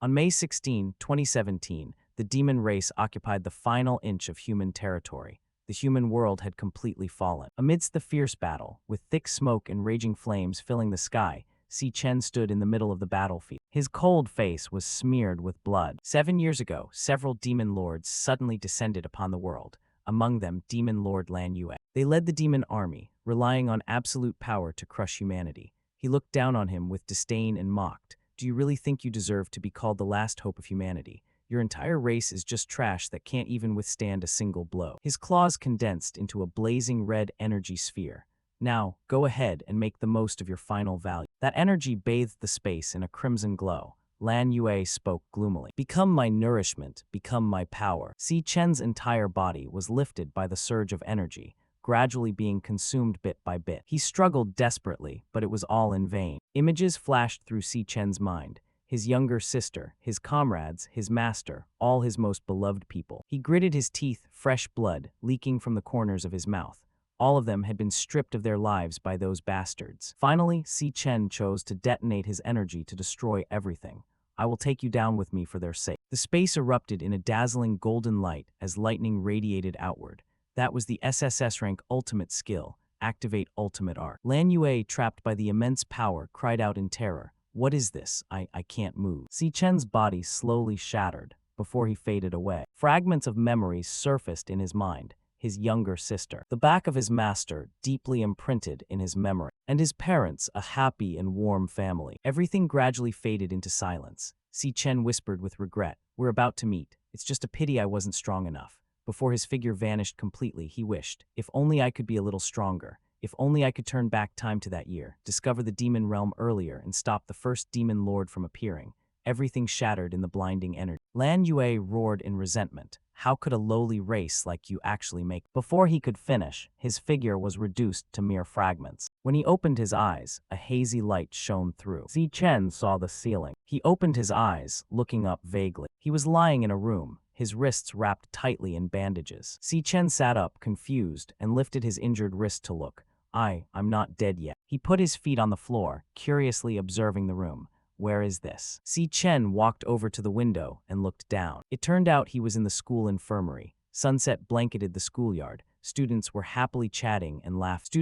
On May 16, 2017, the demon race occupied the final inch of human territory. The human world had completely fallen. Amidst the fierce battle, with thick smoke and raging flames filling the sky, Si Chen stood in the middle of the battlefield. His cold face was smeared with blood. 7 years ago, several demon lords suddenly descended upon the world, among them Demon Lord Lan Yue. They led the demon army, relying on absolute power to crush humanity. He looked down on him with disdain and mocked. Do you really think you deserve to be called the last hope of humanity? Your entire race is just trash that can't even withstand a single blow. His claws condensed into a blazing red energy sphere. Now, go ahead and make the most of your final value. That energy bathed the space in a crimson glow. Lan Yue spoke gloomily. Become my nourishment, become my power. Si Chen's entire body was lifted by the surge of energy, gradually being consumed bit by bit. He struggled desperately, but it was all in vain. Images flashed through Si Chen's mind. His younger sister, his comrades, his master, all his most beloved people. He gritted his teeth, fresh blood leaking from the corners of his mouth. All of them had been stripped of their lives by those bastards. Finally, Si Chen chose to detonate his energy to destroy everything. I will take you down with me for their sake. The space erupted in a dazzling golden light as lightning radiated outward. That was the SSS rank ultimate skill, activate ultimate arc. Lan Yue, trapped by the immense power, cried out in terror. What is this? I can't move. Si Chen's body slowly shattered before he faded away. Fragments of memories surfaced in his mind. His younger sister, the back of his master, deeply imprinted in his memory, and his parents, a happy and warm family. Everything gradually faded into silence. Si Chen whispered with regret, we're about to meet. It's just a pity I wasn't strong enough. Before his figure vanished completely, he wished, if only I could be a little stronger. If only I could turn back time to that year, discover the demon realm earlier, and stop the first demon lord from appearing. Everything shattered in the blinding energy. Lan Yue roared in resentment. How could a lowly race like you actually make? Before he could finish, his figure was reduced to mere fragments. When he opened his eyes, a hazy light shone through. Si Chen saw the ceiling. He opened his eyes, looking up vaguely. He was lying in a room, his wrists wrapped tightly in bandages. Si Chen sat up, confused, and lifted his injured wrist to look. I'm not dead yet. He put his feet on the floor, curiously observing the room. Where is this? Si Chen walked over to the window and looked down. It turned out he was in the school infirmary. Sunset blanketed the schoolyard. Students were happily chatting and laughing.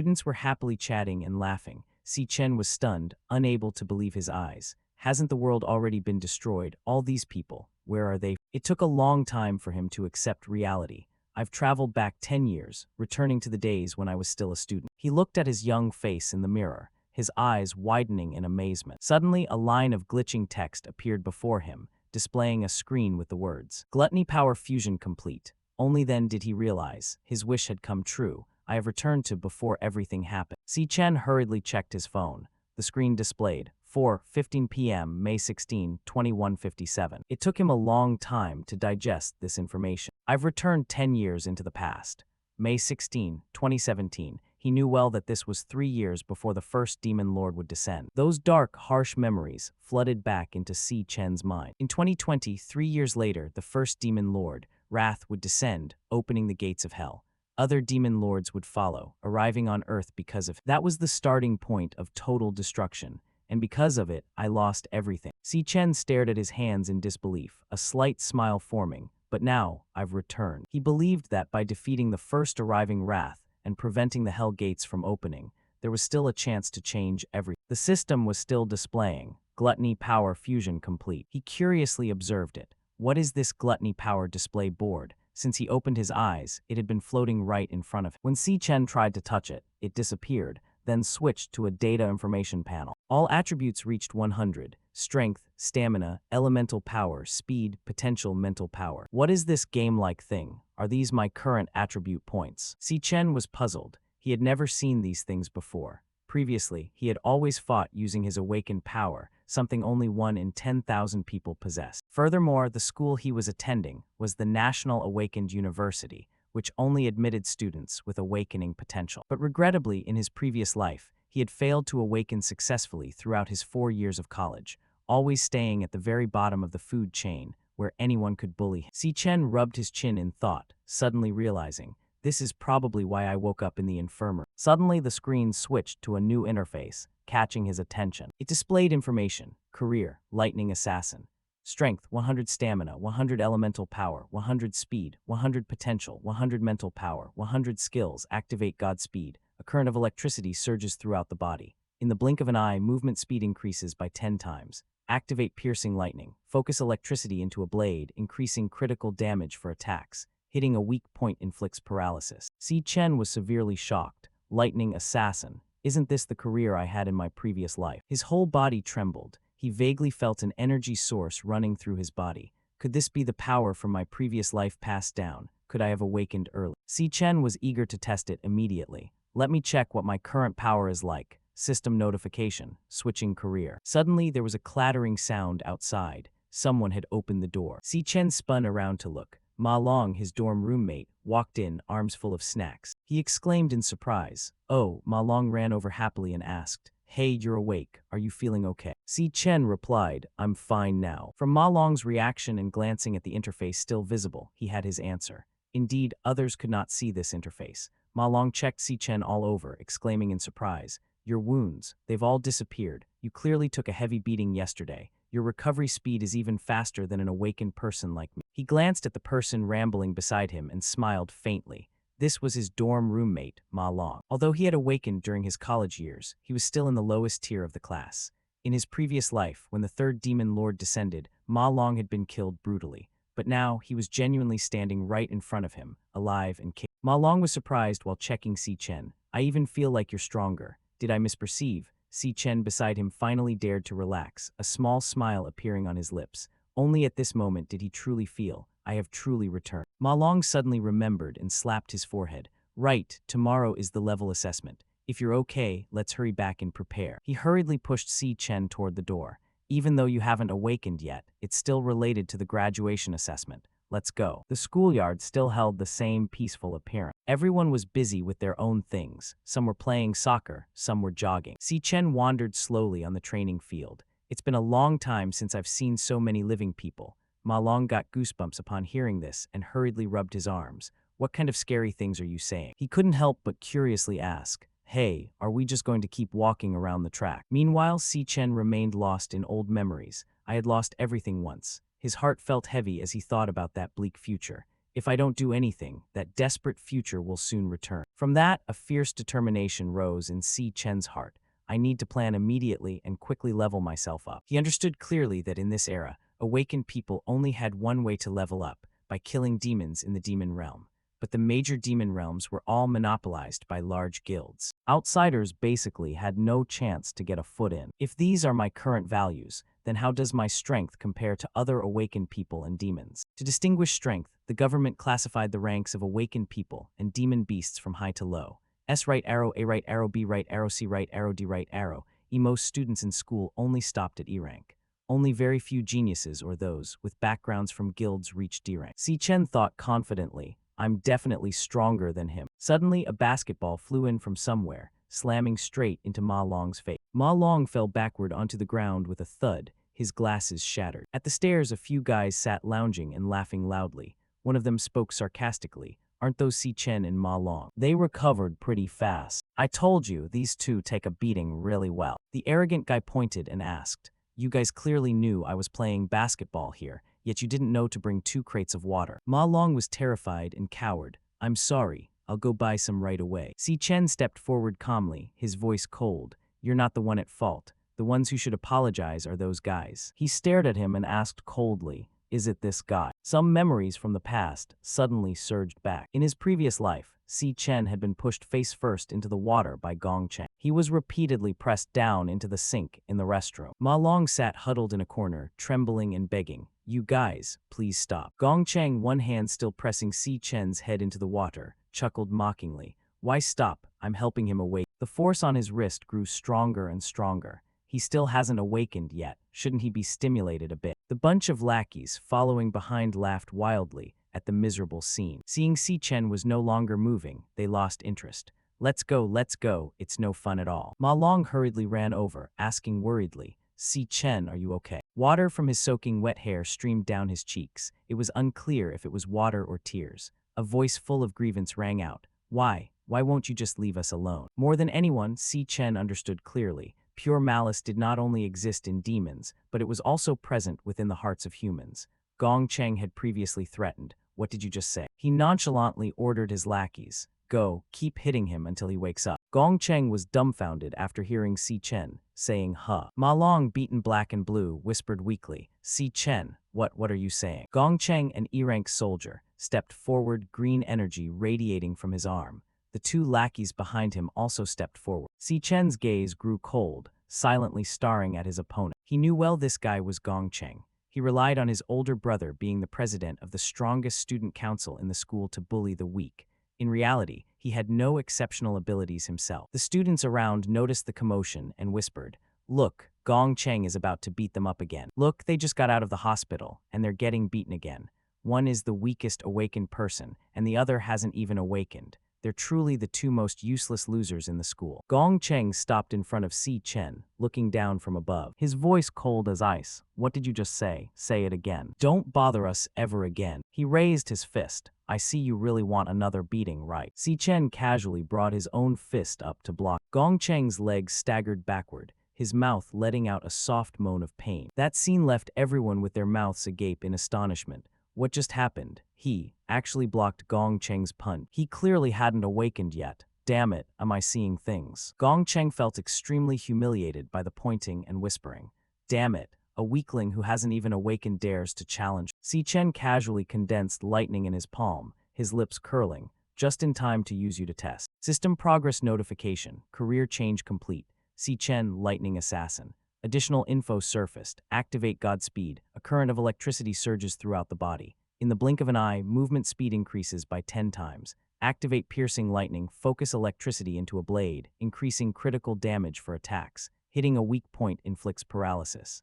Si Chen was stunned, unable to believe his eyes. Hasn't the world already been destroyed? All these people, where are they? It took a long time for him to accept reality. I've traveled back 10 years, returning to the days when I was still a student. He looked at his young face in the mirror, his eyes widening in amazement. Suddenly, a line of glitching text appeared before him, displaying a screen with the words, Gluttony Power Fusion Complete. Only then did he realize his wish had come true. I have returned to before everything happened. Si Chen hurriedly checked his phone. The screen displayed 4:15 p.m. May 16, 2157. It took him a long time to digest this information. I've returned 10 years into the past. May 16, 2017. He knew well that this was 3 years before the first demon lord would descend. Those dark, harsh memories flooded back into Si Chen's mind. In 2020, 3 years later, the first demon lord, Wrath, would descend, opening the gates of hell. Other demon lords would follow, arriving on Earth because of that was the starting point of total destruction. And because of it, I lost everything. Si Chen stared at his hands in disbelief, a slight smile forming. But now, I've returned. He believed that by defeating the first arriving Wrath and preventing the hell gates from opening, there was still a chance to change everything. The system was still displaying, Gluttony Power Fusion Complete. He curiously observed it. What is this Gluttony Power display board? Since he opened his eyes, it had been floating right in front of him. When Si Chen tried to touch it, it disappeared, then switched to a data information panel. All attributes reached 100. Strength, stamina, elemental power, speed, potential mental power. What is this game-like thing? Are these my current attribute points? Si Chen was puzzled. He had never seen these things before. Previously, he had always fought using his awakened power, something only 1 in 10,000 people possessed. Furthermore, the school he was attending was the National Awakened University, which only admitted students with awakening potential. But regrettably, in his previous life, he had failed to awaken successfully throughout his 4 years of college, always staying at the very bottom of the food chain, where anyone could bully him. Si Chen rubbed his chin in thought, suddenly realizing, this is probably why I woke up in the infirmary. Suddenly, the screen switched to a new interface, catching his attention. It displayed information: career, lightning assassin. Strength, 100 stamina, 100 elemental power, 100 speed, 100 potential, 100 mental power, 100 skills, activate God speed. A current of electricity surges throughout the body. In the blink of an eye, movement speed increases by 10 times. Activate piercing lightning. Focus electricity into a blade, increasing critical damage for attacks. Hitting a weak point inflicts paralysis. Si Chen was severely shocked. Lightning assassin. Isn't this the career I had in my previous life? His whole body trembled. He vaguely felt an energy source running through his body. Could this be the power from my previous life passed down? Could I have awakened early? Si Chen was eager to test it immediately. Let me check what my current power is like. System notification. Switching career. Suddenly, there was a clattering sound outside. Someone had opened the door. Si Chen spun around to look. Ma Long, his dorm roommate, walked in, arms full of snacks. He exclaimed in surprise. Oh, Ma Long ran over happily and asked, "Hey, you're awake. Are you feeling okay?" Si Chen replied, "I'm fine now." From Ma Long's reaction and glancing at the interface still visible, he had his answer. Indeed, others could not see this interface. Ma Long checked Si Chen all over, exclaiming in surprise, "Your wounds, they've all disappeared. You clearly took a heavy beating yesterday. Your recovery speed is even faster than an awakened person like me." He glanced at the person rambling beside him and smiled faintly. This was his dorm roommate, Ma Long. Although he had awakened during his college years, he was still in the lowest tier of the class. In his previous life, when the third demon lord descended, Ma Long had been killed brutally. But now, he was genuinely standing right in front of him, alive and capable. Ma Long was surprised while checking Si Chen. "I even feel like you're stronger. Did I misperceive?" Si Chen beside him finally dared to relax, a small smile appearing on his lips. Only at this moment did he truly feel, "I have truly returned." Ma Long suddenly remembered and slapped his forehead. "Right, tomorrow is the level assessment. If you're okay, let's hurry back and prepare." He hurriedly pushed Si Chen toward the door. "Even though you haven't awakened yet, it's still related to the graduation assessment. Let's go." The schoolyard still held the same peaceful appearance. Everyone was busy with their own things. Some were playing soccer, some were jogging. Si Chen wandered slowly on the training field. "It's been a long time since I've seen so many living people." Ma Long got goosebumps upon hearing this and hurriedly rubbed his arms. "What kind of scary things are you saying?" He couldn't help but curiously ask. "Hey, are we just going to keep walking around the track?" Meanwhile, Si Chen remained lost in old memories. "I had lost everything once." His heart felt heavy as he thought about that bleak future. "If I don't do anything, that desperate future will soon return." From that, a fierce determination rose in Si Chen's heart. "I need to plan immediately and quickly level myself up." He understood clearly that in this era, awakened people only had one way to level up, by killing demons in the demon realm. But the major demon realms were all monopolized by large guilds. Outsiders basically had no chance to get a foot in. If these are my current values, then how does my strength compare to other awakened people and demons? To distinguish strength, the government classified the ranks of awakened people and demon beasts from high to low. S right arrow, A right arrow, B right arrow, C right arrow, D right arrow. Most students in school only stopped at E rank. Only very few geniuses or those with backgrounds from guilds reached D rank. Si Chen thought confidently, "I'm definitely stronger than him." Suddenly, a basketball flew in from somewhere, slamming straight into Ma Long's face. Ma Long fell backward onto the ground with a thud, his glasses shattered. At the stairs, a few guys sat lounging and laughing loudly. One of them spoke sarcastically. "Aren't those Si Chen and Ma Long? They recovered pretty fast. I told you, these two take a beating really well." The arrogant guy pointed and asked, "You guys clearly knew I was playing basketball here, yet you didn't know to bring 2 crates of water." Ma Long was terrified and cowered. "I'm sorry, I'll go buy some right away." Si Chen stepped forward calmly, his voice cold. "You're not the one at fault. The ones who should apologize are those guys." He stared at him and asked coldly, "Is it this guy?" Some memories from the past suddenly surged back. In his previous life, Si Chen had been pushed face first into the water by Gong Cheng. He was repeatedly pressed down into the sink in the restroom. Ma Long sat huddled in a corner, trembling and begging, "You guys, please stop." Gong Cheng, one hand still pressing Si Chen's head into the water, chuckled mockingly. "Why stop? I'm helping him awake." The force on his wrist grew stronger and stronger. He still hasn't awakened yet. Shouldn't he be stimulated a bit? The bunch of lackeys following behind laughed wildly at the miserable scene. Seeing Si Chen was no longer moving, they lost interest. Let's go, it's no fun at all." Ma Long hurriedly ran over, asking worriedly, "Si Chen, are you okay?" Water from his soaking wet hair streamed down his cheeks. It was unclear if it was water or tears. A voice full of grievance rang out, Why won't you just leave us alone?" More than anyone, Si Chen understood clearly. Pure malice did not only exist in demons, but it was also present within the hearts of humans. Gong Cheng had previously threatened. What did you just say? He nonchalantly ordered his lackeys. Go, keep hitting him until he wakes up. Gong Cheng was dumbfounded after hearing Si Chen saying, huh. Ma Long, beaten black and blue, whispered weakly, Si Chen, what are you saying? Gong Cheng, an E-rank soldier, stepped forward, green energy radiating from his arm. The two lackeys behind him also stepped forward. Si Chen's gaze grew cold, silently staring at his opponent. He knew well this guy was Gong Cheng. He relied on his older brother being the president of the strongest student council in the school to bully the weak. In reality, he had no exceptional abilities himself. The students around noticed the commotion and whispered, look, Gong Cheng is about to beat them up again. Look, they just got out of the hospital, and they're getting beaten again. One is the weakest awakened person, and the other hasn't even awakened. They're truly the two most useless losers in the school. Gong Cheng stopped in front of Si Chen, looking down from above. His voice cold as ice. What did you just say? Say it again. Don't bother us ever again. He raised his fist. I see you really want another beating, right? Si Chen casually brought his own fist up to block. Gong Cheng's legs staggered backward, his mouth letting out a soft moan of pain. That scene left everyone with their mouths agape in astonishment. What just happened? He actually blocked Gong Cheng's punch. He clearly hadn't awakened yet. Damn it, am I seeing things? Gong Cheng felt extremely humiliated by the pointing and whispering. Damn it, a weakling who hasn't even awakened dares to challenge. Si Chen casually condensed lightning in his palm, his lips curling, just in time to use you to test. System progress notification, career change complete. Si Chen, lightning assassin. Additional info surfaced. Activate Godspeed. A current of electricity surges throughout the body. In the blink of an eye, movement speed increases by 10 times. Activate Piercing Lightning. Focus electricity into a blade, increasing critical damage for attacks. Hitting a weak point inflicts paralysis.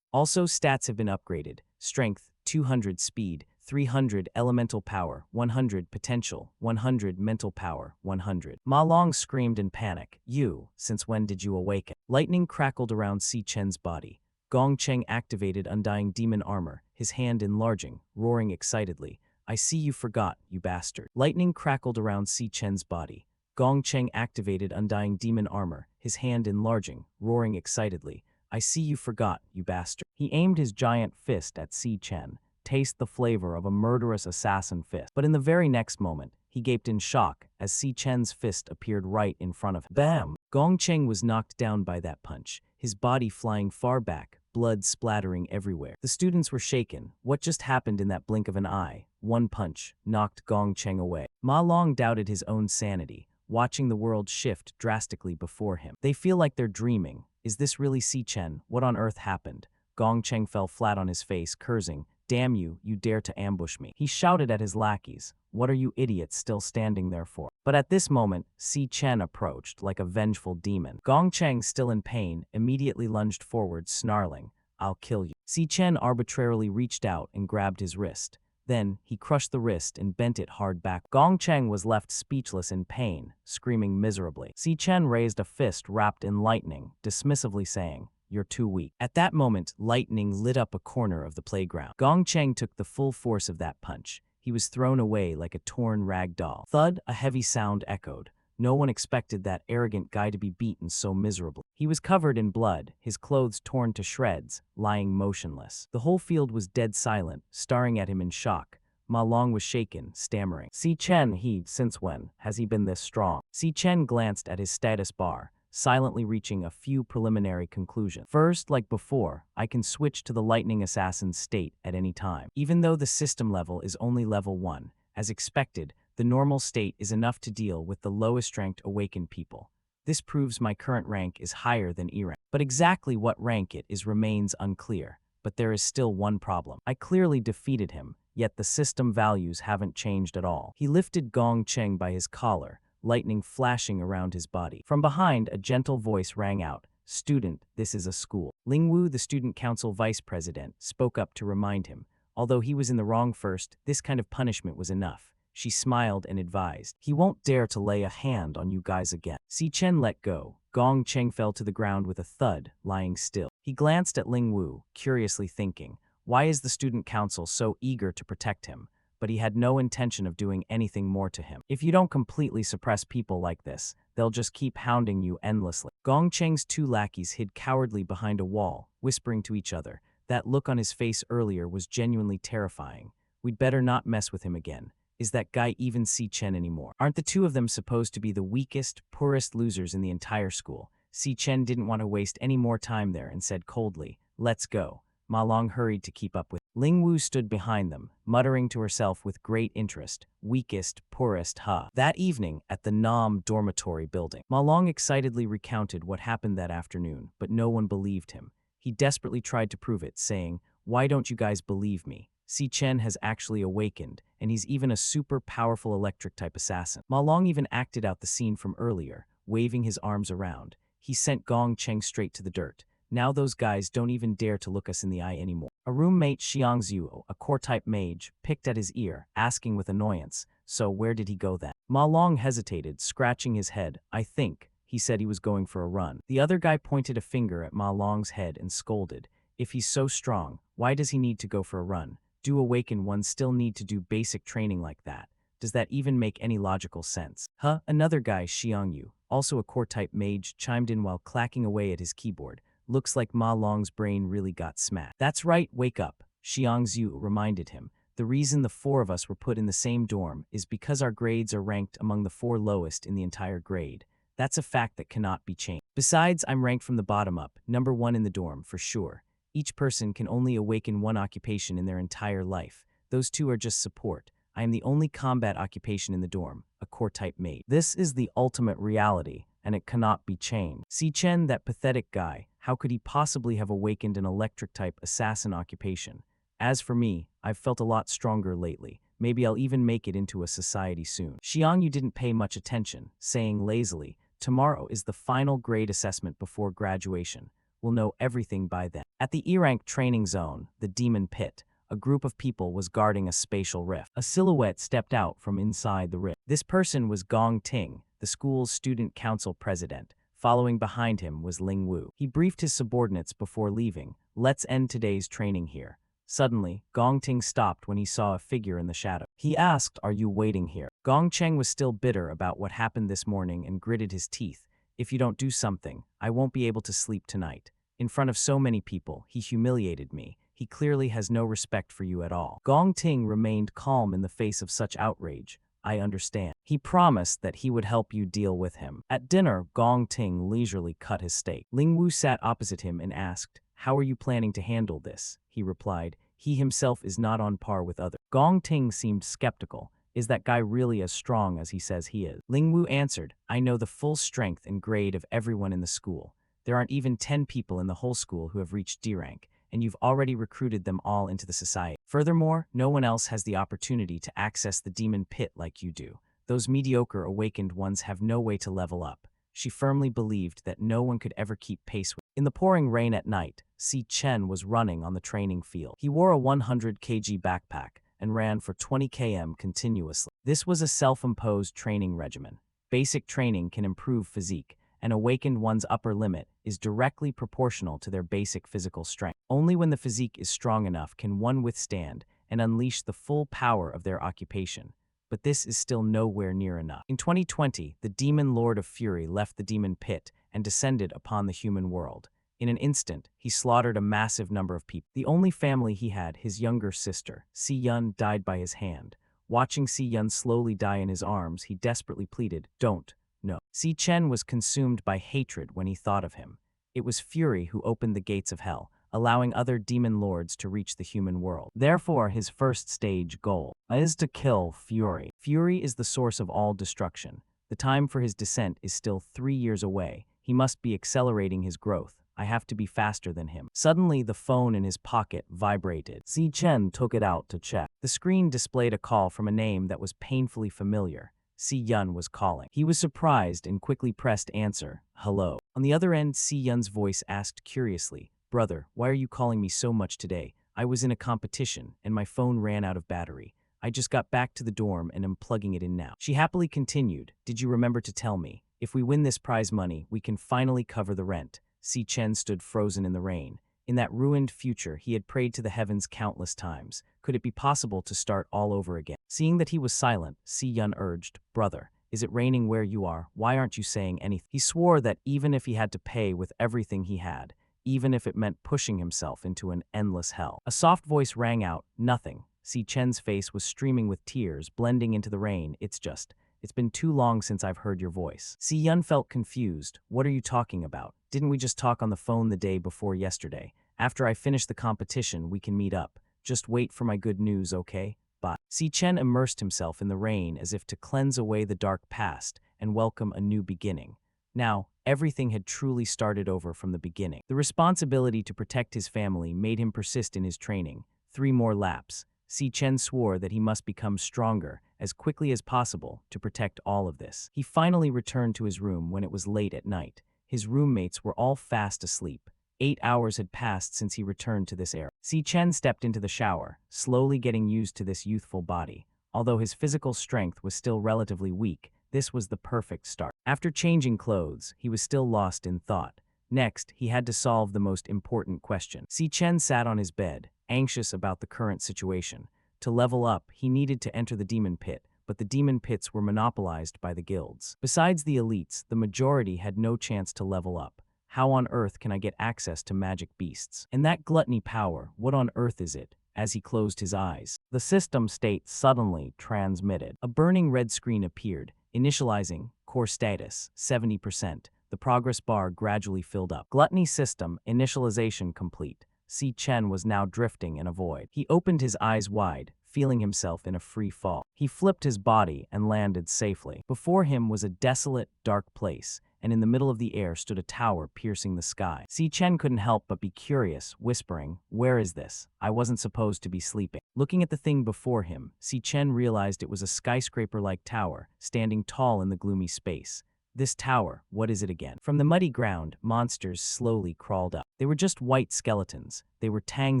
Also, stats have been upgraded. Strength, 200 speed, 300 elemental power, 100 potential, 100 mental power, 100. Ma Long screamed in panic. You, since when did you awaken? Lightning crackled around Si Chen's body. Gong Cheng activated Undying Demon Armor, his hand enlarging, roaring excitedly. I see you forgot, you bastard. Lightning crackled around Si Chen's body. Gong Cheng activated Undying Demon Armor, his hand enlarging, roaring excitedly. I see you forgot, you bastard. He aimed his giant fist at Si Chen. Taste the flavor of a murderous assassin fist. But in the very next moment, he gaped in shock as Si Chen's fist appeared right in front of him. Bam! Gong Cheng was knocked down by that punch, his body flying far back, blood splattering everywhere. The students were shaken. What just happened in that blink of an eye? One punch knocked Gong Cheng away. Ma Long doubted his own sanity, watching the world shift drastically before him. They feel like they're dreaming. Is this really Si Chen? What on earth happened? Gong Cheng fell flat on his face, cursing. Damn you, you dare to ambush me. He shouted at his lackeys. What are you idiots still standing there for? But at this moment, Si Chen approached like a vengeful demon. Gong Cheng, still in pain, immediately lunged forward, snarling, I'll kill you. Si Chen arbitrarily reached out and grabbed his wrist. Then, he crushed the wrist and bent it hard back. Gong Cheng was left speechless in pain, screaming miserably. Si Chen raised a fist wrapped in lightning, dismissively saying, You're too weak. At that moment, lightning lit up a corner of the playground. Gong Cheng took the full force of that punch. He was thrown away like a torn rag doll. Thud, a heavy sound echoed. No one expected that arrogant guy to be beaten so miserably. He was covered in blood, his clothes torn to shreds, lying motionless. The whole field was dead silent, staring at him in shock. Ma Long was shaken, stammering. Si Chen, since when has he been this strong? Si Chen glanced at his status bar, silently reaching a few preliminary conclusions. First, like before, I can switch to the Lightning Assassin's state at any time. Even though the system level is only level 1, as expected, the normal state is enough to deal with the lowest ranked awakened people. This proves my current rank is higher than E rank. But exactly what rank it is remains unclear. But there is still one problem. I clearly defeated him, yet the system values haven't changed at all. He lifted Gong Cheng by his collar, lightning flashing around his body. From behind, a gentle voice rang out, Student, this is a school. Ling Wu, the student council vice president, spoke up to remind him. Although he was in the wrong first, this kind of punishment was enough. She smiled and advised, he won't dare to lay a hand on you guys again. Si Chen let go. Gong Cheng fell to the ground with a thud, lying still. He glanced at Ling Wu, curiously thinking, why is the student council so eager to protect him? but he had no intention of doing anything more to him. If you don't completely suppress people like this, they'll just keep hounding you endlessly. Gong Cheng's two lackeys hid cowardly behind a wall, whispering to each other. That look on his face earlier was genuinely terrifying. We'd better not mess with him again. Is that guy even Si Chen anymore? Aren't the two of them supposed to be the weakest, poorest losers in the entire school? Si Chen didn't want to waste any more time there and said coldly, "Let's go." Ma Long hurried to keep up with. Ling Wu stood behind them, muttering to herself with great interest, "Weakest, poorest, huh?" That evening, at the Nam dormitory building, Ma Long excitedly recounted what happened that afternoon, but no one believed him. He desperately tried to prove it, saying, "Why don't you guys believe me? Si Chen has actually awakened, and he's even a super powerful electric-type assassin." Ma Long even acted out the scene from earlier, waving his arms around. He sent Gong Cheng straight to the dirt. Now those guys don't even dare to look us in the eye anymore. A roommate, Xiangzhu, a core-type mage, picked at his ear, asking with annoyance, "So where did he go then?" Ma Long hesitated, scratching his head. "I think," he said, "he was going for a run." The other guy pointed a finger at Ma Long's head and scolded, "If he's so strong, why does he need to go for a run? Do awakened ones still need to do basic training like that? Does that even make any logical sense?" Huh? Another guy, Xiangyu, also a core-type mage, chimed in while clacking away at his keyboard. "Looks like Ma Long's brain really got smashed." "That's right, wake up," Xiangzhu reminded him. "The reason the four of us were put in the same dorm is because our grades are ranked among the four lowest in the entire grade. That's a fact that cannot be changed. Besides, I'm ranked from the bottom up, number one in the dorm, for sure. Each person can only awaken one occupation in their entire life. Those two are just support. I am the only combat occupation in the dorm, a core-type mage. This is the ultimate reality, and it cannot be changed. Si Chen, that pathetic guy, how could he possibly have awakened an electric-type assassin occupation? As for me, I've felt a lot stronger lately. Maybe I'll even make it into a society soon." Xiangyu didn't pay much attention, saying lazily, "Tomorrow is the final grade assessment before graduation. We'll know everything by then." At the E-rank training zone, the Demon Pit, a group of people was guarding a spatial rift. A silhouette stepped out from inside the rift. This person was Gong Ting, the school's student council president. Following behind him was Ling Wu. He briefed his subordinates before leaving. "Let's end today's training here." Suddenly, Gong Ting stopped when he saw a figure in the shadow. He asked, "Are you waiting here?" Gong Cheng was still bitter about what happened this morning and gritted his teeth. "If you don't do something, I won't be able to sleep tonight. In front of so many people, he humiliated me. He clearly has no respect for you at all." Gong Ting remained calm in the face of such outrage. "I understand." He promised that he would help you deal with him. At dinner, Gong Ting leisurely cut his steak. Ling Wu sat opposite him and asked, "How are you planning to handle this?" He replied, "He himself is not on par with others." Gong Ting seemed skeptical. "Is that guy really as strong as he says he is?" Ling Wu answered, "I know the full strength and grade of everyone in the school. There aren't even 10 people in the whole school who have reached D rank, and you've already recruited them all into the society. Furthermore, no one else has the opportunity to access the demon pit like you do. Those mediocre awakened ones have no way to level up." She firmly believed that no one could ever keep pace with. In the pouring rain at night, Si Chen was running on the training field. He wore a 100 kg backpack and ran for 20 km continuously. This was a self-imposed training regimen. Basic training can improve physique, and awakened one's upper limit is directly proportional to their basic physical strength. Only when the physique is strong enough can one withstand and unleash the full power of their occupation. But this is still nowhere near enough. In 2020, the Demon Lord of Fury left the Demon Pit and descended upon the human world. In an instant, he slaughtered a massive number of people. The only family he had, his younger sister, Si Yun, died by his hand. Watching Si Yun slowly die in his arms, he desperately pleaded, "Don't. No." Si Chen was consumed by hatred when he thought of him. It was Fury who opened the gates of hell, allowing other demon lords to reach the human world. Therefore, his first stage goal is to kill Fury. Fury is the source of all destruction. The time for his descent is still 3 years away. He must be accelerating his growth. I have to be faster than him. Suddenly, the phone in his pocket vibrated. Si Chen took it out to check. The screen displayed a call from a name that was painfully familiar. Si Yun was calling. He was surprised and quickly pressed answer. "Hello." On the other end, Si Yun's voice asked curiously, "Brother, why are you calling me so much today? I was in a competition, and my phone ran out of battery. I just got back to the dorm and am plugging it in now." She happily continued, "Did you remember to tell me? If we win this prize money, we can finally cover the rent." Si Chen stood frozen in the rain. In that ruined future, he had prayed to the heavens countless times. Could it be possible to start all over again? Seeing that he was silent, Si Yun urged, "Brother, is it raining where you are? Why aren't you saying anything?" He swore that even if he had to pay with everything he had, even if it meant pushing himself into an endless hell. A soft voice rang out, "Nothing." Si Chen's face was streaming with tears, blending into the rain. It's been too long since I've heard your voice." Si Yun felt confused. "What are you talking about? Didn't we just talk on the phone the day before yesterday? After I finish the competition, we can meet up. Just wait for my good news, okay? Bye." Si Chen immersed himself in the rain as if to cleanse away the dark past and welcome a new beginning. Now, everything had truly started over from the beginning. The responsibility to protect his family made him persist in his training. 3 more laps. Si Chen swore that he must become stronger as quickly as possible to protect all of this. He finally returned to his room when it was late at night. His roommates were all fast asleep. 8 hours had passed since he returned to this era. Si Chen stepped into the shower, slowly getting used to this youthful body. Although his physical strength was still relatively weak, this was the perfect start. After changing clothes, he was still lost in thought. Next, he had to solve the most important question. Si Chen sat on his bed, anxious about the current situation. To level up, he needed to enter the demon pit, but the demon pits were monopolized by the guilds. Besides the elites, the majority had no chance to level up. How on earth can I get access to magic beasts? And that gluttony power, what on earth is it? As he closed his eyes, the system state suddenly transmitted. A burning red screen appeared, initializing, core status, 70%. The progress bar gradually filled up. Gluttony system, initialization complete. Si Chen was now drifting in a void. He opened his eyes wide, feeling himself in a free fall. He flipped his body and landed safely. Before him was a desolate, dark place, and in the middle of the air stood a tower piercing the sky. Si Chen couldn't help but be curious, whispering, "Where is this? I wasn't supposed to be sleeping." Looking at the thing before him, Si Chen realized it was a skyscraper-like tower, standing tall in the gloomy space. This tower, what is it again? From the muddy ground, monsters slowly crawled up. They were just white skeletons. They were Tang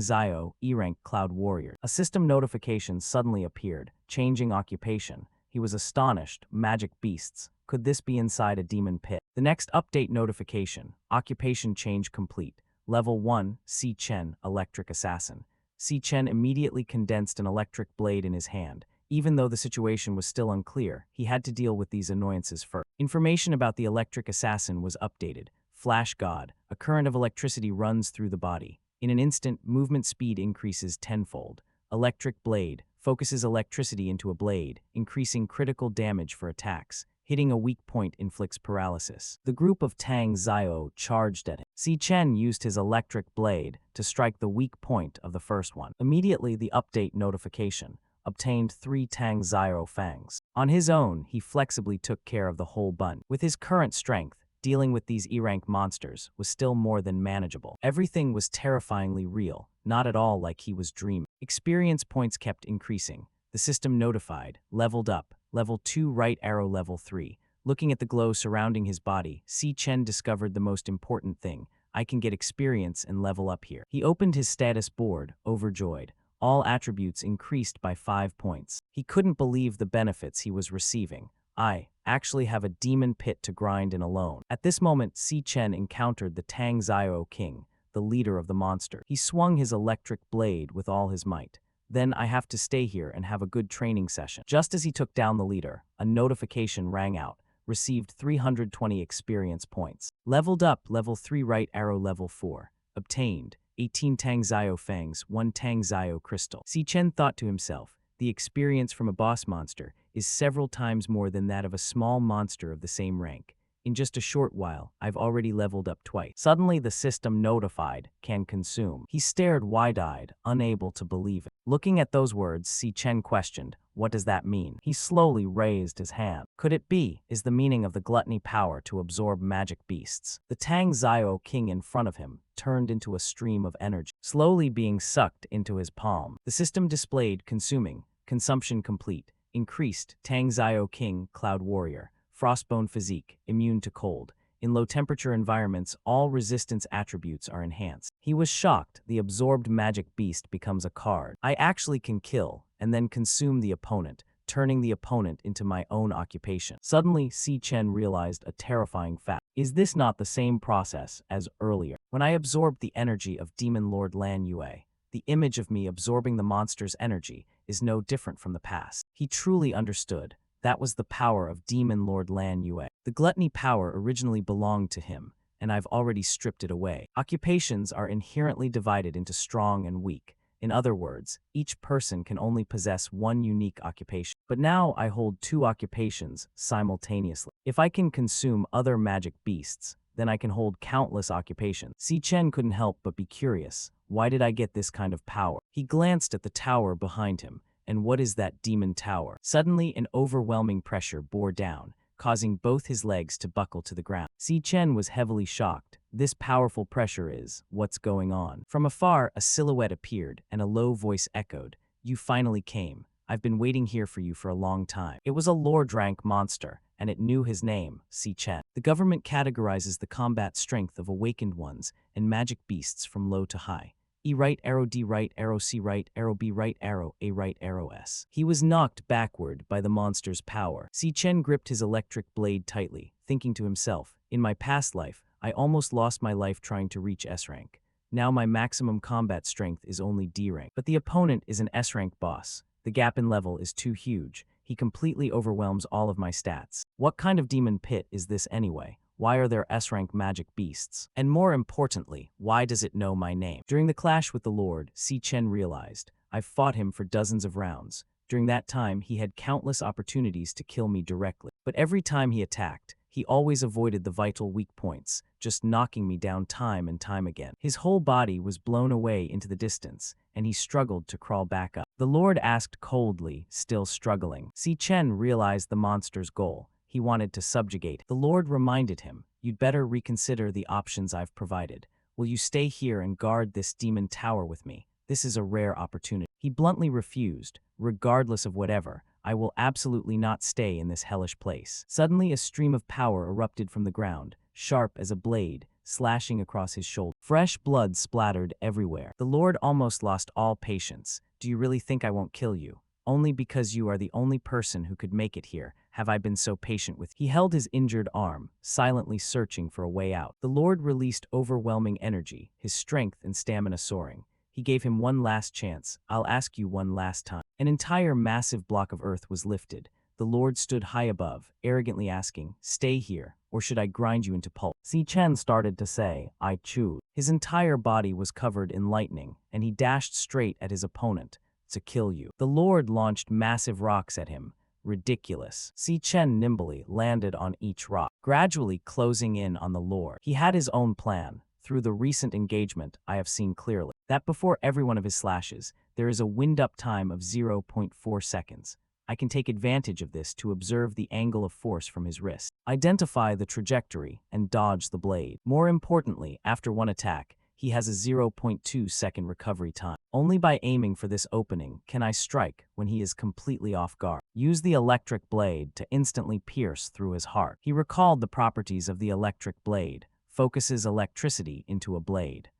Zio, E-rank Cloud Warrior. A system notification suddenly appeared, changing occupation. He was astonished. Magic beasts. Could this be inside a demon pit? The next update notification. Occupation change complete. Level 1, Si Chen, Electric Assassin. Si Chen immediately condensed an electric blade in his hand. Even though the situation was still unclear, he had to deal with these annoyances first. Information about the electric assassin was updated. Flash God. A current of electricity runs through the body. In an instant, movement speed increases tenfold. Electric blade. Focuses electricity into a blade, increasing critical damage for attacks. Hitting a weak point inflicts paralysis. The group of Tang Zio charged at him. Si Chen used his electric blade to strike the weak point of the first one. Immediately, the update notification. Obtained 3 Tang Zio fangs. On his own, he flexibly took care of the whole bunch. With his current strength, dealing with these E-rank monsters was still more than manageable. Everything was terrifyingly real, not at all like he was dreaming. Experience points kept increasing. The system notified, leveled up, level 2 right arrow level 3. Looking at the glow surrounding his body, Si Chen discovered the most important thing. I can get experience and level up here. He opened his status board, overjoyed. All attributes increased by 5 points. He couldn't believe the benefits he was receiving. I actually have a demon pit to grind in alone. At this moment, Si Chen encountered the Tang Zio King, the leader of the monster. He swung his electric blade with all his might. Then I have to stay here and have a good training session. Just as he took down the leader, a notification rang out. Received 320 experience points. Leveled up, level 3 right arrow level 4. Obtained 18 Tang Zio fangs, 1 Tang Zio crystal. Si Chen thought to himself, the experience from a boss monster is several times more than that of a small monster of the same rank. In just a short while, I've already leveled up twice. Suddenly, the system notified, can consume. He stared wide-eyed, unable to believe it. Looking at those words, Si Chen questioned, what does that mean? He slowly raised his hand. Could it be, is the meaning of the gluttony power to absorb magic beasts? The Tang Zio King in front of him turned into a stream of energy, slowly being sucked into his palm. The system displayed consuming, consumption complete, increased, Tang Zio King, Cloud Warrior. Frostbone physique, immune to cold. In low-temperature environments, all resistance attributes are enhanced. He was shocked. The absorbed magic beast becomes a card. I actually can kill, and then consume the opponent, turning the opponent into my own occupation. Suddenly, Si Chen realized a terrifying fact. Is this not the same process as earlier? When I absorbed the energy of Demon Lord Lan Yue, the image of me absorbing the monster's energy is no different from the past. He truly understood. That was the power of Demon Lord Lan Yue. The gluttony power originally belonged to him, and I've already stripped it away. Occupations are inherently divided into strong and weak. In other words, each person can only possess one unique occupation. But now I hold two occupations simultaneously. If I can consume other magic beasts, then I can hold countless occupations. Si Chen couldn't help but be curious. Why did I get this kind of power? He glanced at the tower behind him. And what is that demon tower? Suddenly, an overwhelming pressure bore down, causing both his legs to buckle to the ground. Si Chen was heavily shocked. This powerful pressure is, what's going on? From afar, a silhouette appeared, and a low voice echoed, "You finally came. I've been waiting here for you for a long time." It was a Lord rank monster, and it knew his name, Si Chen. The government categorizes the combat strength of awakened ones and magic beasts from low to high. E right arrow, D right arrow, C right arrow, B right arrow, A right arrow, S. He was knocked backward by the monster's power. Si Chen gripped his electric blade tightly, thinking to himself, in my past life, I almost lost my life trying to reach S rank. Now my maximum combat strength is only D rank. But the opponent is an S rank boss. The gap in level is too huge. He completely overwhelms all of my stats. What kind of demon pit is this anyway? Why are there S-rank magic beasts? And more importantly, why does it know my name? During the clash with the Lord, Si Chen realized, I've fought him for dozens of rounds. During that time, he had countless opportunities to kill me directly. But every time he attacked, he always avoided the vital weak points, just knocking me down time and time again. His whole body was blown away into the distance, and he struggled to crawl back up. The Lord asked coldly, still struggling. Si Chen realized the monster's goal. He wanted to subjugate. The Lord reminded him, you'd better reconsider the options I've provided. Will you stay here and guard this demon tower with me? This is a rare opportunity. He bluntly refused. Regardless of whatever, I will absolutely not stay in this hellish place. Suddenly, a stream of power erupted from the ground, sharp as a blade, slashing across his shoulder. Fresh blood splattered everywhere. The Lord almost lost all patience. Do you really think I won't kill you? Only because you are the only person who could make it here have I been so patient with you. He held his injured arm, silently searching for a way out. The Lord released overwhelming energy, his strength and stamina soaring. He gave him one last chance. I'll ask you one last time. An entire massive block of earth was lifted. The Lord stood high above, arrogantly asking, stay here, or should I grind you into pulp? Si Chen started to say, I choose. His entire body was covered in lightning, and he dashed straight at his opponent. To kill you. The Lord launched massive rocks at him. Ridiculous. Si Chen nimbly landed on each rock, gradually closing in on the Lord. He had his own plan. Through the recent engagement, I have seen clearly that before every one of his slashes, there is a wind-up time of 0.4 seconds. I can take advantage of this to observe the angle of force from his wrist, identify the trajectory, and dodge the blade. More importantly, after one attack, he has a 0.2-second recovery time. Only by aiming for this opening can I strike when he is completely off guard. Use the electric blade to instantly pierce through his heart. He recalled the properties of the electric blade, focuses electricity into a blade.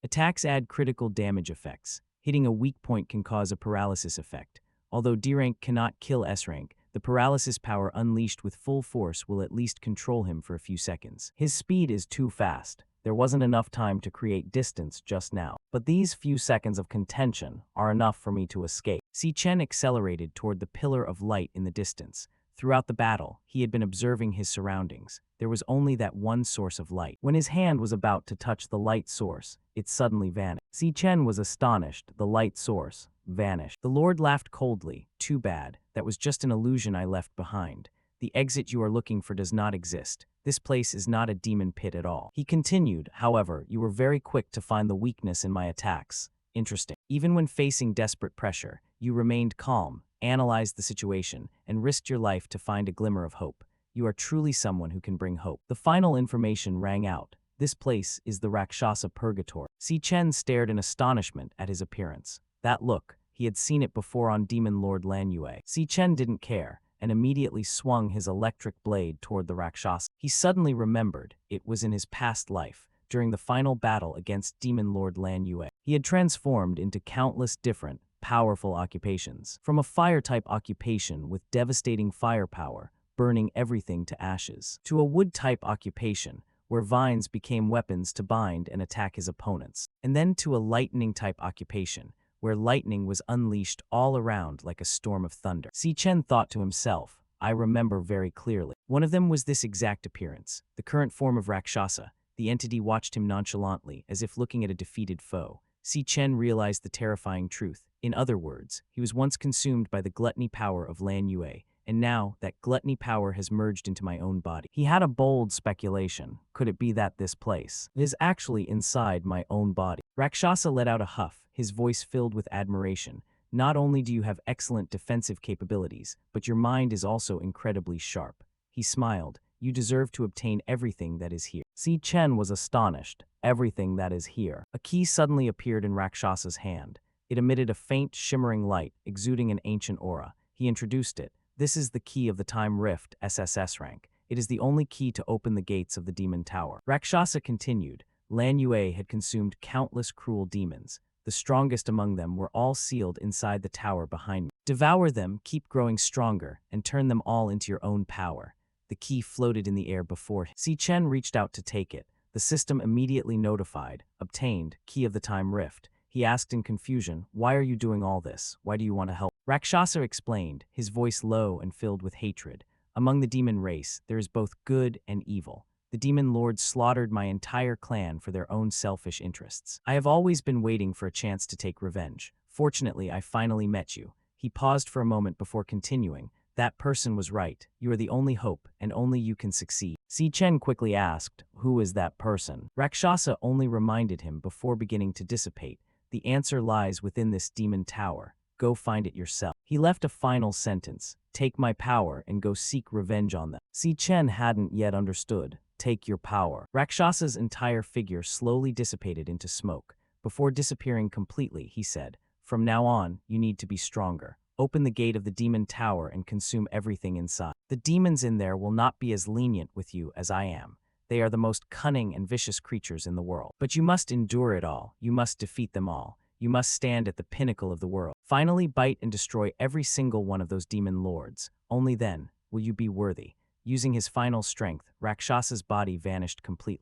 Attacks add critical damage effects. Hitting a weak point can cause a paralysis effect. Although D rank cannot kill S rank, the paralysis power unleashed with full force will at least control him for a few seconds. His speed is too fast. There wasn't enough time to create distance just now, but these few seconds of contention are enough for me to escape. Si Chen accelerated toward the pillar of light in the distance. Throughout the battle, he had been observing his surroundings. There was only that one source of light. When his hand was about to touch the light source, it suddenly vanished. Si Chen was astonished. The light source vanished. The Lord laughed coldly. Too bad. That was just an illusion I left behind. The exit you are looking for does not exist. This place is not a demon pit at all. He continued, however, you were very quick to find the weakness in my attacks. Interesting. Even when facing desperate pressure, you remained calm, analyzed the situation, and risked your life to find a glimmer of hope. You are truly someone who can bring hope. The final information rang out. This place is the Rakshasa Purgatory. Si Chen stared in astonishment at his appearance. That look, he had seen it before on Demon Lord Lan Yue. Si Chen didn't care, and immediately swung his electric blade toward the Rakshasa. He suddenly remembered it was in his past life, during the final battle against Demon Lord Lan Yue. He had transformed into countless different, powerful occupations. From a fire-type occupation with devastating firepower, burning everything to ashes, to a wood-type occupation where vines became weapons to bind and attack his opponents, and then to a lightning-type occupation where lightning was unleashed all around like a storm of thunder. Si Chen thought to himself, I remember very clearly. One of them was this exact appearance, the current form of Rakshasa. The entity watched him nonchalantly, as if looking at a defeated foe. Si Chen realized the terrifying truth. In other words, he was once consumed by the gluttony power of Lan Yue, and now that gluttony power has merged into my own body. He had a bold speculation. Could it be that this place is actually inside my own body? Rakshasa let out a huff, his voice filled with admiration. Not only do you have excellent defensive capabilities, but your mind is also incredibly sharp. He smiled. You deserve to obtain everything that is here. Si Chen was astonished. Everything that is here. A key suddenly appeared in Rakshasa's hand. It emitted a faint, shimmering light, exuding an ancient aura. He introduced it. This is the key of the Time Rift, SSS rank. It is the only key to open the gates of the Demon Tower. Rakshasa continued. Lan Yue had consumed countless cruel demons. The strongest among them were all sealed inside the tower behind me. Devour them, keep growing stronger, and turn them all into your own power. The key floated in the air before him. Si Chen reached out to take it. The system immediately notified. Obtained. Key of the Time Rift. He asked in confusion, why are you doing all this? Why do you want to help? Rakshasa explained, his voice low and filled with hatred. Among the demon race, there is both good and evil. The demon lords slaughtered my entire clan for their own selfish interests. I have always been waiting for a chance to take revenge. Fortunately, I finally met you. He paused for a moment before continuing. That person was right. You are the only hope, and only you can succeed. Si Chen quickly asked, who is that person? Rakshasa only reminded him before beginning to dissipate. The answer lies within this demon tower. Go find it yourself. He left a final sentence. Take my power and go seek revenge on them. Si Chen hadn't yet understood. Take your power. Rakshasa's entire figure slowly dissipated into smoke. Before disappearing completely, he said, from now on, you need to be stronger. Open the gate of the demon tower and consume everything inside. The demons in there will not be as lenient with you as I am. They are the most cunning and vicious creatures in the world. But you must endure it all. You must defeat them all. You must stand at the pinnacle of the world. Finally, bite and destroy every single one of those demon lords. Only then will you be worthy. Using his final strength, Rakshasa's body vanished completely.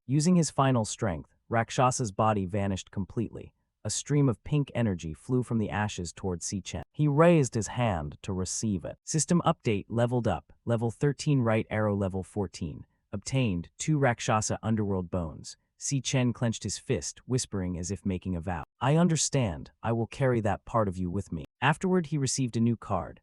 A stream of pink energy flew from the ashes toward Si Chen. He raised his hand to receive it. System update leveled up. Level 13 right arrow level 14. Obtained 2 Rakshasa underworld bones. Si Chen clenched his fist, whispering as if making a vow. I understand. I will carry that part of you with me. Afterward, he received a new card.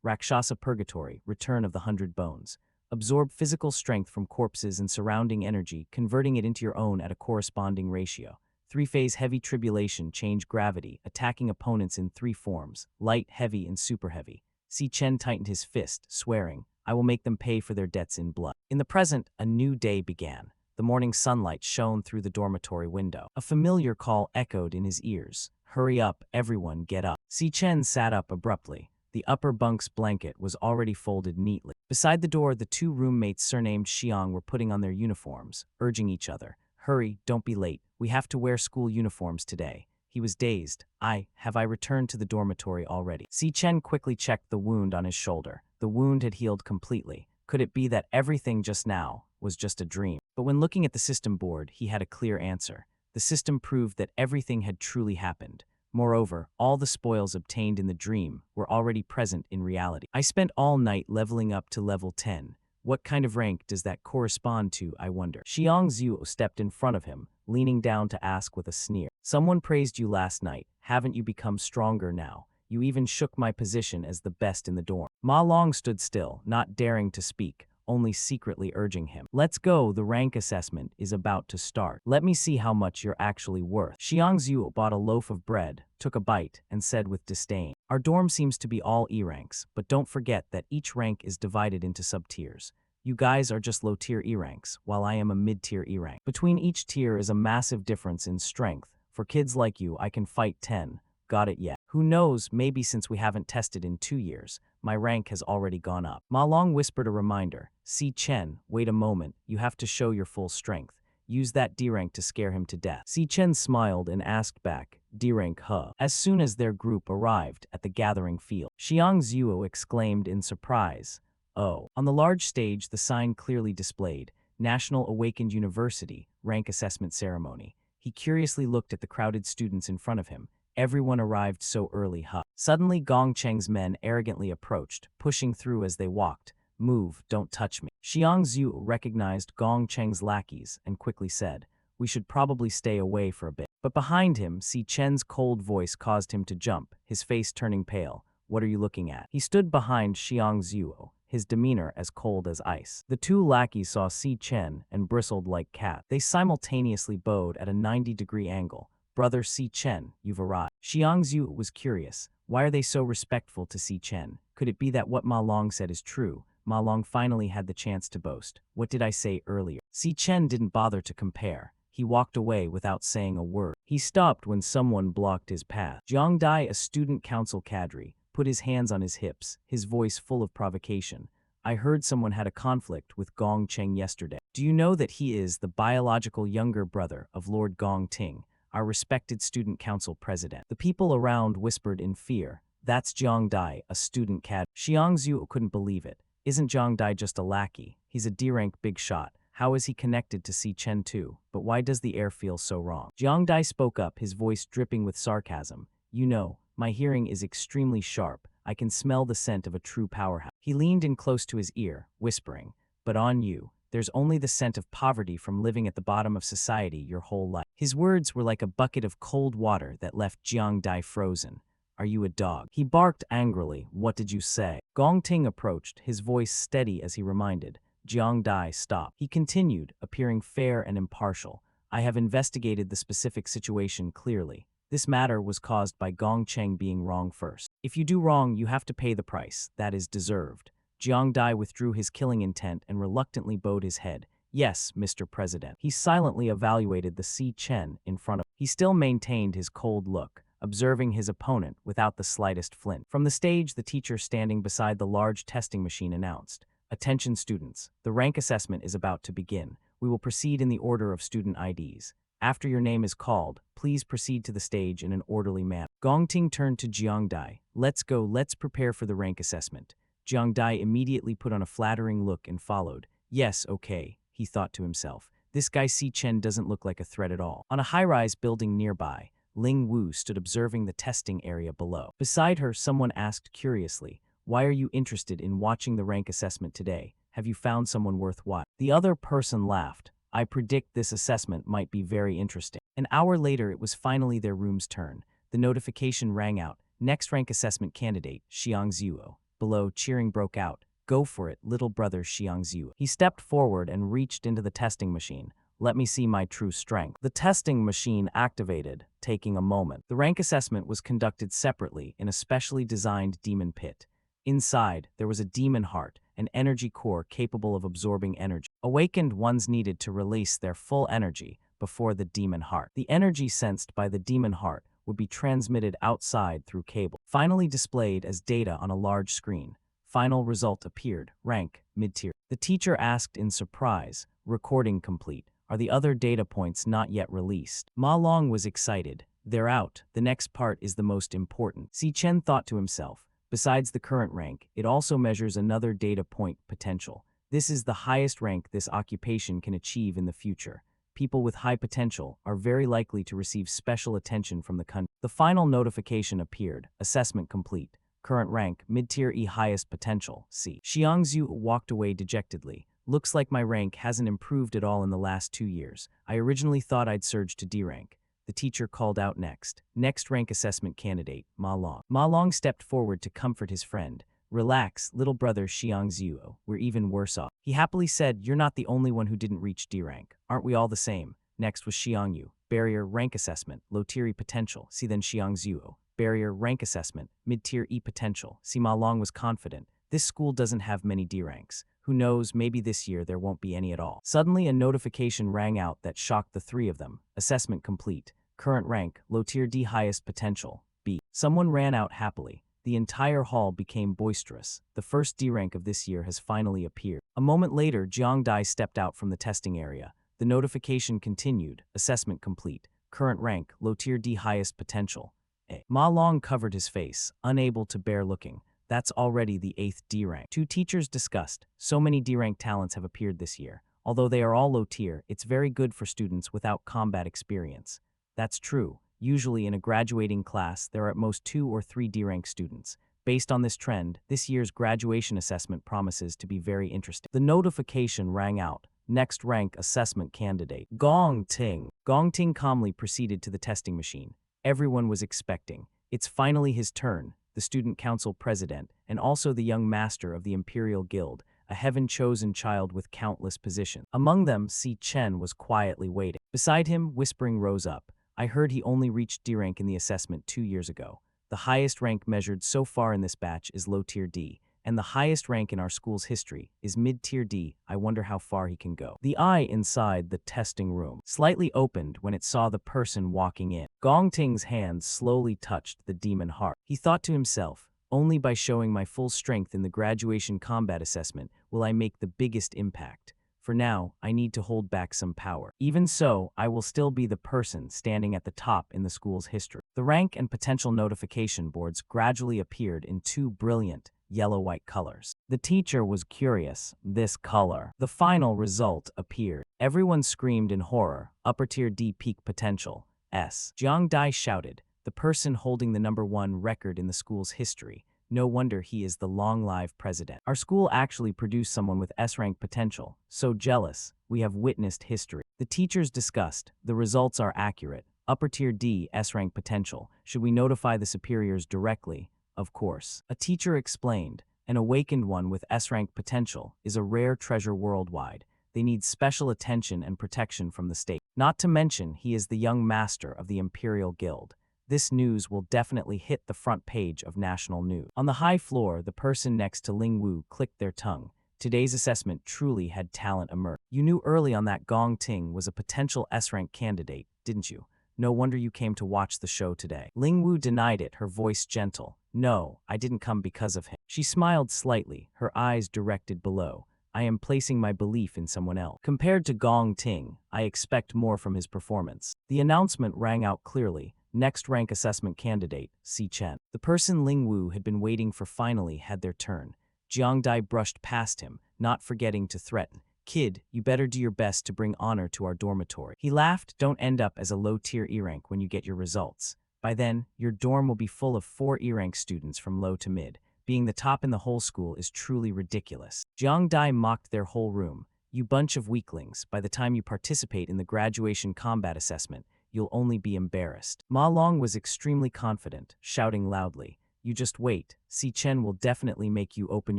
Rakshasa Purgatory, Return of the 100 Bones. Absorb physical strength from corpses and surrounding energy, converting it into your own at a corresponding ratio. 3-phase heavy tribulation, change gravity, attacking opponents in 3 forms, light, heavy, and super heavy. Si Chen tightened his fist, swearing, I will make them pay for their debts in blood. In the present, a new day began. The morning sunlight shone through the dormitory window. A familiar call echoed in his ears. Hurry up, everyone, get up. Si Chen sat up abruptly. The upper bunk's blanket was already folded neatly. Beside the door, the 2 roommates surnamed Xiang were putting on their uniforms, urging each other. Hurry, don't be late. We have to wear school uniforms today. He was dazed. Have I returned to the dormitory already? Si Chen quickly checked the wound on his shoulder. The wound had healed completely. Could it be that everything just now was just a dream? But when looking at the system board, he had a clear answer. The system proved that everything had truly happened. Moreover, all the spoils obtained in the dream were already present in reality. I spent all night leveling up to level 10. What kind of rank does that correspond to, I wonder? Xiang Zhu stepped in front of him, leaning down to ask with a sneer. Someone praised you last night. Haven't you become stronger now? You even shook my position as the best in the dorm. Ma Long stood still, not daring to speak, only secretly urging him. Let's go, the rank assessment is about to start. Let me see how much you're actually worth. Xiang Zhu bought a loaf of bread, took a bite, and said with disdain, our dorm seems to be all E ranks, but don't forget that each rank is divided into sub-tiers. You guys are just low-tier E ranks, while I am a mid-tier E rank. Between each tier is a massive difference in strength. For kids like you, I can fight 10. Got it yet? Who knows, maybe since we haven't tested in 2 years, my rank has already gone up. Ma Long whispered a reminder. Si Chen, wait a moment, you have to show your full strength. Use that D rank to scare him to death. Si Chen smiled and asked back, D rank huh? As soon as their group arrived at the gathering field, Xiang Zuo exclaimed in surprise, oh. On the large stage, the sign clearly displayed, National Awakened University, rank assessment ceremony. He curiously looked at the crowded students in front of him. Everyone arrived so early, huh? Suddenly, Gong Cheng's men arrogantly approached, pushing through as they walked. Move, don't touch me. Xiang Zhu recognized Gong Cheng's lackeys and quickly said, we should probably stay away for a bit. But behind him, Si Chen's cold voice caused him to jump, his face turning pale. What are you looking at? He stood behind Xiang Zhu, his demeanor as cold as ice. The two lackeys saw Si Chen and bristled like cats. They simultaneously bowed at a 90-degree angle. Brother Si Chen, you've arrived. Xiang Zhu was curious. Why are they so respectful to Si Chen? Could it be that what Ma Long said is true? Ma Long finally had the chance to boast. What did I say earlier? Si Chen didn't bother to compare. He walked away without saying a word. He stopped when someone blocked his path. Jiang Dai, a student council cadre, put his hands on his hips, his voice full of provocation. I heard someone had a conflict with Gong Cheng yesterday. Do you know that he is the biological younger brother of Lord Gong Ting, our respected student council president? The people around whispered in fear. That's Jiang Dai, a student cadre. Xiang Zhu couldn't believe it. Isn't Jiang Dai just a lackey? He's a D-rank big shot. How is he connected to Si Chen too? But why does the air feel so wrong? Jiang Dai spoke up, his voice dripping with sarcasm. You know, my hearing is extremely sharp. I can smell the scent of a true powerhouse. He leaned in close to his ear, whispering, but on you, there's only the scent of poverty from living at the bottom of society your whole life. His words were like a bucket of cold water that left Jiang Dai frozen. Are you a dog? He barked angrily. What did you say? Gong Ting approached, his voice steady as he reminded. Jiang Dai stopped. He continued, appearing fair and impartial. I have investigated the specific situation clearly. This matter was caused by Gong Cheng being wrong first. If you do wrong, you have to pay the price. That is deserved. Jiang Dai withdrew his killing intent and reluctantly bowed his head. Yes, Mr. President. He silently evaluated the Si Chen in front of him. He still maintained his cold look, observing his opponent without the slightest flint. From the stage, the teacher standing beside the large testing machine announced, attention students, the rank assessment is about to begin. We will proceed in the order of student IDs. After your name is called, please proceed to the stage in an orderly manner. Gong Ting turned to Jiang Dai. Let's go, let's prepare for the rank assessment. Jiang Dai immediately put on a flattering look and followed. Yes, okay, he thought to himself. This guy Si Chen doesn't look like a threat at all. On a high-rise building nearby, Ling Wu stood observing the testing area below. Beside her, someone asked curiously, why are you interested in watching the rank assessment today? Have you found someone worthwhile? The other person laughed. I predict this assessment might be very interesting. An hour later, it was finally their room's turn. The notification rang out. Next rank assessment candidate, Xiang Zuo. Below, cheering broke out. Go for it, little brother Xiang Zuo. He stepped forward and reached into the testing machine. Let me see my true strength. The testing machine activated, taking a moment. The rank assessment was conducted separately in a specially designed demon pit. Inside, there was a demon heart, an energy core capable of absorbing energy. Awakened ones needed to release their full energy before the demon heart. The energy sensed by the demon heart would be transmitted outside through cable, finally displayed as data on a large screen. Final result appeared, rank, mid-tier. The teacher asked in surprise, recording complete. Are the other data points not yet released? Ma Long was excited. They're out. The next part is the most important. Si Chen thought to himself. Besides the current rank, it also measures another data point potential. This is the highest rank this occupation can achieve in the future. People with high potential are very likely to receive special attention from the country. The final notification appeared. Assessment complete. Current rank, mid-tier E, highest potential, C. Xiang Zhu walked away dejectedly. Looks like my rank hasn't improved at all in the last 2 years. I originally thought I'd surge to D rank. The teacher called out next. Next rank assessment candidate, Ma Long. Ma Long stepped forward to comfort his friend. Relax, little brother Xiang Zhu, we're even worse off. He happily said, you're not the only one who didn't reach D rank. Aren't we all the same? Next was Xiang Yu. Barrier, rank assessment, low tier E potential. See then Xiang Zhu. Barrier, rank assessment, mid-tier E potential. See Ma Long was confident. This school doesn't have many D ranks. Who knows, maybe this year there won't be any at all. Suddenly a notification rang out that shocked the three of them. Assessment complete. Current rank, low tier D, highest potential, B. Someone ran out happily. The entire hall became boisterous. The first D rank of this year has finally appeared. A moment later, Jiang Dai stepped out from the testing area. The notification continued. Assessment complete. Current rank, low tier D, highest potential. A. Ma Long covered his face, unable to bear looking. That's already the 8th D rank. Two teachers discussed. So many D rank talents have appeared this year. Although they are all low tier, it's very good for students without combat experience. That's true. Usually in a graduating class, there are at most 2 or 3 D rank students. Based on this trend, this year's graduation assessment promises to be very interesting. The notification rang out. Next rank assessment candidate. Gong Ting. Gong Ting calmly proceeded to the testing machine. Everyone was expecting. It's finally his turn. The student council president, and also the young master of the Imperial Guild, a heaven-chosen child with countless positions. Among them, Si Chen was quietly waiting. Beside him, whispering rose up. I heard he only reached D rank in the assessment 2 years ago. The highest rank measured so far in this batch is low-tier D, and the highest rank in our school's history is mid-tier D. I wonder how far he can go. The eye inside the testing room slightly opened when it saw the person walking in. Gong Ting's hands slowly touched the demon heart. He thought to himself, only by showing my full strength in the graduation combat assessment will I make the biggest impact. For now, I need to hold back some power. Even so, I will still be the person standing at the top in the school's history. The rank and potential notification boards gradually appeared in 2 brilliant, yellow-white colors. The teacher was curious. This color. The final result appeared. Everyone screamed in horror. Upper tier D peak potential. S. Jiang Dai shouted, the person holding the #1 record in the school's history. No wonder he is the long-lived president. Our school actually produced someone with S-rank potential. So jealous. We have witnessed history. The teachers discussed. The results are accurate. Upper tier D, S-rank potential. Should we notify the superiors directly? Of course. A teacher explained. An awakened one with S-rank potential is a rare treasure worldwide. They need special attention and protection from the state. Not to mention, he is the young master of the Imperial Guild. This news will definitely hit the front page of national news. On the high floor, the person next to Ling Wu clicked their tongue. Today's assessment truly had talent emerge. You knew early on that Gong Ting was a potential S-rank candidate, didn't you? No wonder you came to watch the show today. Ling Wu denied it, her voice gentle. No, I didn't come because of him. She smiled slightly, her eyes directed below. I am placing my belief in someone else. Compared to Gong Ting, I expect more from his performance. The announcement rang out clearly. Next rank assessment candidate, Si Chen. The person Ling Wu had been waiting for finally had their turn. Jiang Dai brushed past him, not forgetting to threaten. Kid, you better do your best to bring honor to our dormitory. He laughed, don't end up as a low-tier E-rank when you get your results. By then, your dorm will be full of 4 E-rank students from low to mid. Being the top in the whole school is truly ridiculous. Jiang Dai mocked their whole room. You bunch of weaklings, by the time you participate in the graduation combat assessment, you'll only be embarrassed. Ma Long was extremely confident, shouting loudly. You just wait. Si Chen will definitely make you open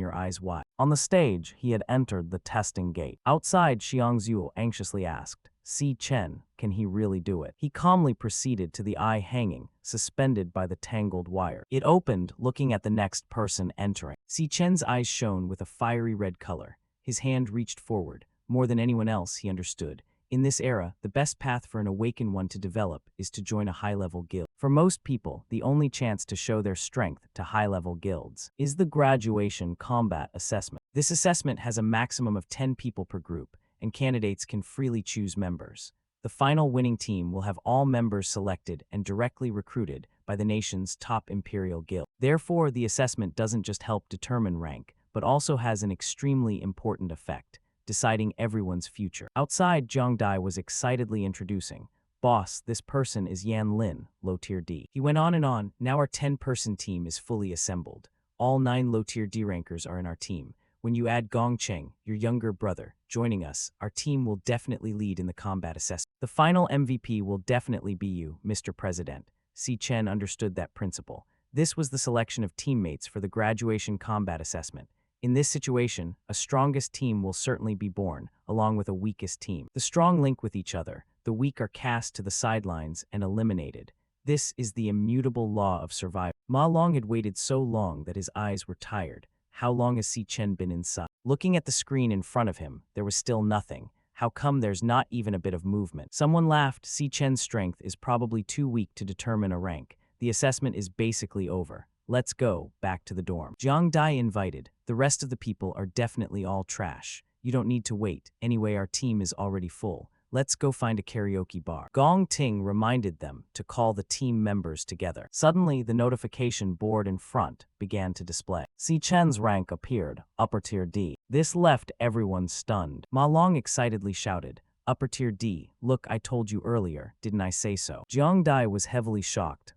your eyes wide. On the stage, he had entered the testing gate. Outside, Xiang Zhuo anxiously asked, Si Chen, can he really do it? He calmly proceeded to the eye hanging, suspended by the tangled wire. It opened, looking at the next person entering. Si Chen's eyes shone with a fiery red color. His hand reached forward. More than anyone else, he understood. In this era, the best path for an awakened one to develop is to join a high-level guild. For most people, the only chance to show their strength to high-level guilds is the graduation combat assessment. This assessment has a maximum of 10 people per group, and candidates can freely choose members. The final winning team will have all members selected and directly recruited by the nation's top imperial guild. Therefore, the assessment doesn't just help determine rank, but also has an extremely important effect, deciding everyone's future. Outside, Jiang Dai was excitedly introducing, Boss, this person is Yan Lin, low-tier D. He went on and on. Now our 10-person team is fully assembled. All 9 low-tier D rankers are in our team. When you add Gong Cheng, your younger brother, joining us, our team will definitely lead in the combat assessment. The final MVP will definitely be you, Mr. President. Si Chen understood that principle. This was the selection of teammates for the graduation combat assessment. In this situation, a strongest team will certainly be born, along with a weakest team. The strong link with each other, the weak are cast to the sidelines and eliminated. This is the immutable law of survival. Ma Long had waited so long that his eyes were tired. How long has Si Chen been inside? Looking at the screen in front of him, there was still nothing. How come there's not even a bit of movement? Someone laughed. Si Chen's strength is probably too weak to determine a rank. The assessment is basically over. Let's go, back to the dorm. Jiang Dai invited. The rest of the people are definitely all trash. You don't need to wait. Anyway, our team is already full. Let's go find a karaoke bar. Gong Ting reminded them to call the team members together. Suddenly, the notification board in front began to display. Si Chen's rank appeared, upper tier D. This left everyone stunned. Ma Long excitedly shouted, "Upper tier D, look, I told you earlier, didn't I say so?" Jiang Dai was heavily shocked.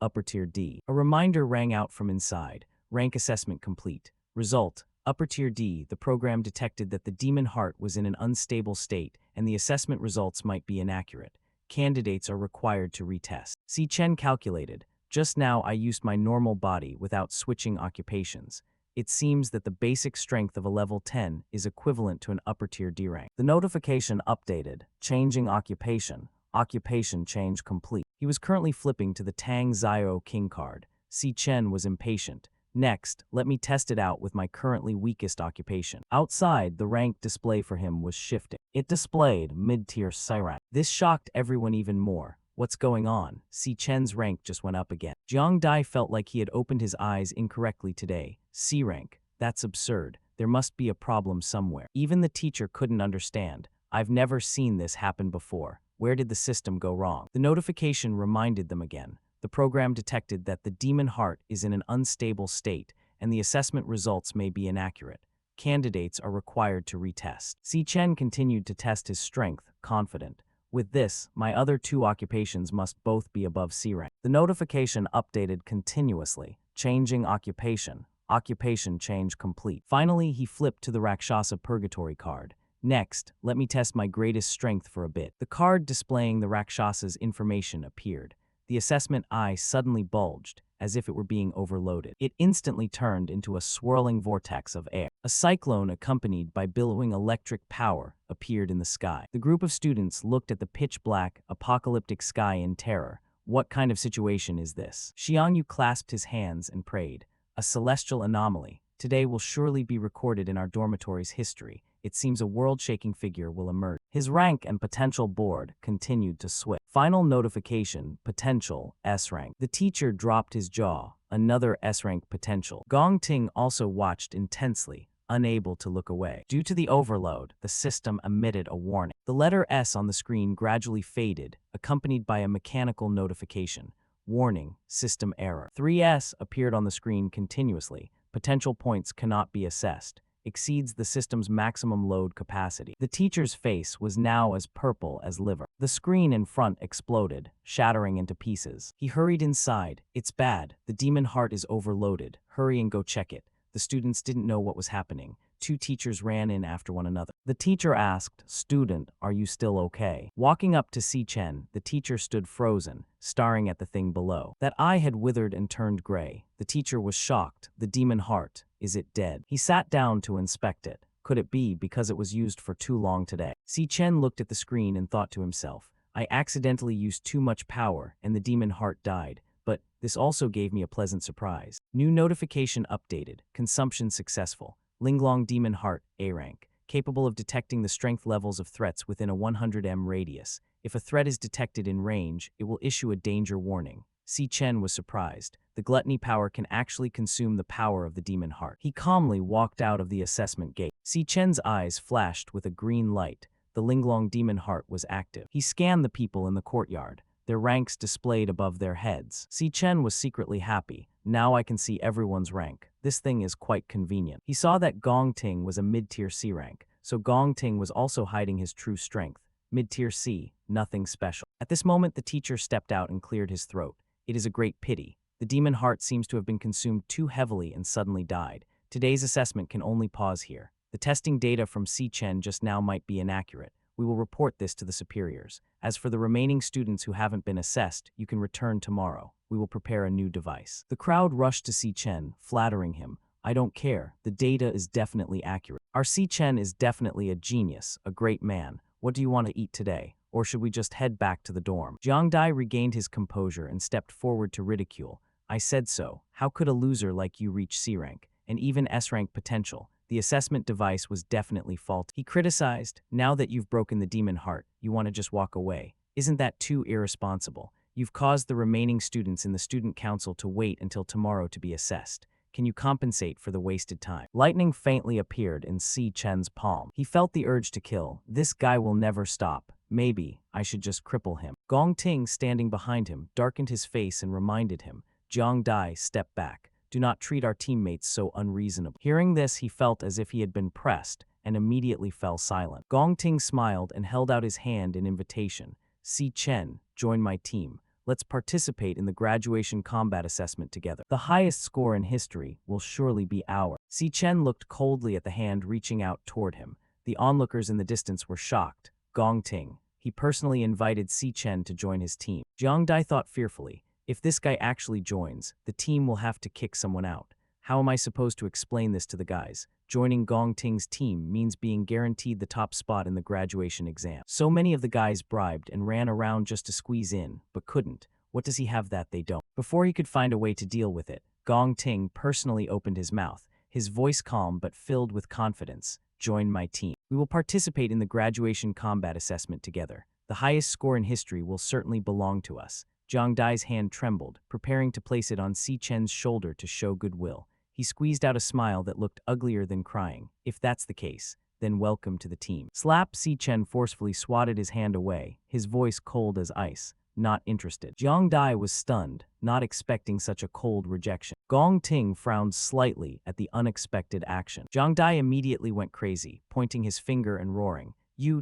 Upper tier D. A reminder rang out from inside. Rank assessment complete. Result, upper tier D. The program detected that the demon heart was in an unstable state and the assessment results might be inaccurate. Candidates are required to retest. Si Chen calculated, just now I used my normal body without switching occupations. It seems that the basic strength of a level 10 is equivalent to an upper tier D rank. The notification updated, changing occupation, occupation change complete. He was currently flipping to the Tang Zio King card. Si Chen was impatient. Next, let me test it out with my currently weakest occupation. Outside, the rank display for him was shifting. It displayed mid-tier C rank. This shocked everyone even more. What's going on? Si Chen's rank just went up again. Jiang Dai felt like he had opened his eyes incorrectly today. C rank. That's absurd. There must be a problem somewhere. Even the teacher couldn't understand. I've never seen this happen before. Where did the system go wrong? The notification reminded them again. The program detected that the demon heart is in an unstable state and the assessment results may be inaccurate. Candidates are required to retest. Si Chen continued to test his strength, confident. With this, my other two occupations must both be above C rank. The notification updated continuously, changing occupation. Occupation change complete. Finally, he flipped to the Rakshasa Purgatory card. Next, let me test my greatest strength for a bit. The card displaying the Rakshasa's information appeared. The assessment eye suddenly bulged, as if it were being overloaded. It instantly turned into a swirling vortex of air. A cyclone accompanied by billowing electric power appeared in the sky. The group of students looked at the pitch-black, apocalyptic sky in terror. What kind of situation is this? Xiangyu clasped his hands and prayed. A celestial anomaly. Today will surely be recorded in our dormitory's history. It seems a world-shaking figure will emerge. His rank and potential board continued to switch. Final notification, potential, S rank. The teacher dropped his jaw, another S rank potential. Gong Ting also watched intensely, unable to look away. Due to the overload, the system emitted a warning. The letter S on the screen gradually faded, accompanied by a mechanical notification. Warning, system error. 3S appeared on the screen continuously. Potential points cannot be assessed. Exceeds the system's maximum load capacity. The teacher's face was now as purple as liver. The screen in front exploded, shattering into pieces. He hurried inside. It's bad. The demon heart is overloaded. Hurry and go check it. The students didn't know what was happening. Two teachers ran in after one another. The teacher asked, "Student, are you still okay?" Walking up to Si Chen, the teacher stood frozen, staring at the thing below. That eye had withered and turned gray. The teacher was shocked. The demon heart, is it dead? He sat down to inspect it. Could it be because it was used for too long today? Si Chen looked at the screen and thought to himself, I accidentally used too much power and the demon heart died. But this also gave me a pleasant surprise. New notification updated. Consumption successful. Linglong Demon Heart, A rank. Capable of detecting the strength levels of threats within a 100 m radius. If a threat is detected in range, it will issue a danger warning. Si Chen was surprised. The gluttony power can actually consume the power of the demon heart. He calmly walked out of the assessment gate. Si Chen's eyes flashed with a green light. The Linglong demon heart was active. He scanned the people in the courtyard. Their ranks displayed above their heads. Si Chen was secretly happy. Now I can see everyone's rank. This thing is quite convenient. He saw that Gong Ting was a mid-tier C rank, so Gong Ting was also hiding his true strength. Mid-tier C, nothing special. At this moment, the teacher stepped out and cleared his throat. It is a great pity. The demon heart seems to have been consumed too heavily and suddenly died. Today's assessment can only pause here. The testing data from Si Chen just now might be inaccurate. We will report this to the superiors. As for the remaining students who haven't been assessed, you can return tomorrow. We will prepare a new device. The crowd rushed to Si Chen, flattering him. I don't care. The data is definitely accurate. Our Si Chen is definitely a genius, a great man. What do you want to eat today? Or should we just head back to the dorm? Jiang Dai regained his composure and stepped forward to ridicule. I said so. How could a loser like you reach C rank, and even S rank potential? The assessment device was definitely faulty. He criticized, now that you've broken the demon heart, you want to just walk away. Isn't that too irresponsible? You've caused the remaining students in the student council to wait until tomorrow to be assessed. Can you compensate for the wasted time? Lightning faintly appeared in Si Chen's palm. He felt the urge to kill. This guy will never stop. Maybe I should just cripple him. Gong Ting, standing behind him, darkened his face and reminded him, Jiang Dai, step back. Do not treat our teammates so unreasonably. Hearing this, he felt as if he had been pressed and immediately fell silent. Gong Ting smiled and held out his hand in invitation. Si Chen, join my team. Let's participate in the graduation combat assessment together. The highest score in history will surely be ours. Si Chen looked coldly at the hand reaching out toward him. The onlookers in the distance were shocked. Gong Ting. He personally invited Si Chen to join his team. Jiang Dai thought fearfully, if this guy actually joins, the team will have to kick someone out. How am I supposed to explain this to the guys? Joining Gong Ting's team means being guaranteed the top spot in the graduation exam. So many of the guys bribed and ran around just to squeeze in, but couldn't. What does he have that they don't? Before he could find a way to deal with it, Gong Ting personally opened his mouth, his voice calm but filled with confidence. Join my team. We will participate in the graduation combat assessment together. The highest score in history will certainly belong to us. Jiang Dai's hand trembled, preparing to place it on Si Chen's shoulder to show goodwill. He squeezed out a smile that looked uglier than crying. If that's the case, then welcome to the team. Slap. Si Chen forcefully swatted his hand away, his voice cold as ice. Not interested. Jiang Dai was stunned, not expecting such a cold rejection. Gong Ting frowned slightly at the unexpected action. Jiang Dai immediately went crazy, pointing his finger and roaring.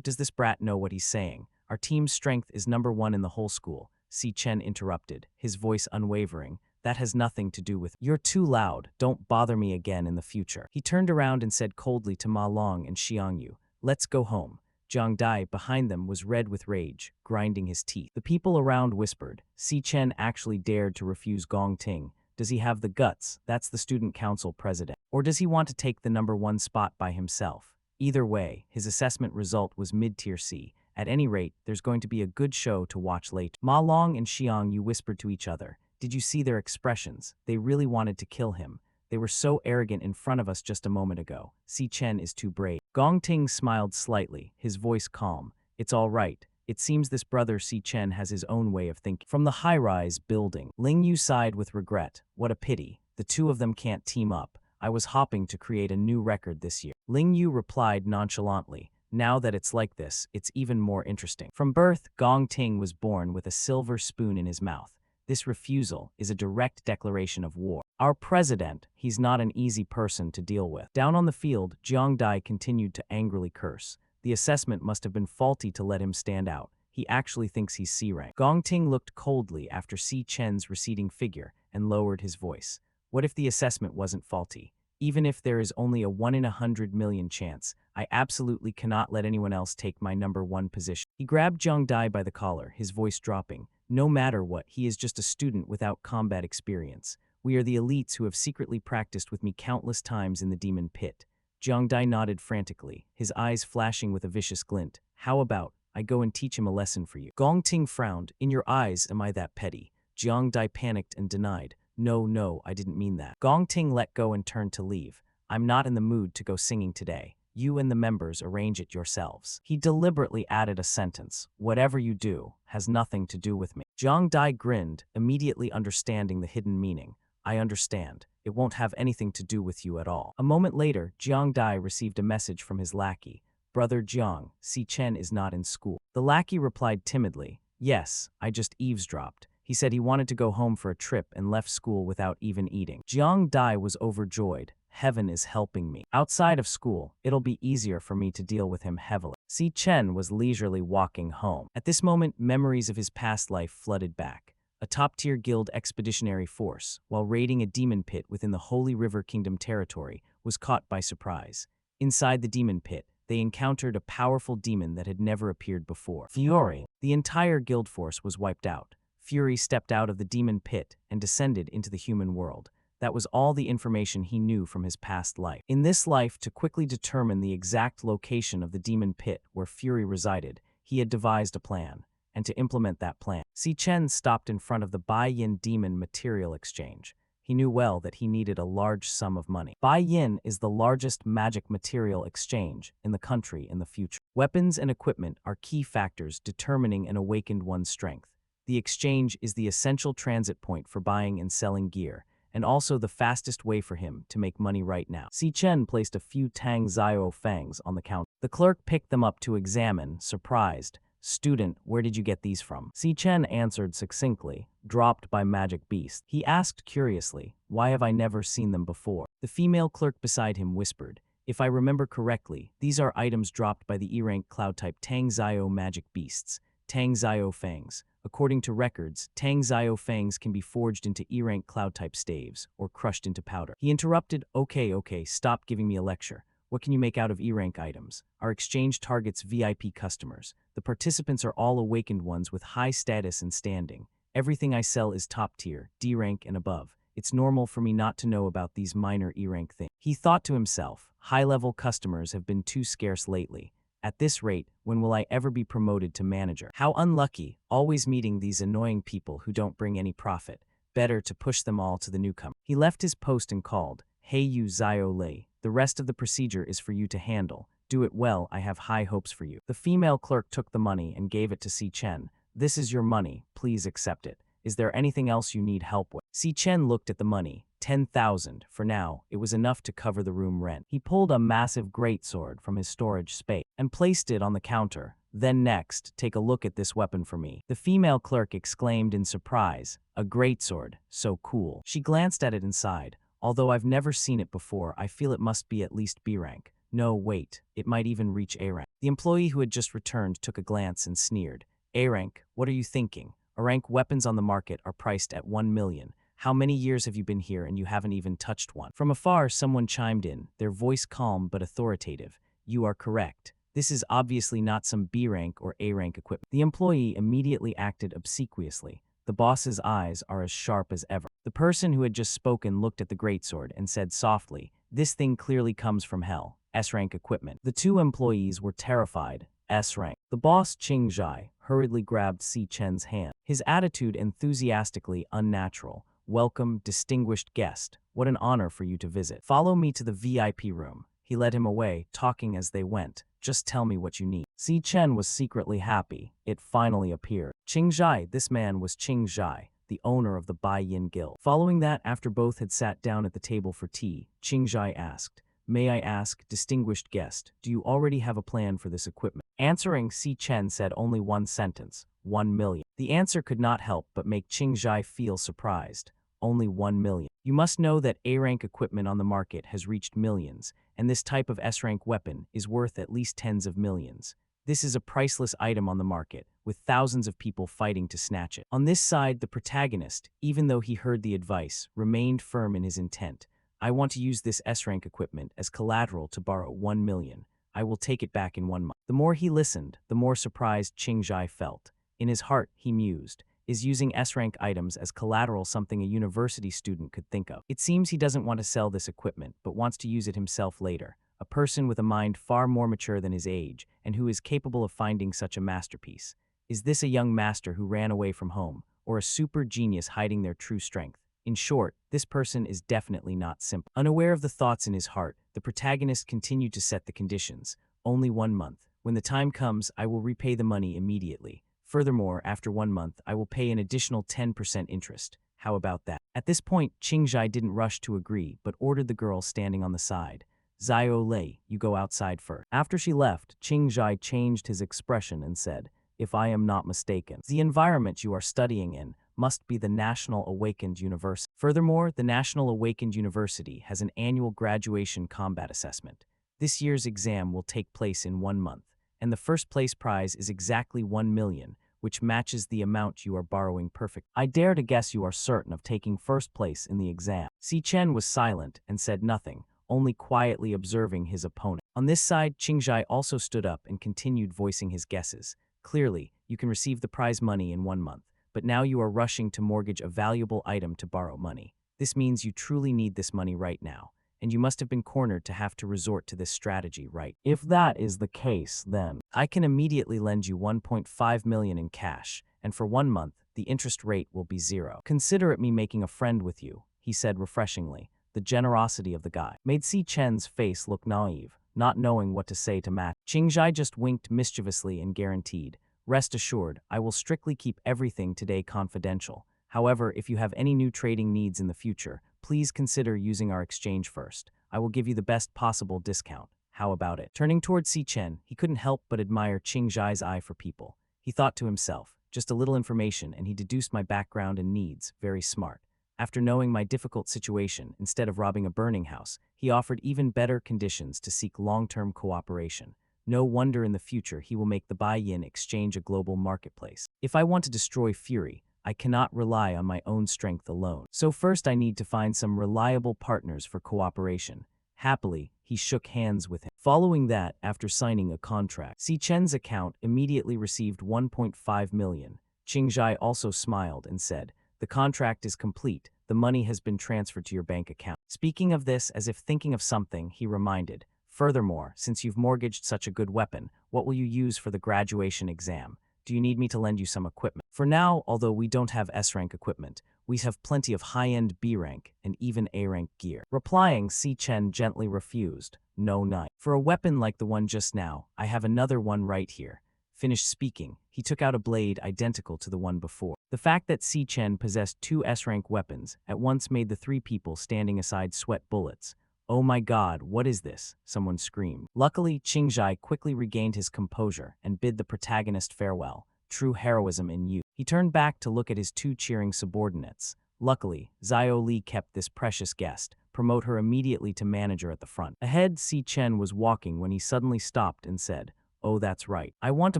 Does this brat know what he's saying? Our team's strength is #1 in the whole school. Si Chen interrupted, his voice unwavering. That has nothing to do with— You're too loud. Don't bother me again in the future. He turned around and said coldly to Ma Long and Xiang Yu, let's go home. Jiang Dai, behind them, was red with rage, grinding his teeth. The people around whispered. Si Chen actually dared to refuse Gong Ting. Does he have the guts? That's the student council president. Or does he want to take the #1 spot by himself? Either way, his assessment result was mid-tier C. At any rate, there's going to be a good show to watch later. Ma Long and Xiang Yu whispered to each other. Did you see their expressions? They really wanted to kill him. They were so arrogant in front of us just a moment ago. Si Chen is too brave. Gong Ting smiled slightly, his voice calm. It's all right. It seems this brother Si Chen has his own way of thinking. From the high-rise building, Ling Yu sighed with regret. What a pity. The two of them can't team up. I was hoping to create a new record this year. Ling Yu replied nonchalantly. Now that it's like this, it's even more interesting. From birth, Gong Ting was born with a silver spoon in his mouth. This refusal is a direct declaration of war. Our president, he's not an easy person to deal with. Down on the field, Jiang Dai continued to angrily curse. The assessment must have been faulty to let him stand out. He actually thinks he's C-rank. Gong Ting looked coldly after Si Chen's receding figure and lowered his voice. What if the assessment wasn't faulty? Even if there is only a 1 in 100 million chance, I absolutely cannot let anyone else take my #1 position. He grabbed Jiang Dai by the collar, his voice dropping. No matter what, he is just a student without combat experience. We are the elites who have secretly practiced with me countless times in the demon pit. Jiang Dai nodded frantically, his eyes flashing with a vicious glint. How about I go and teach him a lesson for you? Gong Ting frowned. In your eyes, am I that petty? Jiang Dai panicked and denied. No, I didn't mean that. Gong Ting let go and turned to leave. I'm not in the mood to go singing today. You and the members arrange it yourselves. He deliberately added a sentence. Whatever you do has nothing to do with me. Jiang Dai grinned, immediately understanding the hidden meaning. I understand. It won't have anything to do with you at all. A moment later, Jiang Dai received a message from his lackey. Brother Jiang, Si Chen is not in school. The lackey replied timidly. Yes, I just eavesdropped. He said he wanted to go home for a trip and left school without even eating. Jiang Dai was overjoyed. Heaven is helping me. Outside of school, it'll be easier for me to deal with him heavily. Si Chen was leisurely walking home. At this moment, memories of his past life flooded back. A top-tier guild expeditionary force, while raiding a demon pit within the Holy River Kingdom territory, was caught by surprise. Inside the demon pit, they encountered a powerful demon that had never appeared before. Fury. The entire guild force was wiped out. Fury stepped out of the demon pit and descended into the human world. That was all the information he knew from his past life. In this life, to quickly determine the exact location of the demon pit where Fury resided, he had devised a plan. And to implement that plan, Si Chen stopped in front of the Bai Yin Demon Material Exchange. He knew well that he needed a large sum of money. Bai Yin is the largest magic material exchange in the country in the future. Weapons and equipment are key factors determining an awakened one's strength. The exchange is the essential transit point for buying and selling gear, and also the fastest way for him to make money right now. Si Chen placed a few Tang Zio fangs on the counter. The clerk picked them up to examine, surprised. "Student, where did you get these from?" Si Chen answered succinctly, "Dropped by magic beast." He asked curiously, "Why have I never seen them before?" The female clerk beside him whispered, "If I remember correctly, these are items dropped by the E-rank cloud-type Tang Zio magic beasts, Tang Zio Fangs. According to records, Tang Zio Fangs can be forged into E-rank cloud-type staves, or crushed into powder." He interrupted, Okay, stop giving me a lecture. What can you make out of E-rank items? Our exchange targets VIP customers. The participants are all awakened ones with high status and standing. Everything I sell is top tier, D rank and above. It's normal for me not to know about these minor E-rank things. He thought to himself, high-level customers have been too scarce lately. At this rate, when will I ever be promoted to manager? How unlucky, always meeting these annoying people who don't bring any profit. Better to push them all to the newcomer. He left his post and called, "Hey you Zio Lei, the rest of the procedure is for you to handle. Do it well, I have high hopes for you." The female clerk took the money and gave it to Si Chen. "This is your money, please accept it. Is there anything else you need help with?" Si Chen looked at the money. 10,000. For now, it was enough to cover the room rent. He pulled a massive greatsword from his storage space and placed it on the counter. "Then next, take a look at this weapon for me." The female clerk exclaimed in surprise, "A greatsword, so cool." She glanced at it and sighed. "Although I've never seen it before, I feel it must be at least B rank. No, wait, it might even reach A rank." The employee who had just returned took a glance and sneered. "A rank, what are you thinking? A rank weapons on the market are priced at 1 million. How many years have you been here and you haven't even touched one?" From afar, someone chimed in, their voice calm but authoritative. "You are correct. This is obviously not some B rank or A rank equipment." The employee immediately acted obsequiously. The boss's eyes are as sharp as ever. The person who had just spoken looked at the greatsword and said softly, "This thing clearly comes from hell. S-rank equipment." The two employees were terrified. S-rank. The boss, Qing Zhai, hurriedly grabbed Si Chen's hand. His attitude enthusiastically unnatural. "Welcome, distinguished guest. What an honor for you to visit. Follow me to the VIP room." He led him away, talking as they went. "Just tell me what you need." Si Chen was secretly happy. It finally appeared. Qing Zhai, this man was Qing Zhai, the owner of the Bai Yin Guild. Following that, after both had sat down at the table for tea, Qing Zhai asked, "May I ask, distinguished guest, do you already have a plan for this equipment?" Answering, Si Chen said only one sentence, 1 million. The answer could not help but make Qing Zhai feel surprised. Only 1 million. You must know that A-rank equipment on the market has reached millions, and this type of S-rank weapon is worth at least tens of millions. This is a priceless item on the market, with thousands of people fighting to snatch it. On this side, the protagonist, even though he heard the advice, remained firm in his intent. "I want to use this S-rank equipment as collateral to borrow 1 million. I will take it back in 1 month." The more he listened, the more surprised Qing Zhai felt. In his heart, he mused, is using S-rank items as collateral something a university student could think of? It seems he doesn't want to sell this equipment, but wants to use it himself later. A person with a mind far more mature than his age, and who is capable of finding such a masterpiece. Is this a young master who ran away from home, or a super genius hiding their true strength? In short, this person is definitely not simple. Unaware of the thoughts in his heart, the protagonist continued to set the conditions. "Only 1 month. When the time comes, I will repay the money immediately. Furthermore, after 1 month, I will pay an additional 10% interest. How about that?" At this point, Qing Zhai didn't rush to agree, but ordered the girl standing on the side. "Zio Lei, you go outside first." After she left, Qing Zhai changed his expression and said, "If I am not mistaken, the environment you are studying in must be the National Awakened University. Furthermore, the National Awakened University has an annual graduation combat assessment. This year's exam will take place in 1 month, and the first place prize is exactly 1 million, which matches the amount you are borrowing perfect. I dare to guess you are certain of taking first place in the exam." Si Chen was silent and said nothing, only quietly observing his opponent. On this side, Qing Zhai also stood up and continued voicing his guesses. "Clearly, you can receive the prize money in 1 month, but now you are rushing to mortgage a valuable item to borrow money. This means you truly need this money right now, and you must have been cornered to have to resort to this strategy, right? If that is the case, then I can immediately lend you 1.5 million in cash, and for 1 month, the interest rate will be 0. Consider it me making a friend with you," he said refreshingly. The generosity of the guy made Si Chen's face look naive, not knowing what to say to match. Qing Zhai just winked mischievously and guaranteed, "Rest assured, I will strictly keep everything today confidential. However, if you have any new trading needs in the future, please consider using our exchange first. I will give you the best possible discount. How about it?" Turning towards Si Chen, he couldn't help but admire Qing Zhai's eye for people. He thought to himself, just a little information and he deduced my background and needs, very smart. After knowing my difficult situation, instead of robbing a burning house, he offered even better conditions to seek long-term cooperation. No wonder in the future he will make the buy-in exchange a global marketplace. If I want to destroy Fury, I cannot rely on my own strength alone. So first I need to find some reliable partners for cooperation. Happily, he shook hands with him. Following that, after signing a contract, Si Chen's account immediately received 1.5 million. Qingzhai also smiled and said, "The contract is complete. The money has been transferred to your bank account." Speaking of this as if thinking of something, he reminded, "Furthermore, since you've mortgaged such a good weapon, what will you use for the graduation exam? Do you need me to lend you some equipment?" For now, although we don't have S-rank equipment, we have plenty of high-end B-rank and even A-rank gear. Replying, Si Chen gently refused. "No, not. For a weapon like the one just now, I have another one right here." Finished speaking, he took out a blade identical to the one before. The fact that Si Chen possessed two S-rank weapons at once made the three people standing aside sweat bullets. "Oh my god, what is this?" someone screamed. Luckily, Qingzhai quickly regained his composure and bid the protagonist farewell. True heroism in youth. He turned back to look at his two cheering subordinates. Luckily, Xiao Li kept this precious guest, promote her immediately to manager at the front. Ahead, Si Chen was walking when he suddenly stopped and said, "Oh, that's right. I want to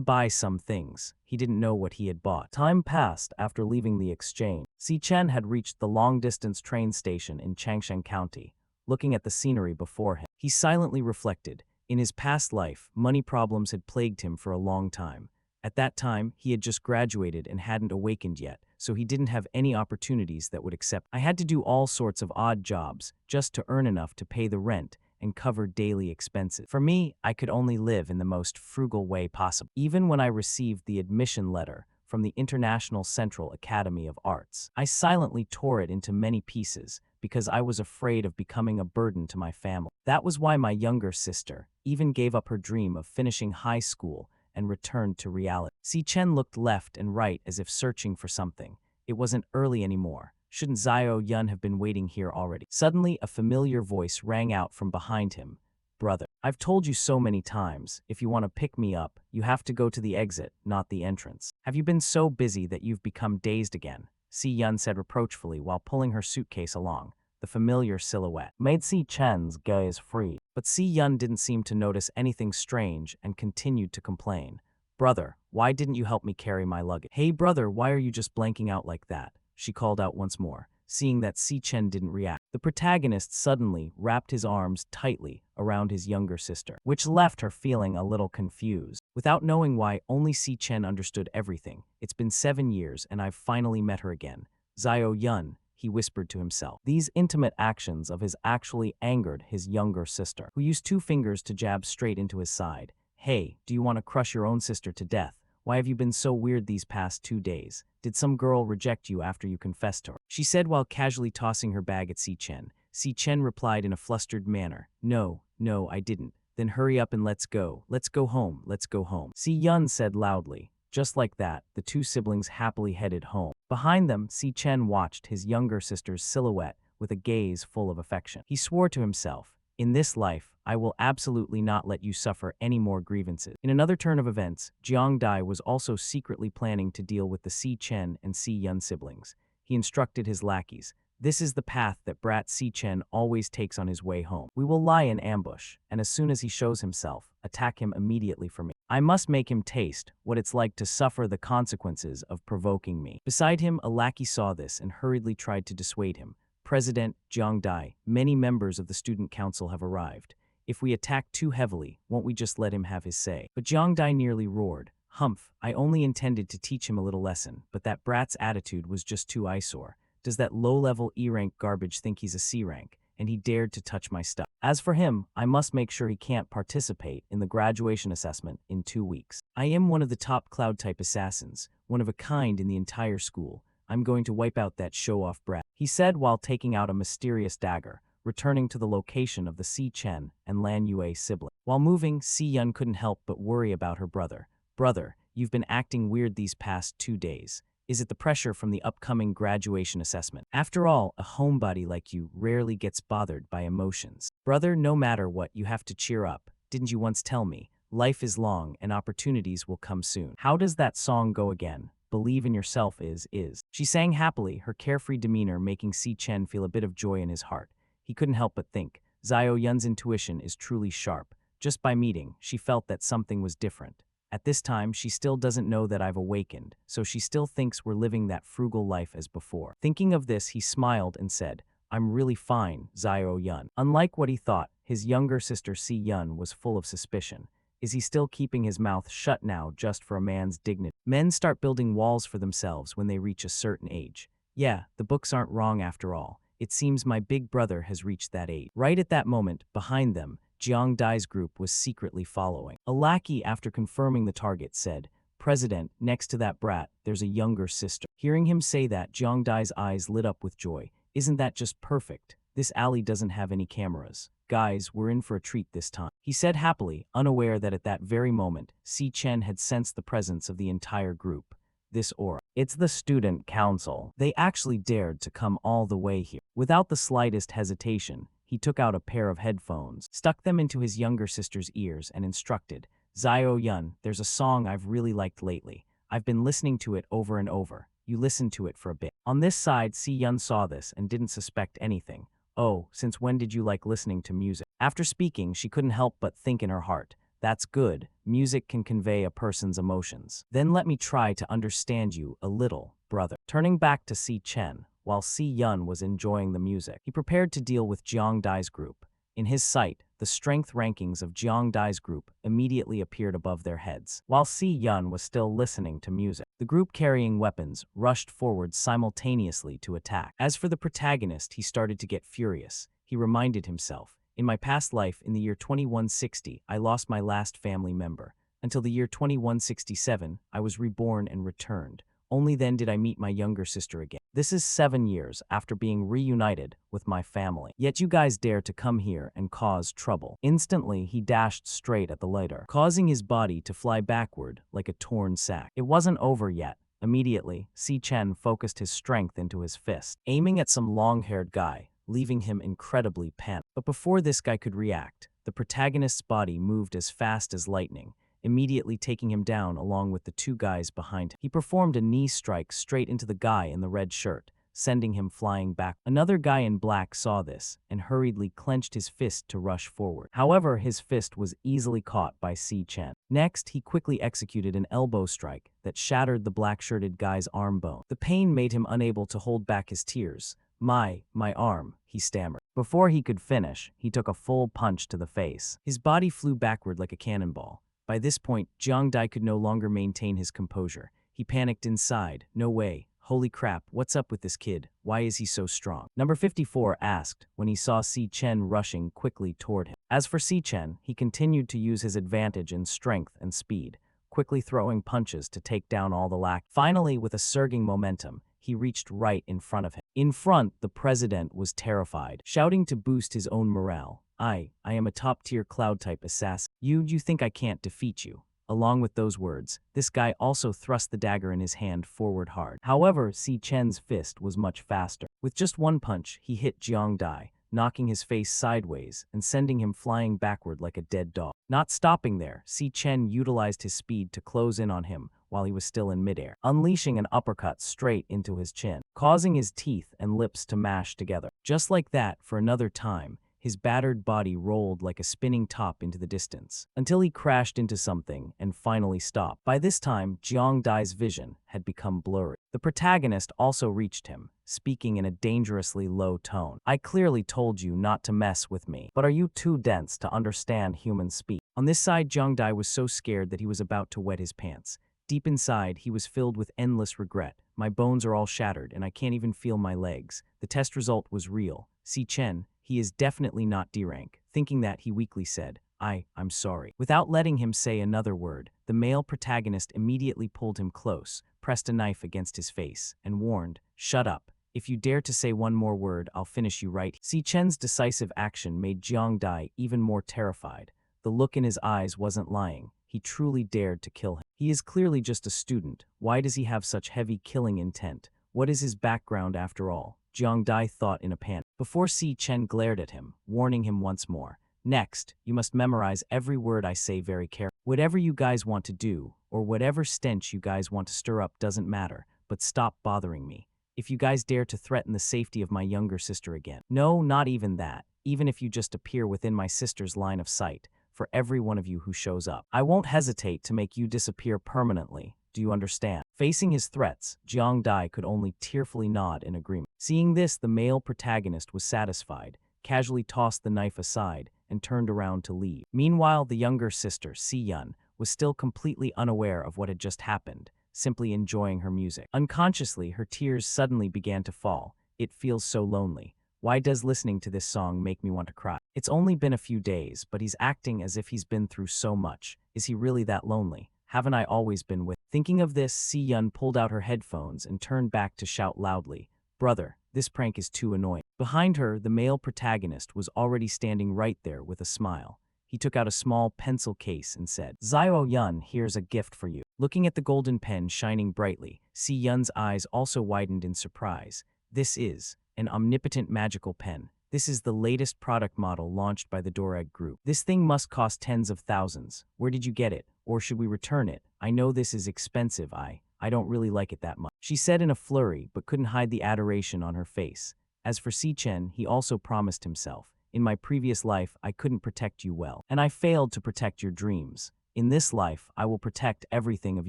buy some things." He didn't know what he had bought. Time passed after leaving the exchange. Si Chen had reached the long-distance train station in Changshan County. Looking at the scenery before him, he silently reflected. In his past life, money problems had plagued him for a long time. At that time, he had just graduated and hadn't awakened yet, so he didn't have any opportunities that would accept. "I had to do all sorts of odd jobs just to earn enough to pay the rent and cover daily expenses. For me, I could only live in the most frugal way possible. Even when I received the admission letter from the International Central Academy of Arts, I silently tore it into many pieces because I was afraid of becoming a burden to my family. That was why my younger sister even gave up her dream of finishing high school and returned to reality." Si Chen looked left and right as if searching for something. It wasn't early anymore. Shouldn't Xiao Yun have been waiting here already? Suddenly, a familiar voice rang out from behind him. "Brother, I've told you so many times, if you want to pick me up, you have to go to the exit, not the entrance. Have you been so busy that you've become dazed again?" Si Yun said reproachfully while pulling her suitcase along. The familiar silhouette made Si Chen's gaze free. But Si Yun didn't seem to notice anything strange and continued to complain. "Brother, why didn't you help me carry my luggage?" "Hey brother, why are you just blanking out like that?" she called out once more, seeing that Si Chen didn't react. The protagonist suddenly wrapped his arms tightly around his younger sister, which left her feeling a little confused. Without knowing why, only Si Chen understood everything. "It's been 7 years and I've finally met her again. Xiao Yun," he whispered to himself. These intimate actions of his actually angered his younger sister, who used 2 fingers to jab straight into his side. "Hey, do you want to crush your own sister to death? Why have you been so weird these past 2 days? Did some girl reject you after you confessed to her?" she said while casually tossing her bag at Si Chen. Si Chen replied in a flustered manner, "No, I didn't." "Then hurry up and let's go. Let's go home, let's go home," Si Yun said loudly. Just like that, the 2 siblings happily headed home. Behind them, Si Chen watched his younger sister's silhouette with a gaze full of affection. He swore to himself, "In this life, I will absolutely not let you suffer any more grievances." In another turn of events, Jiang Dai was also secretly planning to deal with the Si Chen and Si Yun siblings. He instructed his lackeys, "This is the path that brat Si Chen always takes on his way home. We will lie in ambush, and as soon as he shows himself, attack him immediately for me. I must make him taste what it's like to suffer the consequences of provoking me." Beside him, a lackey saw this and hurriedly tried to dissuade him. "President Jiang Dai, many members of the student council have arrived. If we attack too heavily, won't we just let him have his say?" But Jiang Dai nearly roared, "Humph, I only intended to teach him a little lesson, but that brat's attitude was just too eyesore. Does that low-level E-rank garbage think he's a C-rank? And he dared to touch my stuff. As for him, I must make sure he can't participate in the graduation assessment in 2 weeks. I am one of the top cloud-type assassins, one of a kind in the entire school. I'm going to wipe out that show-off brat," he said while taking out a mysterious dagger, returning to the location of the Si Chen and Lan Yue sibling. While moving, Si Yun couldn't help but worry about her brother. "Brother, you've been acting weird these past 2 days. Is it the pressure from the upcoming graduation assessment? After all, a homebody like you rarely gets bothered by emotions." "Brother, no matter what, you have to cheer up. Didn't you once tell me, Life is long and opportunities will come soon. How does that song go again? Believe in yourself is. She sang happily, her carefree demeanor making Si Chen feel a bit of joy in his heart. He couldn't help but think, Xiao Yun's intuition is truly sharp. Just by meeting, she felt that something was different. At this time, she still doesn't know that I've awakened, so she still thinks we're living that frugal life as before. Thinking of this, he smiled and said, I'm really fine, Xiao Yun. Unlike what he thought, his younger sister Si Yun was full of suspicion. Is he still keeping his mouth shut now just for a man's dignity? Men start building walls for themselves when they reach a certain age. Yeah, the books aren't wrong after all. It seems my big brother has reached that age. Right at that moment, behind them, Jiang Dai's group was secretly following. A lackey, after confirming the target, said, President, next to that brat, there's a younger sister. Hearing him say that, Jiang Dai's eyes lit up with joy. Isn't that just perfect? This alley doesn't have any cameras. Guys, we're in for a treat this time, he said happily, unaware that at that very moment, Si Chen had sensed the presence of the entire group. This aura. It's the student council. They actually dared to come all the way here. Without the slightest hesitation, he took out a pair of headphones, stuck them into his younger sister's ears, and instructed, Xiao Yun, there's a song I've really liked lately. I've been listening to it over and over. You listen to it for a bit. On this side, Si Yun saw this and didn't suspect anything. Oh, since when did you like listening to music? After speaking, she couldn't help but think in her heart, that's good. Music can convey a person's emotions. Then let me try to understand you a little, brother. Turning back to Si Chen, while Si Yun was enjoying the music, he prepared to deal with Jiang Dai's group. In his sight, the strength rankings of Jiang Dai's group immediately appeared above their heads. While Si Yun was still listening to music, the group carrying weapons rushed forward simultaneously to attack. As for the protagonist, he started to get furious. He reminded himself, in my past life, in the year 2160, I lost my last family member. Until the year 2167, I was reborn and returned. Only then did I meet my younger sister again. This is 7 years after being reunited with my family. Yet you guys dare to come here and cause trouble. Instantly, he dashed straight at the lighter, causing his body to fly backward like a torn sack. It wasn't over yet. Immediately, Si Chen focused his strength into his fist, aiming at some long-haired guy, leaving him incredibly panicked. But before this guy could react, the protagonist's body moved as fast as lightning, immediately taking him down along with the two guys behind him. He performed a knee strike straight into the guy in the red shirt, sending him flying back. Another guy in black saw this and hurriedly clenched his fist to rush forward. However, his fist was easily caught by Si Chen. Next, he quickly executed an elbow strike that shattered the black-shirted guy's arm bone. The pain made him unable to hold back his tears. My arm, he stammered. Before he could finish, he took a full punch to the face. His body flew backward like a cannonball. By this point, Jiang Dai could no longer maintain his composure. He panicked inside. No way. Holy crap, what's up with this kid? Why is he so strong? Number 54 asked when he saw Si Chen rushing quickly toward him. As for Si Chen, he continued to use his advantage in strength and speed, quickly throwing punches to take down all the lack. Finally, with a surging momentum, he reached right in front of him. In front, the president was terrified, shouting to boost his own morale. I am a top-tier cloud-type assassin. You think I can't defeat you? Along with those words, this guy also thrust the dagger in his hand forward hard. However, Si Chen's fist was much faster. With just one punch, he hit Jiang Dai, knocking his face sideways and sending him flying backward like a dead dog. Not stopping there, Si Chen utilized his speed to close in on him while he was still in midair, unleashing an uppercut straight into his chin, causing his teeth and lips to mash together. Just like that, for another time, his battered body rolled like a spinning top into the distance, until he crashed into something and finally stopped. By this time, Jiang Dai's vision had become blurry. The protagonist also reached him, speaking in a dangerously low tone. I clearly told you not to mess with me, but are you too dense to understand human speech? On this side, Jiang Dai was so scared that he was about to wet his pants. Deep inside, he was filled with endless regret. My bones are all shattered, and I can't even feel my legs. The test result was real. Si Chen, he is definitely not D-rank. Thinking that, he weakly said, I'm sorry. Without letting him say another word, the male protagonist immediately pulled him close, pressed a knife against his face, and warned, shut up. If you dare to say one more word, I'll finish you right. Si Chen's decisive action made Jiang Dai even more terrified. The look in his eyes wasn't lying. He truly dared to kill him. He is clearly just a student. Why does he have such heavy killing intent? What is his background after all? Jiang Dai thought in a panic. Before Si Chen glared at him, warning him once more. Next, you must memorize every word I say very carefully. Whatever you guys want to do, or whatever stench you guys want to stir up doesn't matter, but stop bothering me. If you guys dare to threaten the safety of my younger sister again. No, not even that. Even if you just appear within my sister's line of sight, for every one of you who shows up, I won't hesitate to make you disappear permanently. Do you understand? Facing his threats, Jiang Dai could only tearfully nod in agreement. Seeing this, the male protagonist was satisfied, casually tossed the knife aside, and turned around to leave. Meanwhile, the younger sister, Si Yun, was still completely unaware of what had just happened, simply enjoying her music. Unconsciously, her tears suddenly began to fall. It feels so lonely. Why does listening to this song make me want to cry? It's only been a few days, but he's acting as if he's been through so much. Is he really that lonely? Haven't I always been with? Thinking of this, Si Yun pulled out her headphones and turned back to shout loudly, "Brother, this prank is too annoying." Behind her, the male protagonist was already standing right there with a smile. He took out a small pencil case and said, "Zio Yun, here's a gift for you." Looking at the golden pen shining brightly, Si Yun's eyes also widened in surprise. This is an omnipotent magical pen. This is the latest product model launched by the Doreg Group. This thing must cost tens of thousands. Where did you get it? Or should we return it? I know this is expensive. I don't really like it that much, she said in a flurry, but couldn't hide the adoration on her face. As for Si Chen, he also promised himself, "In my previous life, I couldn't protect you well, and I failed to protect your dreams. In this life, I will protect everything of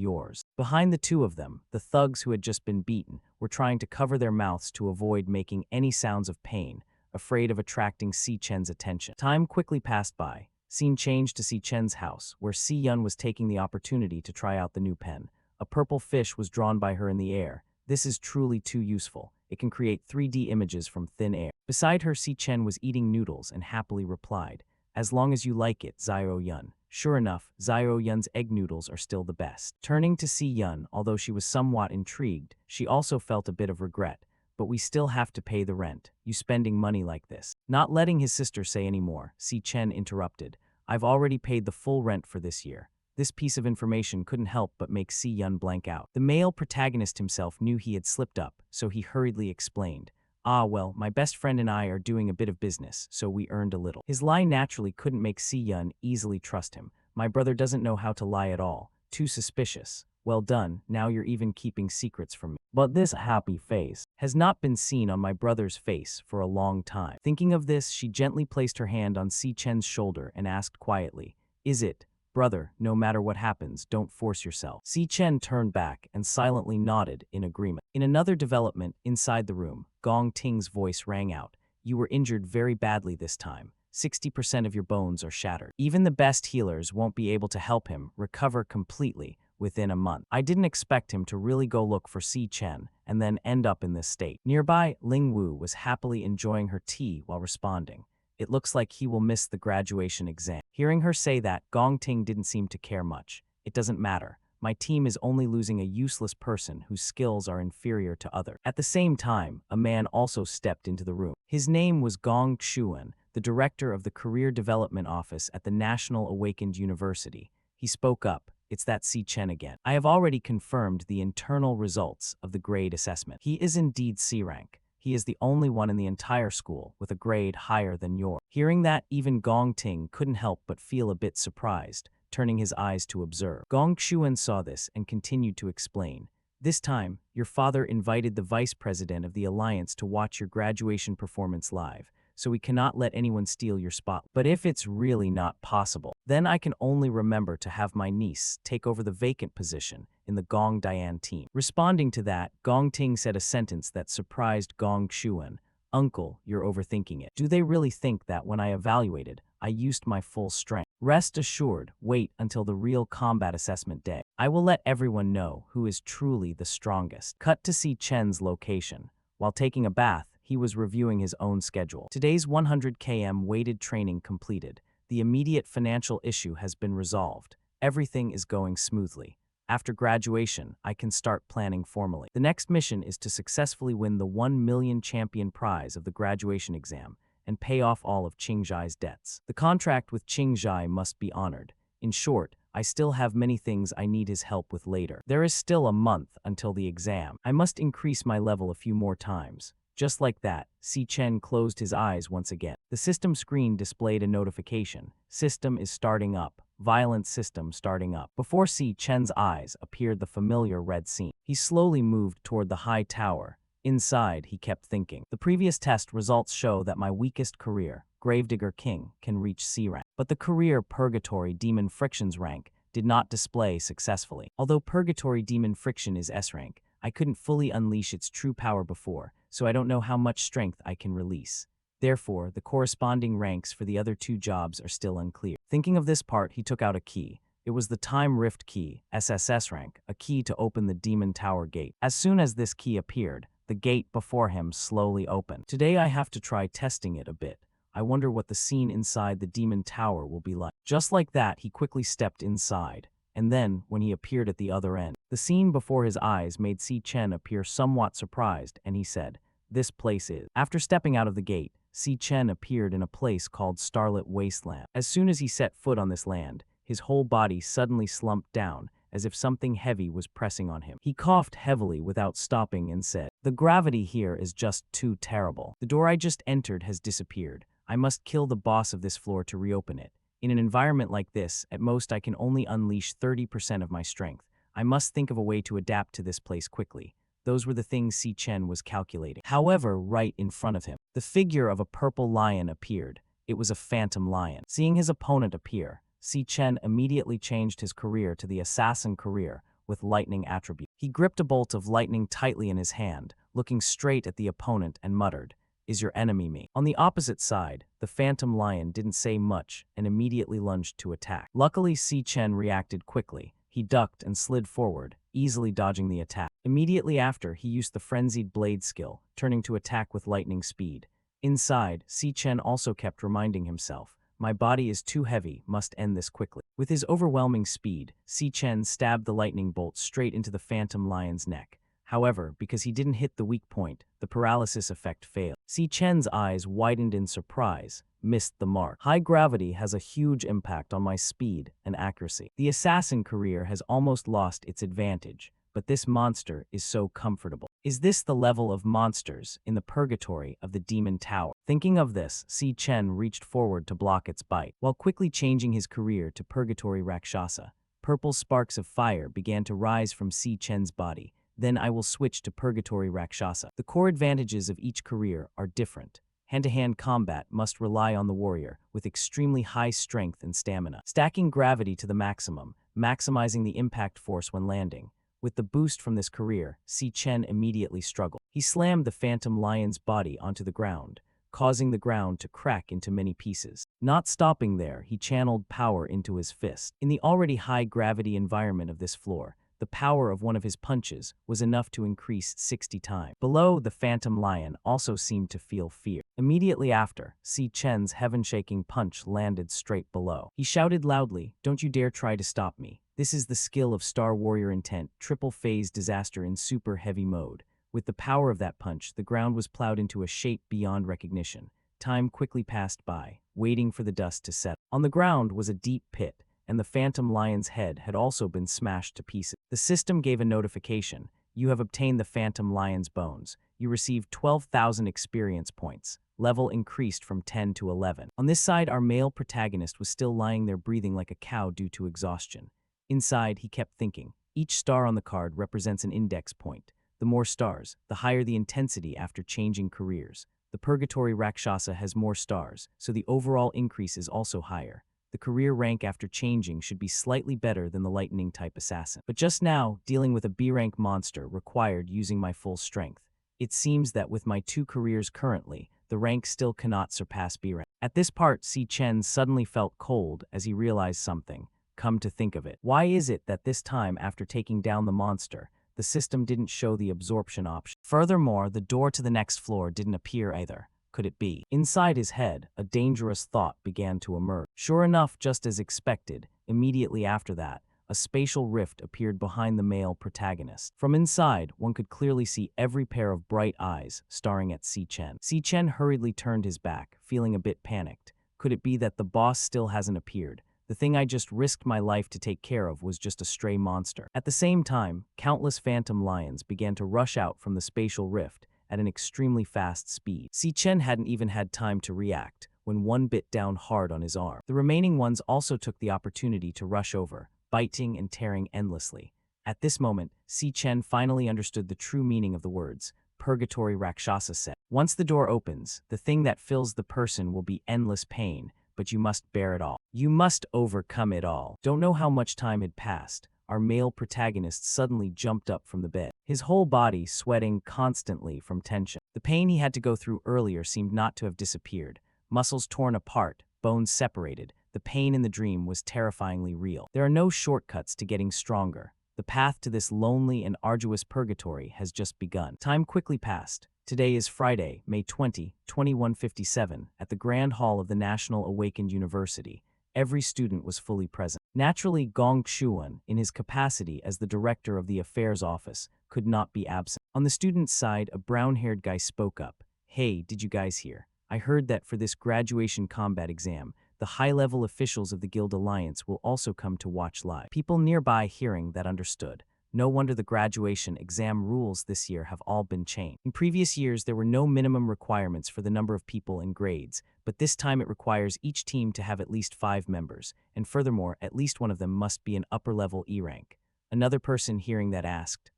yours." Behind the two of them, the thugs who had just been beaten were trying to cover their mouths to avoid making any sounds of pain, afraid of attracting Si Chen's attention. Time quickly passed by. Scene changed to Si Chen's house, where Si Yun was taking the opportunity to try out the new pen. A purple fish was drawn by her in the air. This is truly too useful. It can create 3D images from thin air. Beside her, Si Chen was eating noodles and happily replied, "As long as you like it, Zio Yun." Sure enough, Zio Yun's egg noodles are still the best. Turning to Si Yun, although she was somewhat intrigued, she also felt a bit of regret. "But we still have to pay the rent. You spending money like this." Not letting his sister say any more, Si Chen interrupted, "I've already paid the full rent for this year." This piece of information couldn't help but make Si Yun blank out. The male protagonist himself knew he had slipped up, so he hurriedly explained, Well, my best friend and I are doing a bit of business, so we earned a little." His lie naturally couldn't make Si Yun easily trust him. "My brother doesn't know how to lie at all. Too suspicious. Well done, now you're even keeping secrets from me." But this happy face has not been seen on my brother's face for a long time. Thinking of this, she gently placed her hand on Si Chen's shoulder and asked quietly, "Is it? Brother, no matter what happens, don't force yourself." Si Chen turned back and silently nodded in agreement. In another development, inside the room, Gong Ting's voice rang out, "You were injured very badly this time. 60% of your bones are shattered. Even the best healers won't be able to help him recover completely within a month." I didn't expect him to really go look for Si Chen and then end up in this state. Nearby, Ling Wu was happily enjoying her tea while responding, "It looks like he will miss the graduation exam." Hearing her say that, Gong Ting didn't seem to care much. "It doesn't matter. My team is only losing a useless person whose skills are inferior to others." At the same time, a man also stepped into the room. His name was Gong Xuan, the director of the Career Development Office at the National Awakened University. He spoke up, "It's that Si Chen again. I have already confirmed the internal results of the grade assessment. He is indeed C rank. He is the only one in the entire school with a grade higher than yours." Hearing that, even Gong Ting couldn't help but feel a bit surprised, turning his eyes to observe. Gong Xuan saw this and continued to explain, "This time, your father invited the vice president of the alliance to watch your graduation performance live, so we cannot let anyone steal your spot. But if it's really not possible, then I can only remember to have my niece take over the vacant position in the Gong Dian team." Responding to that, Gong Ting said a sentence that surprised Gong Xuan, "Uncle, you're overthinking it. Do they really think that when I evaluated, I used my full strength? Rest assured, wait until the real combat assessment day. I will let everyone know who is truly the strongest." Cut to Si Chen's location. While taking a bath, he was reviewing his own schedule. Today's 100 km weighted training completed. The immediate financial issue has been resolved. Everything is going smoothly. After graduation, I can start planning formally. The next mission is to successfully win the 1 million champion prize of the graduation exam and pay off all of Qingzhai's debts. The contract with Qingzhai must be honored. In short, I still have many things I need his help with later. There is still a month until the exam. I must increase my level a few more times. Just like that, Si Chen closed his eyes once again. The system screen displayed a notification. System is starting up. Violent system starting up. Before Si Chen's eyes appeared the familiar red scene. He slowly moved toward the high tower. Inside, he kept thinking. The previous test results show that my weakest career, Gravedigger King, can reach C rank. But the career Purgatory Demon Friction's rank did not display successfully. Although Purgatory Demon Friction is S rank, I couldn't fully unleash its true power before, so I don't know how much strength I can release. Therefore, the corresponding ranks for the other two jobs are still unclear. Thinking of this part, he took out a key. It was the Time Rift Key, SSS rank, a key to open the Demon Tower gate. As soon as this key appeared, the gate before him slowly opened. Today I have to try testing it a bit. I wonder what the scene inside the Demon Tower will be like. Just like that, he quickly stepped inside. And then, when he appeared at the other end, the scene before his eyes made Si Chen appear somewhat surprised, and he said, "This place is." After stepping out of the gate, Si Chen appeared in a place called Starlit Wasteland. As soon as he set foot on this land, his whole body suddenly slumped down, as if something heavy was pressing on him. He coughed heavily without stopping and said, "The gravity here is just too terrible. The door I just entered has disappeared. I must kill the boss of this floor to reopen it. In an environment like this, at most I can only unleash 30% of my strength. I must think of a way to adapt to this place quickly." Those were the things Si Chen was calculating. However, right in front of him, the figure of a purple lion appeared. It was a phantom lion. Seeing his opponent appear, Si Chen immediately changed his career to the assassin career with lightning attribute. He gripped a bolt of lightning tightly in his hand, looking straight at the opponent and muttered, "Is your enemy me?" On the opposite side, the phantom lion didn't say much and immediately lunged to attack. Luckily, Si Chen reacted quickly. He ducked and slid forward, easily dodging the attack. Immediately after, he used the frenzied blade skill, turning to attack with lightning speed. Inside, Si Chen also kept reminding himself, "My body is too heavy, must end this quickly." With his overwhelming speed, Si Chen stabbed the lightning bolt straight into the phantom lion's neck. However, because he didn't hit the weak point, the paralysis effect failed. Si Chen's eyes widened in surprise, missed the mark. High gravity has a huge impact on my speed and accuracy. The assassin career has almost lost its advantage, but this monster is so comfortable. Is this the level of monsters in the purgatory of the Demon Tower? Thinking of this, Si Chen reached forward to block its bite. While quickly changing his career to Purgatory Rakshasa, purple sparks of fire began to rise from Si Chen's body. Then I will switch to Purgatory Rakshasa. The core advantages of each career are different. Hand-to-hand combat must rely on the warrior, with extremely high strength and stamina. Stacking gravity to the maximum, maximizing the impact force when landing. With the boost from this career, Si Chen immediately struggled. He slammed the phantom lion's body onto the ground, causing the ground to crack into many pieces. Not stopping there, he channeled power into his fist. In the already high-gravity environment of this floor, the power of one of his punches was enough to increase 60 times. Below, the phantom lion also seemed to feel fear. Immediately after, Si Chen's heaven-shaking punch landed straight below. He shouted loudly, "Don't you dare try to stop me. This is the skill of Star Warrior Intent, triple-phase disaster in super heavy mode." With the power of that punch, the ground was plowed into a shape beyond recognition. Time quickly passed by, waiting for the dust to settle. On the ground was a deep pit, and the phantom lion's head had also been smashed to pieces. The system gave a notification. "You have obtained the phantom lion's bones. You received 12,000 experience points. Level increased from 10 to 11. On this side, our male protagonist was still lying there breathing like a cow due to exhaustion. Inside, he kept thinking. Each star on the card represents an index point. The more stars, the higher the intensity after changing careers. The Purgatory Rakshasa has more stars, so the overall increase is also higher. The career rank after changing should be slightly better than the lightning-type assassin. But just now, dealing with a B-rank monster required using my full strength. It seems that with my two careers currently, the rank still cannot surpass B-rank." At this part, Si Chen suddenly felt cold as he realized something. Come to think of it, why is it that this time after taking down the monster, the system didn't show the absorption option? Furthermore, the door to the next floor didn't appear either. Could it be? Inside his head, a dangerous thought began to emerge. Sure enough, just as expected, immediately after that, a spatial rift appeared behind the male protagonist. From inside, one could clearly see every pair of bright eyes staring at Si Chen. Si Chen hurriedly turned his back, feeling a bit panicked. Could it be that the boss still hasn't appeared? The thing I just risked my life to take care of was just a stray monster. At the same time, countless phantom lions began to rush out from the spatial rift, at an extremely fast speed. Si Chen hadn't even had time to react when one bit down hard on his arm. The remaining ones also took the opportunity to rush over, biting and tearing endlessly. At this moment, Si Chen finally understood the true meaning of the words. Purgatory Rakshasa said. Once the door opens, the thing that fills the person will be endless pain, but you must bear it all. You must overcome it all. Don't know how much time had passed. Our male protagonist suddenly jumped up from the bed, his whole body sweating constantly from tension. The pain he had to go through earlier seemed not to have disappeared. Muscles torn apart, bones separated. The pain in the dream was terrifyingly real. There are no shortcuts to getting stronger. The path to this lonely and arduous purgatory has just begun. Time quickly passed. Today is Friday, May 20, 2157, at the Grand Hall of the National Awakened University. Every student was fully present. Naturally, Gong Xuan, in his capacity as the director of the affairs office, could not be absent. On the students' side, a brown-haired guy spoke up. Hey, did you guys hear? I heard that for this graduation combat exam, the high-level officials of the Guild Alliance will also come to watch live. People nearby hearing that understood. No wonder the graduation exam rules this year have all been changed. In previous years, there were no minimum requirements for the number of people and grades, but this time it requires each team to have at least 5 members, and furthermore, at least one of them must be an upper-level E rank. Another person hearing that asked,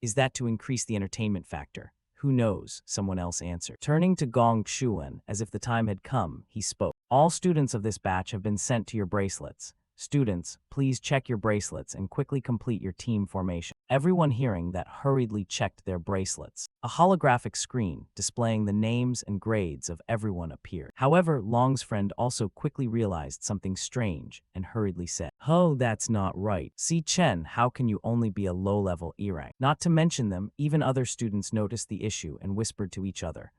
is that to increase the entertainment factor? Who knows, someone else answered. Turning to Gong Xuan, as if the time had come, he spoke. All students of this batch have been sent to your bracelets. Students, please check your bracelets and quickly complete your team formation. Everyone hearing that hurriedly checked their bracelets. A holographic screen displaying the names and grades of everyone appeared. However, Long's friend also quickly realized something strange and hurriedly said, "Oh, that's not right. Si Chen, how can you only be a low-level E rank?" Not to mention them, even other students noticed the issue and whispered to each other,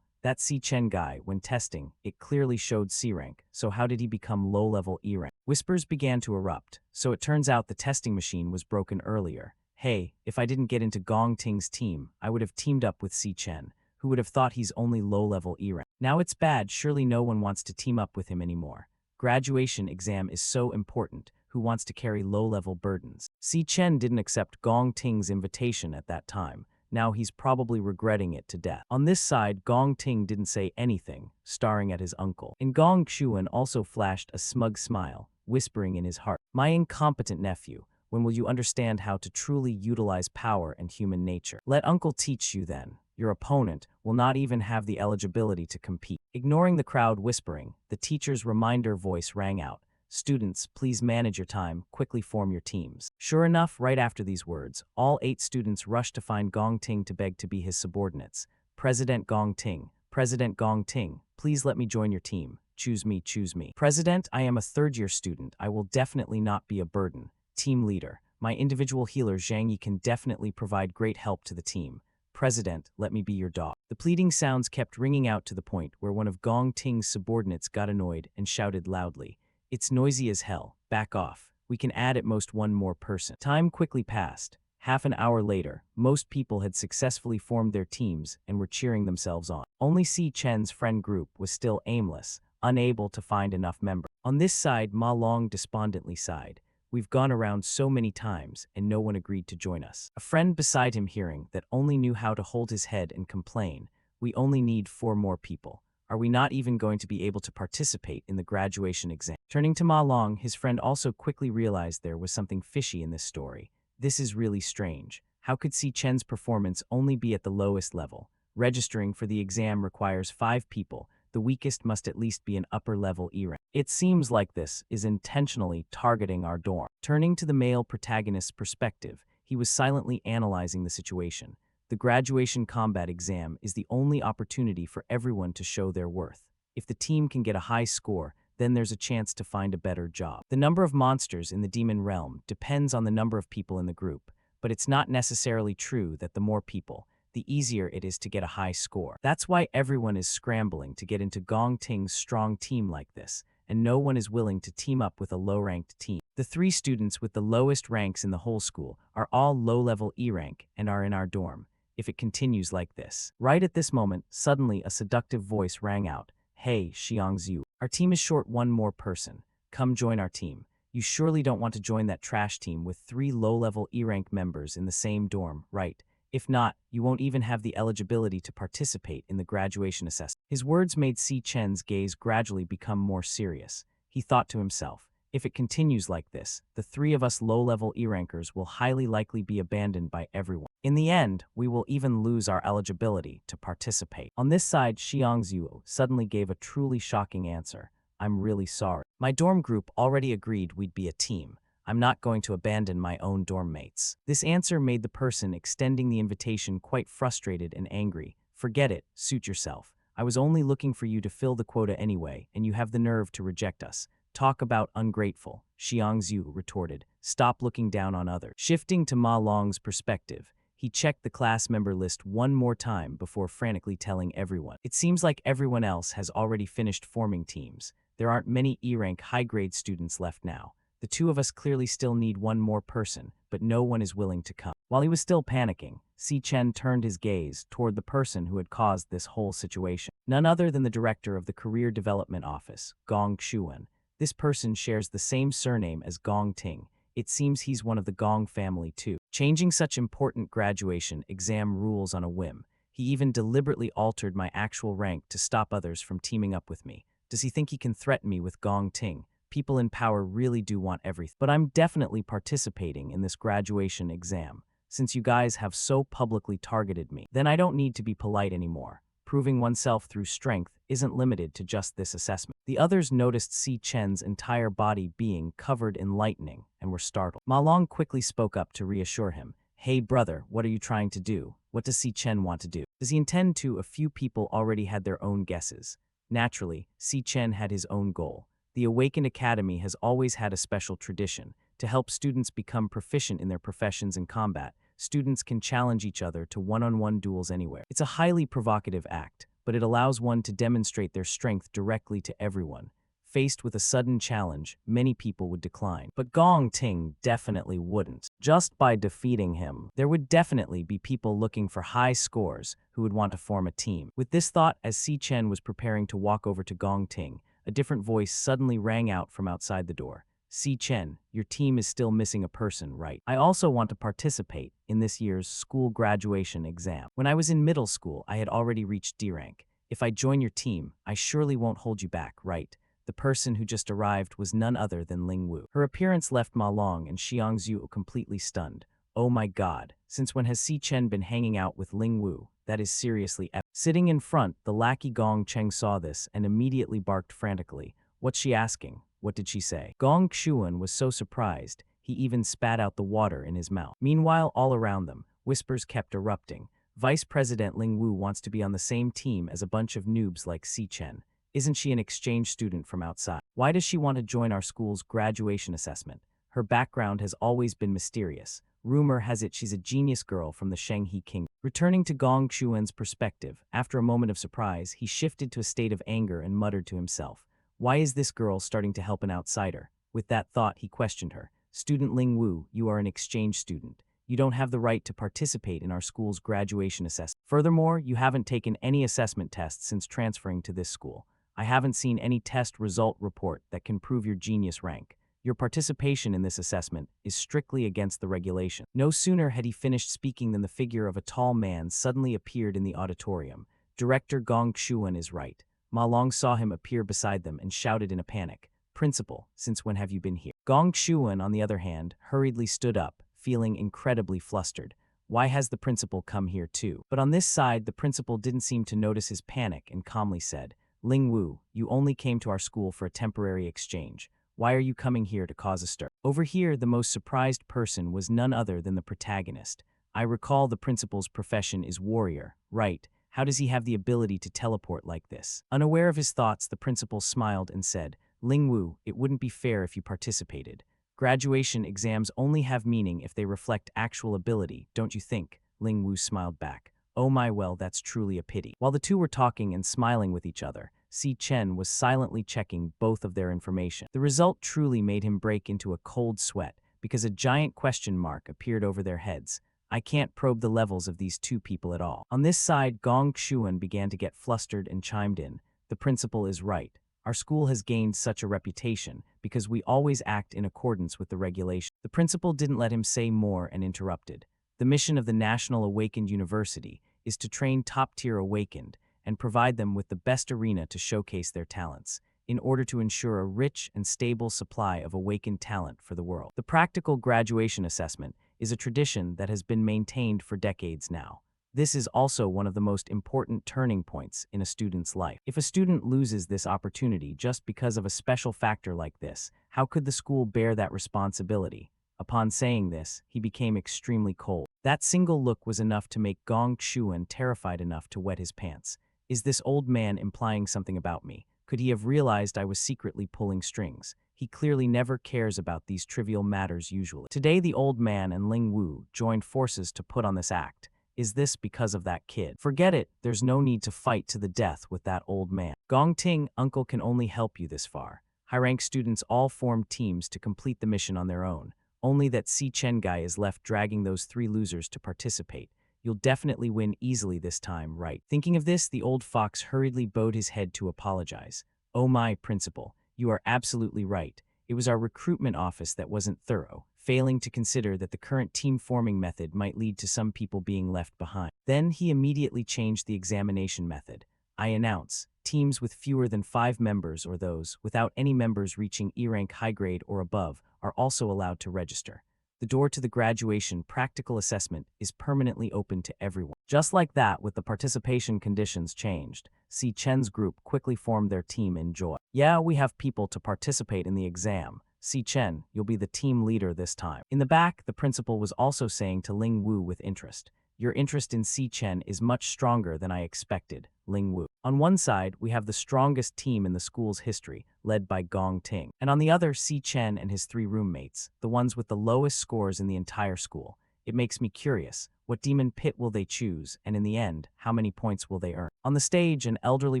that Si Chen guy, when testing, it clearly showed C rank, so how did he become low-level E rank? Whispers began to erupt, so it turns out the testing machine was broken earlier. Hey, if I didn't get into Gong Ting's team, I would have teamed up with Si Chen, who would have thought he's only low-level E rank. Now it's bad, surely no one wants to team up with him anymore. Graduation exam is so important, who wants to carry low-level burdens? Si Chen didn't accept Gong Ting's invitation at that time. Now he's probably regretting it to death. On this side, Gong Ting didn't say anything, staring at his uncle. And Gong Xuan also flashed a smug smile, whispering in his heart, "My incompetent nephew, when will you understand how to truly utilize power and human nature? Let uncle teach you then. Your opponent will not even have the eligibility to compete." Ignoring the crowd whispering, the teacher's reminder voice rang out. "Students, please manage your time, quickly form your teams." Sure enough, right after these words, all 8 students rushed to find Gong Ting to beg to be his subordinates. President Gong Ting, please let me join your team. Choose me, choose me. President, I am a third-year student. I will definitely not be a burden. Team leader, my individual healer Zhang Yi can definitely provide great help to the team. President, let me be your dog. The pleading sounds kept ringing out to the point where one of Gong Ting's subordinates got annoyed and shouted loudly, "It's noisy as hell. Back off. We can add at most one more person." Time quickly passed. Half an hour later, most people had successfully formed their teams and were cheering themselves on. Only Si Chen's friend group was still aimless, unable to find enough members. On this side, Ma Long despondently sighed. "We've gone around so many times, and no one agreed to join us." A friend beside him hearing that only knew how to hold his head and complain, "We only need 4 more people. Are we not even going to be able to participate in the graduation exam?" Turning to Ma Long, his friend also quickly realized there was something fishy in this story. This is really strange. How could Si Chen's performance only be at the lowest level? Registering for the exam requires 5 people. The weakest must at least be an upper-level E rank. It seems like this is intentionally targeting our dorm. Turning to the male protagonist's perspective, he was silently analyzing the situation. The graduation combat exam is the only opportunity for everyone to show their worth. If the team can get a high score, then there's a chance to find a better job. The number of monsters in the demon realm depends on the number of people in the group, but it's not necessarily true that the more people, the easier it is to get a high score. That's why everyone is scrambling to get into Gong Ting's strong team like this, and no one is willing to team up with a low-ranked team. The 3 students with the lowest ranks in the whole school are all low-level E rank and are in our dorm. If it continues like this. Right at this moment, suddenly a seductive voice rang out. "Hey, Xiangzhu, our team is short one more person. Come join our team. You surely don't want to join that trash team with 3 low-level E rank members in the same dorm, right? If not, you won't even have the eligibility to participate in the graduation assessment. His words made Si Chen's gaze gradually become more serious. He thought to himself, if it continues like this, the three of us low-level E-rankers will highly likely be abandoned by everyone. In the end, we will even lose our eligibility to participate. On this side, Xiangzhu suddenly gave a truly shocking answer. I'm really sorry. My dorm group already agreed we'd be a team. I'm not going to abandon my own dorm mates. This answer made the person extending the invitation quite frustrated and angry. Forget it, suit yourself. I was only looking for you to fill the quota anyway, and you have the nerve to reject us. Talk about ungrateful, Xiangzhu retorted. Stop looking down on others. Shifting to Ma Long's perspective, he checked the class member list one more time before frantically telling everyone. It seems like everyone else has already finished forming teams. There aren't many E-rank high-grade students left now. The two of us clearly still need one more person, but no one is willing to come. While he was still panicking, Si Chen turned his gaze toward the person who had caused this whole situation. None other than the director of the Career Development Office, Gong Xuan. This person shares the same surname as Gong Ting. It seems he's one of the Gong family too. Changing such important graduation exam rules on a whim, he even deliberately altered my actual rank to stop others from teaming up with me. Does he think he can threaten me with Gong Ting? People in power really do want everything. But I'm definitely participating in this graduation exam. Since you guys have so publicly targeted me, then I don't need to be polite anymore. Proving oneself through strength isn't limited to just this assessment. The others noticed Si Chen's entire body being covered in lightning and were startled. Ma Long quickly spoke up to reassure him. Hey brother, what are you trying to do? What does Si Chen want to do? Does he intend to? A few people already had their own guesses. Naturally, Si Chen had his own goal. The Awakened Academy has always had a special tradition. To help students become proficient in their professions and combat, students can challenge each other to one-on-one duels anywhere. It's a highly provocative act, but it allows one to demonstrate their strength directly to everyone. Faced with a sudden challenge, many people would decline. But Gong Ting definitely wouldn't. Just by defeating him, there would definitely be people looking for high scores who would want to form a team. With this thought, as Si Chen was preparing to walk over to Gong Ting, a different voice suddenly rang out from outside the door. Si Chen, your team is still missing a person, right? I also want to participate in this year's school graduation exam. When I was in middle school, I had already reached D rank. If I join your team, I surely won't hold you back, right? The person who just arrived was none other than Ling Wu. Her appearance left Ma Long and Xiangzhu completely stunned. Oh my god, since when has Si Chen been hanging out with Ling Wu? That is seriously epic. Sitting in front, the lackey Gong Cheng saw this and immediately barked frantically. What's she asking? What did she say? Gong Xuan was so surprised, he even spat out the water in his mouth. Meanwhile, all around them, whispers kept erupting. Vice President Ling Wu wants to be on the same team as a bunch of noobs like Si Chen. Isn't she an exchange student from outside? Why does she want to join our school's graduation assessment? Her background has always been mysterious. Rumor has it she's a genius girl from the Shenghe Kingdom. Returning to Gong Xuan's perspective, after a moment of surprise, he shifted to a state of anger and muttered to himself. Why is this girl starting to help an outsider? With that thought, he questioned her. Student Ling Wu, you are an exchange student. You don't have the right to participate in our school's graduation assessment. Furthermore, you haven't taken any assessment tests since transferring to this school. I haven't seen any test result report that can prove your genius rank. Your participation in this assessment is strictly against the regulation. No sooner had he finished speaking than the figure of a tall man suddenly appeared in the auditorium. Director Gong Xuan is right. Ma Long saw him appear beside them and shouted in a panic. Principal, since when have you been here? Gong Xuan, on the other hand, hurriedly stood up, feeling incredibly flustered. Why has the principal come here too? But on this side, the principal didn't seem to notice his panic and calmly said, Ling Wu, you only came to our school for a temporary exchange. Why are you coming here to cause a stir? Over here, the most surprised person was none other than the protagonist. I recall the principal's profession is warrior, right? How does he have the ability to teleport like this? Unaware of his thoughts, the principal smiled and said, Ling Wu, it wouldn't be fair if you participated. Graduation exams only have meaning if they reflect actual ability, don't you think? Ling Wu smiled back. Oh my, well, that's truly a pity. While the two were talking and smiling with each other, Si Chen was silently checking both of their information. The result truly made him break into a cold sweat, because a giant question mark appeared over their heads. I can't probe the levels of these two people at all. On this side, Gong Xuan began to get flustered and chimed in. The principal is right. Our school has gained such a reputation because we always act in accordance with the regulation. The principal didn't let him say more and interrupted. The mission of the National Awakened University is to train top-tier awakened and provide them with the best arena to showcase their talents, in order to ensure a rich and stable supply of awakened talent for the world. The practical graduation assessment is a tradition that has been maintained for decades now. This is also one of the most important turning points in a student's life. If a student loses this opportunity just because of a special factor like this, how could the school bear that responsibility? Upon saying this, he became extremely cold. That single look was enough to make Gong Chuan terrified enough to wet his pants. Is this old man implying something about me? Could he have realized I was secretly pulling strings? He clearly never cares about these trivial matters usually. Today the old man and Ling Wu joined forces to put on this act. Is this because of that kid? Forget it, there's no need to fight to the death with that old man. Gong Ting, uncle can only help you this far. High-rank students all formed teams to complete the mission on their own. Only that Si Chen guy is left dragging those 3 losers to participate. You'll definitely win easily this time, right? Thinking of this, the old fox hurriedly bowed his head to apologize. Oh my, principal, you are absolutely right. It was our recruitment office that wasn't thorough, failing to consider that the current team-forming method might lead to some people being left behind. Then he immediately changed the examination method. I announce, teams with fewer than 5 members or those without any members reaching E rank high grade or above are also allowed to register. The door to the graduation practical assessment is permanently open to everyone. Just like that, with the participation conditions changed, Si Chen's group quickly formed their team in joy. Yeah, we have people to participate in the exam. Si Chen, you'll be the team leader this time. In the back, the principal was also saying to Ling Wu with interest, your interest in Si Chen is much stronger than I expected, Ling Wu. On one side, we have the strongest team in the school's history, led by Gong Ting. And on the other, Si Chen and his 3 roommates, the ones with the lowest scores in the entire school. It makes me curious, what demon pit will they choose, and in the end, how many points will they earn? On the stage, an elderly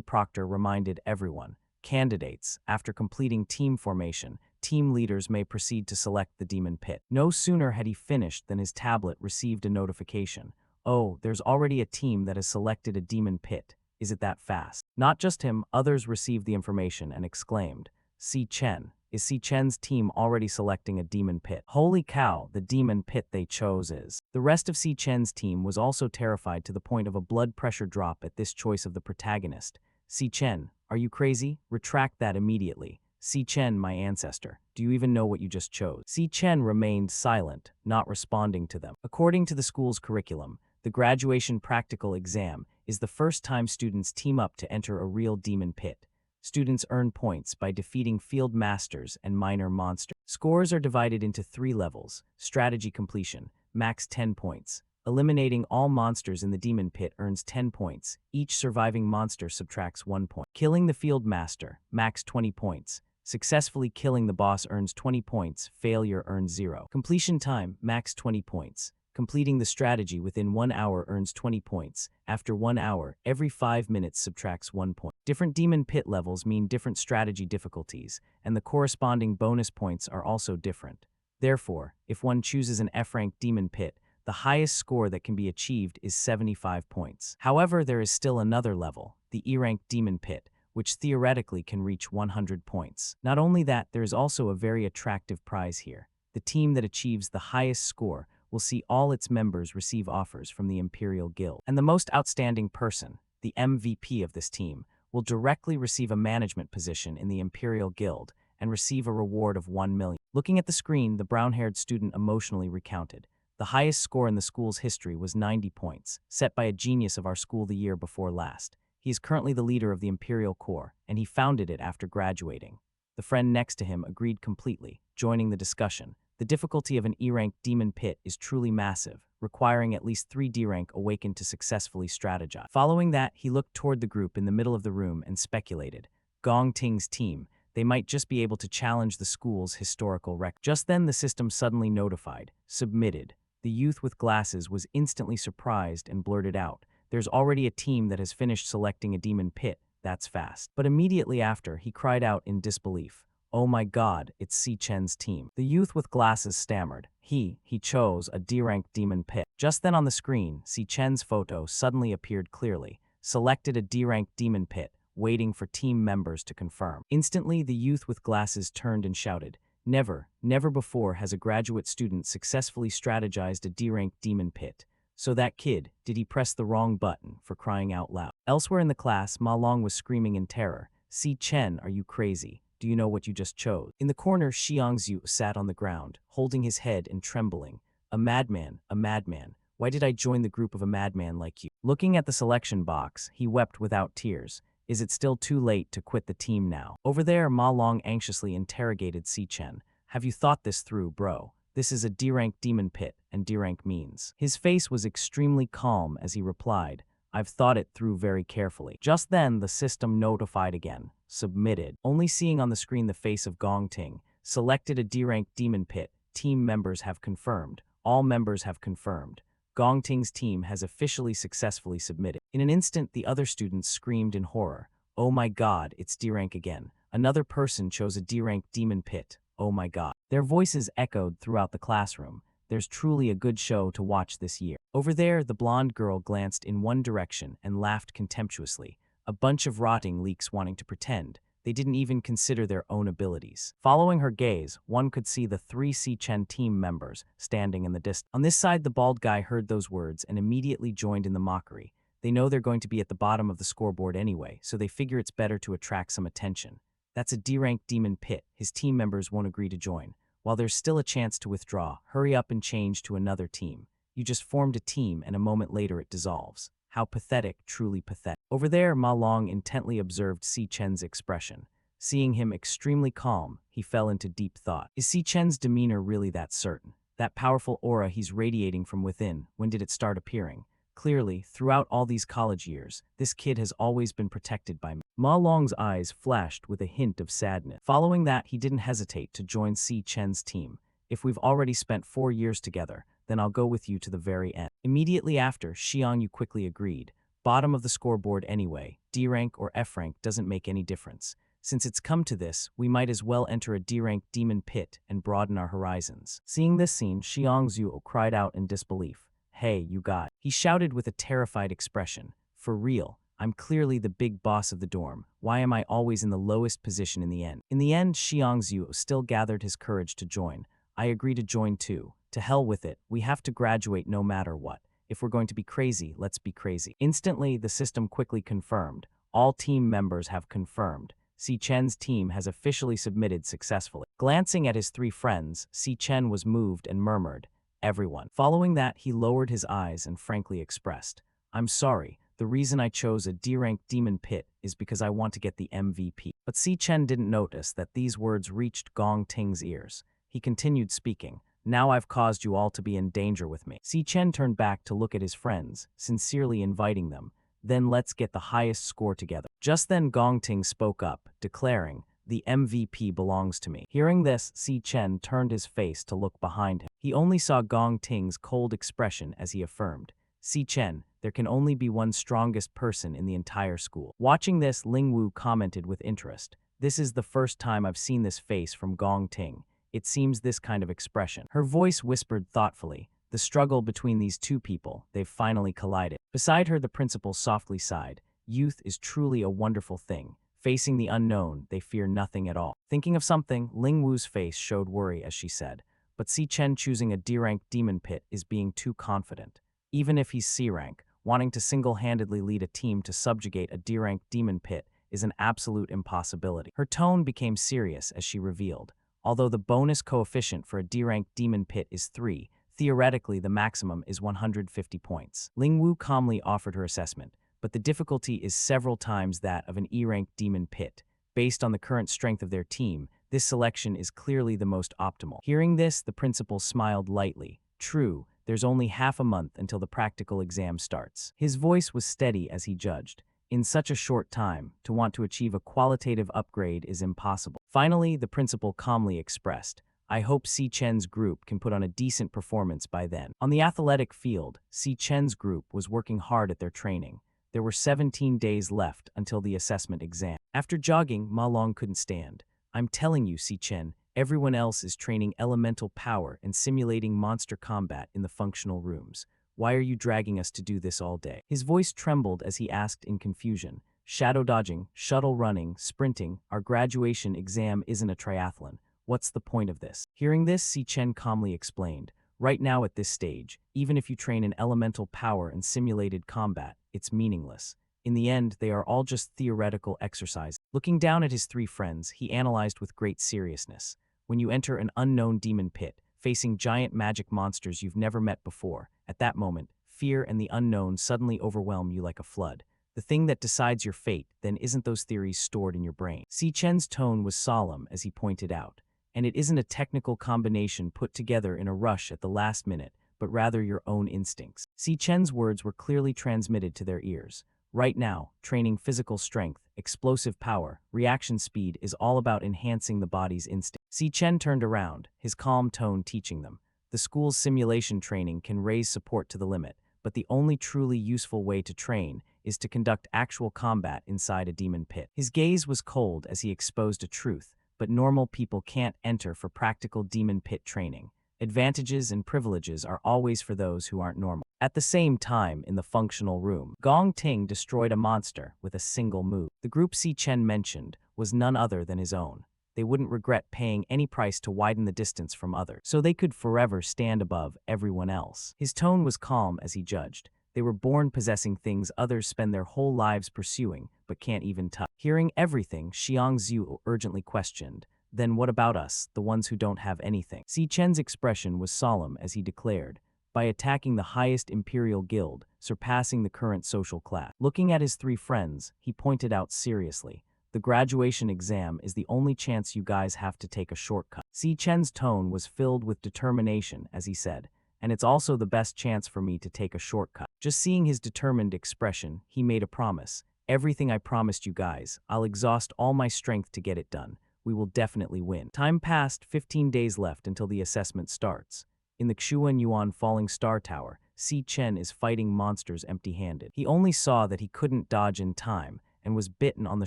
proctor reminded everyone, candidates, after completing team formation, team leaders may proceed to select the demon pit. No sooner had he finished than his tablet received a notification. Oh, there's already a team that has selected a demon pit. Is it that fast? Not just him, others received the information and exclaimed, Si Chen, is Si Chen's team already selecting a demon pit? Holy cow, the demon pit they chose is. The rest of Si Chen's team was also terrified to the point of a blood pressure drop at this choice of the protagonist. Si Chen, are you crazy? Retract that immediately. Si Chen, my ancestor, do you even know what you just chose? Si Chen remained silent, not responding to them. According to the school's curriculum, the graduation practical exam is the first time students team up to enter a real demon pit. Students earn points by defeating field masters and minor monsters. Scores are divided into 3 levels. Strategy completion, max 10 points. Eliminating all monsters in the demon pit earns 10 points. Each surviving monster subtracts 1 point. Killing the field master, max 20 points. Successfully killing the boss earns 20 points. Failure earns 0. Completion time, max 20 points. Completing the strategy within 1 hour earns 20 points. After 1 hour, every 5 minutes subtracts 1 point. Different demon pit levels mean different strategy difficulties, and the corresponding bonus points are also different. Therefore, if one chooses an F-rank demon pit, the highest score that can be achieved is 75 points. However, there is still another level, the E-rank demon pit, which theoretically can reach 100 points. Not only that, there is also a very attractive prize here. The team that achieves the highest score will see all its members receive offers from the Imperial Guild. And the most outstanding person, the MVP of this team, will directly receive a management position in the Imperial Guild and receive a reward of 1 million. Looking at the screen, the brown-haired student emotionally recounted. The highest score in the school's history was 90 points, set by a genius of our school the year before last. He is currently the leader of the Imperial Corps, and he founded it after graduating. The friend next to him agreed completely, joining the discussion. The difficulty of an E-rank demon pit is truly massive, requiring at least 3 D-rank awakened to successfully strategize. Following that, he looked toward the group in the middle of the room and speculated. Gong Ting's team, they might just be able to challenge the school's historical record. Just then the system suddenly notified, submitted. The youth with glasses was instantly surprised and blurted out, there's already a team that has finished selecting a demon pit, that's fast. But immediately after, he cried out in disbelief. Oh my god, it's Si Chen's team. The youth with glasses stammered. He chose a D-rank demon pit. Just then on the screen, Si Chen's photo suddenly appeared clearly. Selected a D-rank demon pit, waiting for team members to confirm. Instantly, the youth with glasses turned and shouted, Never before has a graduate student successfully strategized a D-rank demon pit. So that kid, did he press the wrong button, for crying out loud? Elsewhere in the class, Ma Long was screaming in terror. Si Chen, are you crazy? Do you know what you just chose? In the corner, Xiangzhu sat on the ground, holding his head and trembling. A madman, a madman. Why did I join the group of a madman like you? Looking at the selection box, he wept without tears. Is it still too late to quit the team now? Over there, Ma Long anxiously interrogated Si Chen. Have you thought this through, bro? This is a D-rank demon pit, and D-rank means. His face was extremely calm as he replied, I've thought it through very carefully. Just then, the system notified again. Submitted. Only seeing on the screen the face of Gong Ting. Selected a D-rank demon pit. Team members have confirmed. All members have confirmed. Gong Ting's team has officially successfully submitted. In an instant, the other students screamed in horror. Oh my god, it's D-rank again. Another person chose a D-rank demon pit. Oh my god. Their voices echoed throughout the classroom. There's truly a good show to watch this year. Over there, the blonde girl glanced in one direction and laughed contemptuously. A bunch of rotting leaks wanting to pretend. They didn't even consider their own abilities. Following her gaze, one could see the 3 Si Chen team members standing in the distance. On this side, the bald guy heard those words and immediately joined in the mockery. They know they're going to be at the bottom of the scoreboard anyway, so they figure it's better to attract some attention. That's a D-rank demon pit. His team members won't agree to join. While there's still a chance to withdraw, hurry up and change to another team. You just formed a team and a moment later it dissolves. How pathetic, truly pathetic. Over there, Ma Long intently observed Si Chen's expression. Seeing him extremely calm, he fell into deep thought. Is Si Chen's demeanor really that certain? That powerful aura he's radiating from within, when did it start appearing? Clearly, throughout all these college years, this kid has always been protected by me. Ma Long's eyes flashed with a hint of sadness. Following that, he didn't hesitate to join Si Chen's team. If we've already spent 4 years together, then I'll go with you to the very end. Immediately after, Xiangyu quickly agreed. Bottom of the scoreboard anyway, D-rank or F-rank doesn't make any difference. Since it's come to this, we might as well enter a D-rank demon pit and broaden our horizons. Seeing this scene, Xiangzhu cried out in disbelief. Hey, you got. He shouted with a terrified expression. For real, I'm clearly the big boss of the dorm. Why am I always in the lowest position in the end? In the end, Xiangzhu still gathered his courage to join. I agree to join too. To hell with it, we have to graduate no matter what. If we're going to be crazy, let's be crazy. Instantly, the system quickly confirmed. All team members have confirmed. Si Chen's team has officially submitted successfully. Glancing at his 3 friends, Si Chen was moved and murmured, everyone. Following that, he lowered his eyes and frankly expressed, I'm sorry, the reason I chose a D-rank demon pit is because I want to get the MVP. But Si Chen didn't notice that these words reached Gong Ting's ears. He continued speaking, now I've caused you all to be in danger with me. Si Chen turned back to look at his friends, sincerely inviting them. Then let's get the highest score together. Just then Gong Ting spoke up, declaring, the MVP belongs to me. Hearing this, Si Chen turned his face to look behind him. He only saw Gong Ting's cold expression as he affirmed, Si Chen, there can only be one strongest person in the entire school. Watching this, Ling Wu commented with interest, this is the first time I've seen this face from Gong Ting. It seems this kind of expression. Her voice whispered thoughtfully, the struggle between these two people, they've finally collided. Beside her, the principal softly sighed, youth is truly a wonderful thing. Facing the unknown, they fear nothing at all. Thinking of something, Ling Wu's face showed worry as she said, but Si Chen choosing a D-rank demon pit is being too confident. Even if he's C-rank, wanting to single-handedly lead a team to subjugate a D-rank demon pit is an absolute impossibility. Her tone became serious as she revealed, although the bonus coefficient for a D-rank demon pit is 3, theoretically the maximum is 150 points. Ling Wu calmly offered her assessment, but the difficulty is several times that of an E-rank demon pit. Based on the current strength of their team, this selection is clearly the most optimal. Hearing this, the principal smiled lightly. True, there's only half a month until the practical exam starts. His voice was steady as he judged. In such a short time, to want to achieve a qualitative upgrade is impossible. Finally, the principal calmly expressed, I hope Si Chen's group can put on a decent performance by then. On the athletic field, Si Chen's group was working hard at their training. There were 17 days left until the assessment exam. After jogging, Ma Long couldn't stand. I'm telling you, Si Chen, everyone else is training elemental power and simulating monster combat in the functional rooms. Why are you dragging us to do this all day? His voice trembled as he asked in confusion. Shadow dodging, shuttle running, sprinting, our graduation exam isn't a triathlon. What's the point of this? Hearing this, Si Chen calmly explained, right now at this stage, even if you train in elemental power and simulated combat, it's meaningless. In the end, they are all just theoretical exercises. Looking down at his three friends, he analyzed with great seriousness. When you enter an unknown demon pit, facing giant magic monsters you've never met before, at that moment, fear and the unknown suddenly overwhelm you like a flood. The thing that decides your fate, then, isn't those theories stored in your brain. Si Chen's tone was solemn as he pointed out, and it isn't a technical combination put together in a rush at the last minute, but rather your own instincts. Si Chen's words were clearly transmitted to their ears. Right now, training physical strength, explosive power, reaction speed is all about enhancing the body's instinct. Si Chen turned around, his calm tone teaching them. The school's simulation training can raise support to the limit, but the only truly useful way to train is to conduct actual combat inside a demon pit. His gaze was cold as he exposed a truth, but normal people can't enter for practical demon pit training. Advantages and privileges are always for those who aren't normal. At the same time, in the functional room, Gong Ting destroyed a monster with a single move. The group Si Chen mentioned was none other than his own. They wouldn't regret paying any price to widen the distance from others, so they could forever stand above everyone else. His tone was calm as he judged. They were born possessing things others spend their whole lives pursuing, but can't even touch. Hearing everything, Xiang Zhu urgently questioned, then what about us, the ones who don't have anything? Si Chen's expression was solemn as he declared, by attacking the highest imperial guild, surpassing the current social class. Looking at his three friends, he pointed out seriously, the graduation exam is the only chance you guys have to take a shortcut. Si Chen's tone was filled with determination as he said, and it's also the best chance for me to take a shortcut. Just seeing his determined expression, he made a promise. Everything I promised you guys, I'll exhaust all my strength to get it done. We will definitely win. Time passed, 15 days left until the assessment starts. In the Xuan Yuan Falling Star Tower, Si Chen is fighting monsters empty-handed. He only saw that he couldn't dodge in time and was bitten on the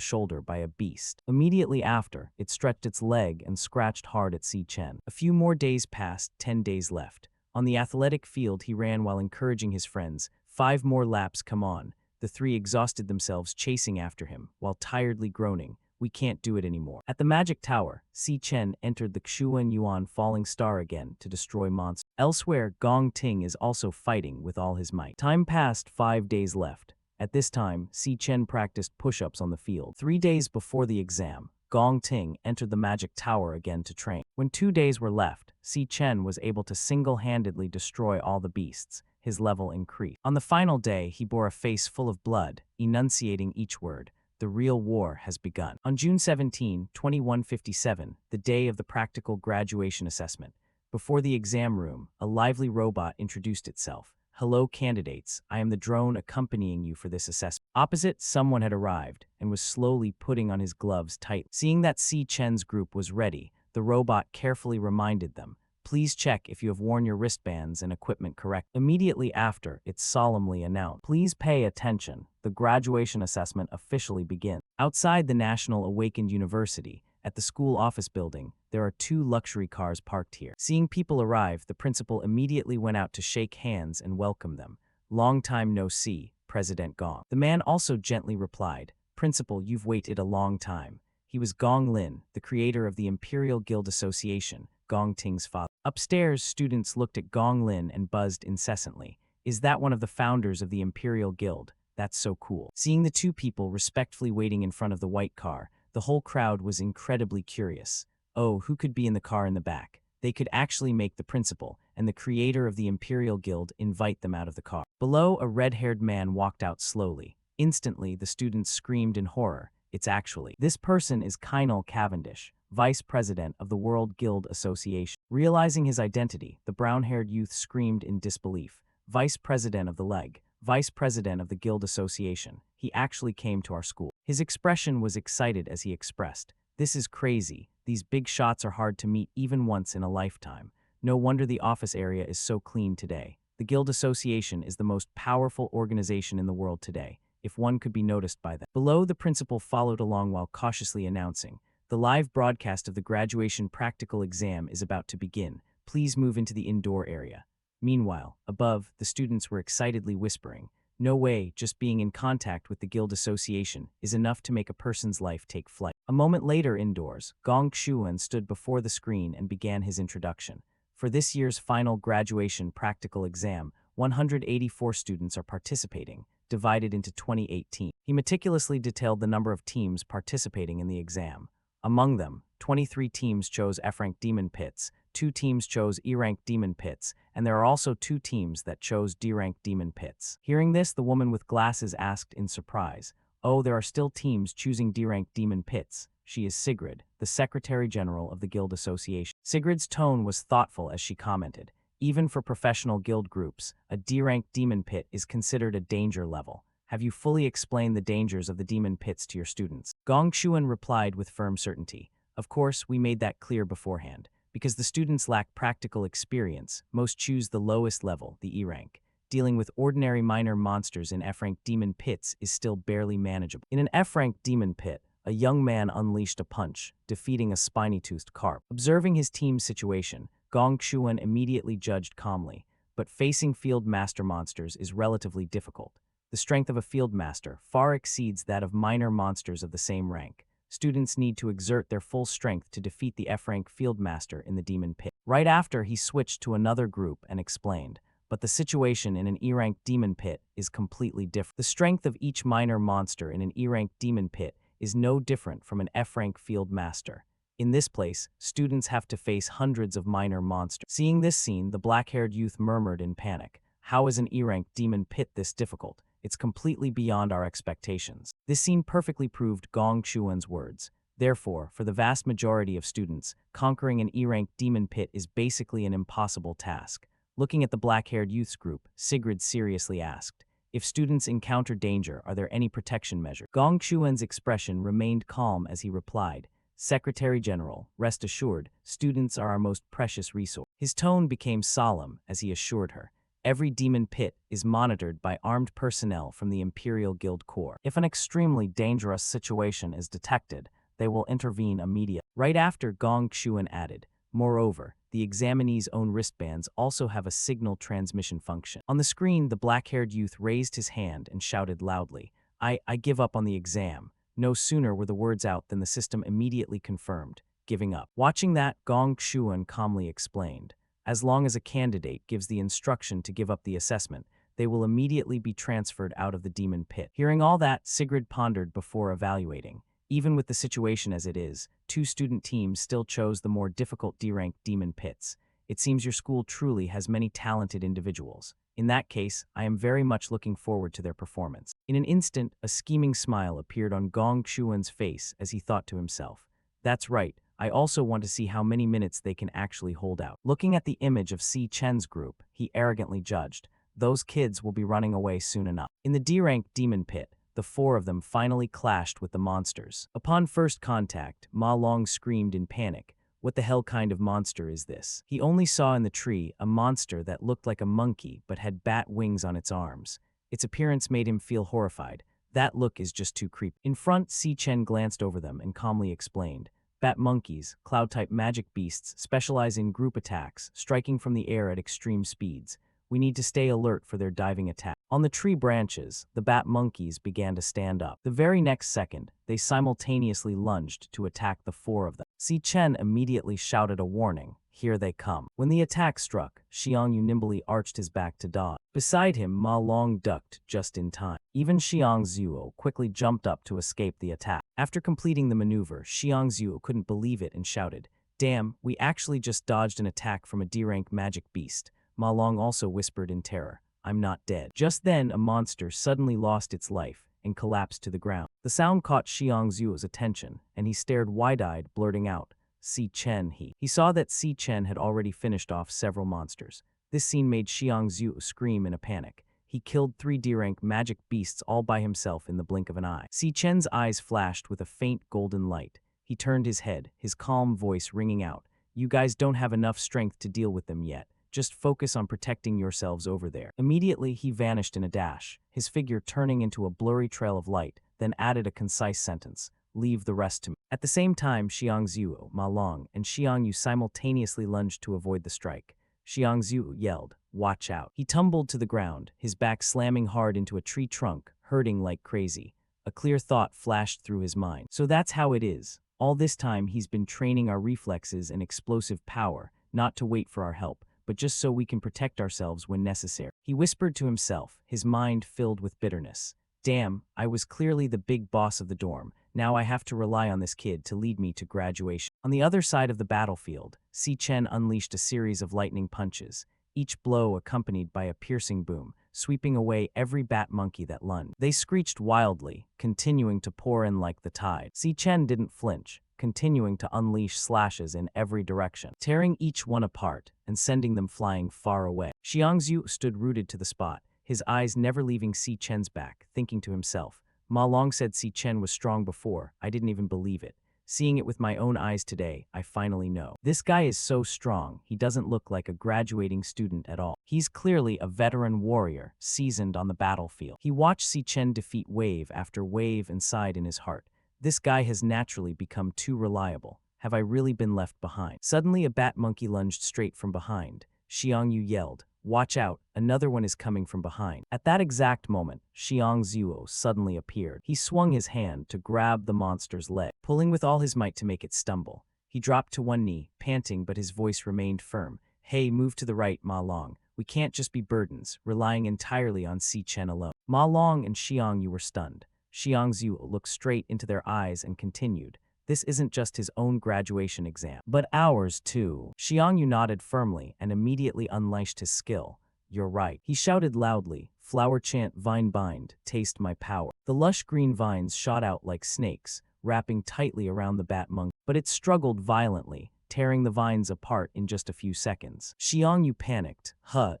shoulder by a beast. Immediately after, it stretched its leg and scratched hard at Si Chen. A few more days passed, 10 days left. On the athletic field, he ran while encouraging his friends. 5 more laps, come on. The three exhausted themselves chasing after him, while tiredly groaning, we can't do it anymore. At the magic tower, Si Chen entered the Xuan Yuan Falling Star again to destroy monsters. Elsewhere, Gong Ting is also fighting with all his might. Time passed, 5 days left. At this time, Si Chen practiced push-ups on the field. 3 days before the exam, Gong Ting entered the magic tower again to train. When 2 days were left, Si Chen was able to single-handedly destroy all the beasts. His level increased. On the final day, he bore a face full of blood, enunciating each word. The real war has begun. On June 17, 2157, the day of the practical graduation assessment, before the exam room, a lively robot introduced itself. Hello, candidates. I am the drone accompanying you for this assessment. Opposite, someone had arrived and was slowly putting on his gloves tight. Seeing that Si Chen's group was ready, the robot carefully reminded them, please check if you have worn your wristbands and equipment correct. Immediately after, it solemnly announced, please pay attention. The graduation assessment officially begins. Outside the National Awakened University, at the school office building, there are 2 luxury cars parked here. Seeing people arrive, the principal immediately went out to shake hands and welcome them. Long time no see, President Gong. The man also gently replied, Principal, you've waited a long time. He was Gong Lin, the creator of the Imperial Guild Association, Gong Ting's father. Upstairs, students looked at Gong Lin and buzzed incessantly. Is that one of the founders of the Imperial Guild? That's so cool. Seeing the 2 people respectfully waiting in front of the white car, the whole crowd was incredibly curious. Oh, who could be in the car in the back? They could actually make the principal and the creator of the Imperial Guild invite them out of the car. Below, a red-haired man walked out slowly. Instantly, the students screamed in horror. It's actually. This person is Kynal Cavendish, vice president of the World Guild Association. Realizing his identity, the brown-haired youth screamed in disbelief. Vice president of the leg, vice president of the Guild Association. He actually came to our school. His expression was excited as he expressed, this is crazy. These big shots are hard to meet even once in a lifetime. No wonder the office area is so clean today. The Guild Association is the most powerful organization in the world today, if one could be noticed by them. Below, the principal followed along while cautiously announcing, the live broadcast of the graduation practical exam is about to begin. Please move into the indoor area. Meanwhile, above, the students were excitedly whispering, No way, just being in contact with the guild association is enough to make a person's life take flight. A moment later indoors, Gong Shuan stood before the screen and began his introduction. For this year's final graduation practical exam, 184 students are participating, divided into 28 teams. He meticulously detailed the number of teams participating in the exam. Among them, 23 teams chose F-rank demon pits, 2 teams chose E-rank demon pits, and there are also 2 teams that chose D-rank demon pits. Hearing this, the woman with glasses asked in surprise, "Oh, there are still teams choosing D-rank demon pits." She is Sigrid, the Secretary General of the Guild Association. Sigrid's tone was thoughtful as she commented, "Even for professional guild groups, a D-rank demon pit is considered a danger level. Have you fully explained the dangers of the demon pits to your students?" Gong Shuan replied with firm certainty, "Of course, we made that clear beforehand. Because the students lack practical experience, most choose the lowest level, the E-rank. Dealing with ordinary minor monsters in F-rank demon pits is still barely manageable." In an F-rank demon pit, a young man unleashed a punch, defeating a spiny-toothed carp. Observing his team's situation, Gong Shuan immediately judged calmly, but facing field master monsters is relatively difficult. The strength of a field master far exceeds that of minor monsters of the same rank. Students need to exert their full strength to defeat the F-rank field master in the demon pit. Right after, he switched to another group and explained, "But the situation in an E-rank demon pit is completely different. The strength of each minor monster in an E-rank demon pit is no different from an F-rank field master. In this place, students have to face hundreds of minor monsters." Seeing this scene, the black-haired youth murmured in panic, "How is an E-rank demon pit this difficult? It's completely beyond our expectations." This scene perfectly proved Gong Shuan's words. Therefore, for the vast majority of students, conquering an E-rank demon pit is basically an impossible task. Looking at the black-haired youth's group, Sigrid seriously asked, "If students encounter danger, are there any protection measures?" Gong Shuan's expression remained calm as he replied, "Secretary General, rest assured, students are our most precious resource." His tone became solemn as he assured her, "Every demon pit is monitored by armed personnel from the Imperial Guild Corps. If an extremely dangerous situation is detected, they will intervene immediately." Right after, Gong Shuan added, "Moreover, the examinee's own wristbands also have a signal transmission function." On the screen, the black-haired youth raised his hand and shouted loudly, I give up on the exam." No sooner were the words out than the system immediately confirmed, giving up. Watching that, Gong Shuan calmly explained, "As long as a candidate gives the instruction to give up the assessment, they will immediately be transferred out of the demon pit." Hearing all that, Sigrid pondered before evaluating. Even with the situation as it is, 2 student teams still chose the more difficult D-rank demon pits. It seems your school truly has many talented individuals. In that case, I am very much looking forward to their performance. In an instant, a scheming smile appeared on Gong Shuan's face as he thought to himself, "That's right. I also want to see how many minutes they can actually hold out." Looking at the image of Si Chen's group, he arrogantly judged, "Those kids will be running away soon enough." In the D-rank demon pit, the 4 of them finally clashed with the monsters. Upon first contact, Ma Long screamed in panic, "What the hell kind of monster is this?" He only saw in the tree a monster that looked like a monkey but had bat wings on its arms. Its appearance made him feel horrified. "That look is just too creepy." In front, Si Chen glanced over them and calmly explained, "Bat monkeys, cloud-type magic beasts, specialize in group attacks, striking from the air at extreme speeds. We need to stay alert for their diving attack." On the tree branches, the bat monkeys began to stand up. The very next second, they simultaneously lunged to attack the 4 of them. Si Chen immediately shouted a warning, "Here they come." When the attack struck, Xiang Yu nimbly arched his back to dodge. Beside him, Ma Long ducked just in time. Even Xiang Zuo quickly jumped up to escape the attack. After completing the maneuver, Xiang Zuo couldn't believe it and shouted, "Damn, we actually just dodged an attack from a D-rank magic beast." Ma Long also whispered in terror, "I'm not dead." Just then, a monster suddenly lost its life and collapsed to the ground. The sound caught Xiang Zuo's attention, and he stared wide-eyed, blurting out, "Si Chen." He saw that Si Chen had already finished off several monsters. This scene made Xiang Zuo scream in a panic. He killed 3 D-rank magic beasts all by himself in the blink of an eye. Si Chen's eyes flashed with a faint golden light. He turned his head, his calm voice ringing out, "You guys don't have enough strength to deal with them yet. Just focus on protecting yourselves over there." Immediately, he vanished in a dash, his figure turning into a blurry trail of light, then added a concise sentence, "Leave the rest to me." At the same time, Xiang Zuo, Ma Long, and Xiang Yu simultaneously lunged to avoid the strike. Xiang Zuo yelled, watch out. He tumbled to the ground, his back slamming hard into a tree trunk, hurting like crazy. A clear thought flashed through his mind. So that's how it is. All this time he's been training our reflexes and explosive power, not to wait for our help, but just so we can protect ourselves when necessary. He whispered to himself, his mind filled with bitterness. Damn, I was clearly the big boss of the dorm. Now I have to rely on this kid to lead me to graduation. On the other side of the battlefield, Si Chen unleashed a series of lightning punches, each blow accompanied by a piercing boom, sweeping away every bat monkey that lunged. They screeched wildly, continuing to pour in like the tide. Si Chen didn't flinch, continuing to unleash slashes in every direction, tearing each one apart and sending them flying far away. Xiangzhu stood rooted to the spot, his eyes never leaving Si Chen's back, thinking to himself, Ma Long said Si Chen was strong before, I didn't even believe it. Seeing it with my own eyes today, I finally know. This guy is so strong, he doesn't look like a graduating student at all. He's clearly a veteran warrior, seasoned on the battlefield. He watched Si Chen defeat wave after wave and sighed in his heart. This guy has naturally become too reliable. Have I really been left behind? Suddenly a bat monkey lunged straight from behind. Xiangyu yelled, watch out, another one is coming from behind. At that exact moment, Xiangzhuo suddenly appeared. He swung his hand to grab the monster's leg, pulling with all his might to make it stumble. He dropped to one knee, panting, but his voice remained firm. Hey, move to the right, Ma Long. We can't just be burdens, relying entirely on Si Chen alone. Ma Long and Xiangyu were stunned. Xiangzhuo looked straight into their eyes and continued. This isn't just his own graduation exam, but ours too. Xiangyu nodded firmly and immediately unleashed his skill. You're right. He shouted loudly, flower chant vine bind, taste my power. The lush green vines shot out like snakes, wrapping tightly around the bat monkey, but it struggled violently, tearing the vines apart in just a few seconds. Xiangyu panicked.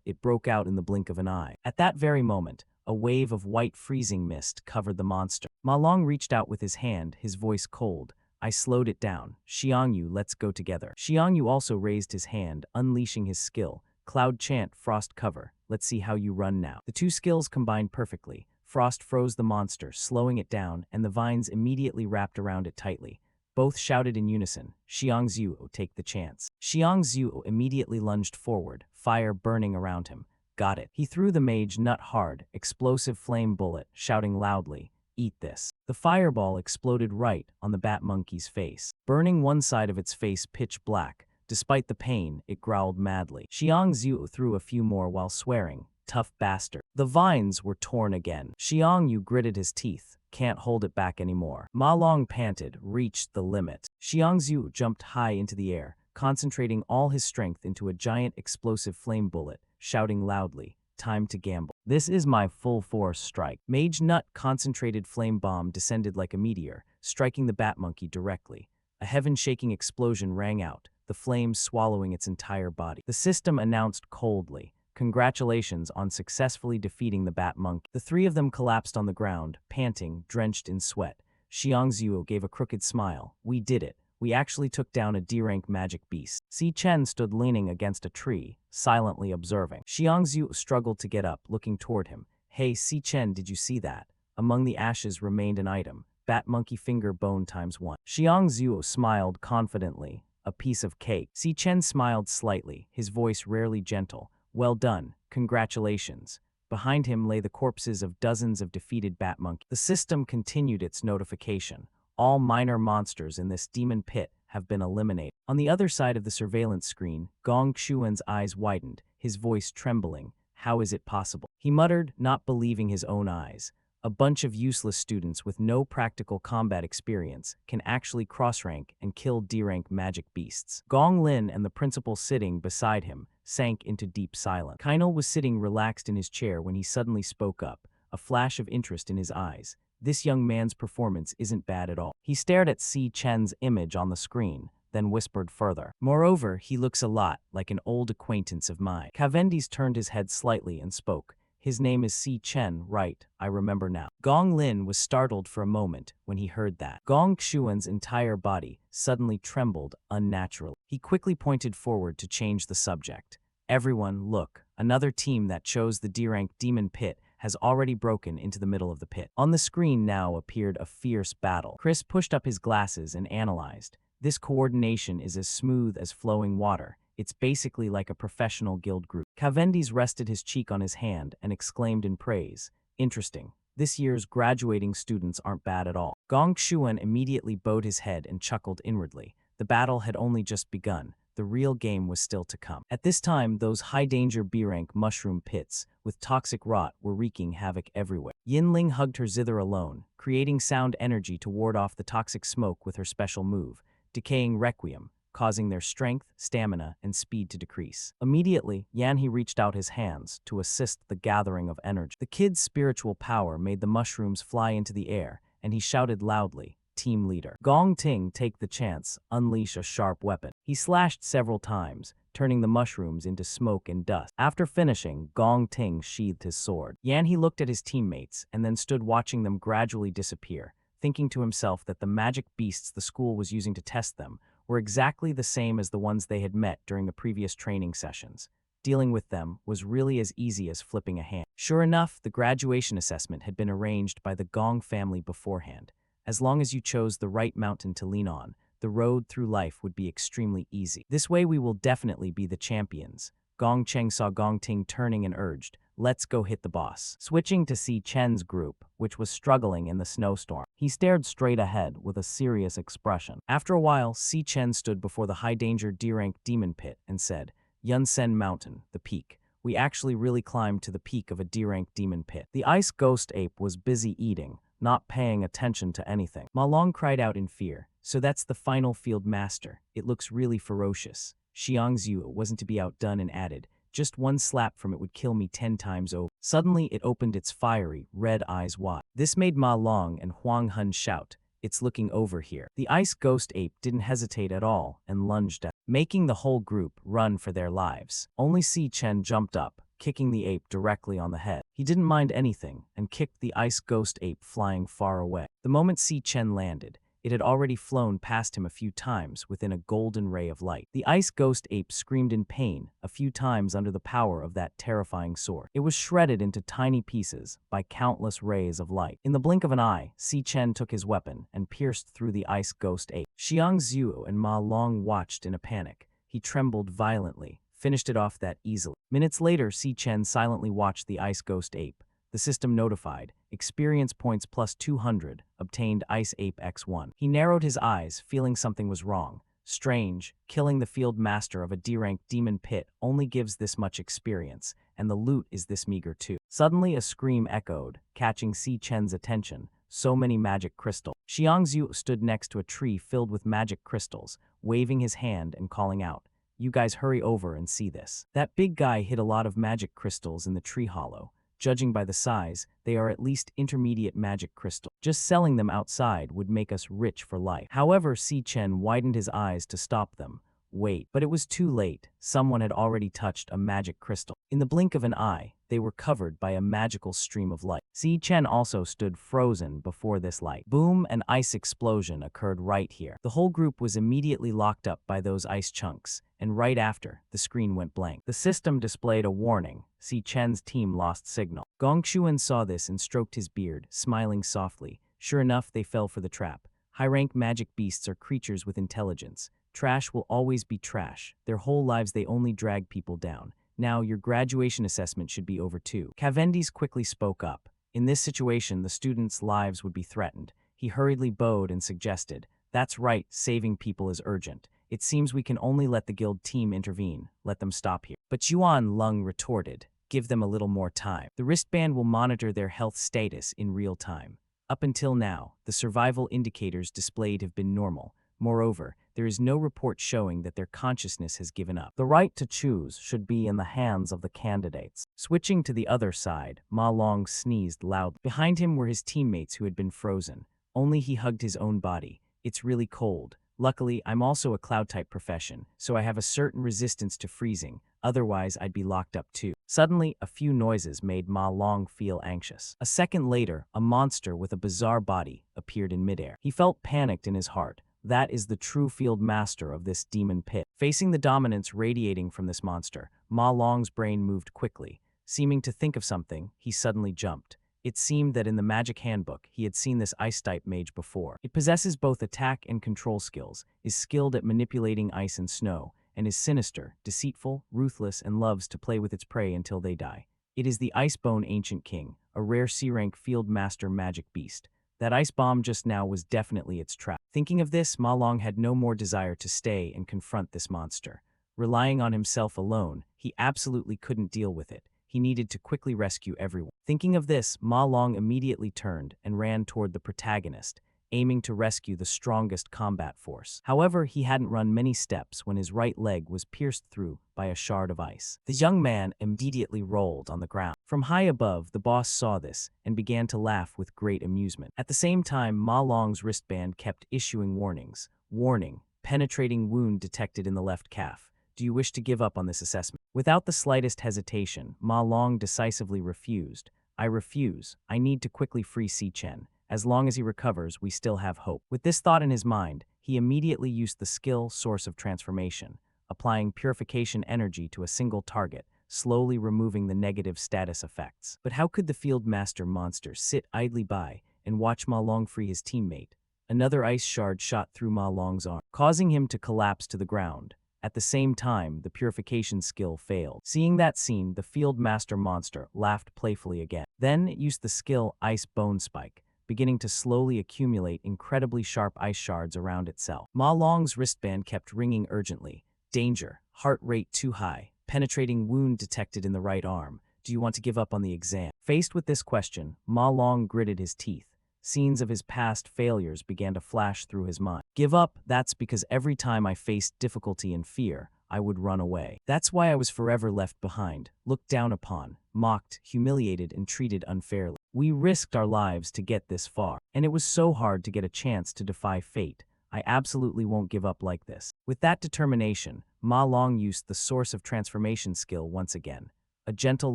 It broke out in the blink of an eye. At that very moment, a wave of white freezing mist covered the monster. Ma Long reached out with his hand, his voice cold. I slowed it down. Xiangyu, let's go together. Xiangyu also raised his hand, unleashing his skill. Cloud chant, frost cover. Let's see how you run now. The two skills combined perfectly. Frost froze the monster, slowing it down, and the vines immediately wrapped around it tightly. Both shouted in unison, Xiangzhuo, take the chance. Xiangzhuo immediately lunged forward, fire burning around him. Got it. He threw the mage nut hard, explosive flame bullet, shouting loudly, eat this. The fireball exploded right on the bat monkey's face, burning one side of its face pitch black. Despite the pain, it growled madly. Xiangzhu threw a few more while swearing, tough bastard. The vines were torn again. Xiangyu gritted his teeth, can't hold it back anymore. Ma Long panted, reached the limit. Xiangzhu jumped high into the air, concentrating all his strength into a giant explosive flame bullet, shouting loudly, time to gamble. This is my full force strike. Mage Nut concentrated flame bomb descended like a meteor, striking the bat monkey directly. A heaven-shaking explosion rang out, the flames swallowing its entire body. The system announced coldly, congratulations on successfully defeating the bat monkey. The three of them collapsed on the ground, panting, drenched in sweat. Xiangzhuo gave a crooked smile. We did it. We actually took down a D-rank magic beast. Si Chen stood leaning against a tree, silently observing. Xiangzhu struggled to get up, looking toward him. Hey, Si Chen, did you see that? Among the ashes remained an item. Bat monkey finger bone ×1. Xiangzhu smiled confidently. A piece of cake. Si Chen smiled slightly, his voice rarely gentle. Well done. Congratulations. Behind him lay the corpses of dozens of defeated bat monkeys. The system continued its notification. All minor monsters in this demon pit have been eliminated. On the other side of the surveillance screen, Gong Xuan's eyes widened, his voice trembling. How is it possible? He muttered, not believing his own eyes. A bunch of useless students with no practical combat experience can actually cross-rank and kill D-rank magic beasts. Gong Lin and the principal sitting beside him sank into deep silence. Kainal was sitting relaxed in his chair when he suddenly spoke up, a flash of interest in his eyes. This young man's performance isn't bad at all. He stared at Si Chen's image on the screen, then whispered further. Moreover, he looks a lot like an old acquaintance of mine. Cavendish turned his head slightly and spoke. His name is Si Chen, right? I remember now. Gong Lin was startled for a moment when he heard that. Gong Xuan's entire body suddenly trembled unnaturally. He quickly pointed forward to change the subject. Everyone, look. Another team that chose the D-rank demon pit has already broken into the middle of the pit. On the screen now appeared a fierce battle. Chris pushed up his glasses and analyzed. This coordination is as smooth as flowing water. It's basically like a professional guild group. Cavendish rested his cheek on his hand and exclaimed in praise, "Interesting. This year's graduating students aren't bad at all." Gong Xuan immediately bowed his head and chuckled inwardly. The battle had only just begun. The real game was still to come. At this time, those high-danger B-rank mushroom pits with toxic rot were wreaking havoc everywhere. Yinling hugged her zither alone, creating sound energy to ward off the toxic smoke with her special move, Decaying Requiem, causing their strength, stamina, and speed to decrease. Immediately, Yanhe reached out his hands to assist the gathering of energy. The kid's spiritual power made the mushrooms fly into the air, and he shouted loudly, "Team leader. Gong Ting, take the chance, unleash a sharp weapon." He slashed several times, turning the mushrooms into smoke and dust. After finishing, Gong Ting sheathed his sword. Yanhe looked at his teammates and then stood watching them gradually disappear, thinking to himself that the magic beasts the school was using to test them were exactly the same as the ones they had met during the previous training sessions. Dealing with them was really as easy as flipping a hand. Sure enough, the graduation assessment had been arranged by the Gong family beforehand. As long as you chose the right mountain to lean on, the road through life would be extremely easy. This way we will definitely be the champions. Gong Cheng saw Gong Ting turning and urged, "Let's go hit the boss." Switching to Si Chen's group, which was struggling in the snowstorm, he stared straight ahead with a serious expression. After a while, Si Chen stood before the high-danger D-rank demon pit and said, "Yunsen Mountain, the peak. We actually really climbed to the peak of a D-rank demon pit." The ice ghost ape was busy eating, not paying attention to anything. Ma Long cried out in fear, "So that's the final field master. It looks really ferocious." Xiangzhu wasn't to be outdone and added, "Just one slap from it would kill me 10 times over." Suddenly, it opened its fiery, red eyes wide. This made Ma Long and Huang Hun shout, "It's looking over here." The ice ghost ape didn't hesitate at all and lunged at, making the whole group run for their lives. Only Si Chen jumped up, kicking the ape directly on the head. He didn't mind anything and kicked the ice ghost ape flying far away. The moment Si Chen landed, it had already flown past him a few times within a golden ray of light. The ice ghost ape screamed in pain a few times under the power of that terrifying sword. It was shredded into tiny pieces by countless rays of light. In the blink of an eye, Si Chen took his weapon and pierced through the ice ghost ape. Xiangzhu and Ma Long watched in a panic. He trembled violently, finished it off that easily. Minutes later, Si Chen silently watched the ice ghost ape. The system notified, experience points plus 200, obtained Ice Ape X1. He narrowed his eyes, feeling something was wrong. Strange, killing the field master of a D-rank demon pit only gives this much experience, and the loot is this meager too. Suddenly a scream echoed, catching Si Chen's attention. So many magic crystals. Xiangzhu stood next to a tree filled with magic crystals, waving his hand and calling out, "You guys hurry over and see this." That big guy hid a lot of magic crystals in the tree hollow. Judging by the size, they are at least intermediate magic crystal. Just selling them outside would make us rich for life. However, Si Chen widened his eyes to stop them. Wait, but it was too late. Someone had already touched a magic crystal. In the blink of an eye, they were covered by a magical stream of light. Si Chen also stood frozen before this light. Boom, an ice explosion occurred right here. The whole group was immediately locked up by those ice chunks, and right after, the screen went blank. The system displayed a warning. Si Chen's team lost signal. Gong Xuan saw this and stroked his beard, smiling softly. Sure enough, they fell for the trap. High-rank magic beasts are creatures with intelligence. Trash will always be trash. Their whole lives they only drag people down. Now your graduation assessment should be over too. Cavendish quickly spoke up. In this situation, the students' lives would be threatened. He hurriedly bowed and suggested, "That's right, saving people is urgent. It seems we can only let the guild team intervene. Let them stop here." But Yuan Lung retorted, "Give them a little more time. The wristband will monitor their health status in real time. Up until now, the survival indicators displayed have been normal. Moreover, there is no report showing that their consciousness has given up. The right to choose should be in the hands of the candidates." Switching to the other side, Ma Long sneezed loudly. Behind him were his teammates who had been frozen. Only he hugged his own body. "It's really cold. Luckily, I'm also a cloud-type profession, so I have a certain resistance to freezing. Otherwise, I'd be locked up too." Suddenly, a few noises made Ma Long feel anxious. A second later, a monster with a bizarre body appeared in midair. He felt panicked in his heart. That is the true field master of this demon pit. Facing the dominance radiating from this monster, Ma Long's brain moved quickly. Seeming to think of something, he suddenly jumped. It seemed that in the magic handbook, he had seen this ice-type mage before. It possesses both attack and control skills, is skilled at manipulating ice and snow, and is sinister, deceitful, ruthless, and loves to play with its prey until they die. It is the Icebone Ancient King, a rare C-rank field master magic beast. That ice bomb just now was definitely its trap. Thinking of this, Ma Long had no more desire to stay and confront this monster. Relying on himself alone, he absolutely couldn't deal with it. He needed to quickly rescue everyone. Thinking of this, Ma Long immediately turned and ran toward the protagonist, aiming to rescue the strongest combat force. However, he hadn't run many steps when his right leg was pierced through by a shard of ice. The young man immediately rolled on the ground. From high above, the boss saw this and began to laugh with great amusement. At the same time, Ma Long's wristband kept issuing warnings. Warning, penetrating wound detected in the left calf. Do you wish to give up on this assessment? Without the slightest hesitation, Ma Long decisively refused. I refuse. I need to quickly free Si Chen. As long as he recovers, we still have hope. With this thought in his mind, he immediately used the skill Source of Transformation, applying purification energy to a single target, slowly removing the negative status effects. But how could the field master monster sit idly by and watch Ma Long free his teammate? Another ice shard shot through Ma Long's arm, causing him to collapse to the ground. At the same time, the purification skill failed. Seeing that scene, the field master monster laughed playfully again. Then it used the skill Ice Bone Spike, beginning to slowly accumulate incredibly sharp ice shards around itself. Ma Long's wristband kept ringing urgently. Danger, heart rate too high, penetrating wound detected in the right arm. Do you want to give up on the exam? Faced with this question, Ma Long gritted his teeth. Scenes of his past failures began to flash through his mind. Give up? That's because every time I faced difficulty and fear, I would run away. That's why I was forever left behind, looked down upon, mocked, humiliated, and treated unfairly. We risked our lives to get this far, and it was so hard to get a chance to defy fate. I absolutely won't give up like this. With that determination, Ma Long used the Source of Transformation skill once again. A gentle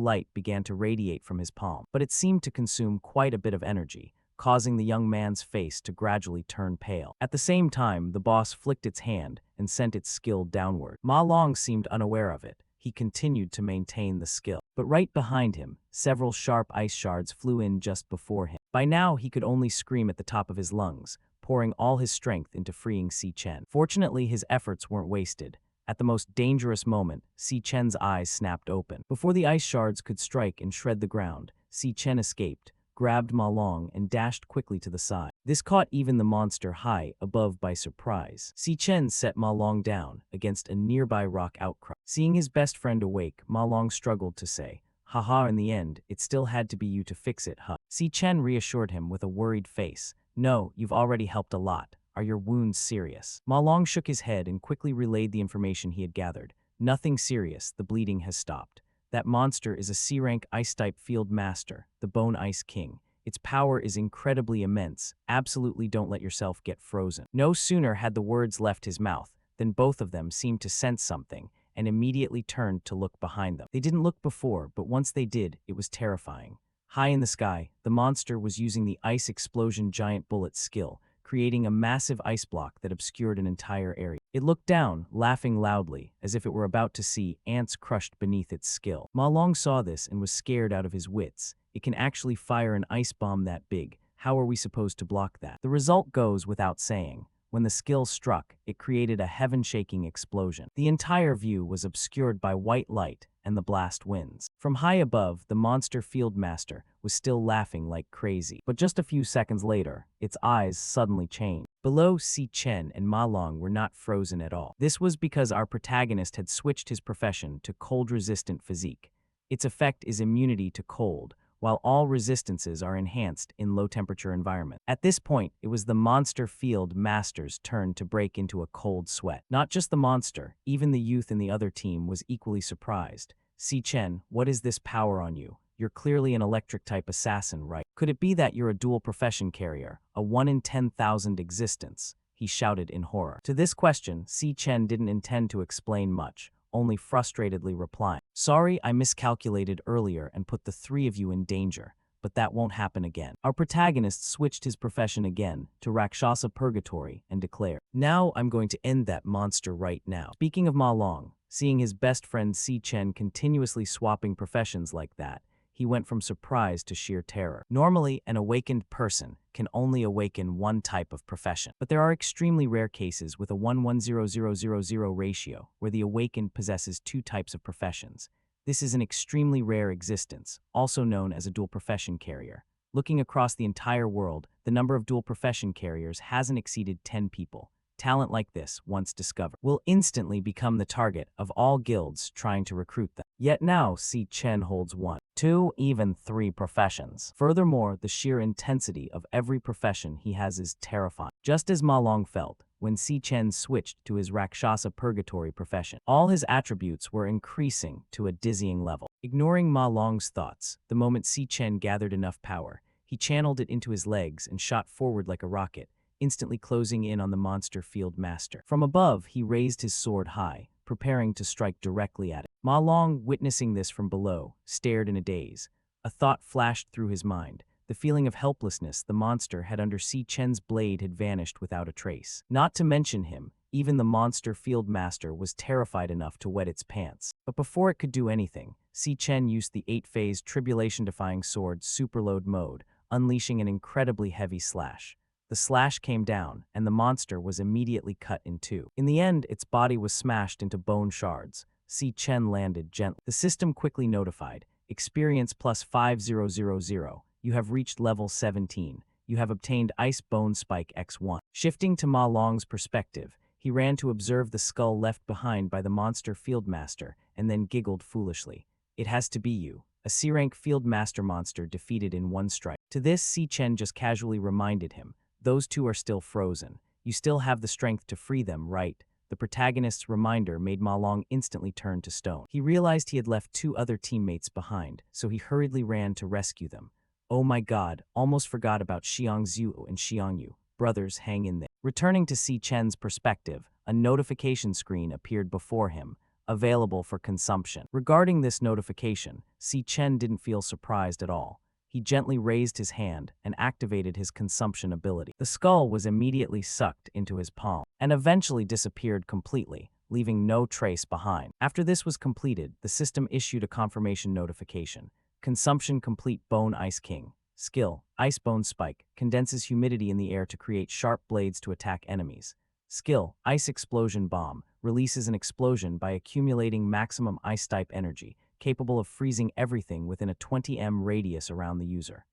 light began to radiate from his palm, but it seemed to consume quite a bit of energy, causing the young man's face to gradually turn pale. At the same time, the boss flicked its hand and sent its skill downward. Ma Long seemed unaware of it. He continued to maintain the skill. But right behind him, several sharp ice shards flew in just before him. By now, he could only scream at the top of his lungs, pouring all his strength into freeing Si Chen. Fortunately, his efforts weren't wasted. At the most dangerous moment, Si Chen's eyes snapped open. Before the ice shards could strike and shred the ground, Si Chen escaped, grabbed Ma Long, and dashed quickly to the side. This caught even the monster high above by surprise. Si Chen set Ma Long down against a nearby rock outcrop. Seeing his best friend awake, Ma Long struggled to say, "Haha, in the end, it still had to be you to fix it, huh?" Si Chen reassured him with a worried face. "No, you've already helped a lot. Are your wounds serious?" Ma Long shook his head and quickly relayed the information he had gathered. "Nothing serious, the bleeding has stopped. That monster is a C-rank Ice-type field master, the Bone Ice King. Its power is incredibly immense. Absolutely don't let yourself get frozen." No sooner had the words left his mouth than both of them seemed to sense something and immediately turned to look behind them. They didn't look before, but once they did, it was terrifying. High in the sky, the monster was using the Ice Explosion Giant Bullet skill, creating a massive ice block that obscured an entire area. It looked down, laughing loudly, as if it were about to see ants crushed beneath its skill. Ma Long saw this and was scared out of his wits. It can actually fire an ice bomb that big. How are we supposed to block that? The result goes without saying. When the skill struck, it created a heaven-shaking explosion. The entire view was obscured by white light and the blast winds. From high above, the monster field master was still laughing like crazy. But just a few seconds later, its eyes suddenly changed. Below, Si Chen and Ma Long were not frozen at all. This was because our protagonist had switched his profession to cold-resistant physique. Its effect is immunity to cold, while all resistances are enhanced in low-temperature environments. At this point, it was the monster field master's turn to break into a cold sweat. Not just the monster, even the youth in the other team was equally surprised. Si Chen, what is this power on you? You're clearly an electric-type assassin, right? Could it be that you're a dual-profession carrier, a 1 in 10,000 existence? He shouted in horror. To this question, Si Chen didn't intend to explain much, only frustratedly replying, "Sorry, I miscalculated earlier and put the three of you in danger, but that won't happen again." Our protagonist switched his profession again to Rakshasa Purgatory and declared, "Now I'm going to end that monster right now." Speaking of Ma Long, seeing his best friend Si Chen continuously swapping professions like that, he went from surprise to sheer terror. Normally, an awakened person can only awaken one type of profession. But there are extremely rare cases with a 1:10000 ratio where the awakened possesses two types of professions. This is an extremely rare existence, also known as a dual profession carrier. Looking across the entire world, the number of dual profession carriers hasn't exceeded 10 people. Talent like this, once discovered, will instantly become the target of all guilds trying to recruit them. Yet now, Si Chen holds one, two, even three professions. Furthermore, the sheer intensity of every profession he has is terrifying. Just as Ma Long felt when Si Chen switched to his Rakshasa Purgatory profession. All his attributes were increasing to a dizzying level. Ignoring Ma Long's thoughts, the moment Si Chen gathered enough power, he channeled it into his legs and shot forward like a rocket, instantly closing in on the monster field master. From above, he raised his sword high, preparing to strike directly at it. Ma Long, witnessing this from below, stared in a daze. A thought flashed through his mind. The feeling of helplessness the monster had under Si Chen's blade had vanished without a trace. Not to mention him, even the monster field master was terrified enough to wet its pants. But before it could do anything, Si Chen used the 8-phase tribulation-defying sword Superload mode, unleashing an incredibly heavy slash. The slash came down, and the monster was immediately cut in two. In the end, its body was smashed into bone shards. Si Chen landed gently. The system quickly notified, experience plus 5000. You have reached level 17. You have obtained Ice Bone Spike X1. Shifting to Ma Long's perspective, he ran to observe the skull left behind by the monster fieldmaster and then giggled foolishly. It has to be you. A C-rank fieldmaster monster defeated in one strike. To this, Si Chen just casually reminded him, those two are still frozen. You still have the strength to free them, right? The protagonist's reminder made Ma Long instantly turn to stone. He realized he had left two other teammates behind, so he hurriedly ran to rescue them. Oh my god, almost forgot about Xiangzhu and Xiangyu. Brothers, hang in there. Returning to Si Chen's perspective, a notification screen appeared before him, available for consumption. Regarding this notification, Si Chen didn't feel surprised at all. He gently raised his hand and activated his consumption ability. The skull was immediately sucked into his palm and eventually disappeared completely, leaving no trace behind. After this was completed, the system issued a confirmation notification. Consumption complete. Bone Ice King. Skill, Ice Bone Spike, condenses humidity in the air to create sharp blades to attack enemies. Skill, Ice Explosion Bomb, releases an explosion by accumulating maximum ice type energy, capable of freezing everything within a 20 m radius around the user.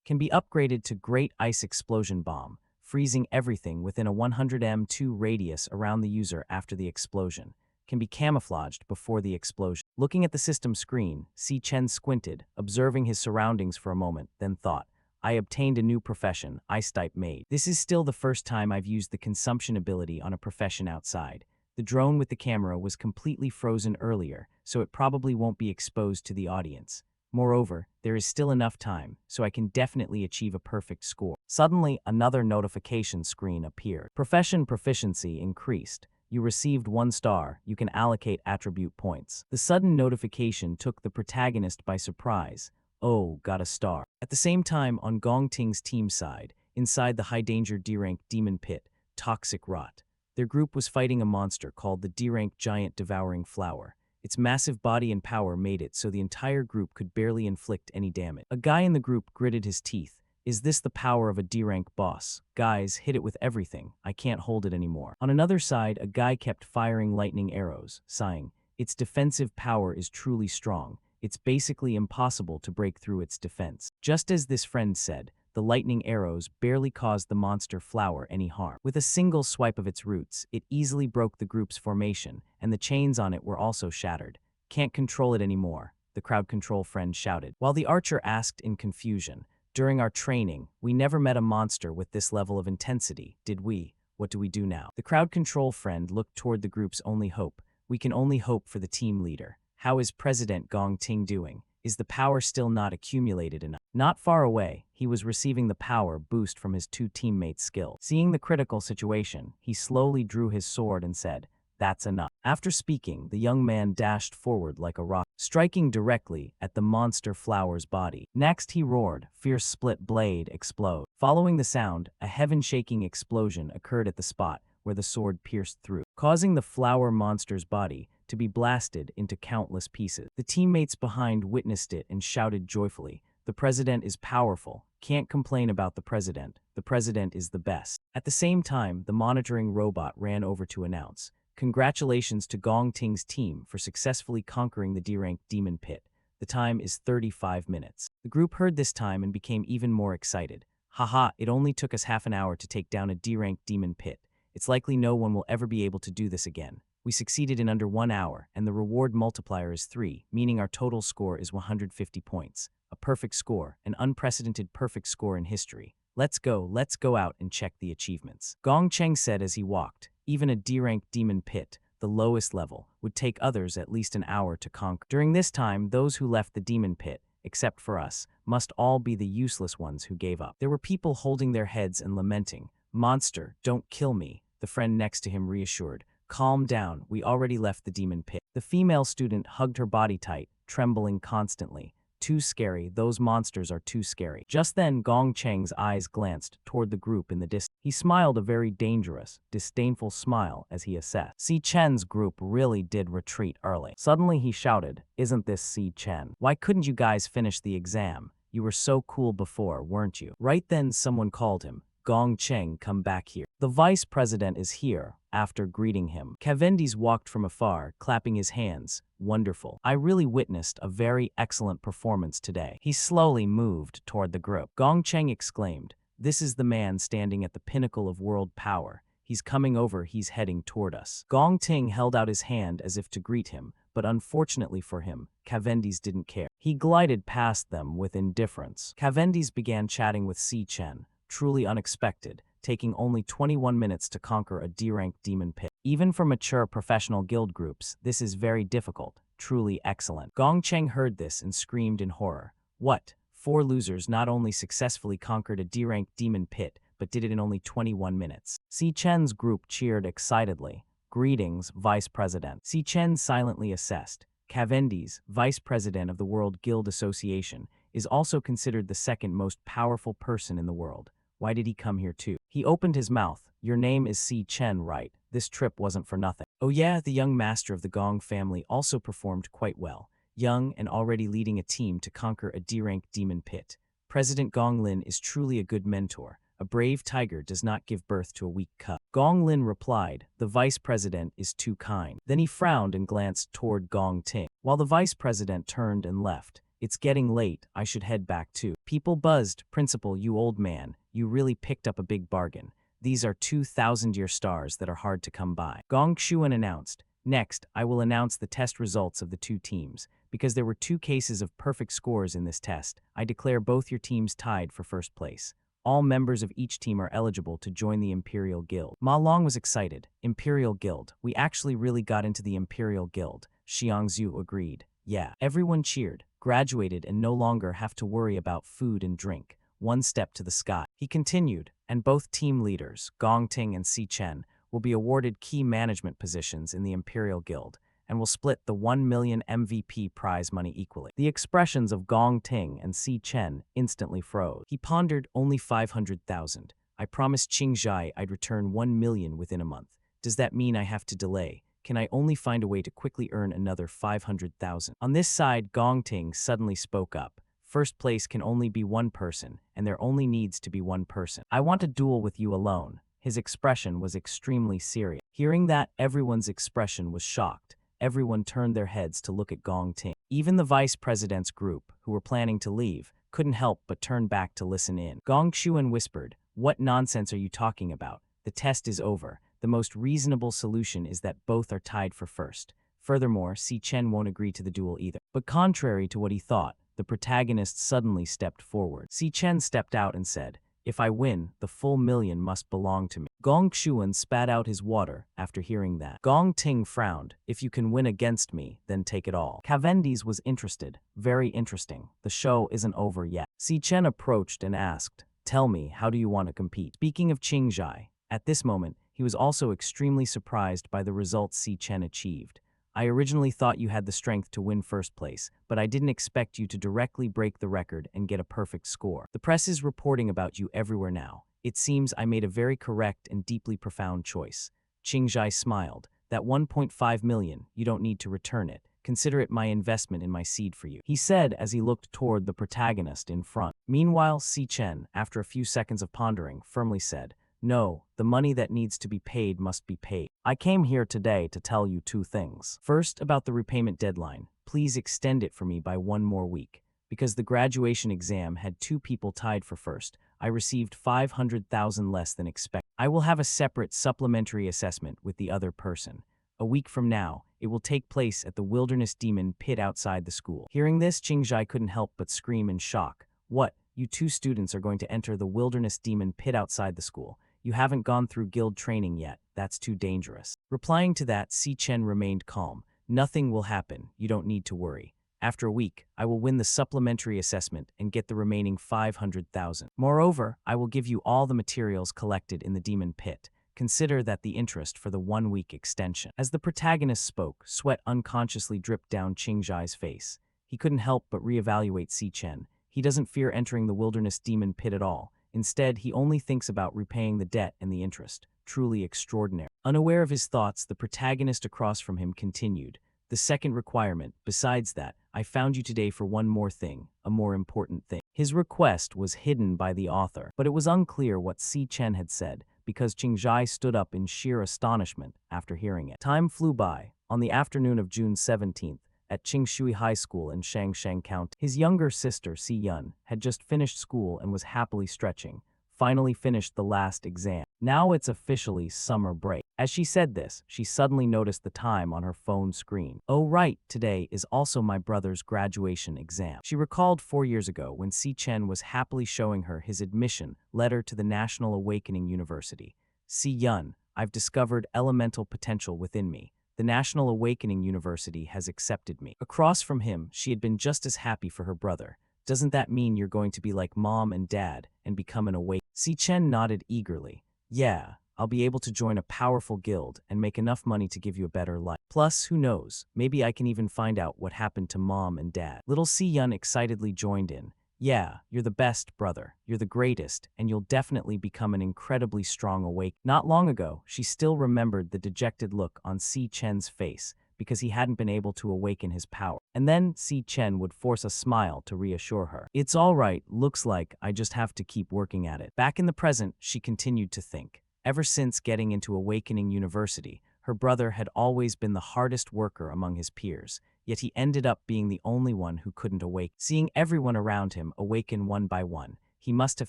Can be upgraded to Great Ice Explosion Bomb, freezing everything within a 100 m radius around the user after the explosion. Can be camouflaged before the explosion. Looking at the system screen, Si Chen squinted, observing his surroundings for a moment, then thought, I obtained a new profession, Ice Type Maid. This is still the first time I've used the consumption ability on a profession outside. The drone with the camera was completely frozen earlier, so it probably won't be exposed to the audience. Moreover, there is still enough time, so I can definitely achieve a perfect score. Suddenly, another notification screen appeared. Profession proficiency increased. You received 1 star, you can allocate attribute points. The sudden notification took the protagonist by surprise. Oh, got a star. At the same time, on Gong Ting's team side, inside the high-danger D-rank demon pit, Toxic Rot, their group was fighting a monster called the D-rank giant devouring flower. Its massive body and power made it so the entire group could barely inflict any damage. A guy in the group gritted his teeth. Is this the power of a D-rank boss? Guys, hit it with everything. I can't hold it anymore. On another side, a guy kept firing lightning arrows, sighing. Its defensive power is truly strong. It's basically impossible to break through its defense. Just as this friend said, the lightning arrows barely caused the monster flower any harm. With a single swipe of its roots, it easily broke the group's formation, and the chains on it were also shattered. Can't control it anymore, the crowd control friend shouted. While the archer asked in confusion, during our training, we never met a monster with this level of intensity, did we? What do we do now? The crowd control friend looked toward the group's only hope. We can only hope for the team leader. How is President Gong Ting doing? Is the power still not accumulated enough? Not far away, he was receiving the power boost from his two teammates' skill. Seeing the critical situation, he slowly drew his sword and said, that's enough. After speaking, the young man dashed forward like a rock, striking directly at the monster flower's body. Next he roared, fierce split blade explode. Following the sound, a heaven-shaking explosion occurred at the spot, where the sword pierced through, causing the flower monster's body to be blasted into countless pieces. The teammates behind witnessed it and shouted joyfully, "The president is powerful. Can't complain about the president. The president is the best." At the same time, the monitoring robot ran over to announce, "Congratulations to Gong Ting's team for successfully conquering the D-rank demon pit. The time is 35 minutes. The group heard this time and became even more excited. "Haha, it only took us half an hour to take down a D-rank demon pit. It's likely no one will ever be able to do this again. We succeeded in under 1 hour, and the reward multiplier is 3, meaning our total score is 150 points. A perfect score, an unprecedented perfect score in history. Let's go out and check the achievements." Gong Cheng said as he walked. Even a D-rank demon pit, the lowest level, would take others at least an hour to conquer. During this time, those who left the demon pit, except for us, must all be the useless ones who gave up. There were people holding their heads and lamenting. "Monster, don't kill me," the friend next to him reassured. "Calm down, we already left the demon pit." The female student hugged her body tight, trembling constantly. "Too scary, those monsters are too scary." Just then, Gong Cheng's eyes glanced toward the group in the distance. He smiled a very dangerous, disdainful smile as he assessed. Si Chen's group really did retreat early. Suddenly he shouted, "Isn't this Si Chen? Why couldn't you guys finish the exam? You were so cool before, weren't you?" Right then someone called him. "Gong Cheng, come back here. The vice president is here." After greeting him, Cavendish walked from afar, clapping his hands. "Wonderful. I really witnessed a very excellent performance today." He slowly moved toward the group. Gong Cheng exclaimed, "This is the man standing at the pinnacle of world power. He's coming over, he's heading toward us." Gong Ting held out his hand as if to greet him, but unfortunately for him, Cavendish didn't care. He glided past them with indifference. Cavendish began chatting with Si Chen. Truly unexpected, taking only 21 minutes to conquer a D-rank demon pit. Even for mature professional guild groups, this is very difficult, truly excellent. Gong Cheng heard this and screamed in horror. What? 4 losers not only successfully conquered a D-rank demon pit, but did it in only 21 minutes. Si Chen's group cheered excitedly. "Greetings, Vice President." Si Chen silently assessed. Cavendish, Vice President of the World Guild Association, is also considered the second most powerful person in the world. Why did he come here too? He opened his mouth. "Your name is Si Chen, right? This trip wasn't for nothing." Oh yeah, the young master of the Gong family also performed quite well. Young and already leading a team to conquer a D-rank demon pit. President Gong Lin is truly a good mentor. A brave tiger does not give birth to a weak cub. Gong Lin replied, "The vice president is too kind." Then he frowned and glanced toward Gong Ting. While the vice president turned and left. "It's getting late, I should head back too." People buzzed. "Principal, you old man, you really picked up a big bargain. These are 2,000-year stars that are hard to come by." Gong Xuan announced, "Next, I will announce the test results of the 2 teams. Because there were 2 cases of perfect scores in this test, I declare both your teams tied for first place. All members of each team are eligible to join the Imperial Guild." Ma Long was excited. "Imperial Guild. We actually really got into the Imperial Guild." Xiangzhu agreed. "Yeah." Everyone cheered. "Graduated and no longer have to worry about food and drink. One step to the sky." He continued, "And both team leaders, Gong Ting and Si Chen, will be awarded key management positions in the Imperial Guild, and will split the 1 million MVP prize money equally." The expressions of Gong Ting and Si Chen instantly froze. He pondered, "Only 500,000. I promised Qingzhai I'd return 1 million within a month. Does that mean I have to delay? Can I only find a way to quickly earn another 500,000? On this side, Gong Ting suddenly spoke up. "First place can only be one person, and there only needs to be one person. I want a duel with you alone." His expression was extremely serious. Hearing that, everyone's expression was shocked. Everyone turned their heads to look at Gong Ting. Even the vice president's group, who were planning to leave, couldn't help but turn back to listen in. Gong Xuan whispered, "What nonsense are you talking about? The test is over. The most reasonable solution is that both are tied for first. Furthermore, Si Chen won't agree to the duel either." But contrary to what he thought, the protagonist suddenly stepped forward. Si Chen stepped out and said, "If I win, the full million must belong to me." Gong Xuan spat out his water after hearing that. Gong Ting frowned. "If you can win against me, then take it all." Cavendish was interested. "Very interesting. The show isn't over yet." Si Chen approached and asked, "Tell me, how do you want to compete?" Speaking of Qingzhai, at this moment, he was also extremely surprised by the results Si Chen achieved. "I originally thought you had the strength to win first place, but I didn't expect you to directly break the record and get a perfect score. The press is reporting about you everywhere now. It seems I made a very correct and deeply profound choice. Qingzhai smiled. That 1.5 million, you don't need to return it. Consider it my investment in my seed for you, he said as he looked toward the protagonist in front. Meanwhile, Si Chen, after a few seconds of pondering, firmly said, "No, the money that needs to be paid must be paid. I came here today to tell you two things. First, about the repayment deadline. Please extend it for me by one more week. Because the graduation exam had two people tied for first, I received 500,000 less than expected. I will have a separate supplementary assessment with the other person. A week from now, it will take place at the Wilderness Demon pit outside the school." Hearing this, Qingzhai couldn't help but scream in shock. "What? You two students are going to enter the Wilderness Demon pit outside the school? You haven't gone through guild training yet. That's too dangerous." Replying to that, Si Chen remained calm. "Nothing will happen. You don't need to worry. After a week, I will win the supplementary assessment and get the remaining 500,000. Moreover, I will give you all the materials collected in the demon pit. Consider that the interest for the 1-week extension." As the protagonist spoke, sweat unconsciously dripped down Qingzhai's face. He couldn't help but reevaluate Si Chen. He doesn't fear entering the wilderness demon pit at all. Instead, he only thinks about repaying the debt and the interest. Truly extraordinary. Unaware of his thoughts, the protagonist across from him continued. "The second requirement, besides that, I found you today for one more thing, a more important thing." His request was hidden by the author, but it was unclear what Si Chen had said, because Qingzhai stood up in sheer astonishment after hearing it. Time flew by. On the afternoon of June 17th, at Qingshui High School in Shangshan County, his younger sister, Si Yun, had just finished school and was happily stretching. Finally finished the last exam. Now it's officially summer break. As she said this, she suddenly noticed the time on her phone screen. "Oh right, today is also my brother's graduation exam." She recalled 4 years ago when Si Chen was happily showing her his admission letter to the National Awakening University. "Si Yun, I've discovered elemental potential within me. The National Awakening University has accepted me." Across from him, she had been just as happy for her brother. "Doesn't that mean you're going to be like mom and dad and become an awake?" Si Chen nodded eagerly. "Yeah, I'll be able to join a powerful guild and make enough money to give you a better life. Plus, who knows, maybe I can even find out what happened to mom and dad." Little Si Yun excitedly joined in. "Yeah, you're the best, brother. You're the greatest, and you'll definitely become an incredibly strong awake." Not long ago, she still remembered the dejected look on Si Chen's face, because he hadn't been able to awaken his power. And then Si Chen would force a smile to reassure her. "It's all right, looks like I just have to keep working at it." Back in the present, she continued to think. Ever since getting into Awakening University, her brother had always been the hardest worker among his peers, yet he ended up being the only one who couldn't awake. Seeing everyone around him awaken one by one, he must have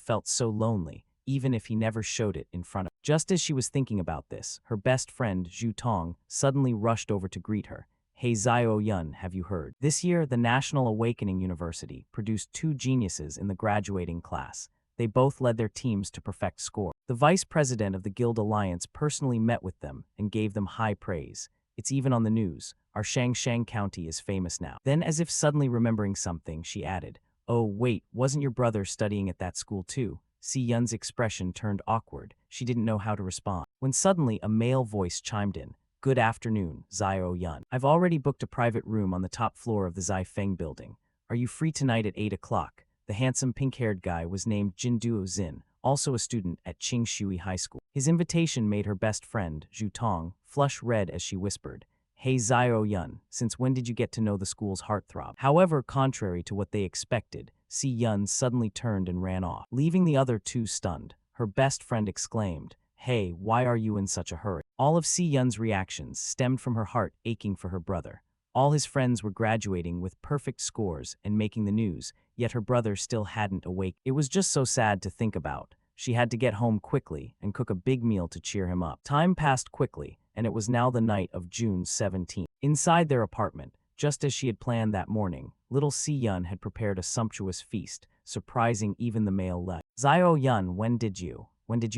felt so lonely, even if he never showed it in front of her. Just as she was thinking about this, her best friend, Zhu Tong, suddenly rushed over to greet her. "Hey Zio Yun, have you heard? This year, the National Awakening University produced 2 geniuses in the graduating class. They both led their teams to perfect score. The vice president of the Guild Alliance personally met with them and gave them high praise. It's even on the news. Our Shangshan County is famous now." Then, as if suddenly remembering something, she added, "Oh wait, wasn't your brother studying at that school too?" Si Yun's expression turned awkward. She didn't know how to respond. When suddenly a male voice chimed in. "Good afternoon, Zio Yun. I've already booked a private room on the top floor of the Zai Feng building. Are you free tonight at 8 o'clock? The handsome pink-haired guy was named Jinduo Zin, also a student at Qingshui High School. His invitation made her best friend, Zhu Tong, flush red as she whispered, "Hey Zio Yun, since when did you get to know the school's heartthrob?" However, contrary to what they expected, Si Yun suddenly turned and ran off, leaving the other two stunned. Her best friend exclaimed, "Hey, why are you in such a hurry?" All of Si Yun's reactions stemmed from her heart aching for her brother. All his friends were graduating with perfect scores and making the news, yet her brother still hadn't awake. It was just so sad to think about. She had to get home quickly and cook a big meal to cheer him up. Time passed quickly, and it was now the night of June 17th. Inside their apartment, just as she had planned that morning, little Si Yun had prepared a sumptuous feast, surprising even the male lead. "Zio Yun, when did you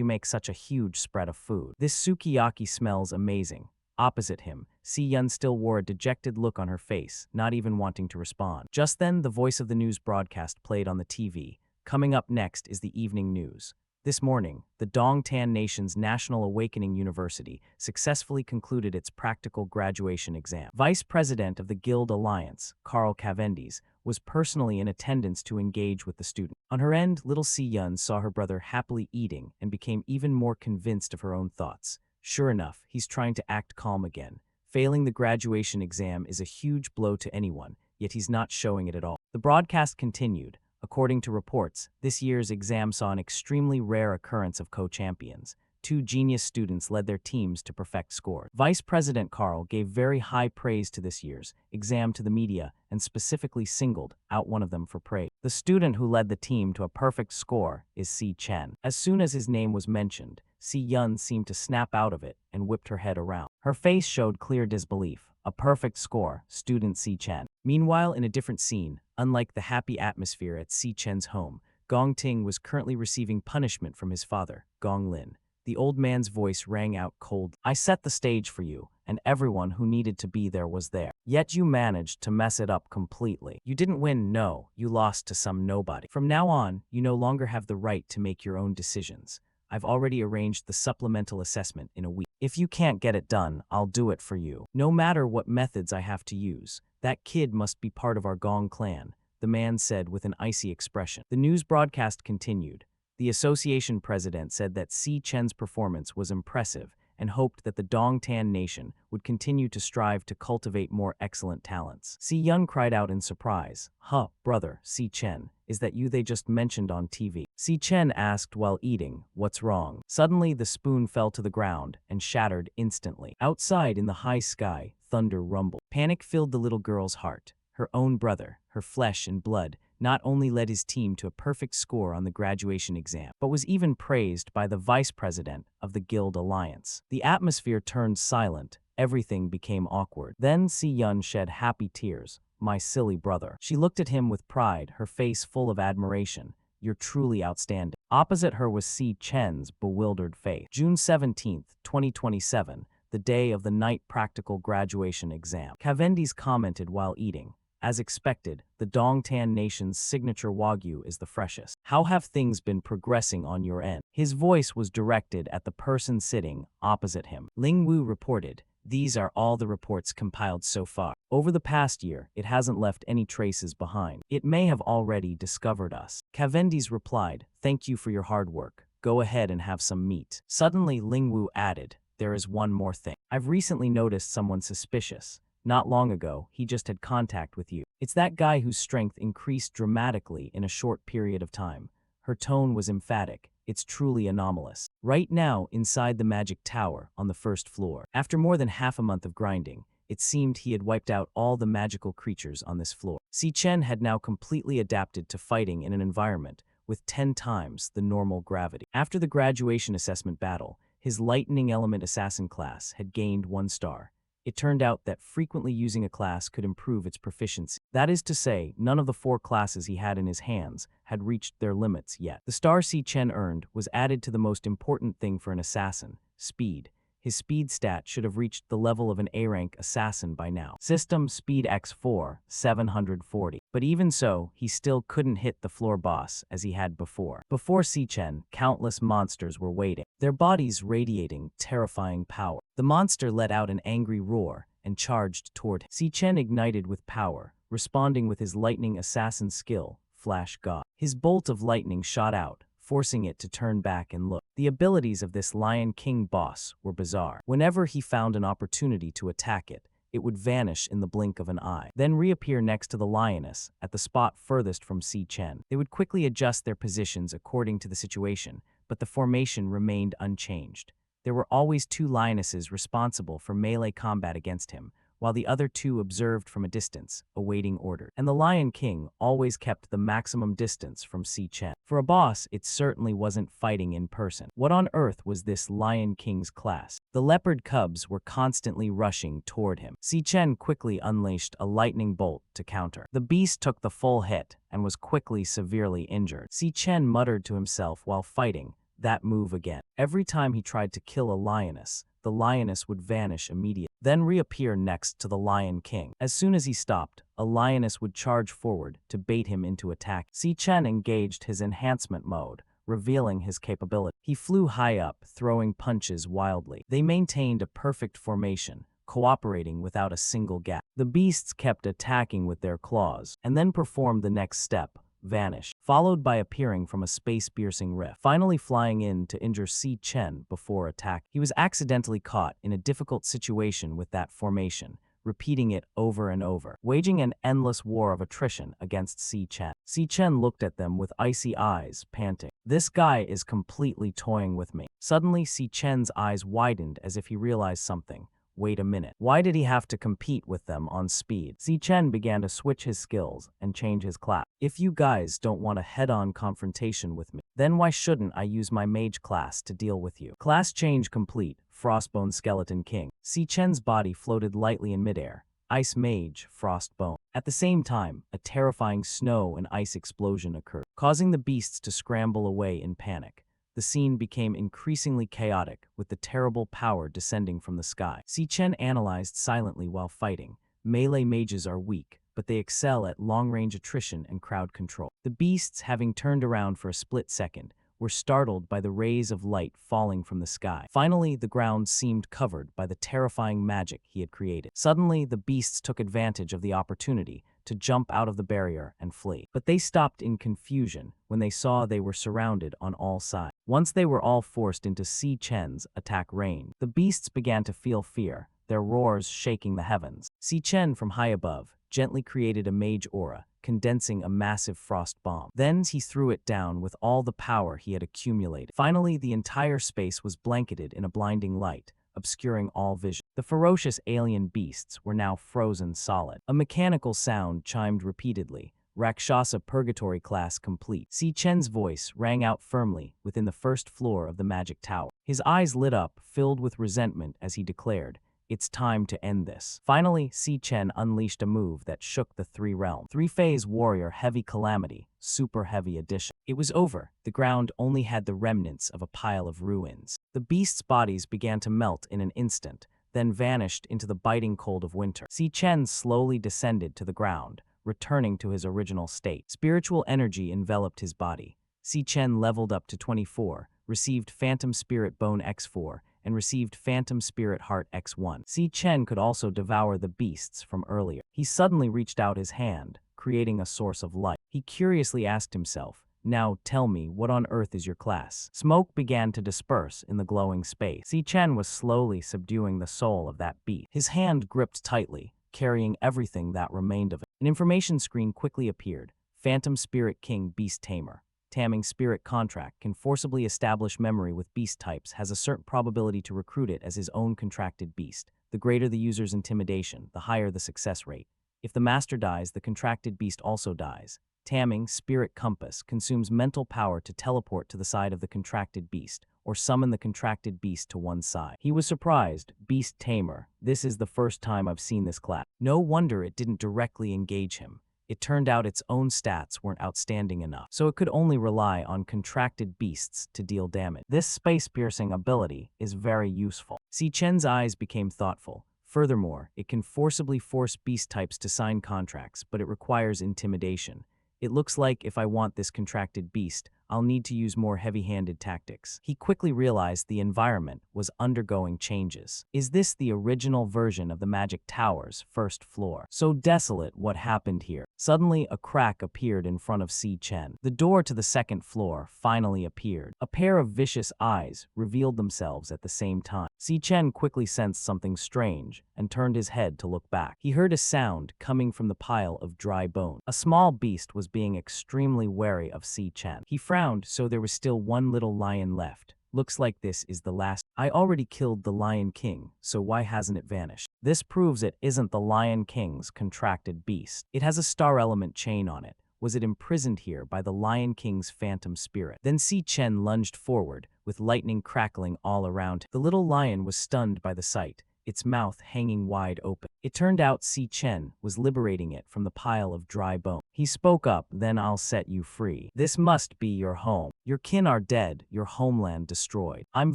make such a huge spread of food? This sukiyaki smells amazing." Opposite him, Si Yun still wore a dejected look on her face, not even wanting to respond. Just then, the voice of the news broadcast played on the TV. "Coming up next is the evening news. This morning, the Dongtan Nation's National Awakening University successfully concluded its practical graduation exam. Vice President of the Guild Alliance, Carl Cavendish, was personally in attendance to engage with the student. On her end, little Si-Yun saw her brother happily eating and became even more convinced of her own thoughts. Sure enough, he's trying to act calm again. Failing the graduation exam is a huge blow to anyone, yet he's not showing it at all. The broadcast continued. According to reports, this year's exam saw an extremely rare occurrence of co-champions. Two genius students led their teams to perfect scores. Vice President Carl gave very high praise to this year's exam to the media and specifically singled out one of them for praise. The student who led the team to a perfect score is Si Chen. As soon as his name was mentioned, Si-Yun seemed to snap out of it and whipped her head around. Her face showed clear disbelief. A perfect score, student Si Chen. Meanwhile, in a different scene, unlike the happy atmosphere at Si Chen's home, Gong Ting was currently receiving punishment from his father, Gong Lin. The old man's voice rang out cold. I set the stage for you, and everyone who needed to be there was there. Yet you managed to mess it up completely. You didn't win, no, you lost to some nobody. From now on, you no longer have the right to make your own decisions. I've already arranged the supplemental assessment in a week. If you can't get it done, I'll do it for you. No matter what methods I have to use, that kid must be part of our Gong clan, the man said with an icy expression. The news broadcast continued. The association president said that Si Chen's performance was impressive and hoped that the Dongtan Nation would continue to strive to cultivate more excellent talents. Si-Yun cried out in surprise. Huh, brother, Si Chen, is that you they just mentioned on TV? Si Chen asked while eating, what's wrong? Suddenly, the spoon fell to the ground and shattered instantly. Outside in the high sky, thunder rumbled. Panic filled the little girl's heart. Her own brother, her flesh and blood, not only led his team to a perfect score on the graduation exam, but was even praised by the vice president of the Guild Alliance. The atmosphere turned silent. Everything became awkward. Then Si-Yun shed happy tears. My silly brother. She looked at him with pride, her face full of admiration. You're truly outstanding. Opposite her was Si Chen's bewildered face. June 17, 2027, the day of the night practical graduation exam. Cavendish commented while eating. As expected, the Dongtan Nation's signature Wagyu is the freshest. How have things been progressing on your end? His voice was directed at the person sitting opposite him. Ling Wu reported, these are all the reports compiled so far. Over the past year, it hasn't left any traces behind. It may have already discovered us. Cavendish replied, thank you for your hard work. Go ahead and have some meat. Suddenly, Ling Wu added, there is one more thing. I've recently noticed someone suspicious. Not long ago, he just had contact with you. It's that guy whose strength increased dramatically in a short period of time. Her tone was emphatic. It's truly anomalous. Right now, inside the magic tower on the first floor. After more than half a month of grinding, it seemed he had wiped out all the magical creatures on this floor. Si Chen had now completely adapted to fighting in an environment with 10 times the normal gravity. After the graduation assessment battle, his lightning element assassin class had gained 1 star. It turned out that frequently using a class could improve its proficiency. That is to say, none of the 4 classes he had in his hands had reached their limits yet. The star Si Chen earned was added to the most important thing for an assassin, speed. His speed stat should have reached the level of an A-rank assassin by now. System Speed X4, 740. But even so, he still couldn't hit the floor boss as he had before. Before Si Chen, countless monsters were waiting, their bodies radiating terrifying power. The monster let out an angry roar and charged toward him. Si Chen ignited with power, responding with his lightning assassin skill, Flash God. His bolt of lightning shot out, forcing it to turn back and look. The abilities of this Lion King boss were bizarre. Whenever he found an opportunity to attack it, it would vanish in the blink of an eye, then reappear next to the lioness at the spot furthest from Si Chen. They would quickly adjust their positions according to the situation, but the formation remained unchanged. There were always 2 lionesses responsible for melee combat against him, while the other 2 observed from a distance, awaiting orders. And the Lion King always kept the maximum distance from Si Chen. For a boss, it certainly wasn't fighting in person. What on earth was this Lion King's class? The leopard cubs were constantly rushing toward him. Si Chen quickly unleashed a lightning bolt to counter. The beast took the full hit and was quickly severely injured. Si Chen muttered to himself while fighting, that move again. Every time he tried to kill a lioness, the lioness would vanish immediately, then reappear next to the Lion King. As soon as he stopped, a lioness would charge forward to bait him into attack. Si Chen engaged his enhancement mode, revealing his capability. He flew high up, throwing punches wildly. They maintained a perfect formation, cooperating without a single gap. The beasts kept attacking with their claws, and then performed the next step, vanish, followed by appearing from a space-piercing rift, finally flying in to injure Si Chen before attack. He was accidentally caught in a difficult situation with that formation, repeating it over and over, waging an endless war of attrition against Si Chen. Si Chen looked at them with icy eyes, panting. This guy is completely toying with me. Suddenly, Si Chen's eyes widened as if he realized something. Wait a minute. Why did he have to compete with them on speed? Si Chen began to switch his skills and change his class. If you guys don't want a head-on confrontation with me, then why shouldn't I use my mage class to deal with you? Class change complete. Frostbone Skeleton King. Si Chen's body floated lightly in midair. Ice Mage, Frostbone. At the same time, a terrifying snow and ice explosion occurred, causing the beasts to scramble away in panic. The scene became increasingly chaotic, with the terrible power descending from the sky. Si Chen analyzed silently while fighting. Melee mages are weak, but they excel at long-range attrition and crowd control. The beasts, having turned around for a split second, were startled by the rays of light falling from the sky. Finally, the ground seemed covered by the terrifying magic he had created. Suddenly, the beasts took advantage of the opportunity to jump out of the barrier and flee. But they stopped in confusion when they saw they were surrounded on all sides. Once they were all forced into Si Chen's attack range, the beasts began to feel fear, their roars shaking the heavens. Si Chen, from high above, gently created a mage aura, condensing a massive frost bomb. Then he threw it down with all the power he had accumulated. Finally, the entire space was blanketed in a blinding light, obscuring all vision. The ferocious alien beasts were now frozen solid. A mechanical sound chimed repeatedly. Rakshasa Purgatory class complete. Si Chen's voice rang out firmly within the first floor of the magic tower. His eyes lit up, filled with resentment as he declared, "It's time to end this." Finally, Si Chen unleashed a move that shook the three realms. Three-phase warrior heavy calamity, super heavy edition. It was over. The ground only had the remnants of a pile of ruins. The beasts' bodies began to melt in an instant, then vanished into the biting cold of winter. Si Chen slowly descended to the ground, returning to his original state. Spiritual energy enveloped his body. Si Chen leveled up to 24, received Phantom Spirit Bone X4, and received Phantom Spirit Heart X1. Si Chen could also devour the beasts from earlier. He suddenly reached out his hand, creating a source of light. He curiously asked himself, "Now tell me, what on earth is your class?" Smoke began to disperse in the glowing space. Si Chen was slowly subduing the soul of that beast. His hand gripped tightly, carrying everything that remained of it. An information screen quickly appeared. Phantom Spirit King Beast Tamer. Taming Spirit Contract can forcibly establish memory with beast types, has a certain probability to recruit it as his own contracted beast. The greater the user's intimidation, the higher the success rate. If the master dies, the contracted beast also dies. Taming Spirit Compass consumes mental power to teleport to the side of the contracted beast, or summon the contracted beast to one side. He was surprised. Beast Tamer. This is the first time I've seen this class. No wonder it didn't directly engage him. It turned out its own stats weren't outstanding enough, so it could only rely on contracted beasts to deal damage. This space-piercing ability is very useful. Si Chen's eyes became thoughtful. Furthermore, it can forcibly force beast types to sign contracts, but it requires intimidation. It looks like if I want this contracted beast, I'll need to use more heavy-handed tactics. He quickly realized the environment was undergoing changes. Is this the original version of the Magic Tower's first floor? So desolate, what happened here? Suddenly, a crack appeared in front of Si Chen. The door to the second floor finally appeared. A pair of vicious eyes revealed themselves at the same time. Si Chen quickly sensed something strange and turned his head to look back. He heard a sound coming from the pile of dry bone. A small beast was being extremely wary of Si Chen. He frowned, so there was still one little lion left. Looks like this is the last. I already killed the Lion King, so why hasn't it vanished? This proves it isn't the Lion King's contracted beast. It has a star element chain on it. Was it imprisoned here by the Lion King's phantom spirit? Then Si Chen lunged forward, with lightning crackling all around him. The little lion was stunned by the sight, its mouth hanging wide open. It turned out Si Chen was liberating it from the pile of dry bone. He spoke up, "Then I'll set you free. This must be your home. Your kin are dead, your homeland destroyed. I'm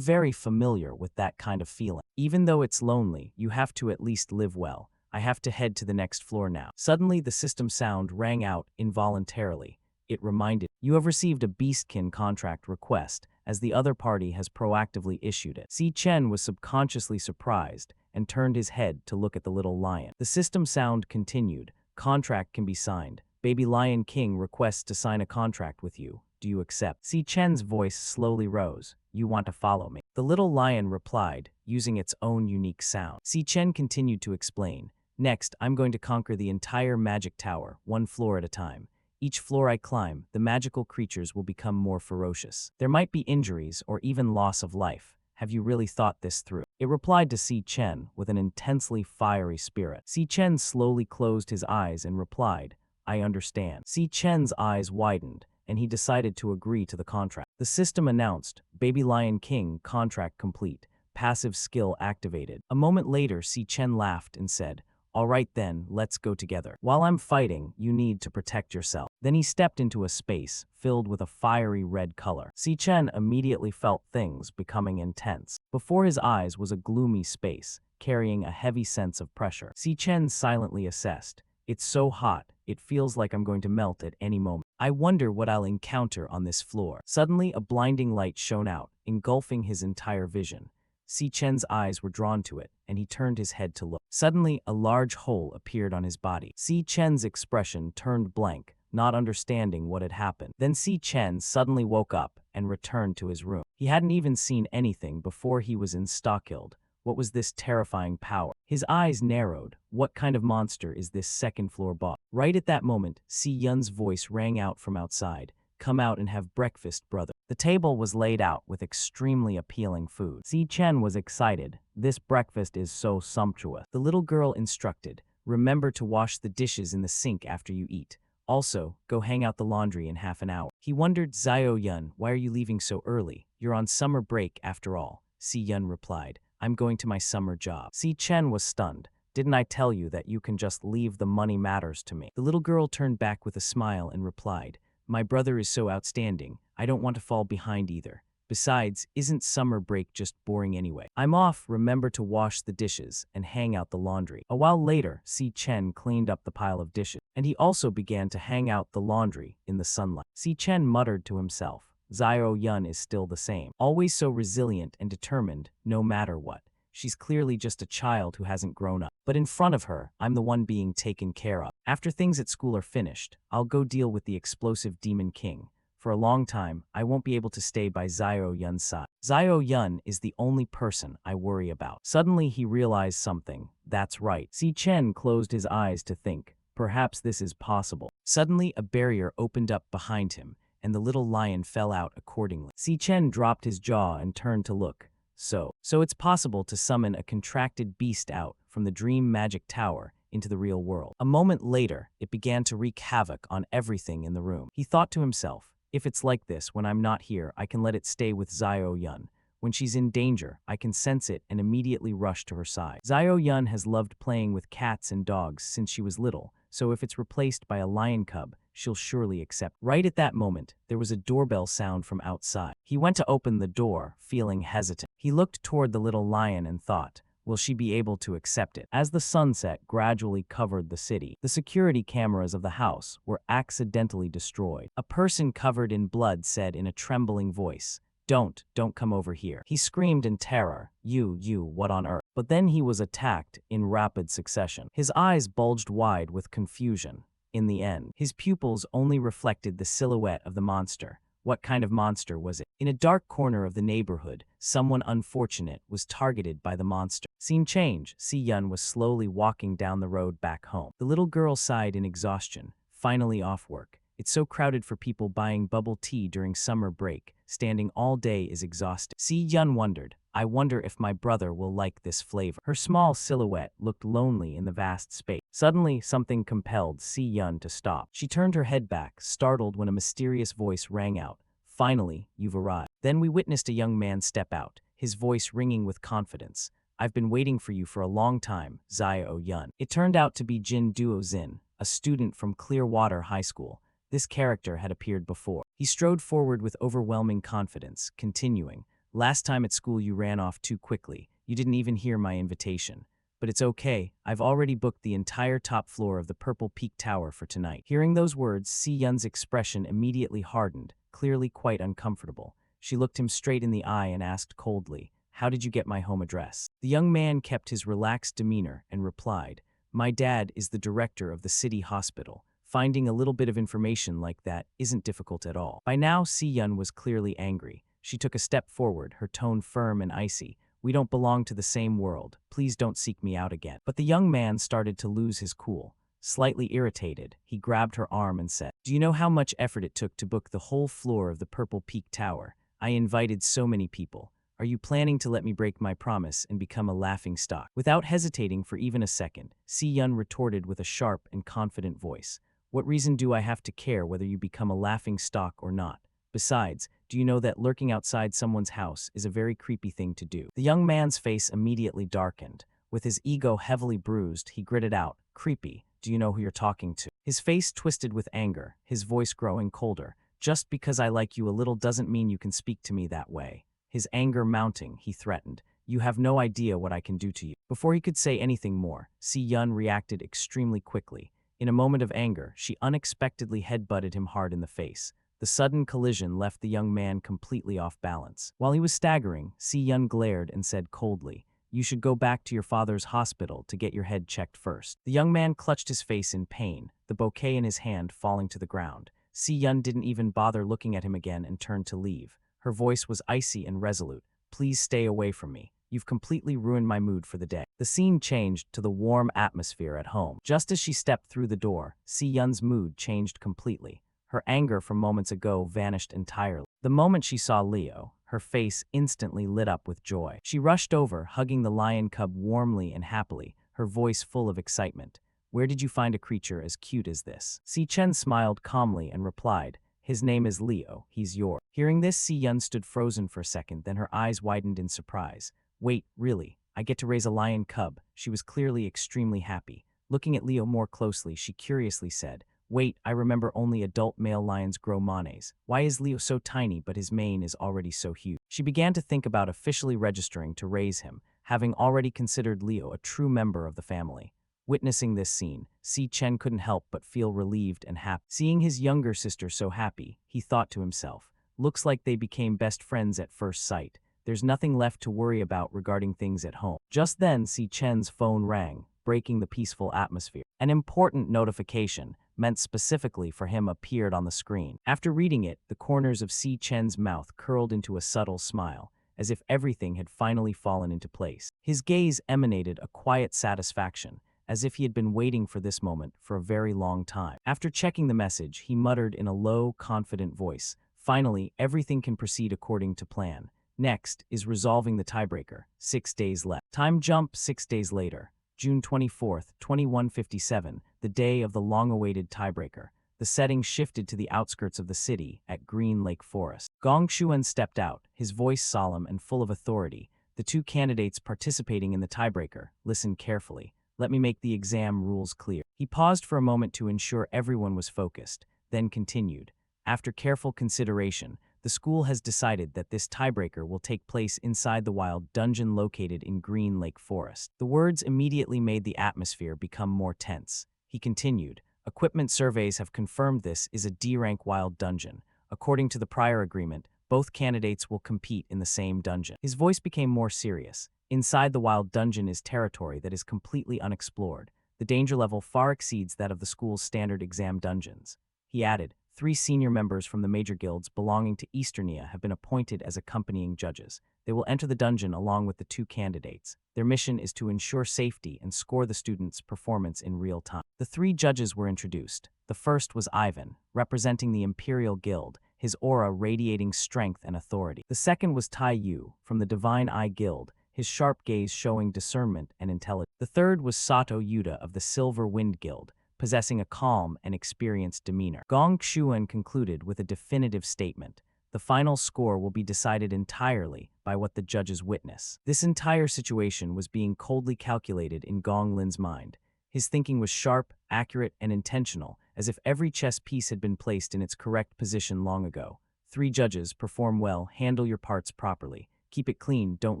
very familiar with that kind of feeling. Even though it's lonely, you have to at least live well. I have to head to the next floor now." Suddenly, the system sound rang out involuntarily. it reminded, "You have received a beastkin contract request, as the other party has proactively issued it." Si Chen was subconsciously surprised and turned his head to look at the little lion. The system sound continued. "Contract can be signed. Baby Lion King requests to sign a contract with you. Do you accept?" Si Chen's voice slowly rose. "You want to follow me?" The little lion replied, using its own unique sound. Si Chen continued to explain. "Next, I'm going to conquer the entire magic tower, one floor at a time. Each floor I climb, the magical creatures will become more ferocious. There might be injuries or even loss of life. Have you really thought this through?" It replied to Si Chen with an intensely fiery spirit. Si Chen slowly closed his eyes and replied, "I understand." Si Chen's eyes widened, and he decided to agree to the contract. The system announced, "Baby Lion King contract complete. Passive skill activated." A moment later, Si Chen laughed and said, "All right then, let's go together. While I'm fighting, you need to protect yourself." Then he stepped into a space filled with a fiery red color. Si Chen immediately felt things becoming intense. Before his eyes was a gloomy space, carrying a heavy sense of pressure. Si Chen silently assessed, "It's so hot, it feels like I'm going to melt at any moment. I wonder what I'll encounter on this floor." Suddenly, a blinding light shone out, engulfing his entire vision. Si Chen's eyes were drawn to it, and he turned his head to look. Suddenly, a large hole appeared on his body. Si Chen's expression turned blank, not understanding what had happened. Then Si Chen suddenly woke up and returned to his room. He hadn't even seen anything before he was in Stockhill. What was this terrifying power? His eyes narrowed. What kind of monster is this second-floor boss? Right at that moment, Si Yun's voice rang out from outside. "Come out and have breakfast, brother." The table was laid out with extremely appealing food. Si Chen was excited. "This breakfast is so sumptuous." The little girl instructed, "Remember to wash the dishes in the sink after you eat. Also, go hang out the laundry in half an hour." He wondered, "Xiao Yun, why are you leaving so early? You're on summer break after all." Si Yun replied, "I'm going to my summer job." Si Chen was stunned. "Didn't I tell you that you can just leave? The money matters to me?" The little girl turned back with a smile and replied, "My brother is so outstanding, I don't want to fall behind either. Besides, isn't summer break just boring anyway? I'm off. Remember to wash the dishes and hang out the laundry." A while later, Si Chen cleaned up the pile of dishes, and he also began to hang out the laundry in the sunlight. Si Chen muttered to himself, "Xiao Yun is still the same, always so resilient and determined, no matter what. She's clearly just a child who hasn't grown up. But in front of her, I'm the one being taken care of. After things at school are finished, I'll go deal with the explosive Demon King. For a long time, I won't be able to stay by Xiao Yun's side. Xiao Yun is the only person I worry about." Suddenly, he realized something. That's right. Si Chen closed his eyes to think, perhaps this is possible. Suddenly, a barrier opened up behind him, and the little lion fell out accordingly. Si Chen dropped his jaw and turned to look. So it's possible to summon a contracted beast out from the dream magic tower into the real world. A moment later, it began to wreak havoc on everything in the room. He thought to himself, "If it's like this when I'm not here, I can let it stay with Xiao Yun. When she's in danger, I can sense it and immediately rush to her side. Xiao Yun has loved playing with cats and dogs since she was little, so if it's replaced by a lion cub, she'll surely accept." Right at that moment, there was a doorbell sound from outside. He went to open the door, feeling hesitant. He looked toward the little lion and thought, will she be able to accept it? As the sunset gradually covered the city, the security cameras of the house were accidentally destroyed. A person covered in blood said in a trembling voice, Don't come over here." He screamed in terror, You, what on earth?" But then he was attacked in rapid succession. His eyes bulged wide with confusion. In the end, his pupils only reflected the silhouette of the monster. What kind of monster was it? In a dark corner of the neighborhood, someone unfortunate was targeted by the monster. Scene change. Si Yun was slowly walking down the road back home. The little girl sighed in exhaustion, finally off work. It's so crowded for people buying bubble tea during summer break. Standing all day is exhausting. Si Yun wondered, I wonder if my brother will like this flavor. Her small silhouette looked lonely in the vast space. Suddenly, something compelled Si Yun to stop. She turned her head back, startled when a mysterious voice rang out. Finally, you've arrived. Then we witnessed a young man step out, his voice ringing with confidence. I've been waiting for you for a long time, Xiao Yun. It turned out to be Jin Duo Zin, a student from Clearwater High School. This character had appeared before. He strode forward with overwhelming confidence, continuing, Last time at school you ran off too quickly. You didn't even hear my invitation. but it's okay. I've already booked the entire top floor of the Purple Peak Tower for tonight. Hearing those words, Si Yun's expression immediately hardened, clearly quite uncomfortable. She looked him straight in the eye and asked coldly, "How did you get my home address?" The young man kept his relaxed demeanor and replied, "My dad is the director of the city hospital. Finding a little bit of information like that isn't difficult at all." By now, Si Yun was clearly angry. She took a step forward, her tone firm and icy. "We don't belong to the same world. Please don't seek me out again." But the young man started to lose his cool. Slightly irritated, he grabbed her arm and said, "Do you know how much effort it took to book the whole floor of the Purple Peak Tower? I invited so many people. Are you planning to let me break my promise and become a laughingstock?" Without hesitating for even a second, Si Yun retorted with a sharp and confident voice. "What reason do I have to care whether you become a laughingstock or not? Besides, do you know that lurking outside someone's house is a very creepy thing to do?" The young man's face immediately darkened. With his ego heavily bruised, he gritted out, "Creepy? Do you know who you're talking to?" His face twisted with anger, his voice growing colder. "Just because I like you a little doesn't mean you can speak to me that way." His anger mounting, he threatened, "You have no idea what I can do to you." Before he could say anything more, Si Yun reacted extremely quickly. In a moment of anger, she unexpectedly headbutted him hard in the face. The sudden collision left the young man completely off balance. While he was staggering, Si Yun glared and said coldly, "You should go back to your father's hospital to get your head checked first." The young man clutched his face in pain, the bouquet in his hand falling to the ground. Si Yun didn't even bother looking at him again and turned to leave. Her voice was icy and resolute. "Please stay away from me. You've completely ruined my mood for the day." The scene changed to the warm atmosphere at home. Just as she stepped through the door, Si Yun's mood changed completely. Her anger from moments ago vanished entirely. The moment she saw Leo, her face instantly lit up with joy. She rushed over, hugging the lion cub warmly and happily, her voice full of excitement. "Where did you find a creature as cute as this?" Si Chen smiled calmly and replied, "His name is Leo. He's yours." Hearing this, Si Yun stood frozen for a second, then her eyes widened in surprise. "Wait, really? I get to raise a lion cub?" She was clearly extremely happy. Looking at Leo more closely, she curiously said, "Wait, I remember only adult male lions grow manes. Why is Leo so tiny but his mane is already so huge?" She began to think about officially registering to raise him, having already considered Leo a true member of the family. Witnessing this scene, Si Chen couldn't help but feel relieved and happy. Seeing his younger sister so happy, he thought to himself, "Looks like they became best friends at first sight. There's nothing left to worry about regarding things at home." Just then, Si Chen's phone rang, breaking the peaceful atmosphere. An important notification, meant specifically for him, appeared on the screen. After reading it, the corners of Si Chen's mouth curled into a subtle smile, as if everything had finally fallen into place. His gaze emanated a quiet satisfaction, as if he had been waiting for this moment for a very long time. After checking the message, he muttered in a low, confident voice, "Finally, everything can proceed according to plan. Next is resolving the tiebreaker. 6 days left." Time jump 6 days later. June 24th, 2157, the day of the long-awaited tiebreaker. The setting shifted to the outskirts of the city, at Green Lake Forest. Gong Shuan stepped out, his voice solemn and full of authority. "The two candidates participating in the tiebreaker, listen carefully. Let me make the exam rules clear." He paused for a moment to ensure everyone was focused, then continued, "After careful consideration, the school has decided that this tiebreaker will take place inside the wild dungeon located in Green Lake Forest." The words immediately made the atmosphere become more tense. He continued, "Equipment surveys have confirmed this is a D-rank wild dungeon. According to the prior agreement, both candidates will compete in the same dungeon." His voice became more serious. "Inside the wild dungeon is territory that is completely unexplored. The danger level far exceeds that of the school's standard exam dungeons." He added, 3 senior members from the major guilds belonging to Easternia have been appointed as accompanying judges. They will enter the dungeon along with the 2 candidates. Their mission is to ensure safety and score the students' performance in real time. The 3 judges were introduced. The first was Ivan, representing the Imperial Guild, his aura radiating strength and authority. The second was Tai Yu, from the Divine Eye Guild, his sharp gaze showing discernment and intelligence. The third was Sato Yuta of the Silver Wind Guild, possessing a calm and experienced demeanor. Gong Xuan concluded with a definitive statement. The final score will be decided entirely by what the judges witness. This entire situation was being coldly calculated in Gong Lin's mind. His thinking was sharp, accurate, and intentional, as if every chess piece had been placed in its correct position long ago. 3 judges, perform well, handle your parts properly. Keep it clean, don't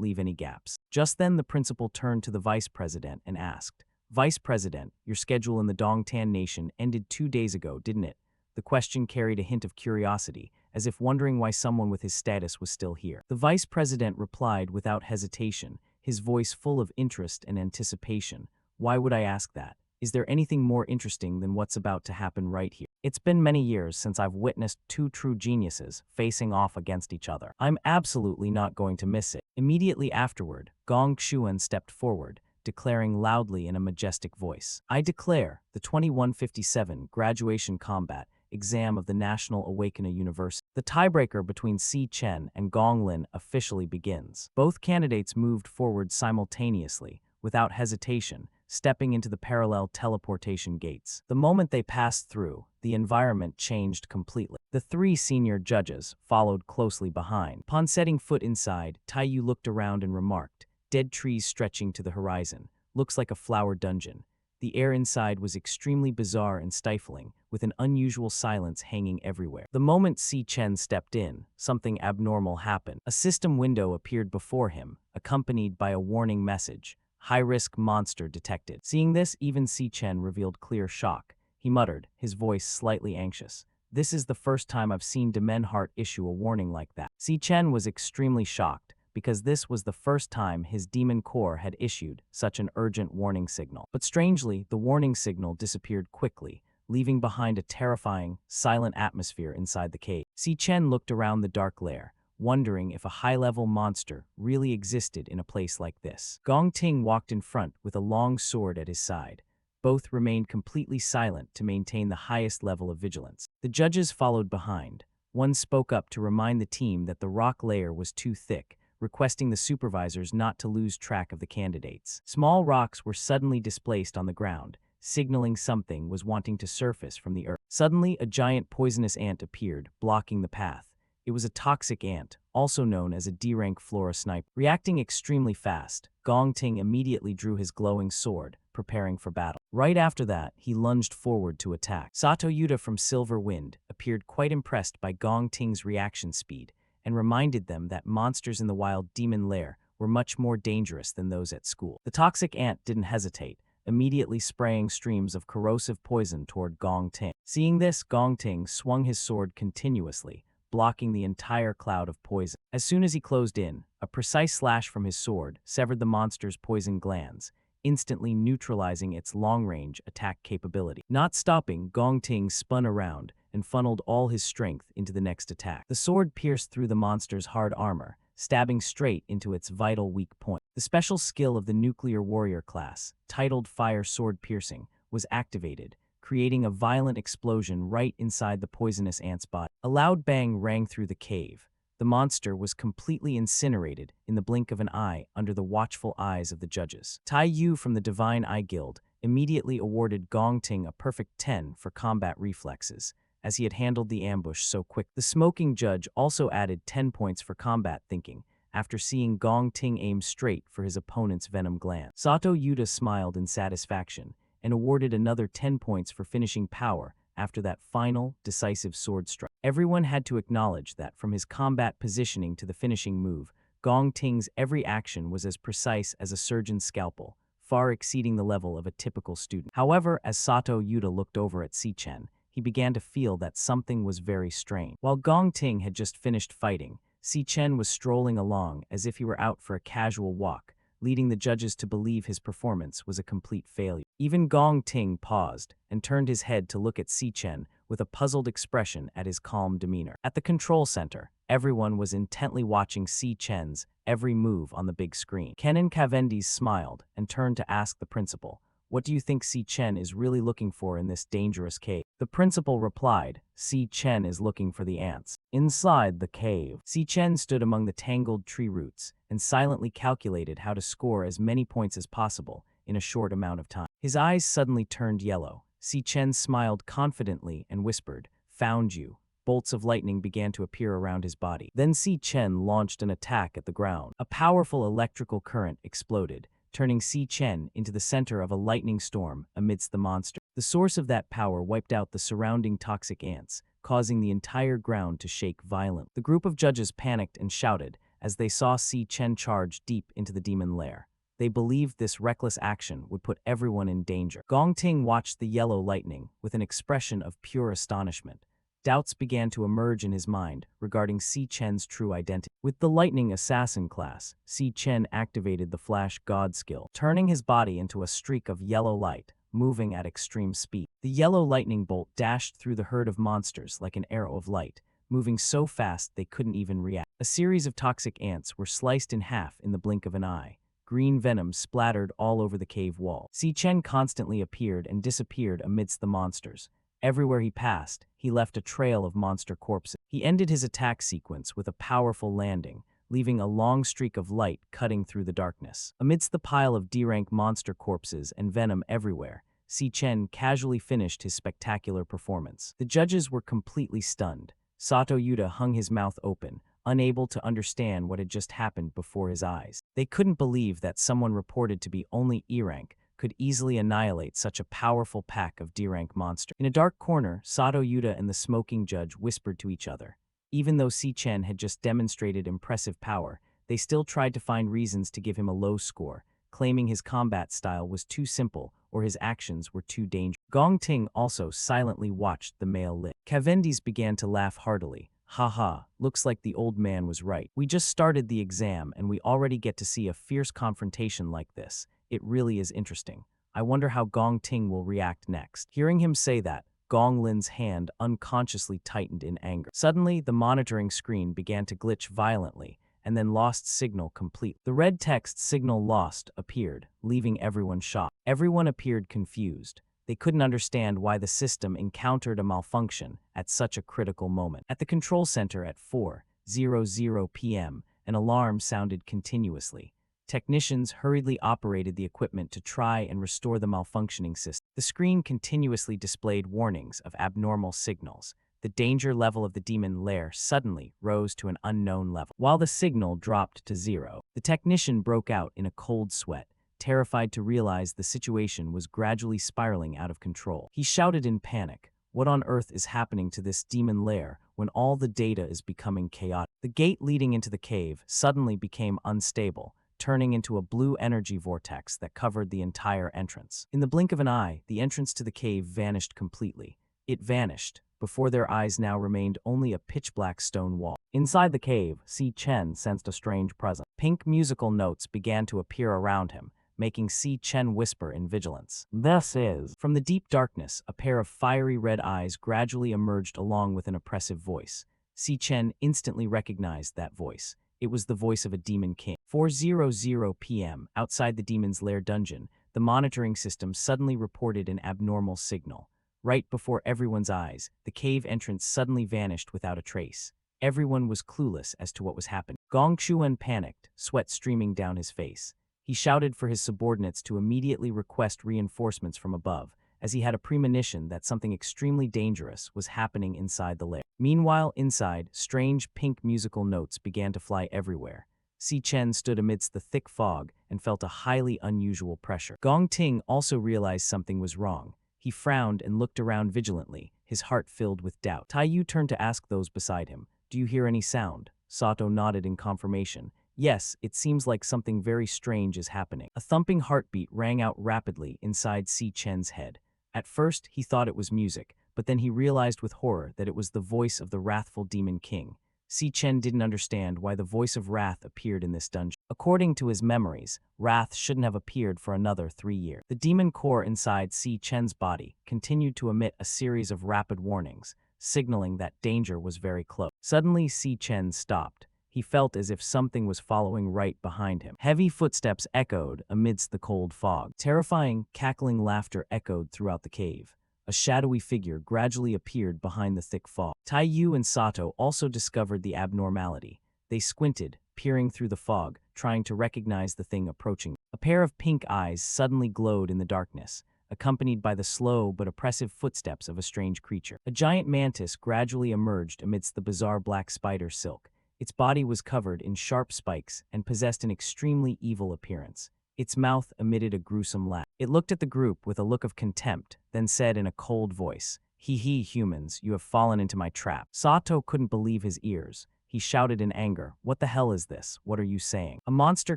leave any gaps. Just then, the principal turned to the vice president and asked, Vice President, your schedule in the Dongtan Nation ended 2 days ago, didn't it? The question carried a hint of curiosity, as if wondering why someone with his status was still here. The vice president replied without hesitation, his voice full of interest and anticipation. Why would I ask that? Is there anything more interesting than what's about to happen right here? It's been many years since I've witnessed two true geniuses facing off against each other. I'm absolutely not going to miss it. Immediately afterward, Gong Xuan stepped forward, declaring loudly in a majestic voice, I declare the 2157 graduation combat exam of the National Awakening University. The tiebreaker between Si Chen and Gong Lin officially begins. Both candidates moved forward simultaneously, without hesitation, stepping into the parallel teleportation gates. The moment they passed through, the environment changed completely. The three senior judges followed closely behind. Upon setting foot inside, Taiyu looked around and remarked, dead trees stretching to the horizon. Looks like a flower dungeon. The air inside was extremely bizarre and stifling, with an unusual silence hanging everywhere. The moment Si Chen stepped in, something abnormal happened. A system window appeared before him, accompanied by a warning message. High-risk monster detected. Seeing this, even Si Chen revealed clear shock. He muttered, his voice slightly anxious. This is the first time I've seen Demenhart issue a warning like that. Si Chen was extremely shocked, because this was the first time his demon core had issued such an urgent warning signal. But strangely, the warning signal disappeared quickly, leaving behind a terrifying, silent atmosphere inside the cave. Si Chen looked around the dark lair, wondering if a high-level monster really existed in a place like this. Gong Ting walked in front with a long sword at his side. Both remained completely silent to maintain the highest level of vigilance. The judges followed behind. One spoke up to remind the team that the rock layer was too thick, requesting the supervisors not to lose track of the candidates. Small rocks were suddenly displaced on the ground, signaling something was wanting to surface from the earth. Suddenly, a giant poisonous ant appeared, blocking the path. It was a toxic ant, also known as a D-rank flora sniper. Reacting extremely fast, Gong Ting immediately drew his glowing sword, preparing for battle. Right after that, he lunged forward to attack. Sato Yuta from Silver Wind appeared quite impressed by Gong Ting's reaction speed, and reminded them that monsters in the wild demon lair were much more dangerous than those at school. The toxic ant didn't hesitate, immediately spraying streams of corrosive poison toward Gong Ting. Seeing this, Gong Ting swung his sword continuously, blocking the entire cloud of poison. As soon as he closed in, a precise slash from his sword severed the monster's poison glands, instantly neutralizing its long-range attack capability. Not stopping, Gong Ting spun around and funneled all his strength into the next attack. The sword pierced through the monster's hard armor, stabbing straight into its vital weak point. The special skill of the nuclear warrior class, titled Fire Sword Piercing, was activated, creating a violent explosion right inside the poisonous ant's body. A loud bang rang through the cave. The monster was completely incinerated in the blink of an eye under the watchful eyes of the judges. Tai Yu from the Divine Eye Guild immediately awarded Gong Ting a perfect 10 for combat reflexes, as he had handled the ambush so quick. The smoking judge also added 10 points for combat thinking, after seeing Gong Ting aim straight for his opponent's venom gland. Sato Yuta smiled in satisfaction, and awarded another 10 points for finishing power after that final, decisive sword strike. Everyone had to acknowledge that from his combat positioning to the finishing move, Gong Ting's every action was as precise as a surgeon's scalpel, far exceeding the level of a typical student. However, as Sato Yuta looked over at Si Chen, he began to feel that something was very strange. While Gong Ting had just finished fighting, Si Chen was strolling along as if he were out for a casual walk, leading the judges to believe his performance was a complete failure. Even Gong Ting paused and turned his head to look at Si Chen with a puzzled expression at his calm demeanor. At the control center, everyone was intently watching Si Chen's every move on the big screen. Kenan Cavendish smiled and turned to ask the principal, "What do you think Si Chen is really looking for in this dangerous cave?" The principal replied, "Si Chen is looking for the ants." Inside the cave, Si Chen stood among the tangled tree roots and silently calculated how to score as many points as possible in a short amount of time. His eyes suddenly turned yellow. Si Chen smiled confidently and whispered, "Found you." Bolts of lightning began to appear around his body. Then Si Chen launched an attack at the ground. A powerful electrical current exploded, turning Si Chen into the center of a lightning storm amidst the monster. The source of that power wiped out the surrounding toxic ants, causing the entire ground to shake violently. The group of judges panicked and shouted as they saw Si Chen charge deep into the demon lair. They believed this reckless action would put everyone in danger. Gong Ting watched the yellow lightning with an expression of pure astonishment. Doubts began to emerge in his mind regarding Si Chen's true identity. With the lightning assassin class, Si Chen activated the flash god skill, turning his body into a streak of yellow light, moving at extreme speed. The yellow lightning bolt dashed through the herd of monsters like an arrow of light, moving so fast they couldn't even react. A series of toxic ants were sliced in half in the blink of an eye. Green venom splattered all over the cave wall. Si Chen constantly appeared and disappeared amidst the monsters. Everywhere he passed, he left a trail of monster corpses. He ended his attack sequence with a powerful landing, leaving a long streak of light cutting through the darkness. Amidst the pile of D-rank monster corpses and venom everywhere, Si Chen casually finished his spectacular performance. The judges were completely stunned. Sato Yuta hung his mouth open, unable to understand what had just happened before his eyes. They couldn't believe that someone reported to be only E-rank could easily annihilate such a powerful pack of D-rank monsters. In a dark corner, Sato Yuta and the smoking judge whispered to each other. Even though Si Chen had just demonstrated impressive power, they still tried to find reasons to give him a low score, claiming his combat style was too simple or his actions were too dangerous. Gong Ting also silently watched the male lit. Cavendish began to laugh heartily. Haha, looks like the old man was right. We just started the exam and we already get to see a fierce confrontation like this. It really is interesting. I wonder how Gong Ting will react next. Hearing him say that, Gong Lin's hand unconsciously tightened in anger. Suddenly, the monitoring screen began to glitch violently and then lost signal completely. The red text "signal lost" appeared, leaving everyone shocked. Everyone appeared confused. They couldn't understand why the system encountered a malfunction at such a critical moment. At the control center at 4:00 p.m., an alarm sounded continuously. Technicians hurriedly operated the equipment to try and restore the malfunctioning system. The screen continuously displayed warnings of abnormal signals. The danger level of the demon lair suddenly rose to an unknown level. While the signal dropped to 0, the technician broke out in a cold sweat, terrified to realize the situation was gradually spiraling out of control. He shouted in panic, "What on earth is happening to this demon lair when all the data is becoming chaotic?" The gate leading into the cave suddenly became unstable, turning into a blue energy vortex that covered the entire entrance. In the blink of an eye, the entrance to the cave vanished completely. It vanished. Before their eyes now remained only a pitch-black stone wall. Inside the cave, Si Chen sensed a strange presence. Pink musical notes began to appear around him, making Si Chen whisper in vigilance. "This is..." From the deep darkness, a pair of fiery red eyes gradually emerged along with an oppressive voice. Si Chen instantly recognized that voice. It was the voice of a demon king. 4:00 p.m., outside the demon's lair dungeon, the monitoring system suddenly reported an abnormal signal. Right before everyone's eyes, the cave entrance suddenly vanished without a trace. Everyone was clueless as to what was happening. Gong Chuan panicked, sweat streaming down his face. He shouted for his subordinates to immediately request reinforcements from above, as he had a premonition that something extremely dangerous was happening inside the lair. Meanwhile, inside, strange pink musical notes began to fly everywhere. Si Chen stood amidst the thick fog and felt a highly unusual pressure. Gong Ting also realized something was wrong. He frowned and looked around vigilantly, his heart filled with doubt. Tai Yu turned to ask those beside him, "Do you hear any sound?" Sato nodded in confirmation. "Yes, it seems like something very strange is happening." A thumping heartbeat rang out rapidly inside Si Chen's head. At first, he thought it was music, but then he realized with horror that it was the voice of the wrathful Demon King. Si Chen didn't understand why the voice of Wrath appeared in this dungeon. According to his memories, Wrath shouldn't have appeared for another 3 years. The demon core inside Si Chen's body continued to emit a series of rapid warnings, signaling that danger was very close. Suddenly, Si Chen stopped. He felt as if something was following right behind him. Heavy footsteps echoed amidst the cold fog. Terrifying, cackling laughter echoed throughout the cave. A shadowy figure gradually appeared behind the thick fog. Tai Yu and Sato also discovered the abnormality. They squinted, peering through the fog, trying to recognize the thing approaching. A pair of pink eyes suddenly glowed in the darkness, accompanied by the slow but oppressive footsteps of a strange creature. A giant mantis gradually emerged amidst the bizarre black spider silk. Its body was covered in sharp spikes and possessed an extremely evil appearance. Its mouth emitted a gruesome laugh. It looked at the group with a look of contempt, then said in a cold voice, "Hee hee, humans, you have fallen into my trap." Sato couldn't believe his ears. He shouted in anger, "What the hell is this? What are you saying?" A monster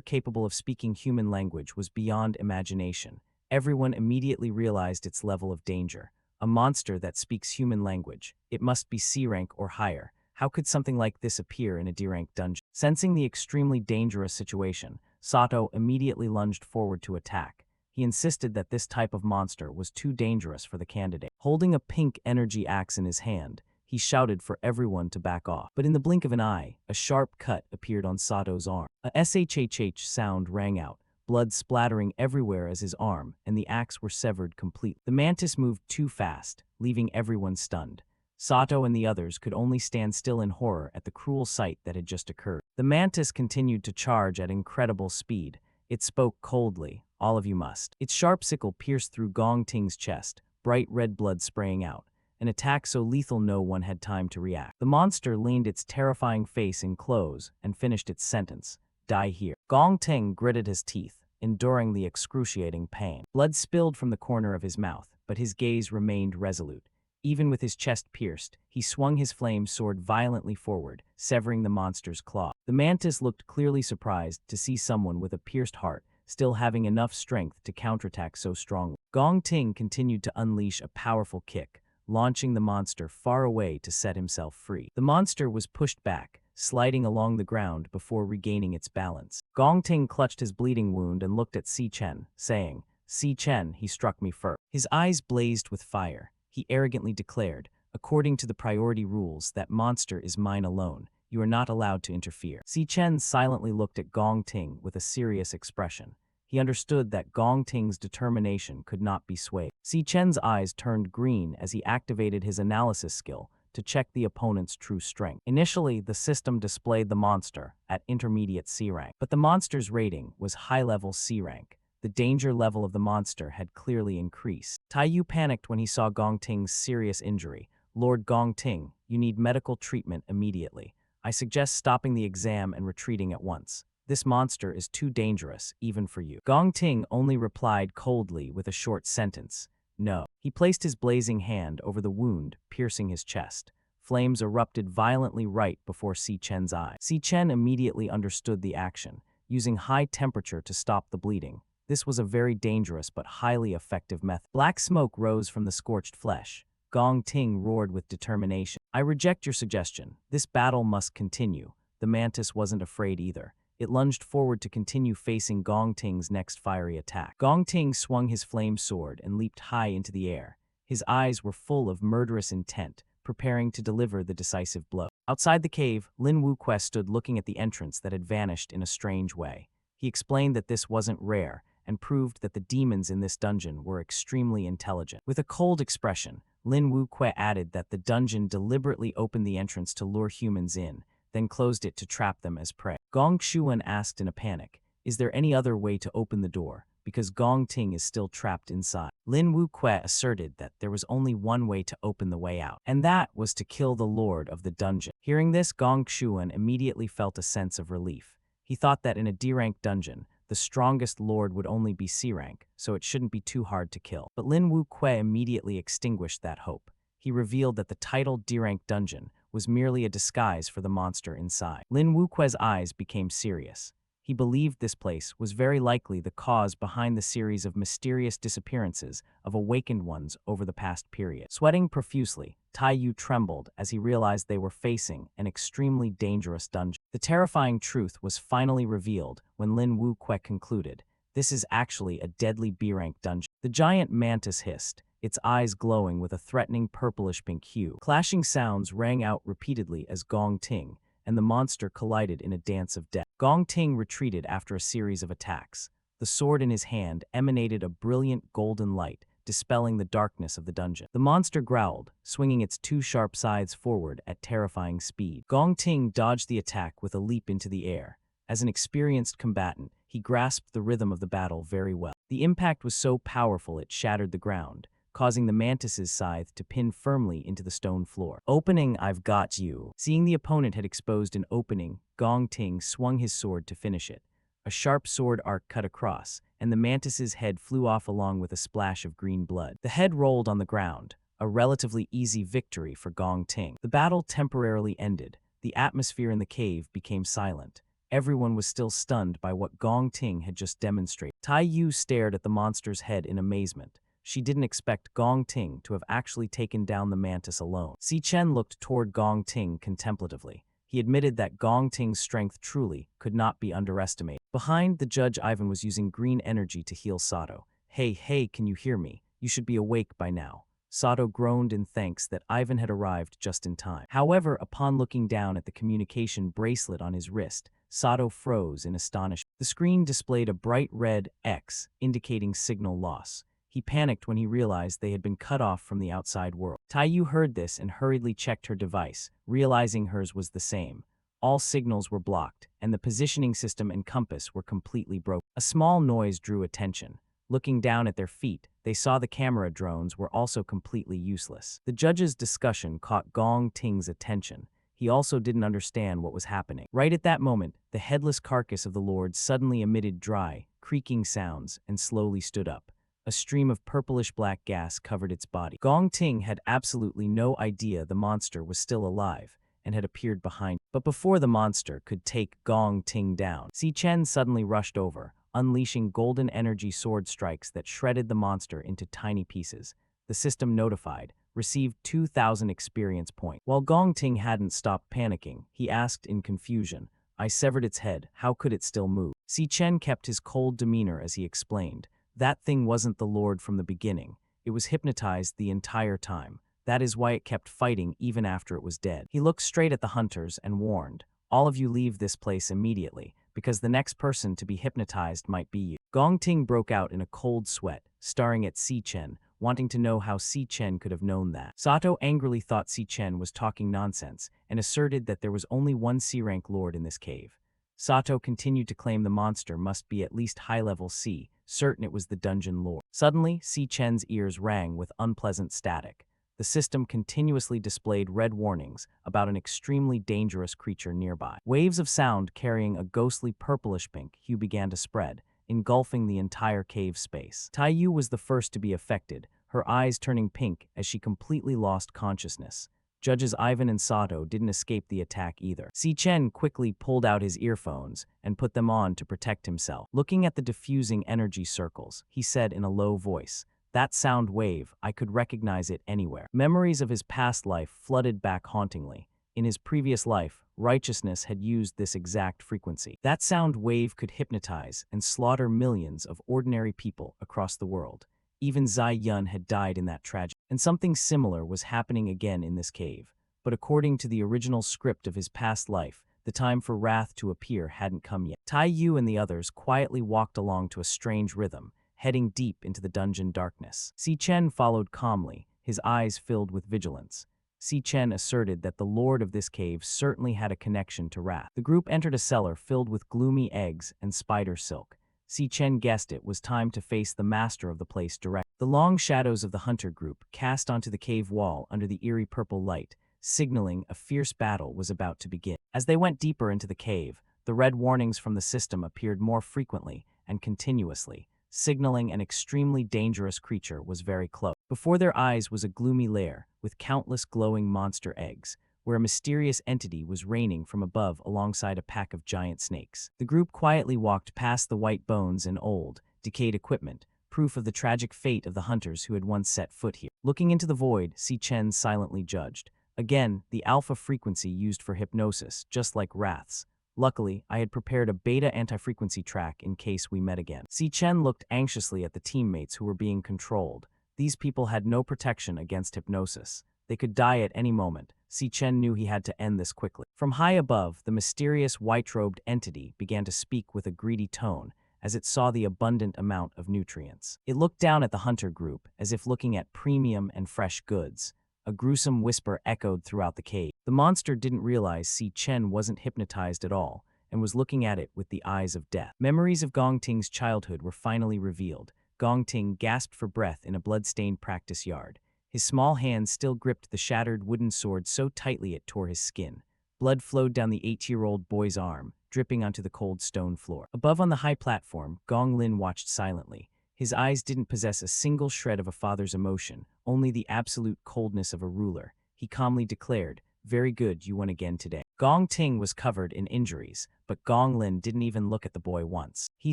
capable of speaking human language was beyond imagination. Everyone immediately realized its level of danger. A monster that speaks human language. It must be C rank or higher. How could something like this appear in a D rank dungeon? Sensing the extremely dangerous situation, Sato immediately lunged forward to attack. He insisted that this type of monster was too dangerous for the candidate. Holding a pink energy axe in his hand, he shouted for everyone to back off. But in the blink of an eye, a sharp cut appeared on Sato's arm. A shhh sound rang out, blood splattering everywhere as his arm and the axe were severed completely. The mantis moved too fast, leaving everyone stunned. Sato and the others could only stand still in horror at the cruel sight that had just occurred. The mantis continued to charge at incredible speed. It spoke coldly, "All of you must." Its sharp sickle pierced through Gong Ting's chest, bright red blood spraying out. An attack so lethal no one had time to react. The monster leaned its terrifying face in close and finished its sentence, "Die here." Gong Ting gritted his teeth, enduring the excruciating pain. Blood spilled from the corner of his mouth, but his gaze remained resolute. Even with his chest pierced, he swung his flame sword violently forward, severing the monster's claw. The mantis looked clearly surprised to see someone with a pierced heart still having enough strength to counterattack so strongly. Gong Ting continued to unleash a powerful kick, launching the monster far away to set himself free. The monster was pushed back, sliding along the ground before regaining its balance. Gong Ting clutched his bleeding wound and looked at Si Chen, saying, "Si Chen, he struck me first." His eyes blazed with fire. He arrogantly declared, "According to the priority rules, that monster is mine alone. You are not allowed to interfere." Si Chen silently looked at Gong Ting with a serious expression. He understood that Gong Ting's determination could not be swayed. Si Chen's eyes turned green as he activated his analysis skill to check the opponent's true strength. Initially, the system displayed the monster at intermediate C rank, but the monster's rating was high-level C rank. The danger level of the monster had clearly increased. Tai Yu panicked when he saw Gong Ting's serious injury. "Lord Gong Ting, you need medical treatment immediately. I suggest stopping the exam and retreating at once. This monster is too dangerous, even for you." Gong Ting only replied coldly with a short sentence, "No." He placed his blazing hand over the wound, piercing his chest. Flames erupted violently right before Si Chen's eyes. Si Chen immediately understood the action, using high temperature to stop the bleeding. This was a very dangerous but highly effective method. Black smoke rose from the scorched flesh. Gong Ting roared with determination. "I reject your suggestion. This battle must continue." The mantis wasn't afraid either. It lunged forward to continue facing Gong Ting's next fiery attack. Gong Ting swung his flame sword and leaped high into the air. His eyes were full of murderous intent, preparing to deliver the decisive blow. Outside the cave, Lin Wuque stood looking at the entrance that had vanished in a strange way. He explained that this wasn't rare, and proved that the demons in this dungeon were extremely intelligent. With a cold expression, Lin Wuque added that the dungeon deliberately opened the entrance to lure humans in, then closed it to trap them as prey. Gong Shuan asked in a panic, "Is there any other way to open the door? Because Gong Ting is still trapped inside." Lin Wuque asserted that there was only one way to open the way out, and that was to kill the lord of the dungeon. Hearing this, Gong Shuan immediately felt a sense of relief. He thought that in a D-rank dungeon, the strongest lord would only be C rank, so it shouldn't be too hard to kill. But Lin Wuque immediately extinguished that hope. He revealed that the titled D-rank dungeon was merely a disguise for the monster inside. Lin Wuque's eyes became serious. He believed this place was very likely the cause behind the series of mysterious disappearances of awakened ones over the past period. Sweating profusely, Tai Yu trembled as he realized they were facing an extremely dangerous dungeon. The terrifying truth was finally revealed when Lin Wuque concluded, "This is actually a deadly B-rank dungeon." The giant mantis hissed, its eyes glowing with a threatening purplish-pink hue. Clashing sounds rang out repeatedly as Gong Ting and the monster collided in a dance of death. Gong Ting retreated after a series of attacks. The sword in his hand emanated a brilliant golden light, dispelling the darkness of the dungeon. The monster growled, swinging its two sharp scythes forward at terrifying speed. Gong Ting dodged the attack with a leap into the air. As an experienced combatant, he grasped the rhythm of the battle very well. The impact was so powerful it shattered the ground, causing the mantis's scythe to pin firmly into the stone floor. "Opening, I've got you." Seeing the opponent had exposed an opening, Gong Ting swung his sword to finish it. A sharp sword arc cut across, and the mantis's head flew off along with a splash of green blood. The head rolled on the ground, a relatively easy victory for Gong Ting. The battle temporarily ended. the atmosphere in the cave became silent. Everyone was still stunned by what Gong Ting had just demonstrated. Tai Yu stared at the monster's head in amazement. She didn't expect Gong Ting to have actually taken down the mantis alone. Si Chen looked toward Gong Ting contemplatively. He admitted that Gong Ting's strength truly could not be underestimated. Behind, the judge Ivan was using green energy to heal Sato. Hey, can you hear me? You should be awake by now. Sato groaned in thanks that Ivan had arrived just in time. However, upon looking down at the communication bracelet on his wrist, Sato froze in astonishment. The screen displayed a bright red X, indicating signal loss. He panicked when he realized they had been cut off from the outside world. Tai Yu heard this and hurriedly checked her device, realizing hers was the same. All signals were blocked, and the positioning system and compass were completely broken. A small noise drew attention. Looking down at their feet, they saw the camera drones were also completely useless. The judge's discussion caught Gong Ting's attention. He also didn't understand what was happening. Right at that moment, the headless carcass of the Lord suddenly emitted dry, creaking sounds and slowly stood up. A stream of purplish-black gas covered its body. Gong Ting had absolutely no idea the monster was still alive and had appeared behind. But before the monster could take Gong Ting down, Si Chen suddenly rushed over, unleashing golden energy sword strikes that shredded the monster into tiny pieces. The system notified, received 2,000 experience points. While Gong Ting hadn't stopped panicking, he asked in confusion, "I severed its head, how could it still move?" Si Chen kept his cold demeanor as he explained, "That thing wasn't the Lord from the beginning. It was hypnotized the entire time. That is why it kept fighting even after it was dead." He looked straight at the hunters and warned, "All of you leave this place immediately, because the next person to be hypnotized might be you." Gong Ting broke out in a cold sweat, staring at Si Chen, wanting to know how Si Chen could have known that. Sato angrily thought Si Chen was talking nonsense and asserted that there was only one C-rank lord in this cave. Sato continued to claim the monster must be at least high-level C, certain it was the dungeon lord. Suddenly, Si Chen's ears rang with unpleasant static. The system continuously displayed red warnings about an extremely dangerous creature nearby. Waves of sound carrying a ghostly purplish-pink hue began to spread, engulfing the entire cave space. Tai Yu was the first to be affected, her eyes turning pink as she completely lost consciousness. Judges Ivan and Sato didn't escape the attack either. Si Chen quickly pulled out his earphones and put them on to protect himself. Looking at the diffusing energy circles, he said in a low voice, "That sound wave, I could recognize it anywhere." Memories of his past life flooded back hauntingly. In his previous life, righteousness had used this exact frequency. That sound wave could hypnotize and slaughter millions of ordinary people across the world. Even Zai Yun had died in that tragedy. And something similar was happening again in this cave. But according to the original script of his past life, the time for wrath to appear hadn't come yet. Tai Yu and the others quietly walked along to a strange rhythm, heading deep into the dungeon darkness. Si Chen followed calmly, his eyes filled with vigilance. Si Chen asserted that the lord of this cave certainly had a connection to wrath. The group entered a cellar filled with gloomy eggs and spider silk. Si Chen guessed it was time to face the master of the place directly. The long shadows of the hunter group cast onto the cave wall under the eerie purple light, signaling a fierce battle was about to begin. As they went deeper into the cave, the red warnings from the system appeared more frequently and continuously, signaling an extremely dangerous creature was very close. Before their eyes was a gloomy lair with countless glowing monster eggs, where a mysterious entity was raining from above alongside a pack of giant snakes. The group quietly walked past the white bones and old, decayed equipment, proof of the tragic fate of the hunters who had once set foot here. Looking into the void, Si Chen silently judged. Again, the alpha frequency used for hypnosis, just like wraths. Luckily, I had prepared a beta anti-frequency track in case we met again. Si Chen looked anxiously at the teammates who were being controlled. These people had no protection against hypnosis. They could die at any moment. Si Chen knew he had to end this quickly. From high above, the mysterious white-robed entity began to speak with a greedy tone as it saw the abundant amount of nutrients. It looked down at the hunter group as if looking at premium and fresh goods. A gruesome whisper echoed throughout the cave. The monster didn't realize Si Chen wasn't hypnotized at all and was looking at it with the eyes of death. Memories of Gong Ting's childhood were finally revealed. Gong Ting gasped for breath in a blood-stained practice yard. His small hands still gripped the shattered wooden sword so tightly it tore his skin. Blood flowed down the 8-year-old boy's arm, dripping onto the cold stone floor. Above on the high platform, Gong Lin watched silently. His eyes didn't possess a single shred of a father's emotion, only the absolute coldness of a ruler. He calmly declared, "Very good, you won again today." Gong Ting was covered in injuries, but Gong Lin didn't even look at the boy once. He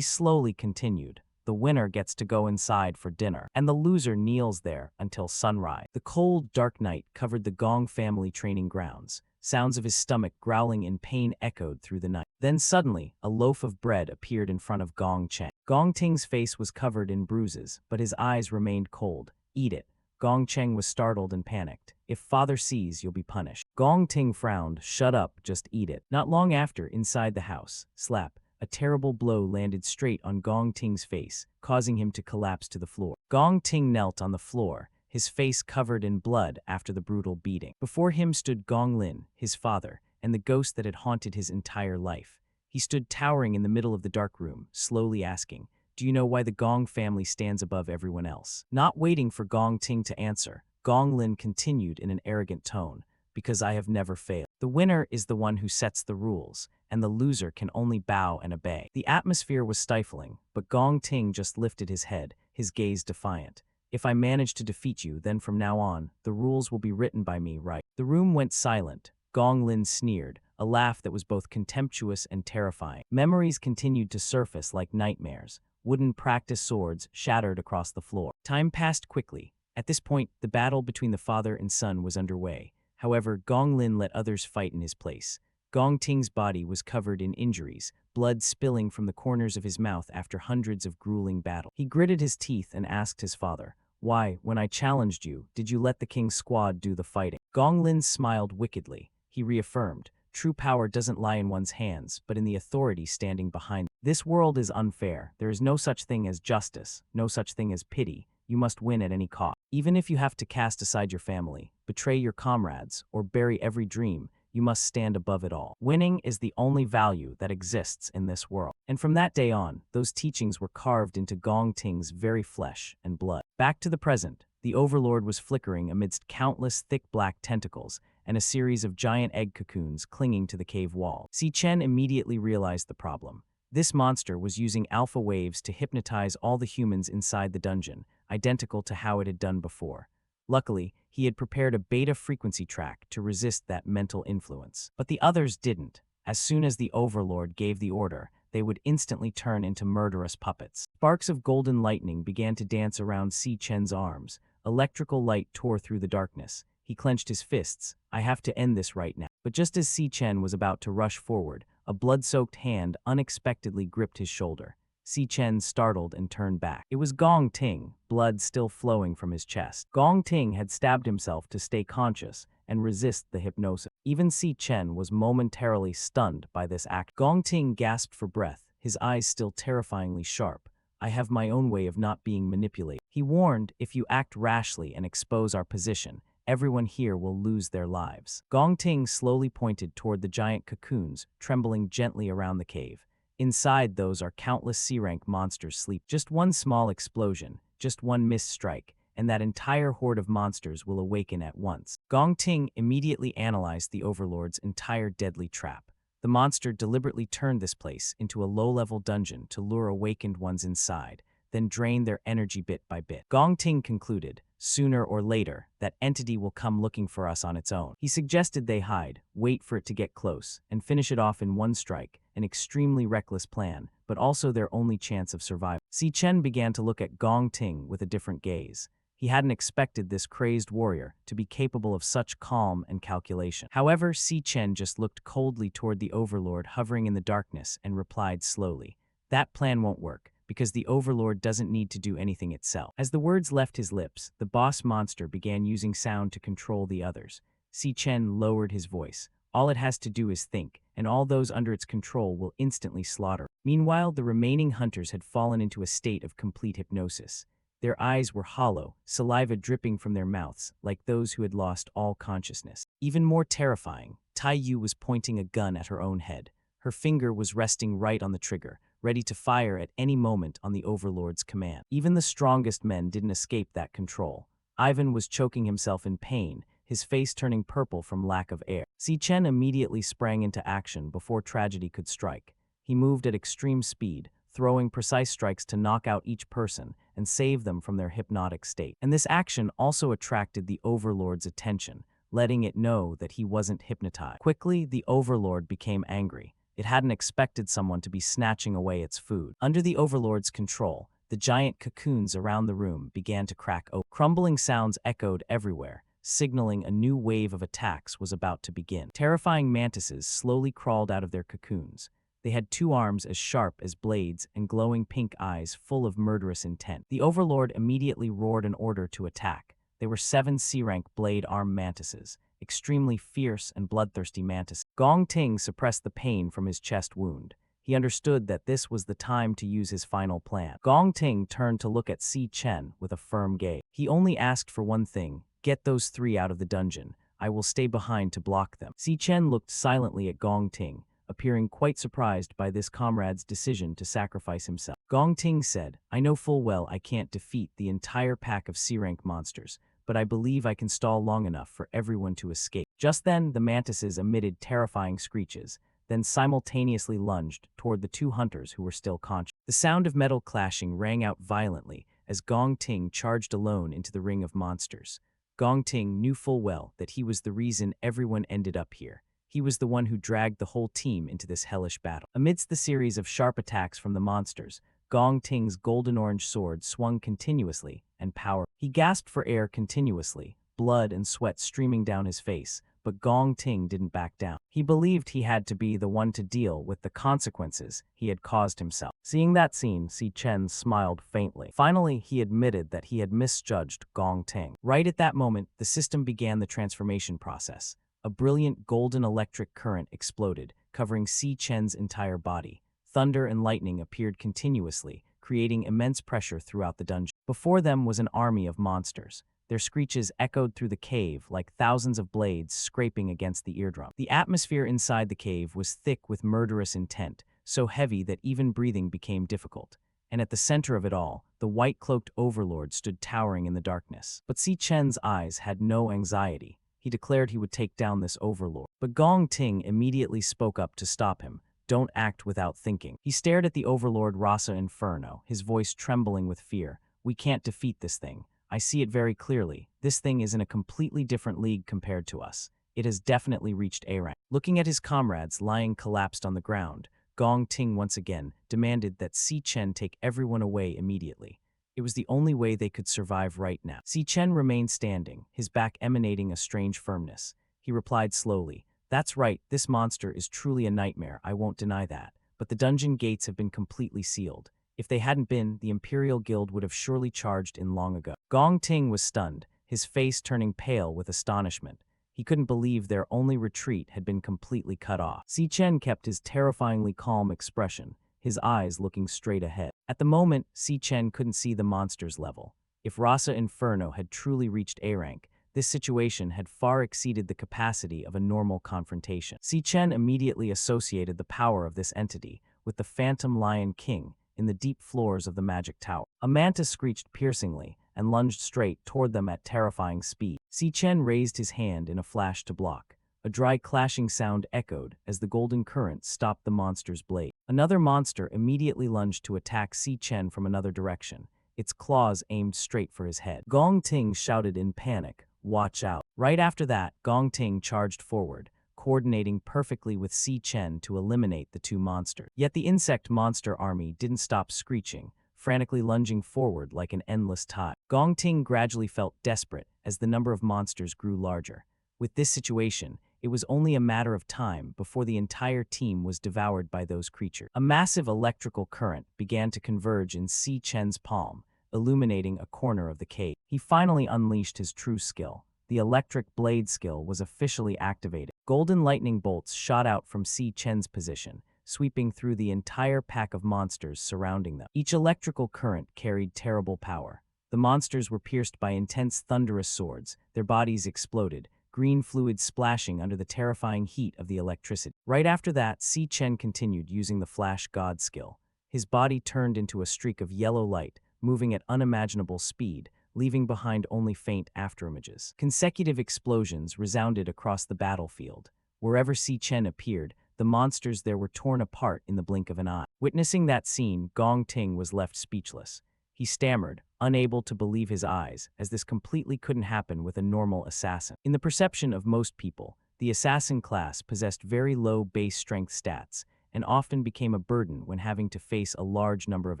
slowly continued. The winner gets to go inside for dinner, and the loser kneels there until sunrise. The cold, dark night covered the Gong family training grounds. Sounds of his stomach growling in pain echoed through the night. Then suddenly, a loaf of bread appeared in front of Gong Cheng. Gong Ting's face was covered in bruises, but his eyes remained cold. "Eat it." Gong Cheng was startled and panicked. "If father sees, you'll be punished." Gong Ting frowned. "Shut up, just eat it." Not long after, inside the house, slap, a terrible blow landed straight on Gong Ting's face, causing him to collapse to the floor. Gong Ting knelt on the floor, his face covered in blood after the brutal beating. Before him stood Gong Lin, his father, and the ghost that had haunted his entire life. He stood towering in the middle of the dark room, slowly asking, "Do you know why the Gong family stands above everyone else?" Not waiting for Gong Ting to answer, Gong Lin continued in an arrogant tone, "Because I have never failed. The winner is the one who sets the rules, and the loser can only bow and obey." The atmosphere was stifling, but Gong Ting just lifted his head, his gaze defiant. "If I manage to defeat you, then from now on, the rules will be written by me, right?" The room went silent. Gong Lin sneered, a laugh that was both contemptuous and terrifying. Memories continued to surface like nightmares. Wooden practice swords shattered across the floor. Time passed quickly. At this point, the battle between the father and son was underway. However, Gong Lin let others fight in his place. Gong Ting's body was covered in injuries, blood spilling from the corners of his mouth after hundreds of grueling battles. He gritted his teeth and asked his father, "Why, when I challenged you, did you let the king's squad do the fighting?" Gong Lin smiled wickedly. He reaffirmed, "True power doesn't lie in one's hands, but in the authority standing behind. This world is unfair. There is no such thing as justice, no such thing as pity. You must win at any cost. Even if you have to cast aside your family, betray your comrades, or bury every dream, you must stand above it all. Winning is the only value that exists in this world." And from that day on, those teachings were carved into Gong Ting's very flesh and blood. Back to the present, the Overlord was flickering amidst countless thick black tentacles and a series of giant egg cocoons clinging to the cave wall. Si Chen immediately realized the problem. This monster was using alpha waves to hypnotize all the humans inside the dungeon, identical to how it had done before. Luckily, he had prepared a beta frequency track to resist that mental influence. But the others didn't. As soon as the Overlord gave the order, they would instantly turn into murderous puppets. Sparks of golden lightning began to dance around Si Chen's arms. Electrical light tore through the darkness. He clenched his fists. "I have to end this right now." But just as Si Chen was about to rush forward, a blood-soaked hand unexpectedly gripped his shoulder. Si Chen startled and turned back. It was Gong Ting, blood still flowing from his chest. Gong Ting had stabbed himself to stay conscious and resist the hypnosis. Even Si Chen was momentarily stunned by this act. Gong Ting gasped for breath, his eyes still terrifyingly sharp. "I have my own way of not being manipulated." He warned, "If you act rashly and expose our position, everyone here will lose their lives." Gong Ting slowly pointed toward the giant cocoons, trembling gently around the cave. Inside those are countless C-rank monsters sleep. Just one small explosion, just one missed strike, and that entire horde of monsters will awaken at once. Gong Ting immediately analyzed the Overlord's entire deadly trap. The monster deliberately turned this place into a low-level dungeon to lure awakened ones inside, then drain their energy bit by bit. Gong Ting concluded, "Sooner or later, that entity will come looking for us on its own." He suggested they hide, wait for it to get close, and finish it off in one strike, an extremely reckless plan, but also their only chance of survival. Si Chen began to look at Gong Ting with a different gaze. He hadn't expected this crazed warrior to be capable of such calm and calculation. However, Si Chen just looked coldly toward the Overlord hovering in the darkness and replied slowly, "That plan won't work, because the Overlord doesn't need to do anything itself." As the words left his lips, the boss monster began using sound to control the others. Si Chen lowered his voice. "All it has to do is think, and all those under its control will instantly slaughter." Meanwhile, the remaining hunters had fallen into a state of complete hypnosis. Their eyes were hollow, saliva dripping from their mouths, like those who had lost all consciousness. Even more terrifying, Tai Yu was pointing a gun at her own head. Her finger was resting right on the trigger, ready to fire at any moment on the Overlord's command. Even the strongest men didn't escape that control. Ivan was choking himself in pain, his face turning purple from lack of air. Si Chen immediately sprang into action before tragedy could strike. He moved at extreme speed, throwing precise strikes to knock out each person and save them from their hypnotic state. And this action also attracted the Overlord's attention. letting it know that he wasn't hypnotized. Quickly, the Overlord became angry. It hadn't expected someone to be snatching away its food. Under the Overlord's control, the giant cocoons around the room began to crack open. Crumbling sounds echoed everywhere, signaling a new wave of attacks was about to begin. Terrifying mantises slowly crawled out of their cocoons. They had 2 arms as sharp as blades and glowing pink eyes full of murderous intent. The Overlord immediately roared an order to attack. They were 7 C-rank blade-armed mantises, extremely fierce and bloodthirsty mantises. Gong Ting suppressed the pain from his chest wound. He understood that this was the time to use his final plan. Gong Ting turned to look at Si Chen with a firm gaze. He only asked for one thing: get those 3 out of the dungeon. I will stay behind to block them. Si Chen looked silently at Gong Ting, appearing quite surprised by this comrade's decision to sacrifice himself. Gong Ting said, I know full well I can't defeat the entire pack of C-rank monsters, but I believe I can stall long enough for everyone to escape. Just then, the mantises emitted terrifying screeches, then simultaneously lunged toward the 2 hunters who were still conscious. The sound of metal clashing rang out violently as Gong Ting charged alone into the ring of monsters. Gong Ting knew full well that he was the reason everyone ended up here. He was the one who dragged the whole team into this hellish battle. Amidst the series of sharp attacks from the monsters, Gong Ting's golden-orange sword swung continuously and power. He gasped for air continuously, blood and sweat streaming down his face, but Gong Ting didn't back down. He believed he had to be the one to deal with the consequences he had caused himself. Seeing that scene, Si Chen smiled faintly. Finally, he admitted that he had misjudged Gong Ting. Right at that moment, the system began the transformation process. A brilliant golden electric current exploded, covering Si Chen's entire body. Thunder and lightning appeared continuously, creating immense pressure throughout the dungeon. Before them was an army of monsters. Their screeches echoed through the cave like thousands of blades scraping against the eardrum. The atmosphere inside the cave was thick with murderous intent, so heavy that even breathing became difficult. And at the center of it all, the white-cloaked Overlord stood towering in the darkness. But Si Chen's eyes had no anxiety. He declared he would take down this Overlord. But Gong Ting immediately spoke up to stop him. Don't act without thinking. He stared at the Overlord Rasa Inferno, his voice trembling with fear. We can't defeat this thing. I see it very clearly. This thing is in a completely different league compared to us. It has definitely reached A rank. Looking at his comrades lying collapsed on the ground, Gong Ting once again demanded that Si Chen take everyone away immediately. It was the only way they could survive right now. Si Chen remained standing, his back emanating a strange firmness. He replied slowly, That's right, this monster is truly a nightmare, I won't deny that. But the dungeon gates have been completely sealed. If they hadn't been, the Imperial Guild would have surely charged in long ago. Gong Ting was stunned, his face turning pale with astonishment. He couldn't believe their only retreat had been completely cut off. Si Chen kept his terrifyingly calm expression, his eyes looking straight ahead. At the moment, Si Chen couldn't see the monster's level. If Rasa Inferno had truly reached A rank, this situation had far exceeded the capacity of a normal confrontation. Si Chen immediately associated the power of this entity with the Phantom Lion King in the deep floors of the magic tower. A mantis screeched piercingly and lunged straight toward them at terrifying speed. Si Chen raised his hand in a flash to block. A dry clashing sound echoed as the golden current stopped the monster's blade. Another monster immediately lunged to attack Si Chen from another direction, its claws aimed straight for his head. Gong Ting shouted in panic, Watch out. Right after that, Gong Ting charged forward, coordinating perfectly with Si Chen to eliminate the 2 monsters. Yet the insect monster army didn't stop screeching, frantically lunging forward like an endless tide. Gong Ting gradually felt desperate as the number of monsters grew larger. With this situation, it was only a matter of time before the entire team was devoured by those creatures. A massive electrical current began to converge in Si Chen's palm, illuminating a corner of the cave. He finally unleashed his true skill. The electric blade skill was officially activated. Golden lightning bolts shot out from Si Chen's position, sweeping through the entire pack of monsters surrounding them. Each electrical current carried terrible power. The monsters were pierced by intense thunderous swords, their bodies exploded, green fluid splashing under the terrifying heat of the electricity. Right after that, Si Chen continued using the Flash God skill. His body turned into a streak of yellow light, moving at unimaginable speed, leaving behind only faint afterimages. Consecutive explosions resounded across the battlefield. Wherever Si Chen appeared, the monsters there were torn apart in the blink of an eye. Witnessing that scene, Gong Ting was left speechless. He stammered, unable to believe his eyes, as this completely couldn't happen with a normal assassin. In the perception of most people, the assassin class possessed very low base strength stats, and often became a burden when having to face a large number of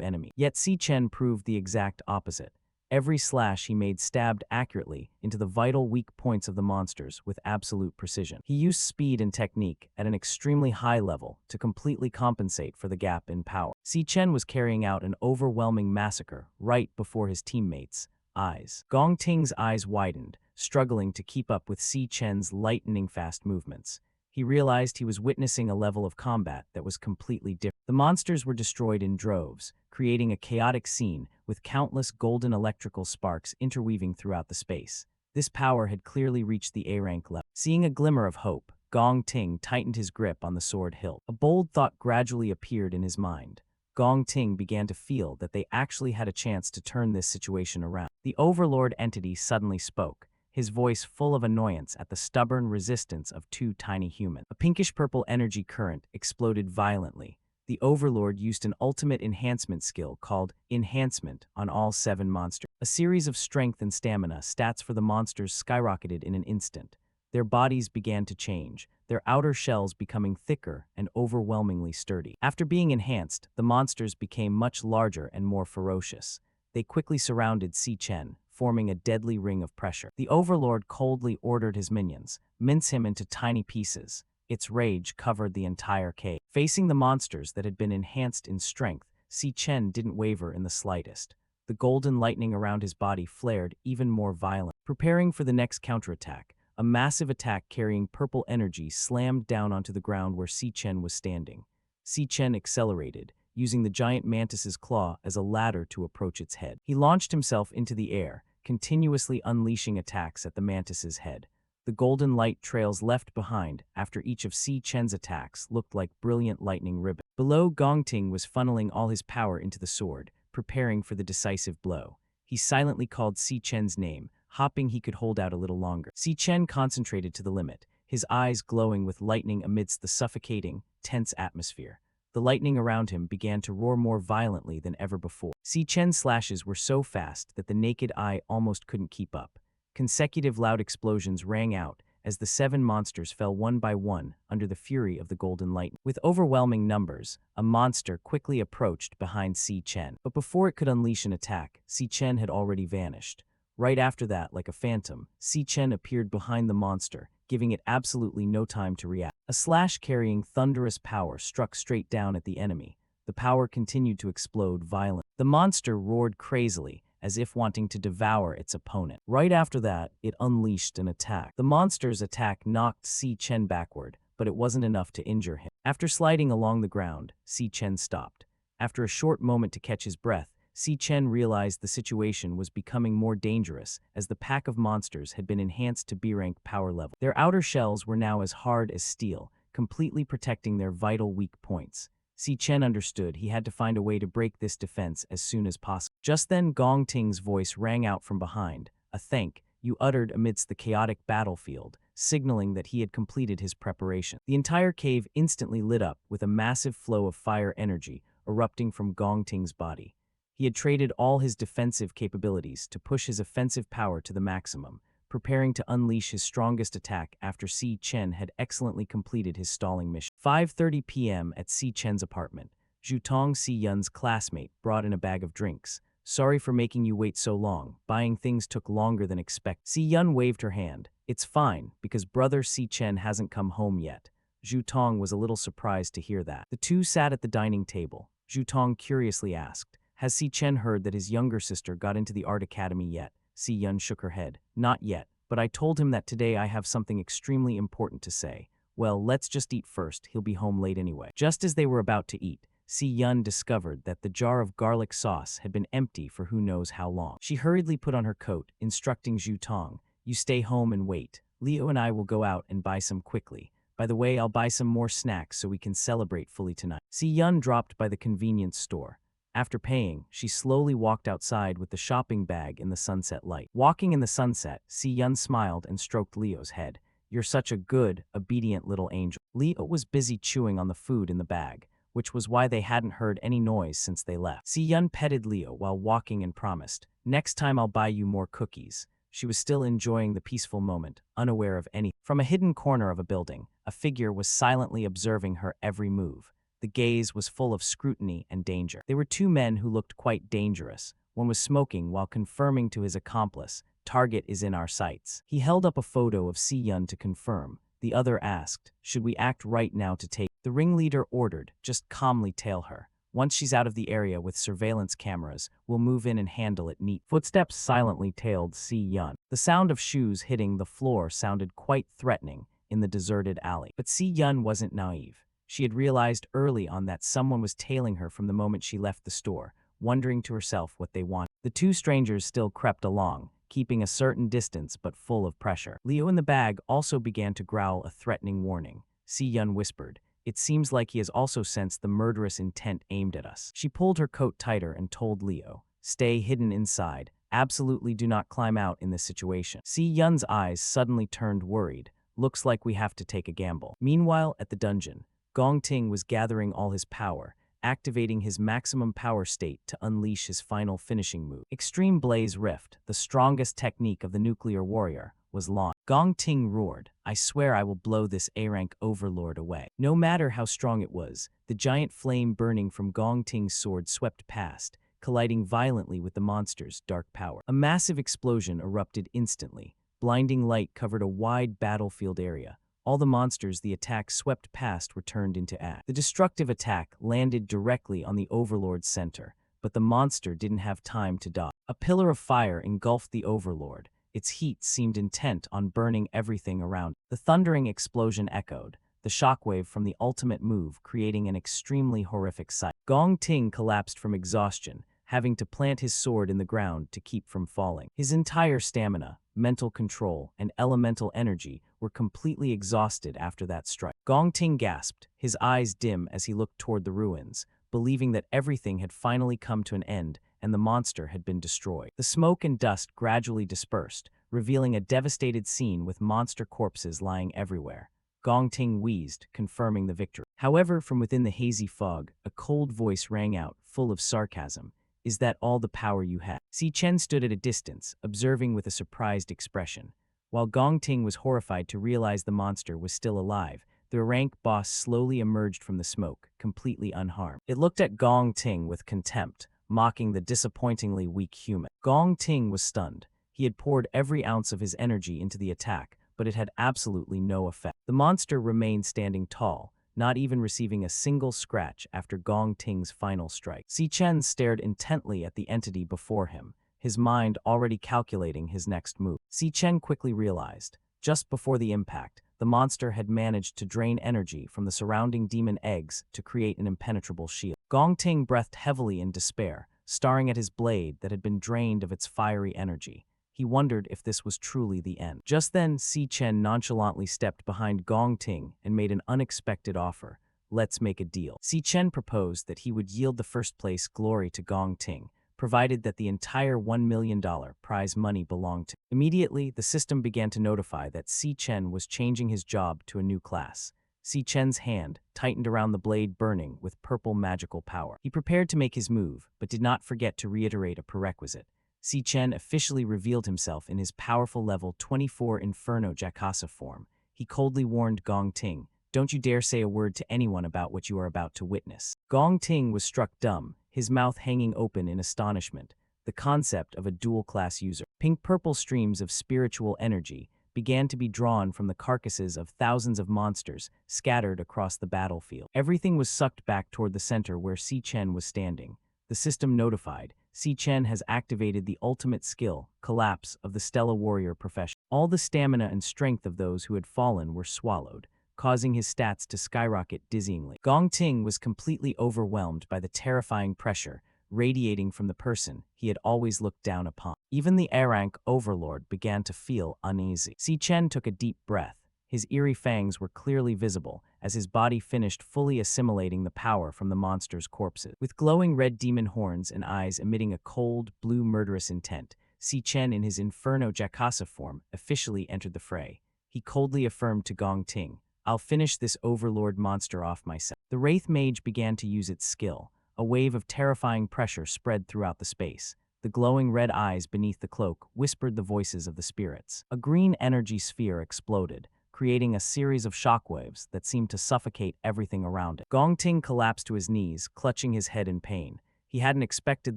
enemies. Yet Si Chen proved the exact opposite. Every slash he made stabbed accurately into the vital weak points of the monsters with absolute precision. He used speed and technique at an extremely high level to completely compensate for the gap in power. Si Chen was carrying out an overwhelming massacre right before his teammates' eyes. Gong Ting's eyes widened, struggling to keep up with Si Chen's lightning-fast movements. He realized he was witnessing a level of combat that was completely different. The monsters were destroyed in droves, creating a chaotic scene with countless golden electrical sparks interweaving throughout the space. This power had clearly reached the A-rank level. Seeing a glimmer of hope, Gong Ting tightened his grip on the sword hilt. A bold thought gradually appeared in his mind. Gong Ting began to feel that they actually had a chance to turn this situation around. The Overlord entity suddenly spoke, his voice full of annoyance at the stubborn resistance of two tiny humans. A pinkish-purple energy current exploded violently. The Overlord used an ultimate enhancement skill called Enhancement on all 7 monsters. A series of strength and stamina stats for the monsters skyrocketed in an instant. Their bodies began to change, their outer shells becoming thicker and overwhelmingly sturdy. After being enhanced, the monsters became much larger and more ferocious. They quickly surrounded Si Chen, forming a deadly ring of pressure. The Overlord coldly ordered his minions, mince him into tiny pieces. Its rage covered the entire cave. Facing the monsters that had been enhanced in strength, Si Chen didn't waver in the slightest. The golden lightning around his body flared even more violent. Preparing for the next counterattack, a massive attack carrying purple energy slammed down onto the ground where Si Chen was standing. Si Chen accelerated, using the giant mantis's claw as a ladder to approach its head. He launched himself into the air, continuously unleashing attacks at the mantis's head. The golden light trails left behind after each of Si Chen's attacks looked like brilliant lightning ribbons. Below, Gong Ting was funneling all his power into the sword, preparing for the decisive blow. He silently called Si Chen's name, hoping he could hold out a little longer. Si Chen concentrated to the limit, his eyes glowing with lightning amidst the suffocating, tense atmosphere. The lightning around him began to roar more violently than ever before. Si Chen's slashes were so fast that the naked eye almost couldn't keep up. Consecutive loud explosions rang out as the 7 monsters fell one by one under the fury of the golden lightning. With overwhelming numbers, a monster quickly approached behind Si Chen. But before it could unleash an attack, Si Chen had already vanished. Right after that, like a phantom, Si Chen appeared behind the monster, giving it absolutely no time to react. A slash carrying thunderous power struck straight down at the enemy. The power continued to explode violently. The monster roared crazily, as if wanting to devour its opponent. Right after that, it unleashed an attack. The monster's attack knocked Si Chen backward, but it wasn't enough to injure him. After sliding along the ground, Si Chen stopped. After a short moment to catch his breath, Si Chen realized the situation was becoming more dangerous as the pack of monsters had been enhanced to B-rank power level. Their outer shells were now as hard as steel, completely protecting their vital weak points. Si Chen understood he had to find a way to break this defense as soon as possible. Just then, Gong Ting's voice rang out from behind, a thank you uttered amidst the chaotic battlefield, signaling that he had completed his preparation. The entire cave instantly lit up with a massive flow of fire energy erupting from Gong Ting's body. He had traded all his defensive capabilities to push his offensive power to the maximum, preparing to unleash his strongest attack after Si Chen had excellently completed his stalling mission. 5:30 p.m. at Si Chen's apartment. Zhutong Si Yun's classmate brought in a bag of drinks. Sorry for making you wait so long. Buying things took longer than expected. Si Yun waved her hand. It's fine, because brother Si Chen hasn't come home yet. Zhutong was a little surprised to hear that. The two sat at the dining table. Zhutong curiously asked, has Si Chen heard that his younger sister got into the art academy yet? Si Yun shook her head. Not yet, but I told him that today I have something extremely important to say. Well, let's just eat first, he'll be home late anyway. Just as they were about to eat, Si Yun discovered that the jar of garlic sauce had been empty for who knows how long. She hurriedly put on her coat, instructing Zhutong, you stay home and wait. Leo and I will go out and buy some quickly. By the way, I'll buy some more snacks so we can celebrate fully tonight. Si Yun dropped by the convenience store. After paying, she slowly walked outside with the shopping bag in the sunset light. Walking in the sunset, Si Yun smiled and stroked Leo's head. You're such a good, obedient little angel. Leo was busy chewing on the food in the bag, which was why they hadn't heard any noise since they left. Si Yun petted Leo while walking and promised, "Next time I'll buy you more cookies." She was still enjoying the peaceful moment, unaware of any. From a hidden corner of a building, a figure was silently observing her every move. The gaze was full of scrutiny and danger. They were two men who looked quite dangerous. One was smoking while confirming to his accomplice, "Target is in our sights." He held up a photo of Si Yun to confirm. The other asked, "Should we act right now to take?" The ringleader ordered, "Just calmly tail her. Once she's out of the area with surveillance cameras, we'll move in and handle it neat." Footsteps silently tailed Si Yun. The sound of shoes hitting the floor sounded quite threatening in the deserted alley. But Si Yun wasn't naive. She had realized early on that someone was tailing her from the moment she left the store, wondering to herself what they wanted. The two strangers still crept along, keeping a certain distance but full of pressure. Leo in the bag also began to growl a threatening warning. Si Yun whispered, "It seems like he has also sensed the murderous intent aimed at us." She pulled her coat tighter and told Leo, "Stay hidden inside. Absolutely do not climb out in this situation." Si Yun's eyes suddenly turned worried. "Looks like we have to take a gamble." Meanwhile, at the dungeon, Gong Ting was gathering all his power, activating his maximum power state to unleash his final finishing move. Extreme Blaze Rift, the strongest technique of the nuclear warrior, was launched. Gong Ting roared, "I swear I will blow this A-rank overlord away." No matter how strong it was, the giant flame burning from Gong Ting's sword swept past, colliding violently with the monster's dark power. A massive explosion erupted instantly. Blinding light covered a wide battlefield area. All the monsters the attack swept past were turned into ash. The destructive attack landed directly on the Overlord's center, but the monster didn't have time to dodge. A pillar of fire engulfed the Overlord. Its heat seemed intent on burning everything around. The thundering explosion echoed, the shockwave from the ultimate move creating an extremely horrific sight. Gong Ting collapsed from exhaustion, having to plant his sword in the ground to keep from falling. His entire stamina, mental control, and elemental energy were completely exhausted after that strike. Gong Ting gasped, his eyes dim as he looked toward the ruins, believing that everything had finally come to an end and the monster had been destroyed. The smoke and dust gradually dispersed, revealing a devastated scene with monster corpses lying everywhere. Gong Ting wheezed, confirming the victory. However, from within the hazy fog, a cold voice rang out, full of sarcasm. "Is that all the power you had?" Si Chen stood at a distance, observing with a surprised expression. While Gong Ting was horrified to realize the monster was still alive, the rank boss slowly emerged from the smoke, completely unharmed. It looked at Gong Ting with contempt, mocking the disappointingly weak human. Gong Ting was stunned. He had poured every ounce of his energy into the attack, but it had absolutely no effect. The monster remained standing tall, not even receiving a single scratch after Gong Ting's final strike. Si Chen stared intently at the entity before him, his mind already calculating his next move. Si Chen quickly realized, just before the impact, the monster had managed to drain energy from the surrounding demon eggs to create an impenetrable shield. Gong Ting breathed heavily in despair, staring at his blade that had been drained of its fiery energy. He wondered if this was truly the end. Just then, Si Chen nonchalantly stepped behind Gong Ting and made an unexpected offer. "Let's make a deal." Si Chen proposed that he would yield the first-place glory to Gong Ting, provided that the entire $1 million prize money belonged to him. Immediately, the system began to notify that Si Chen was changing his job to a new class. Si Chen's hand tightened around the blade burning with purple magical power. He prepared to make his move, but did not forget to reiterate a prerequisite. Si Chen officially revealed himself in his powerful level 24 Inferno Jakasa form. He coldly warned Gong Ting, "Don't you dare say a word to anyone about what you are about to witness." Gong Ting was struck dumb, his mouth hanging open in astonishment. The concept of a dual-class user. Pink-purple streams of spiritual energy began to be drawn from the carcasses of thousands of monsters scattered across the battlefield. Everything was sucked back toward the center where Si Chen was standing. The system notified, Si Chen has activated the ultimate skill, Collapse, of the Stella Warrior profession. All the stamina and strength of those who had fallen were swallowed, causing his stats to skyrocket dizzyingly. Gong Ting was completely overwhelmed by the terrifying pressure radiating from the person he had always looked down upon. Even the A-rank Overlord began to feel uneasy. Si Chen took a deep breath. His eerie fangs were clearly visible as his body finished fully assimilating the power from the monster's corpses. With glowing red demon horns and eyes emitting a cold, blue murderous intent, Si Chen in his Inferno Jakasa form officially entered the fray. He coldly affirmed to Gong Ting, I'll finish this overlord monster off myself. The Wraith Mage began to use its skill. A wave of terrifying pressure spread throughout the space. The glowing red eyes beneath the cloak whispered the voices of the spirits. A green energy sphere exploded, creating a series of shockwaves that seemed to suffocate everything around it. Gong Ting collapsed to his knees, clutching his head in pain. He hadn't expected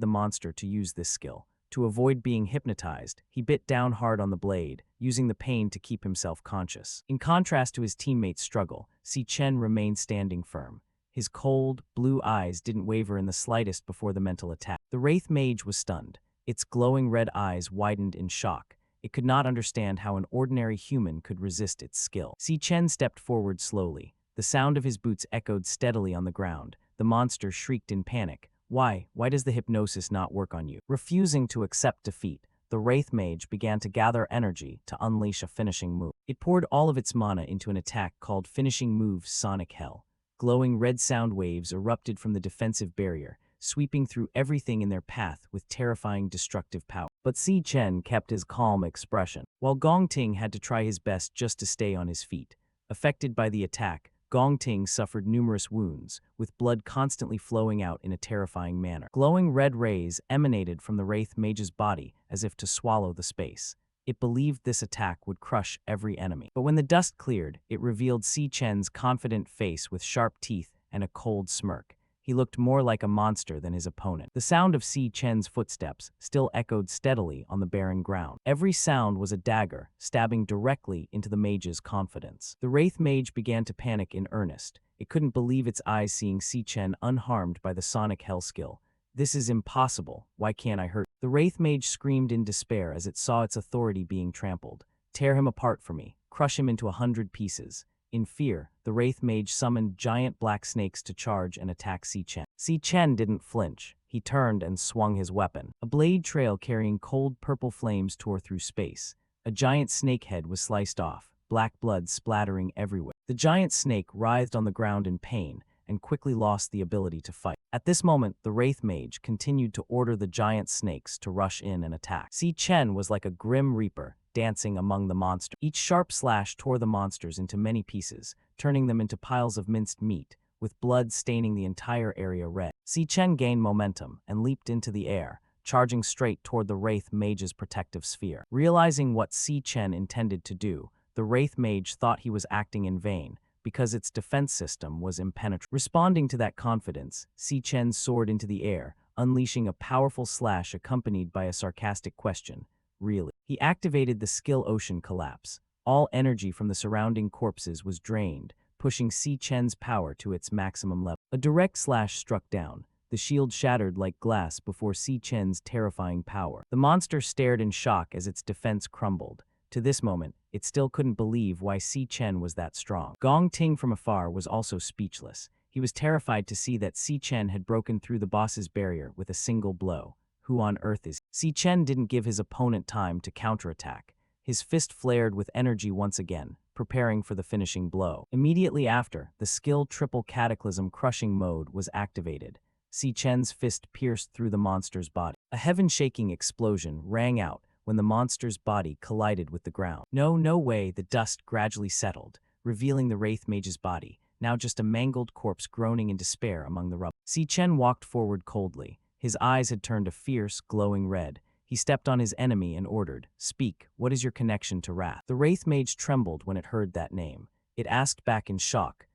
the monster to use this skill. To avoid being hypnotized, he bit down hard on the blade, using the pain to keep himself conscious. In contrast to his teammates' struggle, Si Chen remained standing firm. His cold, blue eyes didn't waver in the slightest before the mental attack. The Wraith Mage was stunned. Its glowing red eyes widened in shock. It could not understand how an ordinary human could resist its skill. Si Chen stepped forward slowly. The sound of his boots echoed steadily on the ground. The monster shrieked in panic. Why does the hypnosis not work on you? Refusing to accept defeat, the Wraith Mage began to gather energy to unleash a finishing move. It poured all of its mana into an attack called Finishing Move Sonic Hell. Glowing red sound waves erupted from the defensive barrier, sweeping through everything in their path with terrifying destructive power. But Si Chen kept his calm expression, while Gong Ting had to try his best just to stay on his feet. Affected by the attack, Gong Ting suffered numerous wounds, with blood constantly flowing out in a terrifying manner. Glowing red rays emanated from the Wraith Mage's body as if to swallow the space. It believed this attack would crush every enemy. But when the dust cleared, it revealed Si Chen's confident face with sharp teeth and a cold smirk. He looked more like a monster than his opponent. The sound of Si Chen's footsteps still echoed steadily on the barren ground. Every sound was a dagger, stabbing directly into the mage's confidence. The Wraith Mage began to panic in earnest. It couldn't believe its eyes seeing Si Chen unharmed by the Sonic Hell skill. This is impossible. Why can't I hurt? The Wraith Mage screamed in despair as it saw its authority being trampled. Tear him apart for me. Crush him into 100 pieces. In fear, the Wraith Mage summoned giant black snakes to charge and attack Si Chen. Si Chen didn't flinch. He turned and swung his weapon. A blade trail carrying cold purple flames tore through space. A giant snake head was sliced off, black blood splattering everywhere. The giant snake writhed on the ground in pain and quickly lost the ability to fight. At this moment, the Wraith Mage continued to order the giant snakes to rush in and attack. Si Chen was like a grim reaper, dancing among the monsters. Each sharp slash tore the monsters into many pieces, turning them into piles of minced meat, with blood staining the entire area red. Si Chen gained momentum and leaped into the air, charging straight toward the Wraith Mage's protective sphere. Realizing what Si Chen intended to do, the Wraith Mage thought he was acting in vain, because its defense system was impenetrable. Responding to that confidence, Si Chen soared into the air, unleashing a powerful slash accompanied by a sarcastic question. Really? He activated the skill Ocean Collapse. All energy from the surrounding corpses was drained, pushing Si Chen's power to its maximum level. A direct slash struck down. The shield shattered like glass before Si Chen's terrifying power. The monster stared in shock as its defense crumbled. To this moment, it still couldn't believe why Si Chen was that strong. Gong Ting from afar was also speechless. He was terrified to see that Si Chen had broken through the boss's barrier with a single blow. Who on earth is he? Si Chen didn't give his opponent time to counterattack. His fist flared with energy once again, preparing for the finishing blow. Immediately after, the skill Triple Cataclysm Crushing mode was activated. Si Chen's fist pierced through the monster's body. A heaven-shaking explosion rang out when the monster's body collided with the ground. No way, the dust gradually settled, revealing the Wraith Mage's body, now just a mangled corpse groaning in despair among the rubble. Si Chen walked forward coldly. His eyes had turned a fierce, glowing red. He stepped on his enemy and ordered, "Speak, what is your connection to Wrath?" The Wraith Mage trembled when it heard that name. It asked back in shock,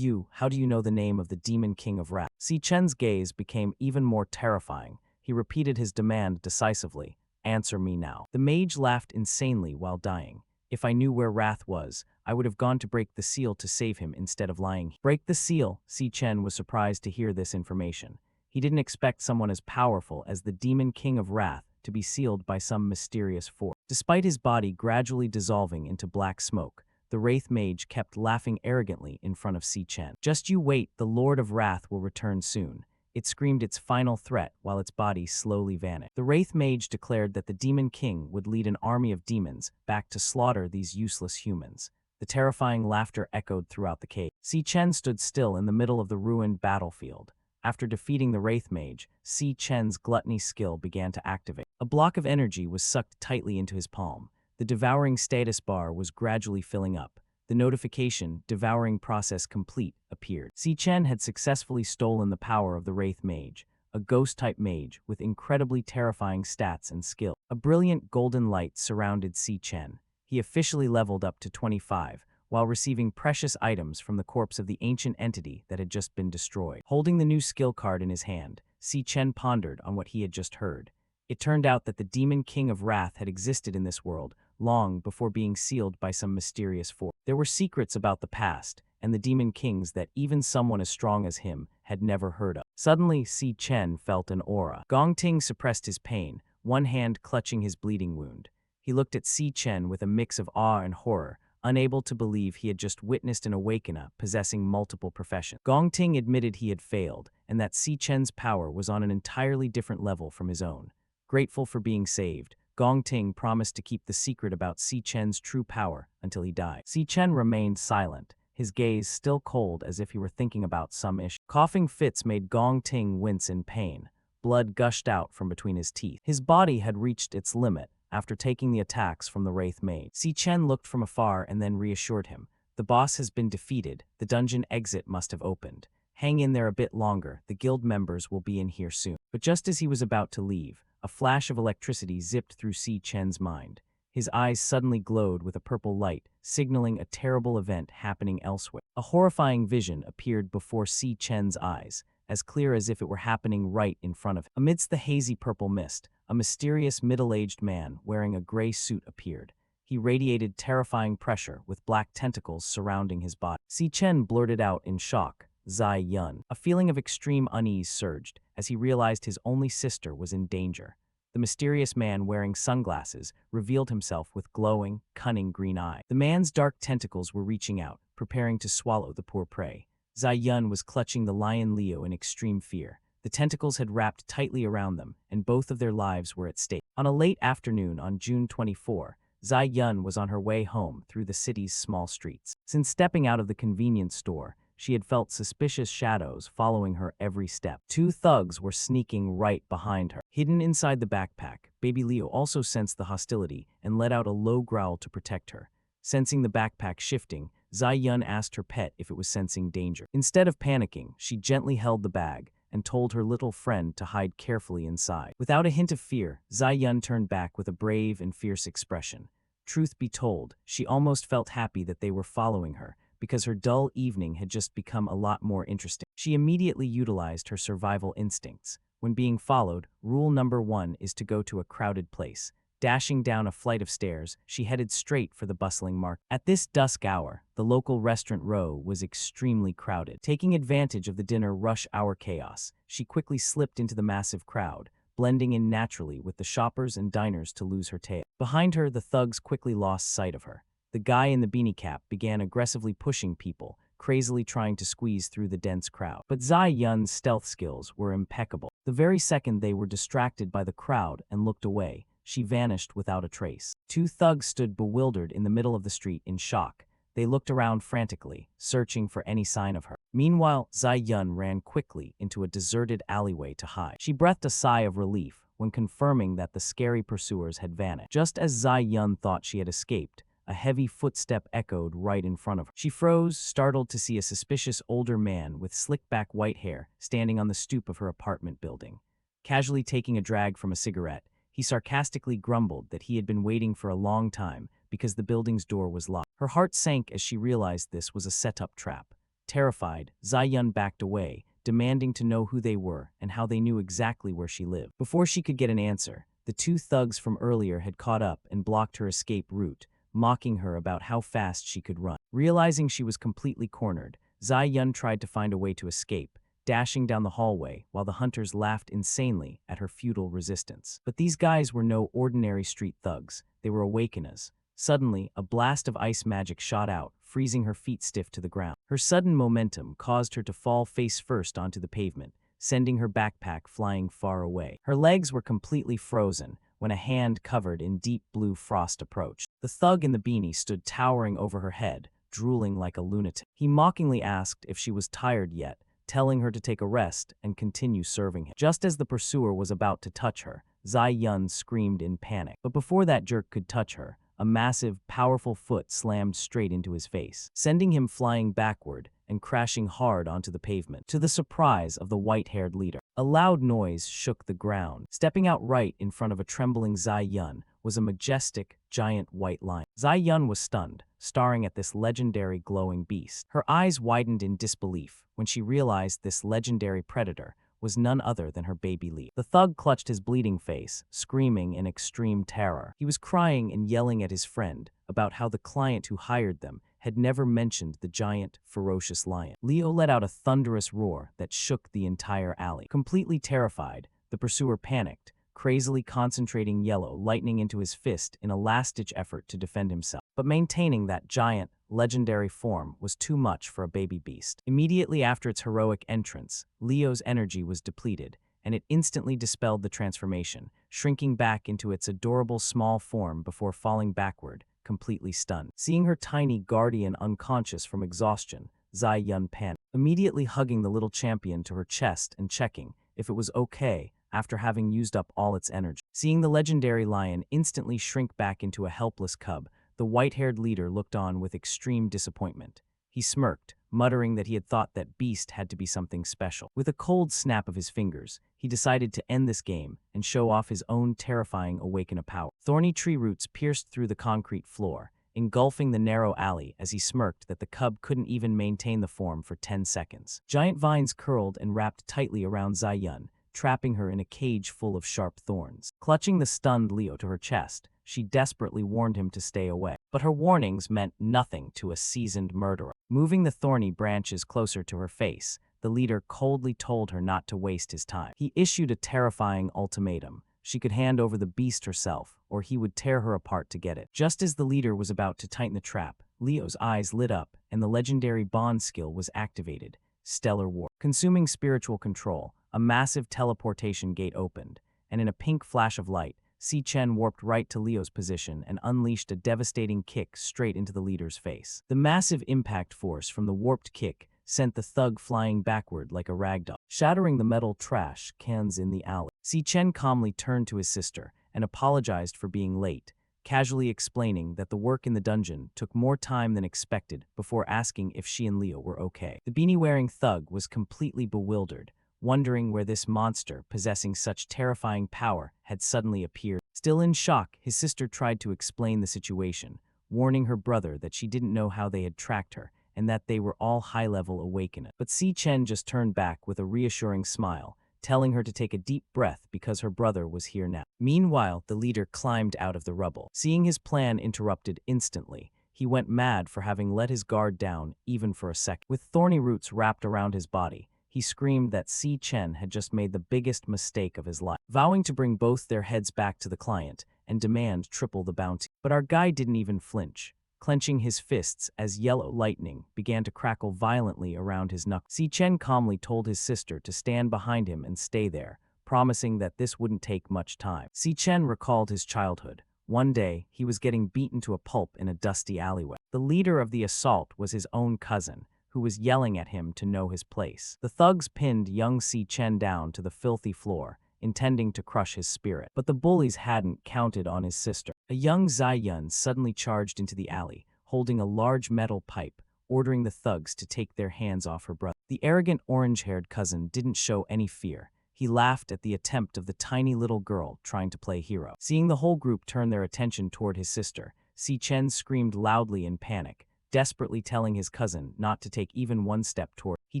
how do you know the name of the Demon King of Wrath?" Si Chen's gaze became even more terrifying. He repeated his demand decisively, "Answer me now." The mage laughed insanely while dying. "If I knew where Wrath was, I would have gone to break the seal to save him instead of lying." Break the seal? Si Chen was surprised to hear this information. He didn't expect someone as powerful as the Demon King of Wrath to be sealed by some mysterious force. Despite his body gradually dissolving into black smoke, the Wraith Mage kept laughing arrogantly in front of Si Chen. "Just you wait, the Lord of Wrath will return soon." It screamed its final threat while its body slowly vanished. The Wraith Mage declared that the Demon King would lead an army of demons back to slaughter these useless humans. The terrifying laughter echoed throughout the cave. Si Chen stood still in the middle of the ruined battlefield. After defeating the Wraith Mage, Si Chen's gluttony skill began to activate. A block of energy was sucked tightly into his palm. The devouring status bar was gradually filling up. the notification, "Devouring process complete," appeared. Si Chen had successfully stolen the power of the Wraith Mage, a ghost-type mage with incredibly terrifying stats and skill. A brilliant golden light surrounded Si Chen. He officially leveled up to 25, while receiving precious items from the corpse of the ancient entity that had just been destroyed. Holding the new skill card in his hand, Si Chen pondered on what he had just heard. It turned out that the Demon King of Wrath had existed in this world, long before being sealed by some mysterious force. There were secrets about the past, and the Demon Kings that even someone as strong as him had never heard of. Suddenly, Si Chen felt an aura. Gong Ting suppressed his pain, one hand clutching his bleeding wound. He looked at Si Chen with a mix of awe and horror, unable to believe he had just witnessed an awakener possessing multiple professions. Gong Ting admitted he had failed, and that Si Chen's power was on an entirely different level from his own. Grateful for being saved, Gong Ting promised to keep the secret about Si Chen's true power until he died. Si Chen remained silent, his gaze still cold as if he were thinking about some issue. Coughing fits made Gong Ting wince in pain. Blood gushed out from between his teeth. His body had reached its limit after taking the attacks from the Wraith Mage. Si Chen looked from afar and then reassured him. "The boss has been defeated. The dungeon exit must have opened. Hang in there a bit longer. The guild members will be in here soon." But just as he was about to leave, a flash of electricity zipped through Si Chen's mind. His eyes suddenly glowed with a purple light, signaling a terrible event happening elsewhere. A horrifying vision appeared before Si Chen's eyes, as clear as if it were happening right in front of him. Amidst the hazy purple mist, a mysterious middle-aged man wearing a gray suit appeared. He radiated terrifying pressure with black tentacles surrounding his body. Si Chen blurted out in shock, "Zai Yun." A feeling of extreme unease surged as he realized his only sister was in danger. The mysterious man wearing sunglasses revealed himself with glowing, cunning green eyes. The man's dark tentacles were reaching out, preparing to swallow the poor prey. Zai Yun was clutching the lion Leo in extreme fear. The tentacles had wrapped tightly around them, and both of their lives were at stake. On a late afternoon on June 24, Zai Yun was on her way home through the city's small streets. Since stepping out of the convenience store, she had felt suspicious shadows following her every step. Two thugs were sneaking right behind her. Hidden inside the backpack, baby Leo also sensed the hostility and let out a low growl to protect her. Sensing the backpack shifting, Zai Yun asked her pet if it was sensing danger. Instead of panicking, she gently held the bag and told her little friend to hide carefully inside. Without a hint of fear, Zai Yun turned back with a brave and fierce expression. Truth be told, she almost felt happy that they were following her, because her dull evening had just become a lot more interesting. She immediately utilized her survival instincts. When being followed, rule number 1 is to go to a crowded place. Dashing down a flight of stairs, she headed straight for the bustling market. At this dusk hour, the local restaurant row was extremely crowded. Taking advantage of the dinner rush hour chaos, she quickly slipped into the massive crowd, blending in naturally with the shoppers and diners to lose her tail. Behind her, the thugs quickly lost sight of her. The guy in the beanie cap began aggressively pushing people, crazily trying to squeeze through the dense crowd. But Zai Yun's stealth skills were impeccable. The very second they were distracted by the crowd and looked away, she vanished without a trace. Two thugs stood bewildered in the middle of the street in shock. They looked around frantically, searching for any sign of her. Meanwhile, Zai Yun ran quickly into a deserted alleyway to hide. She breathed a sigh of relief when confirming that the scary pursuers had vanished. Just as Zai Yun thought she had escaped, a heavy footstep echoed right in front of her. She froze, startled to see a suspicious older man with slick-back white hair standing on the stoop of her apartment building. Casually taking a drag from a cigarette, he sarcastically grumbled that he had been waiting for a long time because the building's door was locked. Her heart sank as she realized this was a set-up trap. Terrified, Zai Yun backed away, demanding to know who they were and how they knew exactly where she lived. Before she could get an answer, the two thugs from earlier had caught up and blocked her escape route, mocking her about how fast she could run. Realizing she was completely cornered, Zai Yun tried to find a way to escape, dashing down the hallway while the hunters laughed insanely at her futile resistance. But these guys were no ordinary street thugs. They were awakeners. Suddenly, a blast of ice magic shot out, freezing her feet stiff to the ground. Her sudden momentum caused her to fall face first onto the pavement, sending her backpack flying far away. Her legs were completely frozen when a hand covered in deep blue frost approached. The thug in the beanie stood towering over her head, drooling like a lunatic. He mockingly asked if she was tired yet, telling her to take a rest and continue serving him. Just as the pursuer was about to touch her, Zai Yun screamed in panic. But before that jerk could touch her, a massive, powerful foot slammed straight into his face, sending him flying backward and crashing hard onto the pavement, to the surprise of the white-haired leader. A loud noise shook the ground. Stepping out right in front of a trembling Zai Yun was a majestic, giant white lion. Zai Yun was stunned, staring at this legendary glowing beast. Her eyes widened in disbelief when she realized this legendary predator was none other than her baby Leo. The thug clutched his bleeding face, screaming in extreme terror. He was crying and yelling at his friend about how the client who hired them had never mentioned the giant, ferocious lion. Leo let out a thunderous roar that shook the entire alley. Completely terrified, the pursuer panicked, crazily concentrating yellow lightning into his fist in a last-ditch effort to defend himself. But maintaining that giant, legendary form was too much for a baby beast. Immediately after its heroic entrance, Leo's energy was depleted, and it instantly dispelled the transformation, shrinking back into its adorable small form before falling backward, completely stunned. Seeing her tiny guardian unconscious from exhaustion, Zai Yun panicked, immediately hugging the little champion to her chest and checking if it was okay after having used up all its energy. Seeing the legendary lion instantly shrink back into a helpless cub, the white-haired leader looked on with extreme disappointment. He smirked, muttering that he had thought that beast had to be something special. With a cold snap of his fingers, he decided to end this game and show off his own terrifying awakener power. Thorny tree roots pierced through the concrete floor, engulfing the narrow alley as he smirked that the cub couldn't even maintain the form for 10 seconds. Giant vines curled and wrapped tightly around Zai Yun, trapping her in a cage full of sharp thorns. Clutching the stunned Leo to her chest, she desperately warned him to stay away. But her warnings meant nothing to a seasoned murderer. Moving the thorny branches closer to her face, the leader coldly told her not to waste his time. He issued a terrifying ultimatum. She could hand over the beast herself, or he would tear her apart to get it. Just as the leader was about to tighten the trap, Leo's eyes lit up, and the legendary bond skill was activated, Stellar Warp. Consuming spiritual control, a massive teleportation gate opened, and in a pink flash of light, Si Chen warped right to Leo's position and unleashed a devastating kick straight into the leader's face. The massive impact force from the warped kick sent the thug flying backward like a ragdoll, shattering the metal trash cans in the alley. Si Chen calmly turned to his sister and apologized for being late, casually explaining that the work in the dungeon took more time than expected before asking if she and Leo were okay. The beanie-wearing thug was completely bewildered, wondering where this monster possessing such terrifying power had suddenly appeared. Still in shock, his sister tried to explain the situation, warning her brother that she didn't know how they had tracked her and that they were all high-level awakeners. But Si Chen just turned back with a reassuring smile, telling her to take a deep breath because her brother was here now. Meanwhile, the leader climbed out of the rubble. Seeing his plan interrupted instantly, he went mad for having let his guard down even for a second. With thorny roots wrapped around his body, he screamed that Si Chen had just made the biggest mistake of his life, vowing to bring both their heads back to the client and demand triple the bounty. But our guy didn't even flinch, clenching his fists as yellow lightning began to crackle violently around his knuckles. Si Chen calmly told his sister to stand behind him and stay there, promising that this wouldn't take much time. Si Chen recalled his childhood. One day, he was getting beaten to a pulp in a dusty alleyway. The leader of the assault was his own cousin, who was yelling at him to know his place. The thugs pinned young Si Chen down to the filthy floor, intending to crush his spirit. But the bullies hadn't counted on his sister. A young Zai Yun suddenly charged into the alley, holding a large metal pipe, ordering the thugs to take their hands off her brother. The arrogant orange-haired cousin didn't show any fear. He laughed at the attempt of the tiny little girl trying to play hero. Seeing the whole group turn their attention toward his sister, Si Chen screamed loudly in panic, desperately telling his cousin not to take even one step toward. He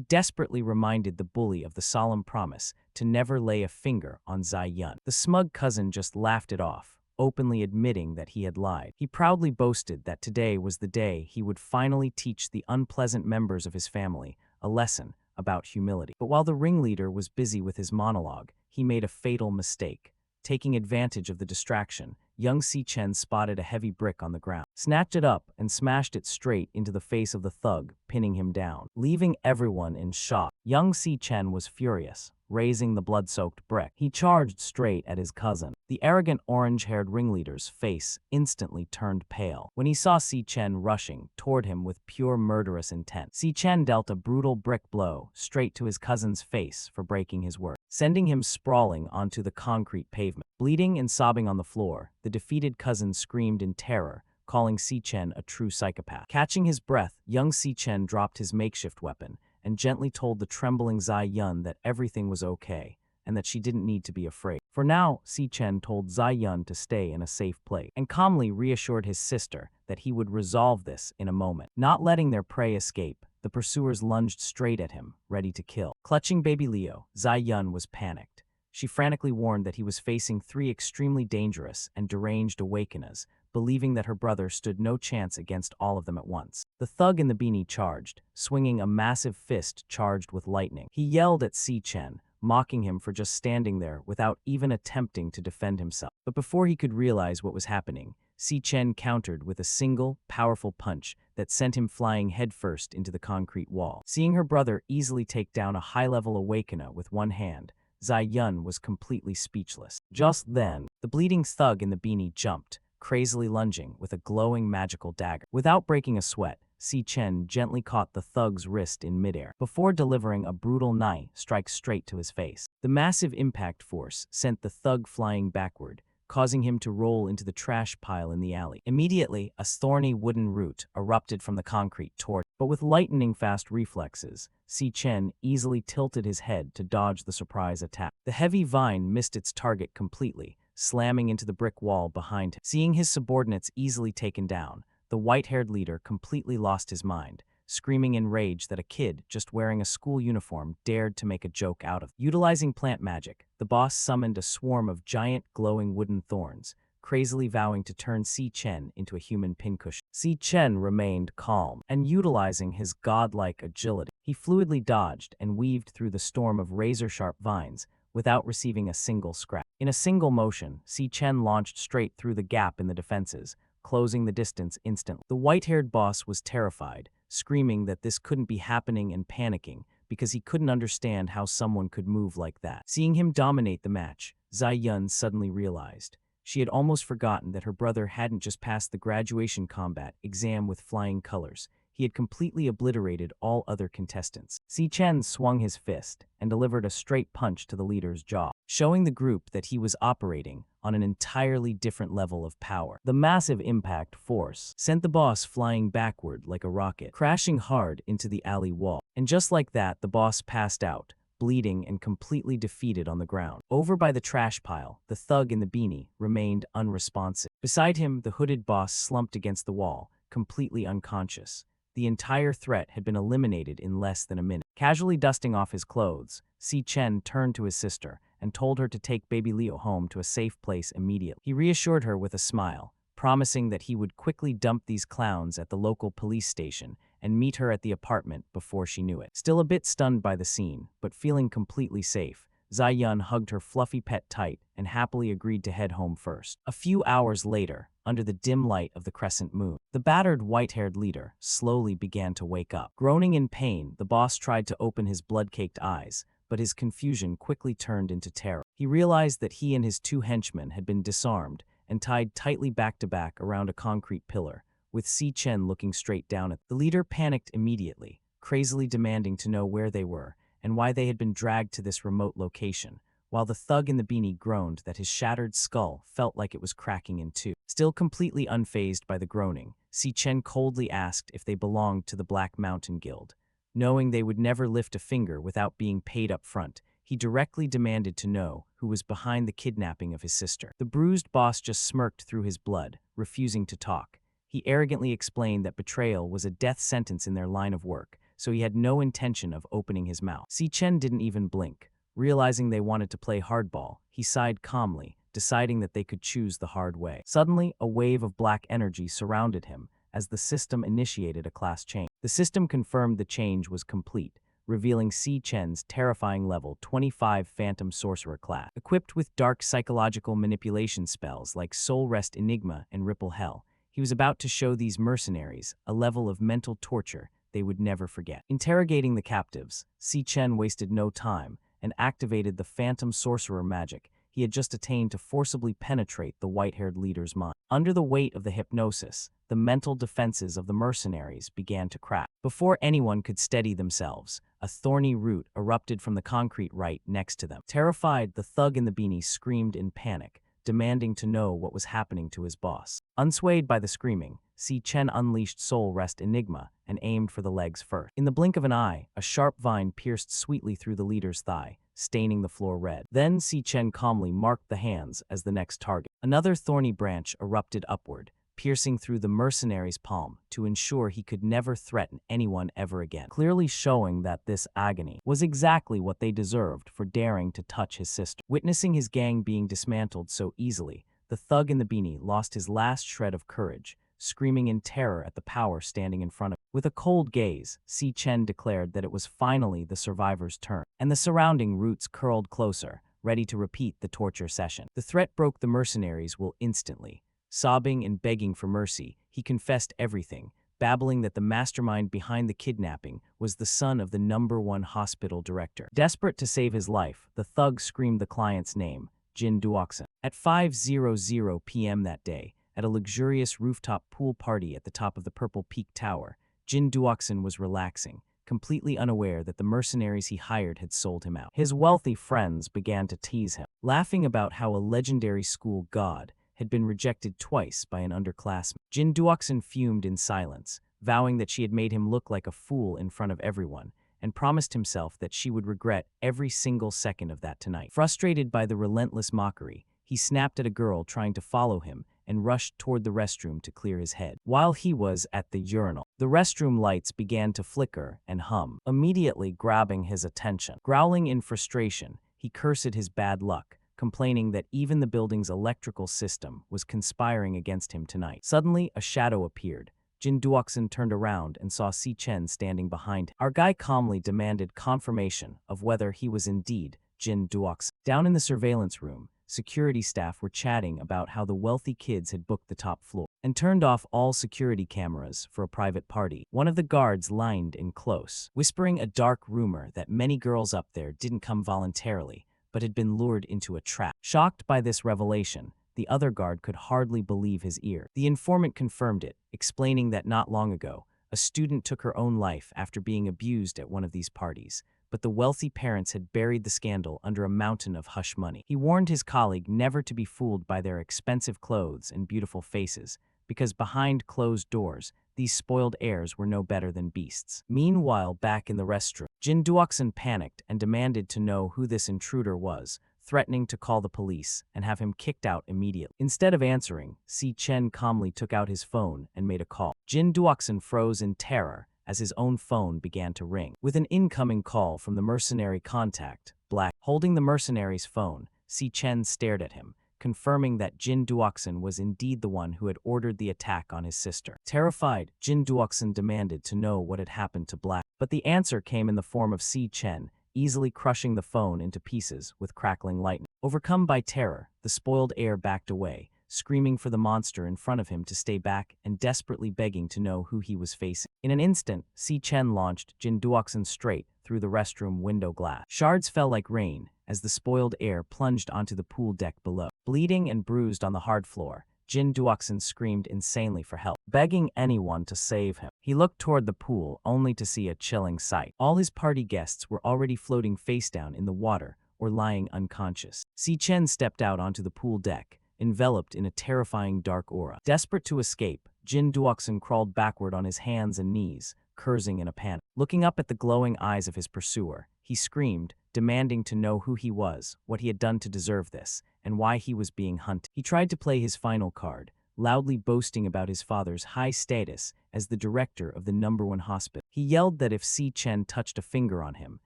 desperately reminded the bully of the solemn promise to never lay a finger on Zai Yun. The smug cousin just laughed it off, openly admitting that he had lied. He proudly boasted that today was the day he would finally teach the unpleasant members of his family a lesson about humility. But while the ringleader was busy with his monologue, he made a fatal mistake. Taking advantage of the distraction, young Si Chen spotted a heavy brick on the ground, snatched it up, and smashed it straight into the face of the thug, pinning him down, leaving everyone in shock. Young Si Chen was furious, raising the blood-soaked brick. He charged straight at his cousin. The arrogant orange-haired ringleader's face instantly turned pale when he saw Si Chen rushing toward him with pure murderous intent. Si Chen dealt a brutal brick blow straight to his cousin's face for breaking his word, sending him sprawling onto the concrete pavement. Bleeding and sobbing on the floor, the defeated cousin screamed in terror, calling Si Chen a true psychopath. Catching his breath, young Si Chen dropped his makeshift weapon and gently told the trembling Zai Yun that everything was okay and that she didn't need to be afraid. For now, Si Chen told Zai Yun to stay in a safe place and calmly reassured his sister that he would resolve this in a moment. Not letting their prey escape, the pursuers lunged straight at him, ready to kill. Clutching baby Leo, Zai Yun was panicked. She frantically warned that he was facing 3 extremely dangerous and deranged awakeners, believing that her brother stood no chance against all of them at once. The thug in the beanie charged, swinging a massive fist charged with lightning. He yelled at Si Chen, mocking him for just standing there without even attempting to defend himself. But before he could realize what was happening, Si Chen countered with a single, powerful punch that sent him flying headfirst into the concrete wall. Seeing her brother easily take down a high-level awakener with one hand, Zai Yun was completely speechless. Just then, the bleeding thug in the beanie jumped, crazily lunging with a glowing magical dagger. Without breaking a sweat, Si Chen gently caught the thug's wrist in midair before delivering a brutal knife strike straight to his face. The massive impact force sent the thug flying backward, causing him to roll into the trash pile in the alley. Immediately, a thorny wooden root erupted from the concrete toward, but with lightning-fast reflexes, Si Chen easily tilted his head to dodge the surprise attack. The heavy vine missed its target completely, slamming into the brick wall behind him. Seeing his subordinates easily taken down, the white-haired leader completely lost his mind, screaming in rage that a kid just wearing a school uniform dared to make a joke out of it. Utilizing plant magic, the boss summoned a swarm of giant glowing wooden thorns, crazily vowing to turn Si Chen into a human pincushion. Si Chen remained calm, and utilizing his godlike agility, he fluidly dodged and weaved through the storm of razor-sharp vines without receiving a single scratch. In a single motion, Si Chen launched straight through the gap in the defenses, closing the distance instantly. The white-haired boss was terrified, screaming that this couldn't be happening and panicking because he couldn't understand how someone could move like that. Seeing him dominate the match, Zai Yun suddenly realized she had almost forgotten that her brother hadn't just passed the graduation combat exam with flying colors. He had completely obliterated all other contestants. Si Chen swung his fist and delivered a straight punch to the leader's jaw, showing the group that he was operating on an entirely different level of power. The massive impact force sent the boss flying backward like a rocket, crashing hard into the alley wall. And just like that, the boss passed out, bleeding and completely defeated on the ground. Over by the trash pile, the thug in the beanie remained unresponsive. Beside him, the hooded boss slumped against the wall, completely unconscious. The entire threat had been eliminated in less than a minute. Casually dusting off his clothes, Si Chen turned to his sister and told her to take baby Leo home to a safe place immediately. He reassured her with a smile, promising that he would quickly dump these clowns at the local police station and meet her at the apartment before she knew it. Still a bit stunned by the scene, but feeling completely safe, Zai Yun hugged her fluffy pet tight and happily agreed to head home first. A few hours later, under the dim light of the crescent moon, the battered white-haired leader slowly began to wake up. Groaning in pain, the boss tried to open his blood-caked eyes, but his confusion quickly turned into terror. He realized that he and his 2 henchmen had been disarmed and tied tightly back-to-back around a concrete pillar, with Si Chen looking straight down at them. The leader panicked immediately, crazily demanding to know where they were and why they had been dragged to this remote location, while the thug in the beanie groaned that his shattered skull felt like it was cracking in two. Still completely unfazed by the groaning, Si Chen coldly asked if they belonged to the Black Mountain Guild. Knowing they would never lift a finger without being paid up front, he directly demanded to know who was behind the kidnapping of his sister. The bruised boss just smirked through his blood, refusing to talk. He arrogantly explained that betrayal was a death sentence in their line of work, so he had no intention of opening his mouth. Si Chen didn't even blink. Realizing they wanted to play hardball, he sighed calmly, deciding that they could choose the hard way. Suddenly, a wave of black energy surrounded him as the system initiated a class change. The system confirmed the change was complete, revealing Si Chen's terrifying level 25 Phantom Sorcerer class. Equipped with dark psychological manipulation spells like Soul Rest Enigma and Ripple Hell, he was about to show these mercenaries a level of mental torture they would never forget. Interrogating the captives, Si Chen wasted no time and activated the phantom sorcerer magic he had just attained to forcibly penetrate the white-haired leader's mind. Under the weight of the hypnosis, the mental defenses of the mercenaries began to crack. Before anyone could steady themselves, a thorny root erupted from the concrete right next to them. Terrified, the thug in the beanie screamed in panic, demanding to know what was happening to his boss. Unswayed by the screaming, Si Chen unleashed Soul Rest Enigma and aimed for the legs first. In the blink of an eye, a sharp vine pierced sweetly through the leader's thigh, staining the floor red. Then Si Chen calmly marked the hands as the next target. Another thorny branch erupted upward, piercing through the mercenary's palm to ensure he could never threaten anyone ever again, clearly showing that this agony was exactly what they deserved for daring to touch his sister. Witnessing his gang being dismantled so easily, the thug in the beanie lost his last shred of courage, screaming in terror at the power standing in front of him. With a cold gaze, Si Chen declared that it was finally the survivor's turn, and the surrounding roots curled closer, ready to repeat the torture session. The threat broke the mercenaries' will instantly. Sobbing and begging for mercy, he confessed everything, babbling that the mastermind behind the kidnapping was the son of the #1 hospital director. Desperate to save his life, the thug screamed the client's name, Jin Duoxin. At 5:00 p.m. that day, at a luxurious rooftop pool party at the top of the Purple Peak Tower, Jin Duoxin was relaxing, completely unaware that the mercenaries he hired had sold him out. His wealthy friends began to tease him, laughing about how a legendary school god had been rejected twice by an underclassman. Jin Duoxin fumed in silence, vowing that she had made him look like a fool in front of everyone, and promised himself that she would regret every single second of that tonight. Frustrated by the relentless mockery, he snapped at a girl trying to follow him and rushed toward the restroom to clear his head. While he was at the urinal, the restroom lights began to flicker and hum, immediately grabbing his attention. Growling in frustration, he cursed his bad luck, complaining that even the building's electrical system was conspiring against him tonight. Suddenly, a shadow appeared. Jin Duoxin turned around and saw Si Chen standing behind him. Our guy calmly demanded confirmation of whether he was indeed Jin Duoxin. Down in the surveillance room, security staff were chatting about how the wealthy kids had booked the top floor and turned off all security cameras for a private party. One of the guards lined in close, whispering a dark rumor that many girls up there didn't come voluntarily, but had been lured into a trap. Shocked by this revelation, the other guard could hardly believe his ear. The informant confirmed it, explaining that not long ago, a student took her own life after being abused at one of these parties, but the wealthy parents had buried the scandal under a mountain of hush money. He warned his colleague never to be fooled by their expensive clothes and beautiful faces, because behind closed doors, these spoiled heirs were no better than beasts. Meanwhile, back in the restroom, Jin Duoxin panicked and demanded to know who this intruder was, threatening to call the police and have him kicked out immediately. Instead of answering, Si Chen calmly took out his phone and made a call. Jin Duoxin froze in terror as his own phone began to ring. With an incoming call from the mercenary contact, Black. Holding the mercenary's phone, Si Chen stared at him, confirming that Jin Duoxin was indeed the one who had ordered the attack on his sister. Terrified, Jin Duoxin demanded to know what had happened to Black, but the answer came in the form of Si Chen, easily crushing the phone into pieces with crackling lightning. Overcome by terror, the spoiled heir backed away, screaming for the monster in front of him to stay back and desperately begging to know who he was facing. In an instant, Si Chen launched Jin Duoxin straight through the restroom window glass. Shards fell like rain as the spoiled heir plunged onto the pool deck below. Bleeding and bruised on the hard floor, Jin Duoxin screamed insanely for help, begging anyone to save him. He looked toward the pool only to see a chilling sight. All his party guests were already floating face down in the water or lying unconscious. Si Chen stepped out onto the pool deck, enveloped in a terrifying dark aura. Desperate to escape, Jin Duoxin crawled backward on his hands and knees, cursing in a panic. Looking up at the glowing eyes of his pursuer, he screamed, demanding to know who he was, what he had done to deserve this, and why he was being hunted. He tried to play his final card, loudly boasting about his father's high status as the director of the #1 hospital. He yelled that if Si Chen touched a finger on him,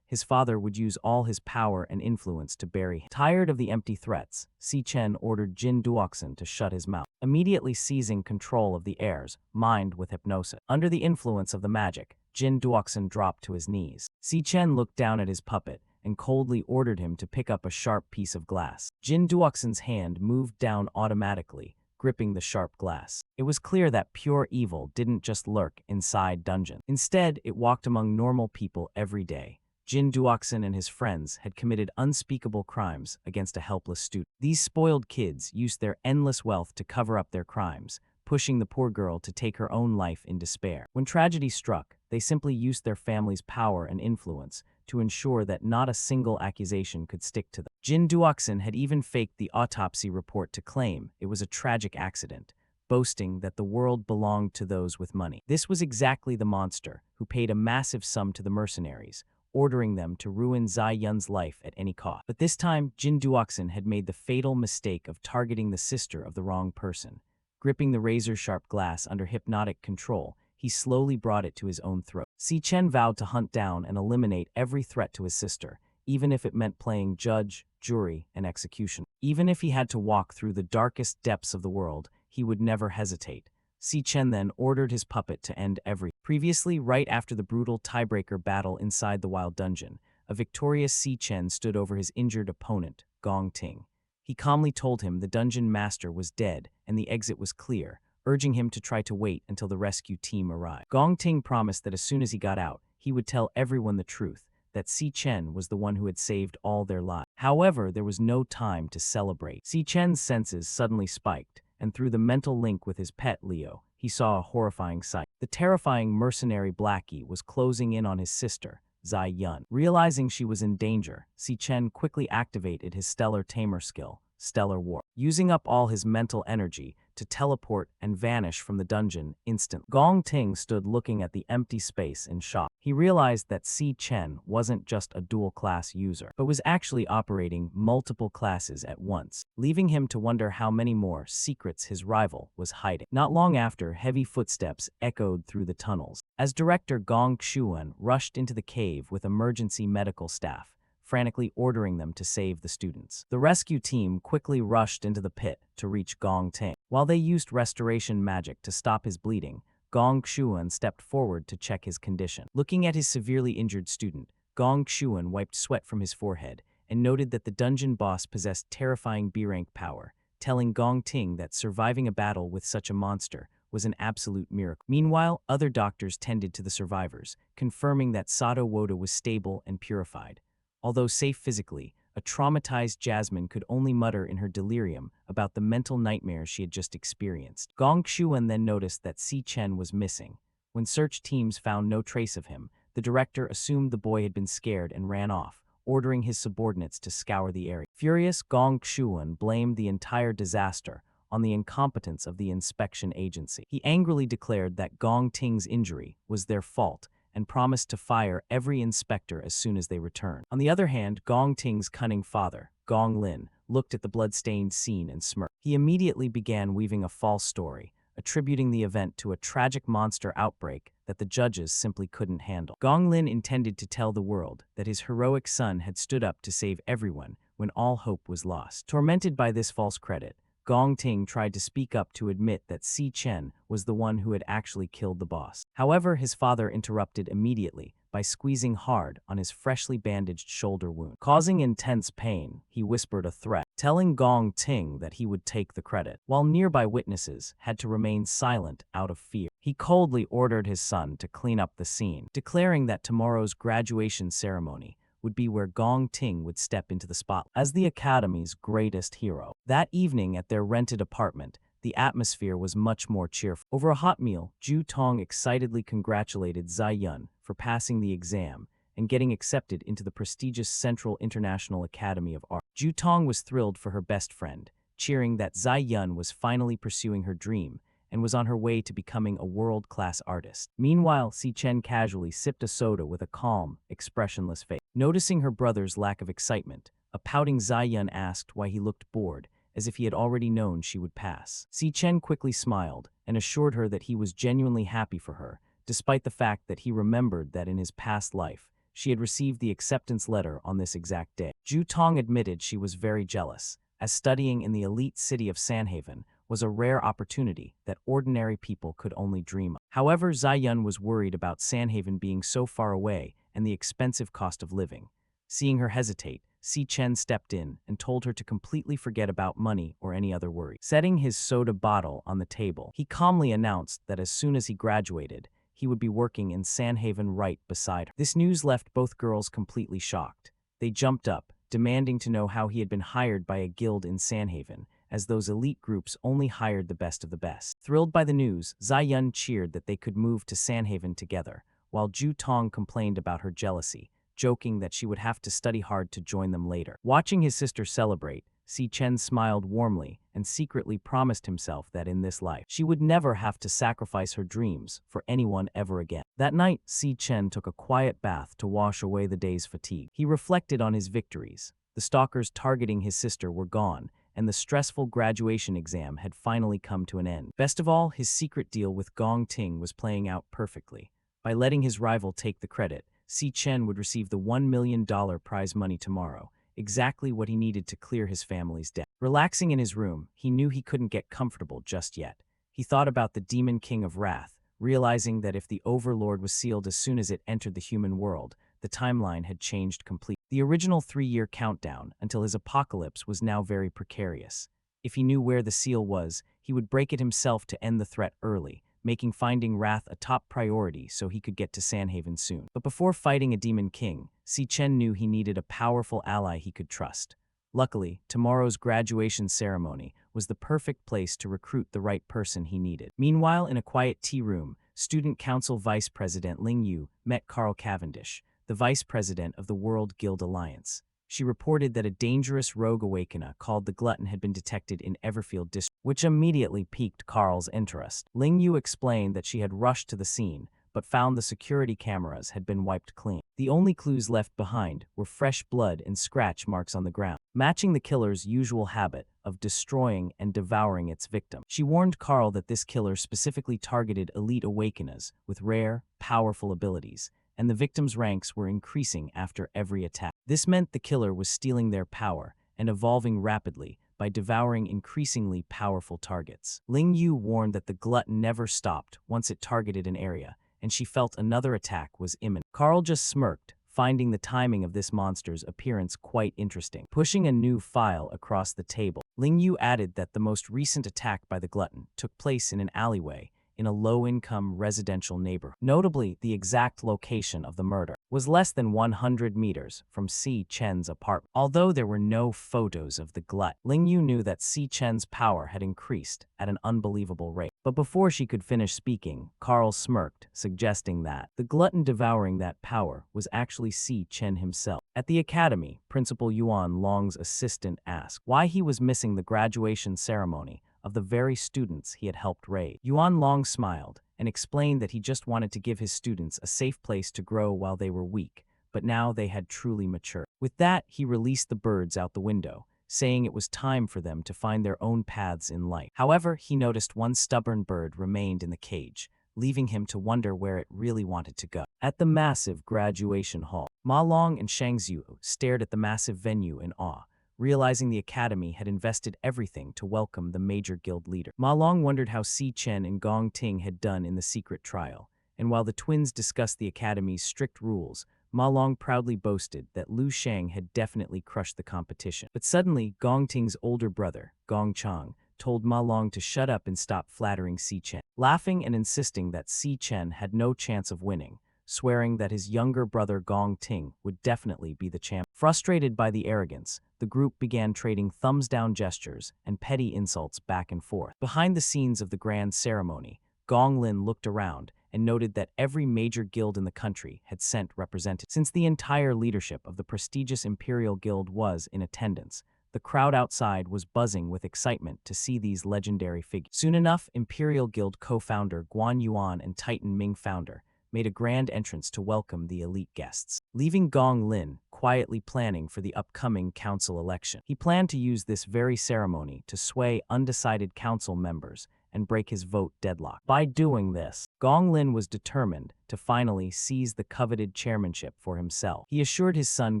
his father would use all his power and influence to bury him. Tired of the empty threats, Si Chen ordered Jin Duoxin to shut his mouth, immediately seizing control of the heir's mind with hypnosis. Under the influence of the magic, Jin Duoxin dropped to his knees. Si Chen looked down at his puppet and coldly ordered him to pick up a sharp piece of glass. Jin Duoxin's hand moved down automatically, gripping the sharp glass. It was clear that pure evil didn't just lurk inside dungeons. Instead, it walked among normal people every day, Jin Duoxin and his friends had committed unspeakable crimes against a helpless student. These spoiled kids used their endless wealth to cover up their crimes, pushing the poor girl to take her own life in despair. When tragedy struck, they simply used their family's power and influence to ensure that not a single accusation could stick to them. Jin Duoxin had even faked the autopsy report to claim it was a tragic accident, boasting that the world belonged to those with money. This was exactly the monster who paid a massive sum to the mercenaries, ordering them to ruin Zai Yun's life at any cost. But this time, Jin Duoxin had made the fatal mistake of targeting the sister of the wrong person. Gripping the razor-sharp glass under hypnotic control, he slowly brought it to his own throat. Si Chen vowed to hunt down and eliminate every threat to his sister, even if it meant playing judge, jury, and executioner. Even if he had to walk through the darkest depths of the world, he would never hesitate. Si Chen then ordered his puppet to end everything. Previously, right after the brutal tiebreaker battle inside the Wild Dungeon, a victorious Si Chen stood over his injured opponent, Gong Ting. He calmly told him the dungeon master was dead and the exit was clear, urging him to try to wait until the rescue team arrived. Gong Ting promised that as soon as he got out, he would tell everyone the truth, that Si Chen was the one who had saved all their lives. However, there was no time to celebrate. Si Chen's senses suddenly spiked, and through the mental link with his pet Leo, he saw a horrifying sight. The terrifying mercenary Blackie was closing in on his sister, Zai Yun. Realizing she was in danger, Si Chen quickly activated his Stellar Tamer skill, Stellar Warp, using up all his mental energy to teleport and vanish from the dungeon instantly. Gong Ting stood looking at the empty space in shock. He realized that Si Chen wasn't just a dual-class user, but was actually operating multiple classes at once, leaving him to wonder how many more secrets his rival was hiding. Not long after, heavy footsteps echoed through the tunnels. As director Gong Xuan rushed into the cave with emergency medical staff, frantically ordering them to save the students. The rescue team quickly rushed into the pit to reach Gong Ting. While they used restoration magic to stop his bleeding, Gong Xuan stepped forward to check his condition. Looking at his severely injured student, Gong Xuan wiped sweat from his forehead and noted that the dungeon boss possessed terrifying B-rank power, telling Gong Ting that surviving a battle with such a monster was an absolute miracle. Meanwhile, other doctors tended to the survivors, confirming that Sato Woda was stable and purified. Although safe physically, a traumatized Jasmine could only mutter in her delirium about the mental nightmares she had just experienced. Gong Xuan then noticed that Si Chen was missing. When search teams found no trace of him, the director assumed the boy had been scared and ran off, ordering his subordinates to scour the area. Furious, Gong Xuan blamed the entire disaster on the incompetence of the inspection agency. He angrily declared that Gong Ting's injury was their fault and promised to fire every inspector as soon as they returned. On the other hand, Gong Ting's cunning father, Gong Lin, looked at the blood-stained scene and smirked. He immediately began weaving a false story, attributing the event to a tragic monster outbreak that the judges simply couldn't handle. Gong Lin intended to tell the world that his heroic son had stood up to save everyone when all hope was lost. Tormented by this false credit, Gong Ting tried to speak up to admit that Si Chen was the one who had actually killed the boss. However, his father interrupted immediately by squeezing hard on his freshly bandaged shoulder wound. Causing intense pain, he whispered a threat, telling Gong Ting that he would take the credit, while nearby witnesses had to remain silent out of fear. He coldly ordered his son to clean up the scene, declaring that tomorrow's graduation ceremony would be where Gong Ting would step into the spotlight as the Academy's greatest hero. That evening at their rented apartment, the atmosphere was much more cheerful. Over a hot meal, Ju Tong excitedly congratulated Zai Yun for passing the exam and getting accepted into the prestigious Central International Academy of Art. Ju Tong was thrilled for her best friend, cheering that Zai Yun was finally pursuing her dream and was on her way to becoming a world-class artist. Meanwhile, Si Chen casually sipped a soda with a calm, expressionless face. Noticing her brother's lack of excitement, a pouting Zai Yun asked why he looked bored, as if he had already known she would pass. Si Chen quickly smiled and assured her that he was genuinely happy for her, despite the fact that he remembered that in his past life, she had received the acceptance letter on this exact day. Ju Tong admitted she was very jealous, as studying in the elite city of Sanhaven was a rare opportunity that ordinary people could only dream of. However, Zai Yun was worried about Sanhaven being so far away and the expensive cost of living. Seeing her hesitate, Si Chen stepped in and told her to completely forget about money or any other worry. Setting his soda bottle on the table, he calmly announced that as soon as he graduated, he would be working in Sandhaven right beside her. This news left both girls completely shocked. They jumped up, demanding to know how he had been hired by a guild in Sandhaven, as those elite groups only hired the best of the best. Thrilled by the news, Zai-yun cheered that they could move to Sandhaven together, while Ju Tong complained about her jealousy, joking that she would have to study hard to join them later. Watching his sister celebrate, Si Chen smiled warmly and secretly promised himself that in this life, she would never have to sacrifice her dreams for anyone ever again. That night, Si Chen took a quiet bath to wash away the day's fatigue. He reflected on his victories. The stalkers targeting his sister were gone, and the stressful graduation exam had finally come to an end. Best of all, his secret deal with Gong Ting was playing out perfectly. By letting his rival take the credit, Si Chen would receive the $1 million prize money tomorrow, exactly what he needed to clear his family's debt. Relaxing in his room, he knew he couldn't get comfortable just yet. He thought about the Demon King of Wrath, realizing that if the Overlord was sealed as soon as it entered the human world, the timeline had changed completely. The original 3-year countdown until his apocalypse was now very precarious. If he knew where the seal was, he would break it himself to end the threat early, making finding Wrath a top priority so he could get to Sandhaven soon. But before fighting a Demon King, Si Chen knew he needed a powerful ally he could trust. Luckily, tomorrow's graduation ceremony was the perfect place to recruit the right person he needed. Meanwhile, in a quiet tea room, Student Council Vice President Ling Yu met Carl Cavendish, the Vice President of the World Guild Alliance. She reported that a dangerous rogue awakener called the Glutton had been detected in Everfield District, which immediately piqued Carl's interest. Ling Yu explained that she had rushed to the scene, but found the security cameras had been wiped clean. The only clues left behind were fresh blood and scratch marks on the ground, matching the killer's usual habit of destroying and devouring its victim. She warned Carl that this killer specifically targeted elite awakeners with rare, powerful abilities, and the victims' ranks were increasing after every attack. This meant the killer was stealing their power and evolving rapidly by devouring increasingly powerful targets. Ling Yu warned that the Glutton never stopped once it targeted an area, and she felt another attack was imminent. Carl just smirked, finding the timing of this monster's appearance quite interesting. Pushing a new file across the table, Ling Yu added that the most recent attack by the Glutton took place in an alleyway in a low-income residential neighborhood. Notably, the exact location of the murder was less than 100 meters from Si Chen's apartment. Although there were no photos of the Glut, Ling Yu knew that Si Chen's power had increased at an unbelievable rate. But before she could finish speaking, Carl smirked, suggesting that the Glutton devouring that power was actually Si Chen himself. At the academy, Principal Yuan Long's assistant asked why he was missing the graduation ceremony of the very students he had helped raise. Yuan Long smiled and explained that he just wanted to give his students a safe place to grow while they were weak, but now they had truly matured. With that, he released the birds out the window, saying it was time for them to find their own paths in life. However, he noticed one stubborn bird remained in the cage, leaving him to wonder where it really wanted to go. At the massive graduation hall, Ma Long and Shang Xiu stared at the massive venue in awe, realizing the academy had invested everything to welcome the major guild leader. Ma Long wondered how Si Chen and Gong Ting had done in the secret trial, and while the twins discussed the academy's strict rules, Ma Long proudly boasted that Lu Shang had definitely crushed the competition. But suddenly, Gong Ting's older brother, Gong Chang, told Ma Long to shut up and stop flattering Si Chen, laughing and insisting that Si Chen had no chance of winning, swearing that his younger brother Gong Ting would definitely be the champion. Frustrated by the arrogance, the group began trading thumbs-down gestures and petty insults back and forth. Behind the scenes of the grand ceremony, Gong Lin looked around and noted that every major guild in the country had sent representatives. Since the entire leadership of the prestigious Imperial Guild was in attendance, the crowd outside was buzzing with excitement to see these legendary figures. Soon enough, Imperial Guild co-founder Guan Yuan and Titan Ming founder made a grand entrance to welcome the elite guests, leaving Gong Lin quietly planning for the upcoming council election. He planned to use this very ceremony to sway undecided council members and break his vote deadlock. By doing this, Gong Lin was determined to finally seize the coveted chairmanship for himself. He assured his son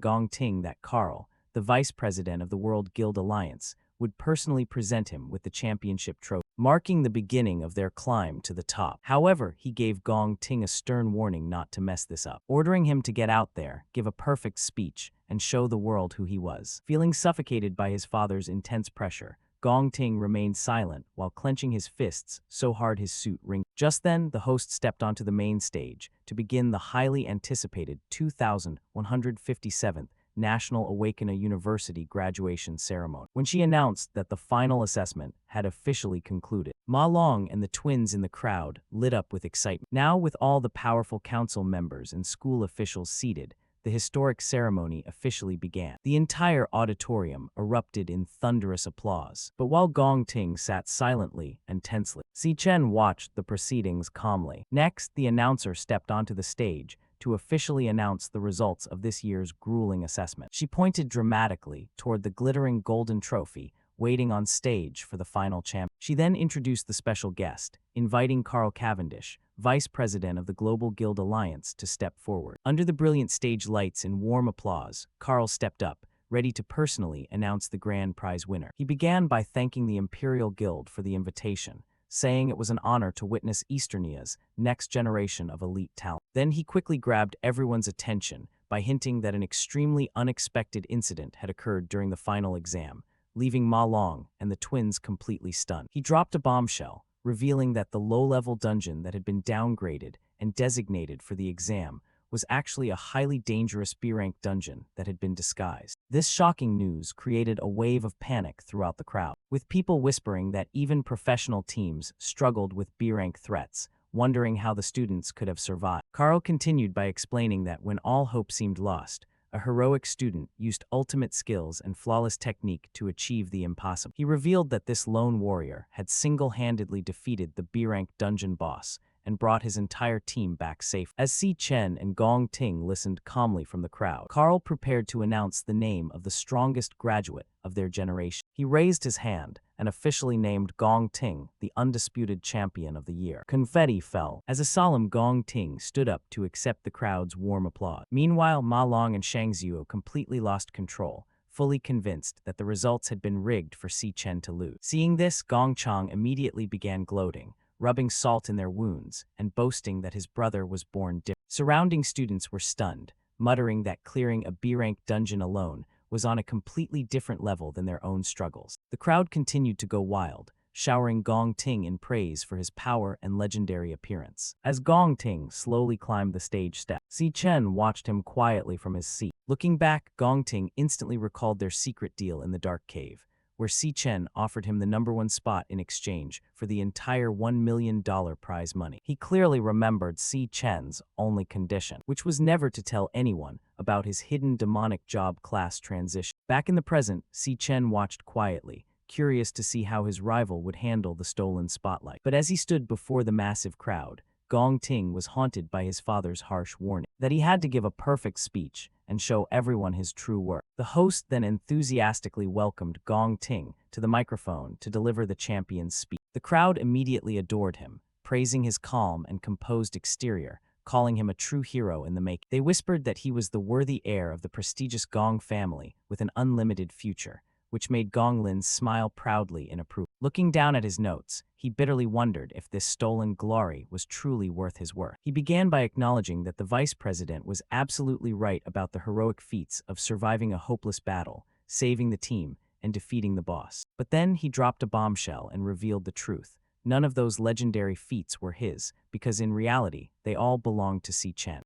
Gong Ting that Carl, the vice president of the World Guild Alliance, would personally present him with the championship trophy, marking the beginning of their climb to the top. However, he gave Gong Ting a stern warning not to mess this up, ordering him to get out there, give a perfect speech, and show the world who he was. Feeling suffocated by his father's intense pressure, Gong Ting remained silent while clenching his fists so hard his suit ringed. Just then, the host stepped onto the main stage to begin the highly anticipated 2157th National Awakening University graduation ceremony. When she announced that the final assessment had officially concluded, Ma Long and the twins in the crowd lit up with excitement. Now, with all the powerful council members and school officials seated, the historic ceremony officially began. The entire auditorium erupted in thunderous applause. But while Gong Ting sat silently and tensely, Si Chen watched the proceedings calmly. Next, the announcer stepped onto the stage to officially announce the results of this year's grueling assessment. She pointed dramatically toward the glittering golden trophy waiting on stage for the final champion. She then introduced the special guest, inviting Carl Cavendish, Vice President of the Global Guild Alliance, to step forward. Under the brilliant stage lights and warm applause, Carl stepped up, ready to personally announce the grand prize winner. He began by thanking the Imperial Guild for the invitation, saying it was an honor to witness Easternia's next generation of elite talent. Then he quickly grabbed everyone's attention by hinting that an extremely unexpected incident had occurred during the final exam, leaving Ma Long and the twins completely stunned. He dropped a bombshell, revealing that the low-level dungeon that had been downgraded and designated for the exam was actually a highly dangerous B-rank dungeon that had been disguised. This shocking news created a wave of panic throughout the crowd, with people whispering that even professional teams struggled with B-rank threats, wondering how the students could have survived. Carl continued by explaining that when all hope seemed lost, a heroic student used ultimate skills and flawless technique to achieve the impossible. He revealed that this lone warrior had single-handedly defeated the B-rank dungeon boss and brought his entire team back safe. As Si Chen and Gong Ting listened calmly from the crowd, Carl prepared to announce the name of the strongest graduate of their generation. He raised his hand and officially named Gong Ting the undisputed champion of the year. Confetti fell as a solemn Gong Ting stood up to accept the crowd's warm applause. Meanwhile, Ma Long and Shang Xiu completely lost control, fully convinced that the results had been rigged for Si Chen to lose. Seeing this, Gong Chang immediately began gloating, rubbing salt in their wounds and boasting that his brother was born different. Surrounding students were stunned, muttering that clearing a B-rank dungeon alone was on a completely different level than their own struggles. The crowd continued to go wild, showering Gong Ting in praise for his power and legendary appearance. As Gong Ting slowly climbed the stage steps, Si Chen watched him quietly from his seat. Looking back, Gong Ting instantly recalled their secret deal in the dark cave, where Si Chen offered him the #1 spot in exchange for the entire $1 million prize money. He clearly remembered Si Chen's only condition, which was never to tell anyone about his hidden demonic job class transition. Back in the present, Si Chen watched quietly, curious to see how his rival would handle the stolen spotlight. But as he stood before the massive crowd, Gong Ting was haunted by his father's harsh warning that he had to give a perfect speech and show everyone his true worth. The host then enthusiastically welcomed Gong Ting to the microphone to deliver the champion's speech. The crowd immediately adored him, praising his calm and composed exterior, calling him a true hero in the making. They whispered that he was the worthy heir of the prestigious Gong family with an unlimited future, which made Gong Lin smile proudly in approval. Looking down at his notes, he bitterly wondered if this stolen glory was truly worth his worth. He began by acknowledging that the vice president was absolutely right about the heroic feats of surviving a hopeless battle, saving the team, and defeating the boss. But then he dropped a bombshell and revealed the truth. None of those legendary feats were his, because in reality, they all belonged to Si Chen.